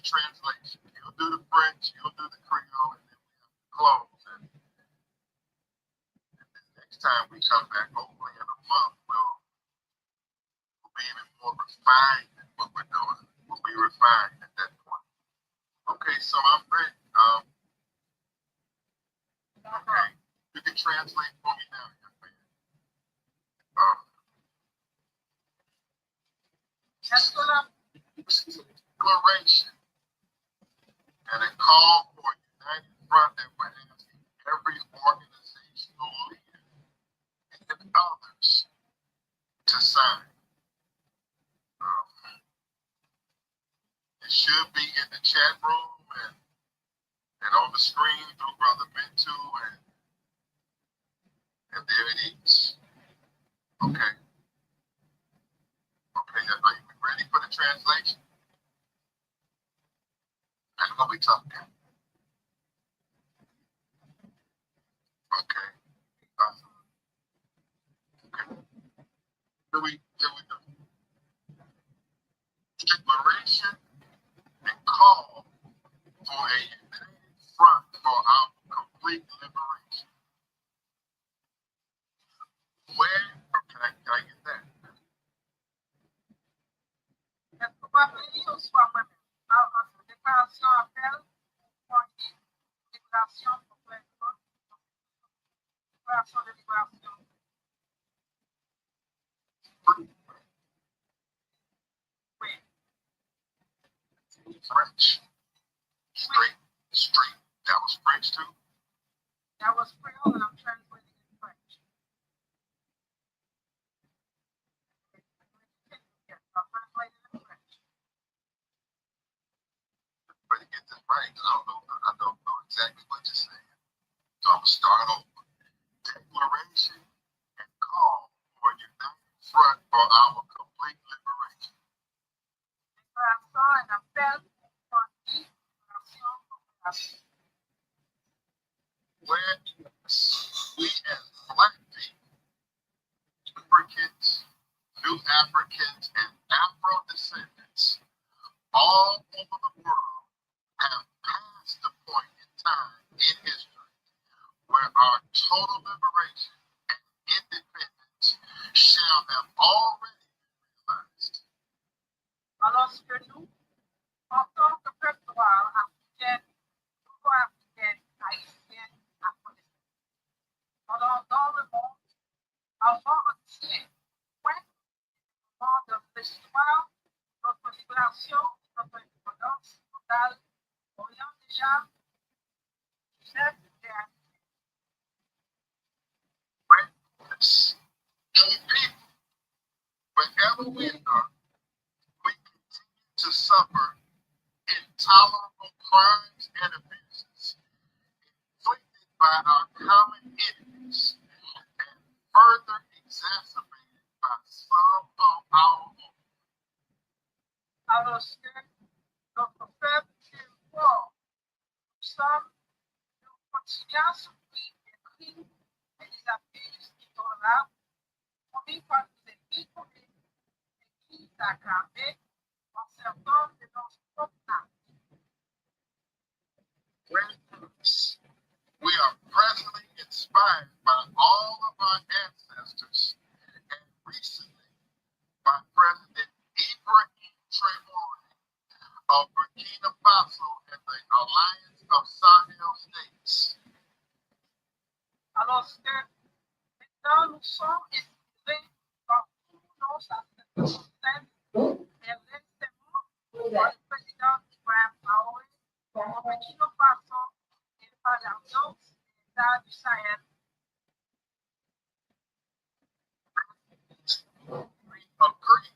translation. He'll do the French, he'll do the Creole, and then we have to close. And next time we come back, hopefully in a month, we'll be even more refined than what we're doing. We'll be refined at that point. Okay, so I'm ready. Okay, you can translate for me now, young man. Declaration and a call for a united front that we're asking every organizational leader and others to sign. It should be in the chat room and on the screen through Brother Mintu, and there it is. Okay. Okay, are you ready for the translation? That's what we talking about. Okay. Okay. Here we go. Declaration and call for a united front for our complete liberation. Where? Can I get that? French. Straight. That was French too? That was Creole, and I'm translating in French. Yes, I'm translating in French. Better get this right, because I don't know exactly what you're saying. So I'm going to start over. Declaration and call for a united front for our complete liberation. Déclaration et appel pour une libération populaire. Where we as Black people, Africans, New Africans, and Afro descendants all over the world have passed the point in time in history where our total liberation and independence shall have already been realized. Alors que nous, en tant que peuple noir, africain, afro-africain, haïtien, afro-descendant, dans le monde, avant entier, point au moment de l'histoire, notre libération, notre indépendance totale, aurions déjà cette terre. As people, wherever we are, we continue to suffer intolerable crimes and abuses inflicted by our common enemies and further exacerbated by some of our own. Alors que notre peuple est fort, nous continuons à souffrir des crimes et des abuses intolérables commis par nos ennemis communs et qui aggravés en certains de nos propres. We are presently inspired by all of our ancestors and recently by President Ibrahim Traoré of Burkina Faso and the Alliance of Sahel States. Alors que maintenant nous sommes inspirés par tous nos ancêtres et récemment par le président Ibrahim Traoré au Burkina Faso et par l'Alliance des États du Sahel. We agree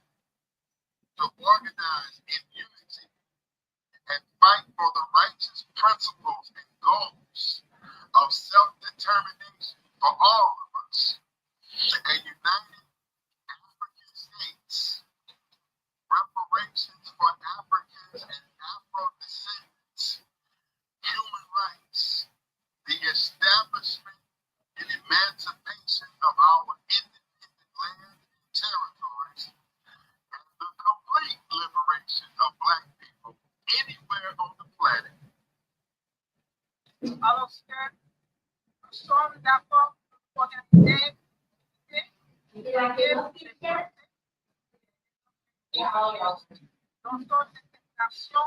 to organize in unity and fight for the righteous principles and goals of self-determination for all of us. A united African states, reparations for Africans and Afro-descendants, human rights, the establishment and emancipation of our independent lands and territories, and the complete liberation of Black people anywhere Dans son détermination,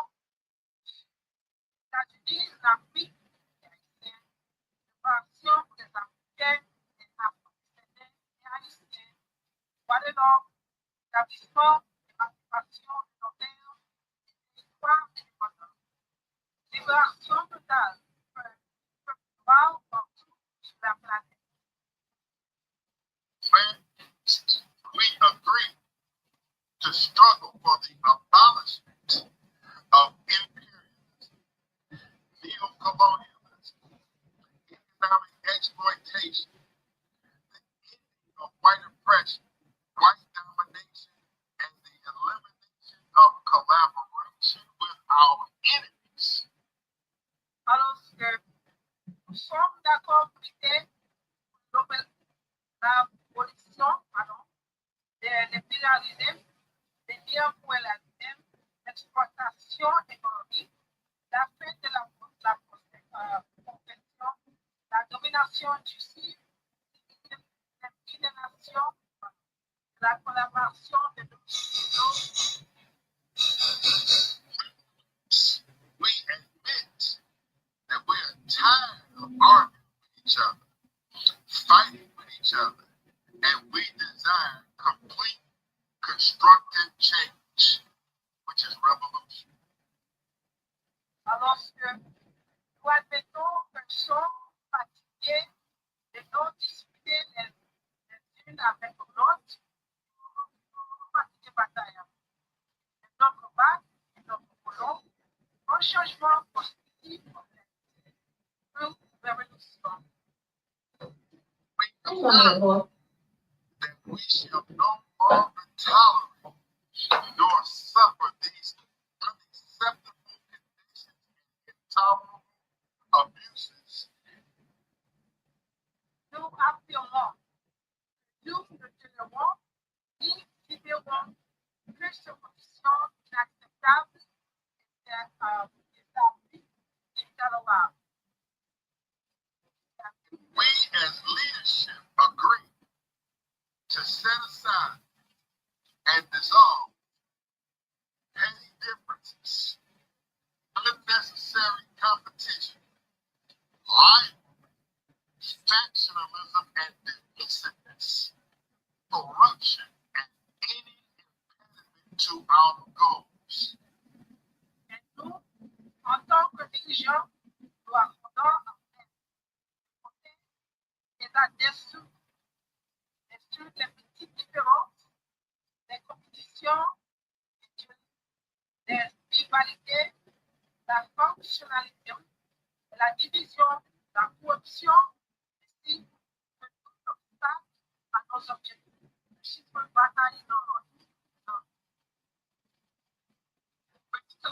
États-Unis, l'Afrique, les Haïtiens, pour les Africains, les Afro-Descendants et Haïtiens, voie de l'or, l'établissement, l'émancipation de nos terres, des territoires indépendants, libération totale du peuple noir partout sur la planète. When we agree to struggle for the abolishment of imperialism, neocolonialism, economic exploitation, the ending of white oppression, white domination, and the elimination of collaboration with our enemies. Alors que nous sommes d'accord pour l'idée l'abolition de l'impérialisme, de néocolonialisme, l'exploitation économique, la fin de la compétition, la domination du Sud, l'intégration, la collaboration de nos We admit that we are tired of arguing with each other, fighting with each other, and we desire complete constructive change, which is revolution. Alors que nous admettons que nous sommes fatigués de nous disputer les unes avec l'autre, fatigués bataillant. Et notre combat et notre boulot, un changement positif, une révolution. We confirm that we shall no longer tolerate nor suffer these unacceptable conditions and intolerable abuses. Nous affirmons que nous ne tolérons ni libérons que ces conditions inacceptables établies et intolérables. We as leadership agree to set aside and dissolve petty differences, unnecessary competition, rivalry, factionalism and divisiveness, corruption, and any impediment to our goals. Et nous, en tant que dirigeants, nous accordons et là-dessous, sur les petites différences, les compétitions, les rivalités, la fonctionnalité, la division, la corruption, ainsi que tout obstacle à nos objectifs. Le chiffre de bataille dans l'ordre.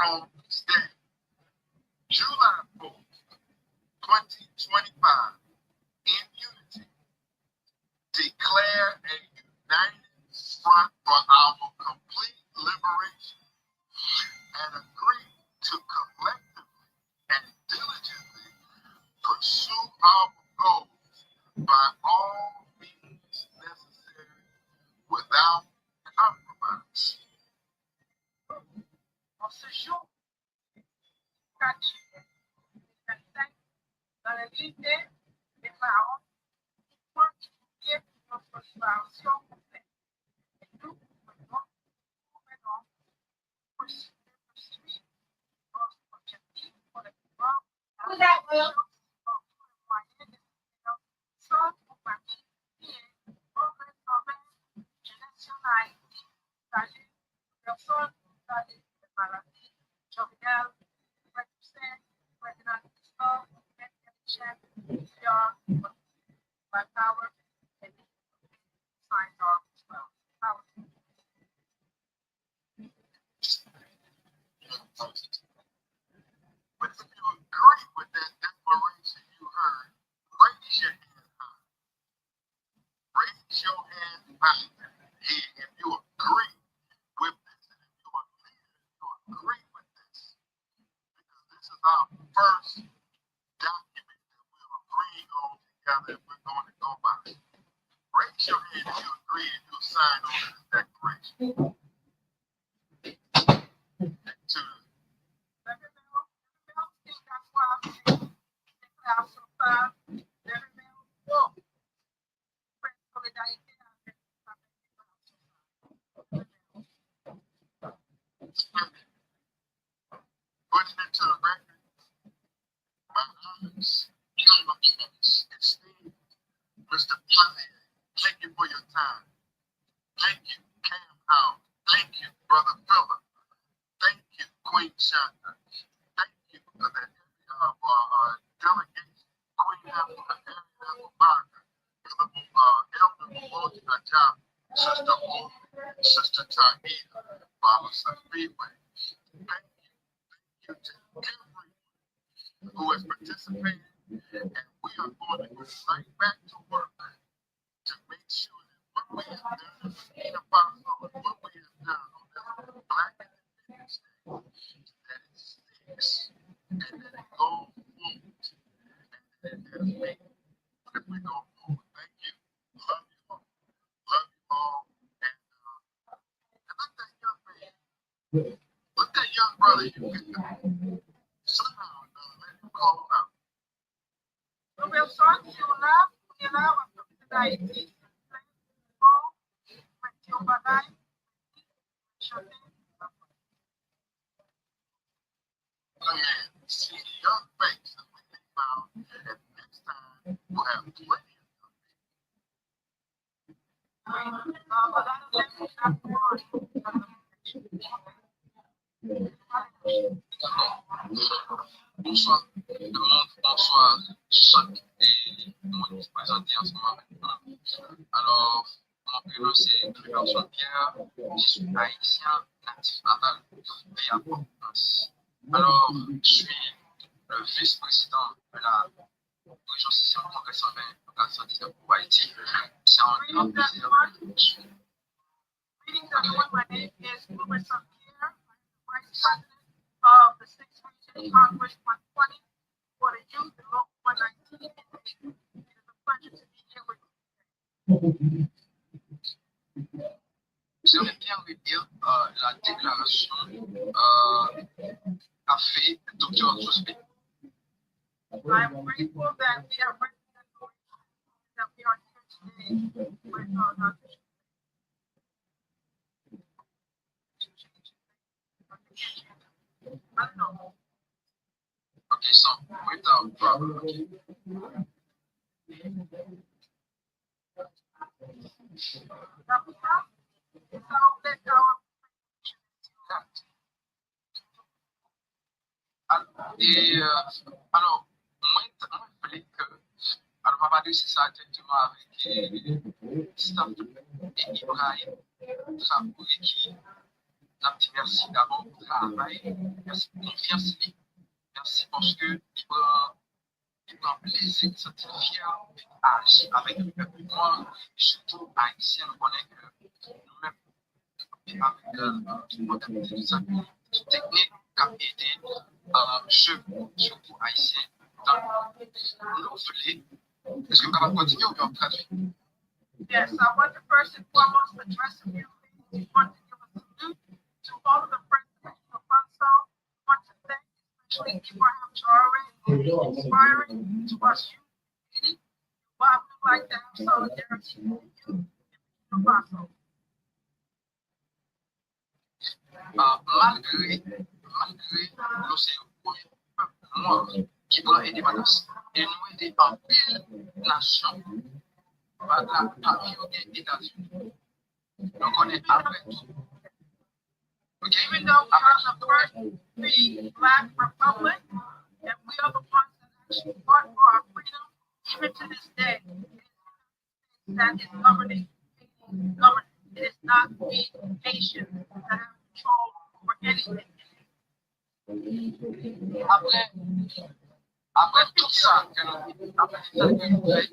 On this day, July 4th, 2025, in unity, declare a united front for our complete liberation and agree to collectively and diligently pursue our goals by all means necessary without compromise. En ce jour 4 juillet 2025, dans la l'unité des parents, pour étudier notre libération complète. Et nous menons poursuivre notre objectif collectivement à la moyens de sans compagnie et progressivement de nationalité, âgées, personnes âgées de maladies, joviales, précurseurs, prégnantisants, intelligents, pure, by power, and signs off as well. Power. But if you agree with that declaration you heard, raise your hand high. Raise your hand high. If you agree with this, and if you are a leader, you agree with this, because this is our first document that we're agreeing on together and we're going to go by. Raise your hand if you agree and you sign on this declaration. my campus. Esteemed Mr. Pontier, thank you for your time. Thank you, Cam Howe. Thank you, Brother Philip. Thank you, Queen Shanta. Thank you for the delegation, Queen Abel Barker, Elder Moji Najab, Sister O, Sister Tahida, Mama Safiwe. Thank you to everyone who has participated, and we are going to go right back to work to make sure that what we have done in Burkina Faso and what we have done on this Black Independence Day, that it sticks and that it goes forward and that it has made if we go forward. Thank you. Love you all. Love you all. And let that young man, let that young brother you picked up, somehow or another, let him call him out. See the young face that we think about, and next time we'll have plenty of young Bonsoir tout le monde, bonsoir chaque monde présenté en ce moment avec nous. Alors, mon prénom c'est Clément Pierre, je suis haïtien, natif natal de à Port-au-Prince. Alors, je suis le vice-président de la région 6e Congrès 120 419 pour Haïti. C'est un grand plaisir de vous suivre. Greetings everyone, my name is Louis Pierre, Vice President of the 6th Region Congress 120 for the Youth and Local 119. It is a pleasure to be here with you. J'aimerais bien redire la déclaration qu'a fait le Dr. Jospin. I am grateful that we have recognized that we are here today with Dr. I don't know. Okay, so without problem. Et alors, moi, je voulais que, alors, on va parler de ça directement avec Staff et Ibrahim, Traoré, qui n'a pas merci d'abord pour le travail, merci pour confiance, merci parce que il prend plaisir, il se fier d'agir avec le peuple noir, et surtout haïtien, nous connaissons que nous-mêmes, avec tout le monde a mis des amis, toute technique qui a aidé ceux, surtout haïtiens, dans nous voulons. Est-ce que vous pouvez continuer ou bien traduire? Yes, I want to first and foremost address a few things. We want to give a salute to all of the friends of Faso. We want to thank especially Ibrahim Traoré for inspiring to us youth. Why we would like to have solidarity with you in Burkina Faso. Malgré l'océan noir qui prend indépendance et nous aider en pile nation par la pavillon des États-Unis. Donc on est après tout. Okay. Even though we are the first free Black republic, and we are the ones that actually fought for our freedom, even to this day, that is governing government. It is not the nation that have control over anything. Après tout ça que nous fait,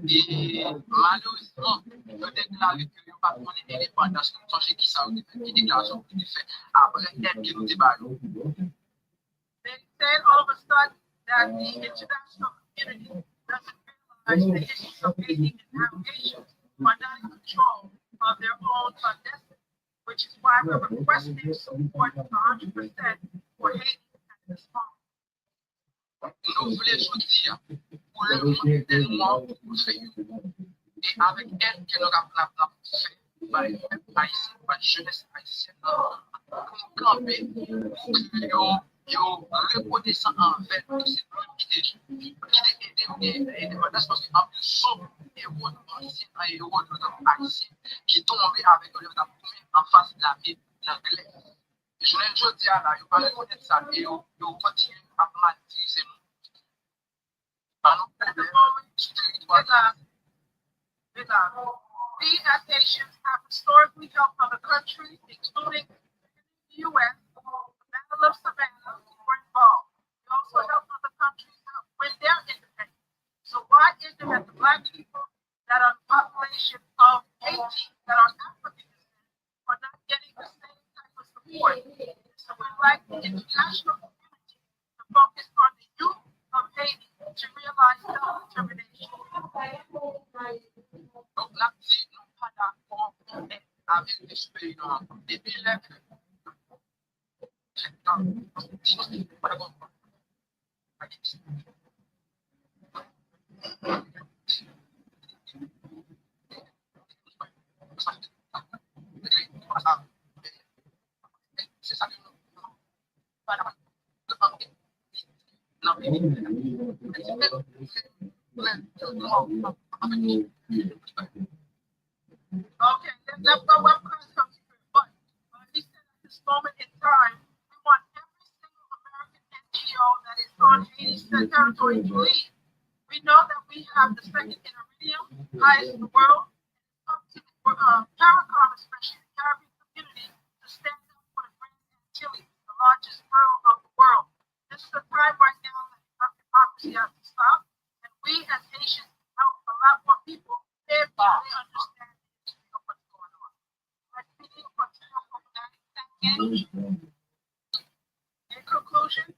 et malheureusement, nous déclarons que nous ne pas prendre l'indépendance, nous sommes qui ça, qui déclaration que nous fait après l'aide que nous débattons. They said all of a sudden that the international community doesn't realize the issues of aiding and navigation are not in control of their own destiny, which is why we're requesting support 100% for Haiti at this moment. Nous voulons dire pour le monde des Noirs pour faire. Et avec elle que nous avons fait, par le peuple haïtien, par la jeunesse haïtienne, pour nous camper, pour que nous reconnaissons envers ces pays qui indépendance parce qu'en plus, son héros ancien, un héros de notre haïtien qui est tombé avec le en face de la ville l'anglais. Je ne dis à là, il va reconnaître ça et il continue à maîtriser nous. We as Haitians have historically helped other countries, including the U.S., the Battle of Savannah, were involved. We also helped other countries win their independence. So why is it that the Black people that are the population of Haiti, that are African descent, are not getting the same type of support? So we'd like the international community to focus on the youth of Haiti to realize self-determination. Donc là, si nous pas d'accord avec les pays noirs, depuis là, c'est ça que nous Okay, that's the web comes through. But he said at this moment in time, we want every single American NGO that is on Haiti's territory to leave. We know that we have the second iridium, highest in the world. It's up to the CARICOM, especially the Caribbean community, to stand up for the Grand Antilles, the largest pearl of the world. This is a time right now that democracy has to stop, and we as Haitians help a lot more people if they understand. In conclusion,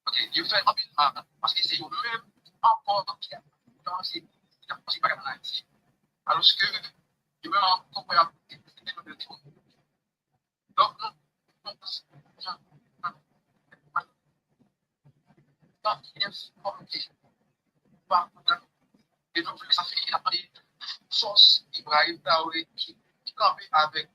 Ok, you fais rapidement parce que c'est même encore qui a c'est pas comme Haïti. Alors que you même encore pour c'est de tout. Donc et donc ça fait qu'il a pris force Ibrahim Traoré qui campait avec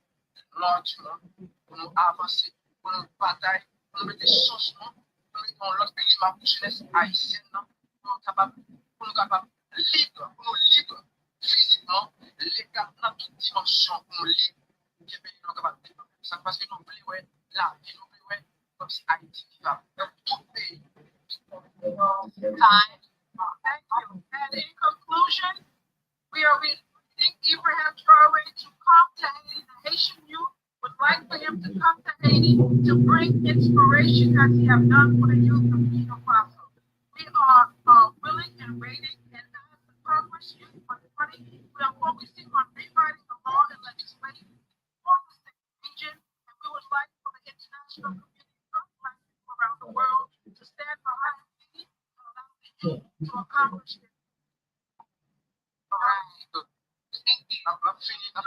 l'ordre pour nous avancer, pour nous batailler, pour nous mettre des changements, pour nous mettre l'autre pays, ma jeunesse haïtienne, pour nous capables libres, pour nous libres physiquement, l'écart dans toute dimension, pour nous libres, qui pays nous capables de développer. Ça parce que nous voulons la vie, nous voulons comme si Haïti vivable dans tout pays. Time. Thank you. And in conclusion, we are reading Ibrahim Traoré to come to Haiti. The Haitian youth would like for him to come to Haiti to bring inspiration as he have done for the youth of Burkina Faso. We are willing and waiting, and as the Congress Youth for the Party, we are focusing on rewriting the law and legislation for the region, and we would like for the international community of Black people around the world to stand behind Haiti and allow the youth to accomplish this. All right. Thank you. I'm finished. I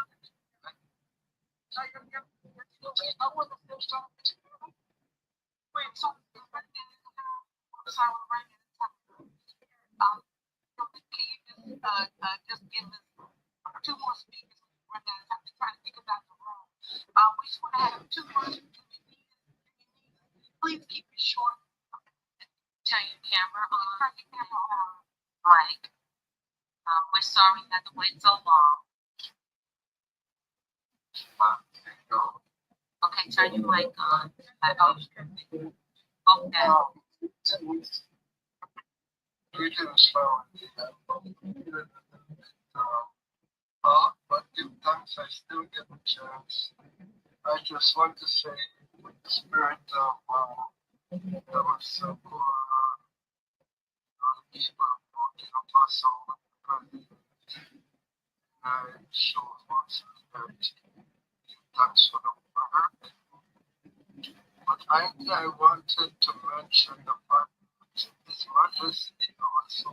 want to say something. Wait, so can you just give us two more speakers? We're not trying to think about the room. We just want to have two more speakers. Please keep it short. Turn your camera on. Mike. We're sorry you had to wait so long. Okay, turn your mic on. Okay. But if thanks I still get a chance, I just want to say with the spirit of our so-called people of Burkina Faso, I show for solidarity. Thanks for the work. But I wanted to mention the fact that His Majesty also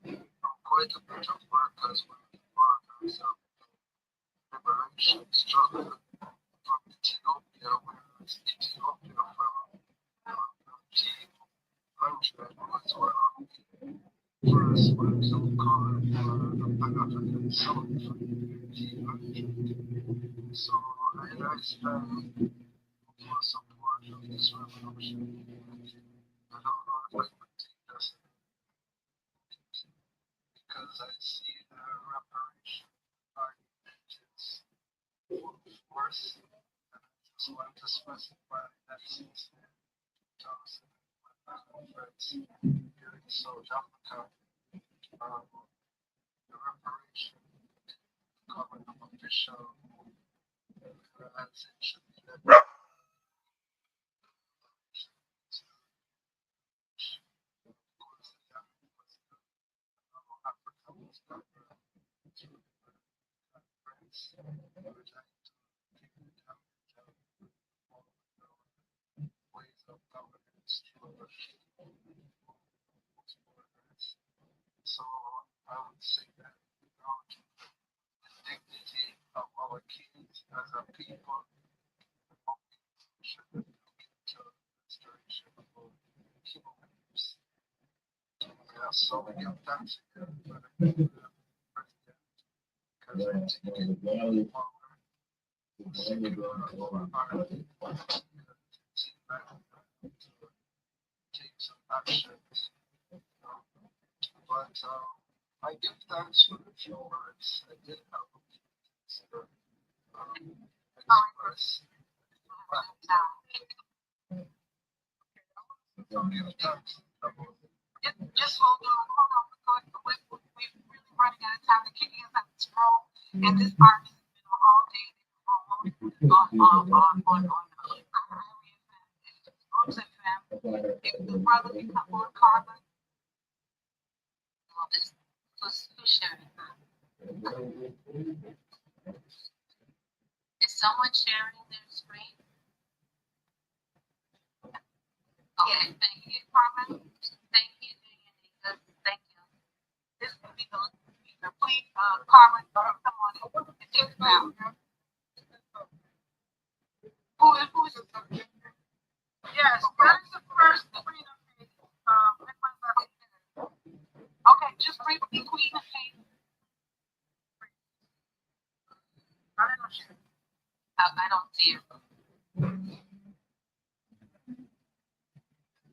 did quite a bit of work as well as fathers of the liberation struggle from Ethiopia, whereas Ethiopia from 1900 was one of the first ones who called for the Pan-African South from 1800. So I much for support of this revolution. I don't know if I would take this because I see the reparation argument is worse. And I just want to specify that since 2000, my friends here in South Africa, the reparation government official organization that Africa was not friends. We would like to take the damage of all the ways of governance through the borders. So I would say that without the dignity of our kings as a people, we should look into restoration of human rights. We have so many attacks here, but I think the president, because I think the power, secure our army, take some actions. But I give thanks for the few words I did have to consider. Express. Just hold on. We're really running out of time. The kicking is out this room, and this artist has been on all day on groups and family. If the brother become more carbon, who's sharing that? Is someone sharing their screen? Okay, thank you, Carmen. Thank you, Danica. Thank you. This will be the please, Carmen, come on and take it out. Who is it? Yes, that is the first Queen of Faith. Okay, just briefly, Queen of Faith. I don't see it.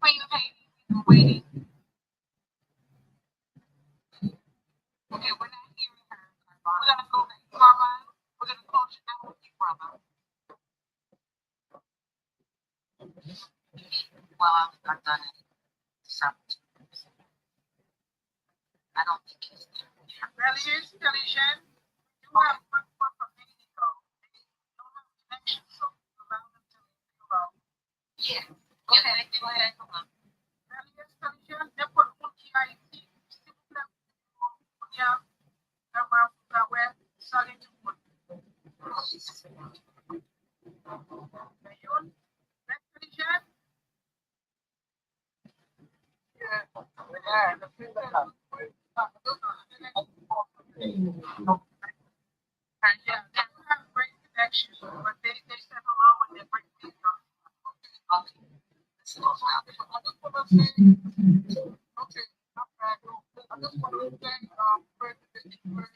Queen of Faith, we've been waiting. Okay, we're not hearing her. We're gonna go back. Carmine, we're gonna close it out with you, brother. Well, I've done it several times. I don't think he's there. Television. You have one for Mexico. They don't have connection, so allow them to feel out. Yeah. Okay, go ahead. Television, n'importe qui a ici, s'il vous plaît, bien, d'avoir la web, salut tout le monde. Television. Yeah, the feedback. Yeah, they have great connections, but they said hello when they bring things up. Okay. Okay, I'm back. I just want to thank President for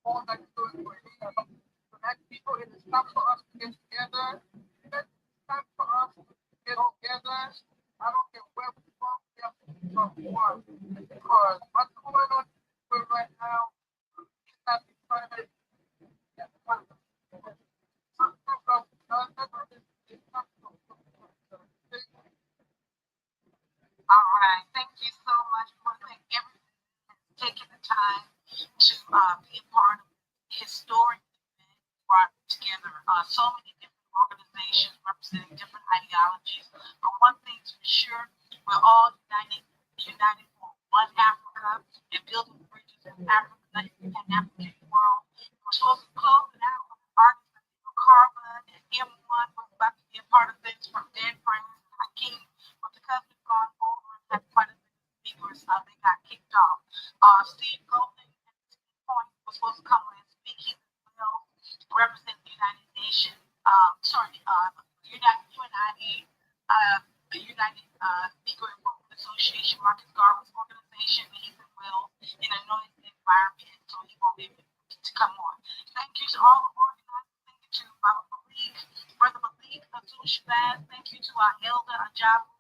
all that you're doing for him. So that people, it is time for us to get together. It's time for us to get together. I don't care where we're from, we have to become one. Because what's going on right now is not the private. All right, thank you so much. We want to thank everyone that's taking the time to be a part of historic event brought together so many different organizations representing different ideologies. But one thing's for sure, we're all united for one Africa and building bridges in Africa and African world. We're supposed to close it out with artists like Carbon and M1. We're about to be a part of things from Dead Friends and Hakeem. But because we've gone over and had quite a few speakers, they got kicked off. Steve Golden at this point was supposed to come and speak. He will represent the United Nations. UNIA, the United Negro Improvement Association, Marcus Garvey's organization. He's in will in a noisy environment, so he won't be able to come on. Thank you to all the organizers. Thank you to Baba week of Zulu Shabazz. Thank you to our elder, Ajabu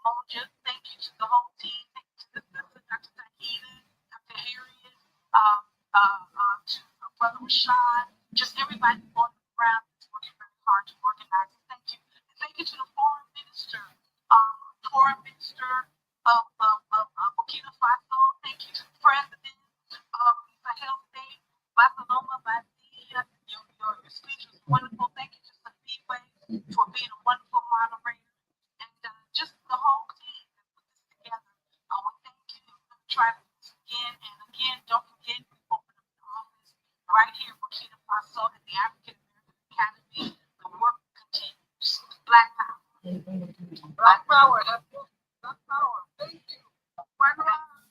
Moja. Thank you to the whole team. Thank you to Dr. Tahida, Dr. Harriet, to Brother Rashad, just everybody on the ground that's working very hard to organize it. Thank you. And thank you to the foreign minister of Burkina Faso. Thank you to the president of the health state, Barcelona, Basia. Your speech was wonderful. Thank you to Safiwe for being a wonderful moderator. And just the whole team that put this together. We thank you. We're going to try this again and again. Don't forget, we open up the office right here in Burkina Faso at the African American Academy. The work continues. Black power. Black power. Black power. Thank you. One round.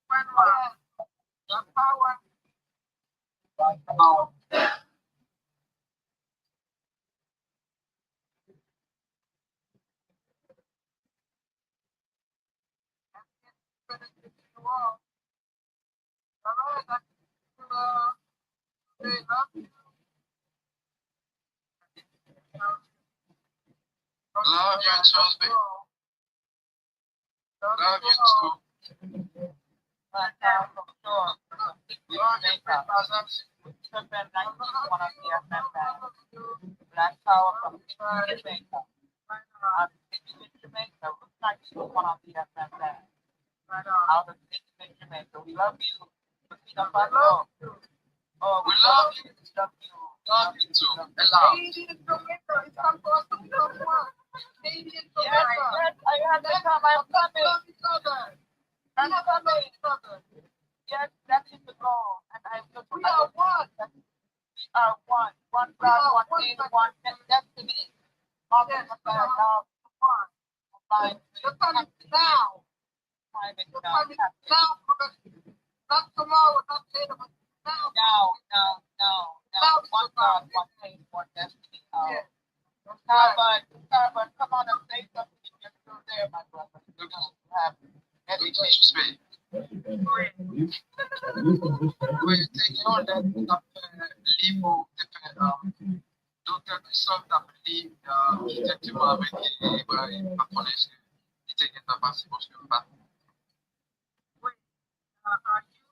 Black power. Black power. Love you, Charles, baby. Love you too. Black power for sure. Black power from Jamaica. Jamaica. Looks like you want to be a fan. Out of Jamaica. We love you. Burkina Faso. Oh, we love you. Love you too. Canadian Jamaica is come to us to come work. Canadian Jamaica. Yes, I had that time. I'm coming. I'm coming. Yes, that is the goal. And we are one. We are one. One God, one name, one destiny. Yes, we are one. The time is now. The time is now. Not tomorrow, not later, but now. Now. One God, one name, one destiny. Carbon, come on and say something if you're still there, my brother. You're going to have everything. Oui, tenions l'IMO, Dr. Christophe Tapli, effectivement, avec les patrons, il était qui est passé pour ce que je bats. Oui, you wanted to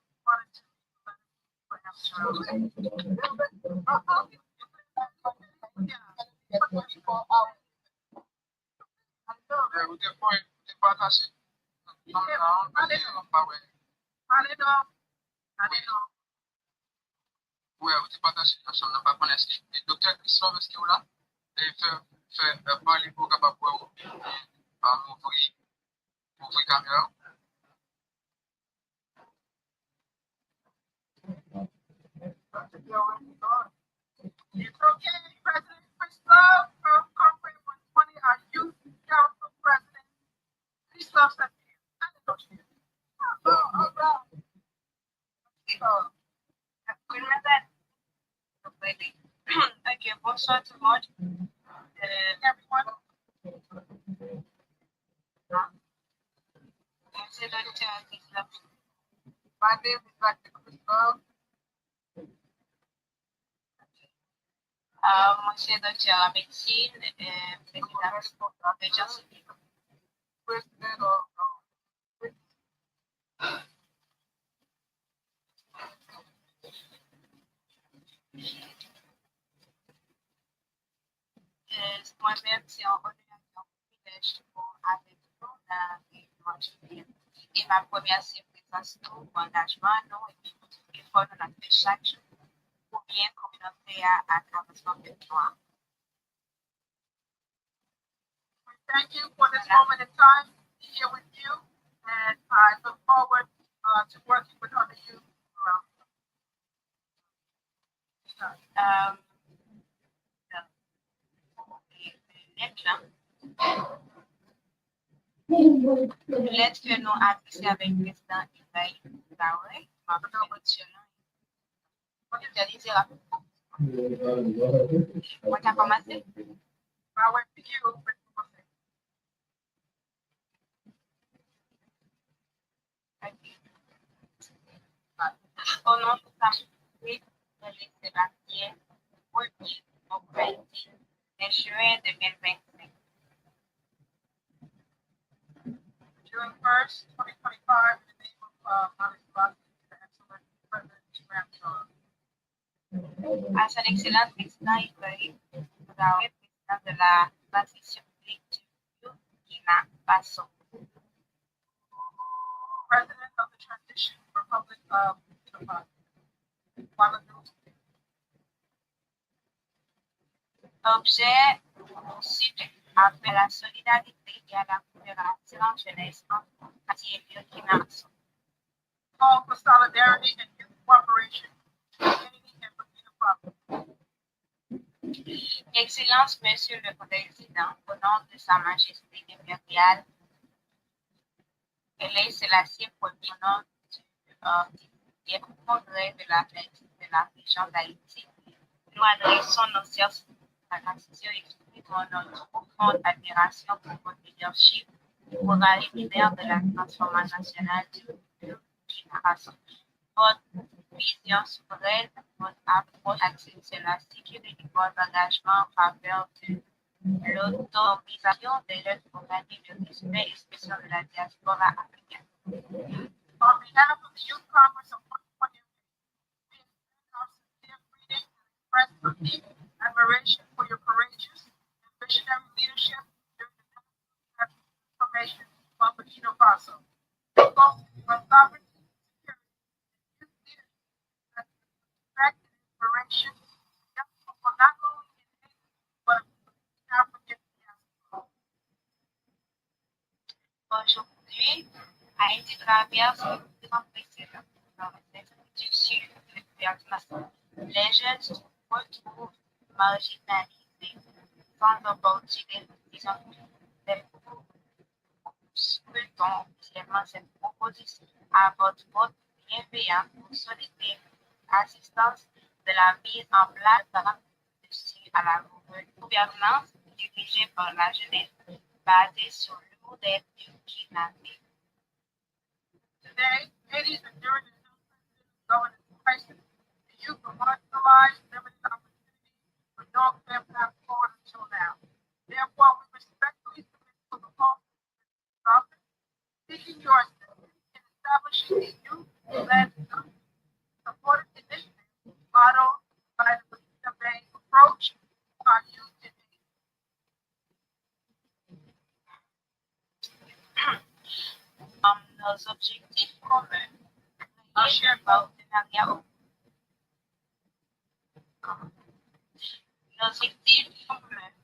Oui, vous partagez ensemble, on va connaître. Docteur Christophe, est-ce que vous là? Et faire parler pour capable m'ouvrir caméra. It's okay, President Christophe, Corporate 120, our Youth Council President, Christophe Safier. Okay, bonsoir tout le monde. Everyone. Monsieur Dr. Christophe. My name is Dr. Christophe. Monsieur Dr. en médecine, président civil. President of moi-même, c'est un honneur et un privilège pour avec nous dans les et ma première présence, nous, engagement, nous, et puis tout l'effort que nous avons fait chaque jour pour bien communauté à travers le noir. Thank you for this moment in time to be here with you, and I look forward to working with other youth around. Lettre que nous adressons avec le président Israël Traoré, ma prédiction. On peut utiliser rapidement. On va commencer. Au nom de sa de Sébastien, mon président, messieurs juin 2025. June 1st, 2025, in the name of Mother Selassie, the excellent President Ramshaw. À son excellence président Ibrahim Traoré, président de la transition publique du Burkina Faso. President of the Transition Republic of Burkina Faso. Objet sujet appelle à la solidarité et à la coopération jeunesse entre Haïti et Burkina Faso. Call for solidarity and youth cooperation between Haiti and Burkina Faso. Excellence, Monsieur le Président, au nom de Sa Majesté impériale, Haile Selassie, au nom du congrès de la région d'Haïti, nous adressons nos salutations et exprimons notre profonde admiration pour votre leadership, pour la leader de la transformation nationale du Burkina Faso. Votre vision souveraine, votre approche axée sur la sécurité, votre engagement en faveur de l'autonomisation des jeunes pour gagner le respect et l'expression de la diaspora africaine. On behalf of the Youth Congress of 2020, we extend our sincere greetings and express our deep admiration for your courageous and visionary leadership during the transformation of Burkina Faso. Focusing on sovereignty, security, and youth leadership that respect and inspiration for not only in Haiti, but African diaspora. Aujourd'hui, Haïti traverse une grande précédent dans les institutions de gouvernement. Les jeunes se retrouvent marginalisés, sans opportunité de souhaitons officiellement cette proposition à votre vote bienveillant pour solliciter l'assistance de la mise en place à la gouvernance dirigée par la jeunesse basée sur le modèle du kidnapping. Today, Haiti is enduring an unprecedented governance crisis. The youth are marginalized, limited opportunities, with no clear path forward until now. Therefore, we respectfully submit to the call office, seeking your assistance in establishing a youth-led supportive initiative modeled by the Burkina approach to our youth in Haiti. Nos objectifs communs, créer partenariat. Nos objectifs communs,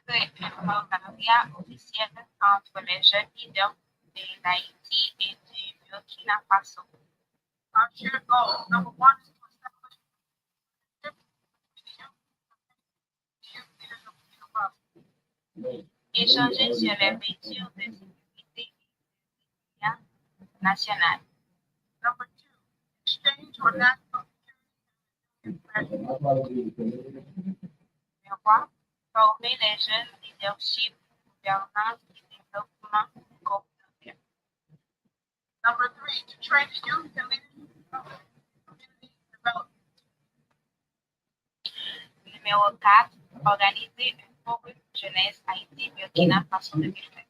créer un partenariat officiel entre les jeunes leaders de l'Haïti et du Burkina Faso. Our shared goal, number one, is to establish Échanger sur les mesures de sécurité et nationale. Number two, exchange for national security. Former les jeunes leadership, gouvernance et développement communautaire. Number three, to train the youth and leadership community development. Numéro 4, organiser un forum jeunesse Haïti Burkina Faso 2020.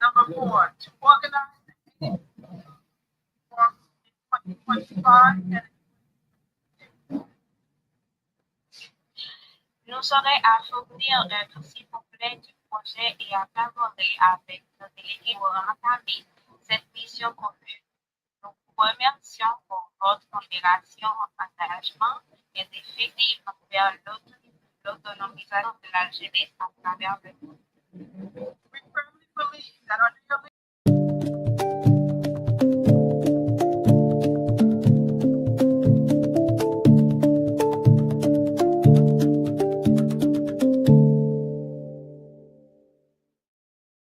Number four, to organize the Haiti Forum in 2025 and Nous serons à fournir un dossier complet du projet et à collaborer avec nos délégués pour entamer cette mission commune. Nous vous remercions pour votre coopération, engagement et effectif vers l'autonomisation de la jeunesse à travers le monde. we firmly believe that our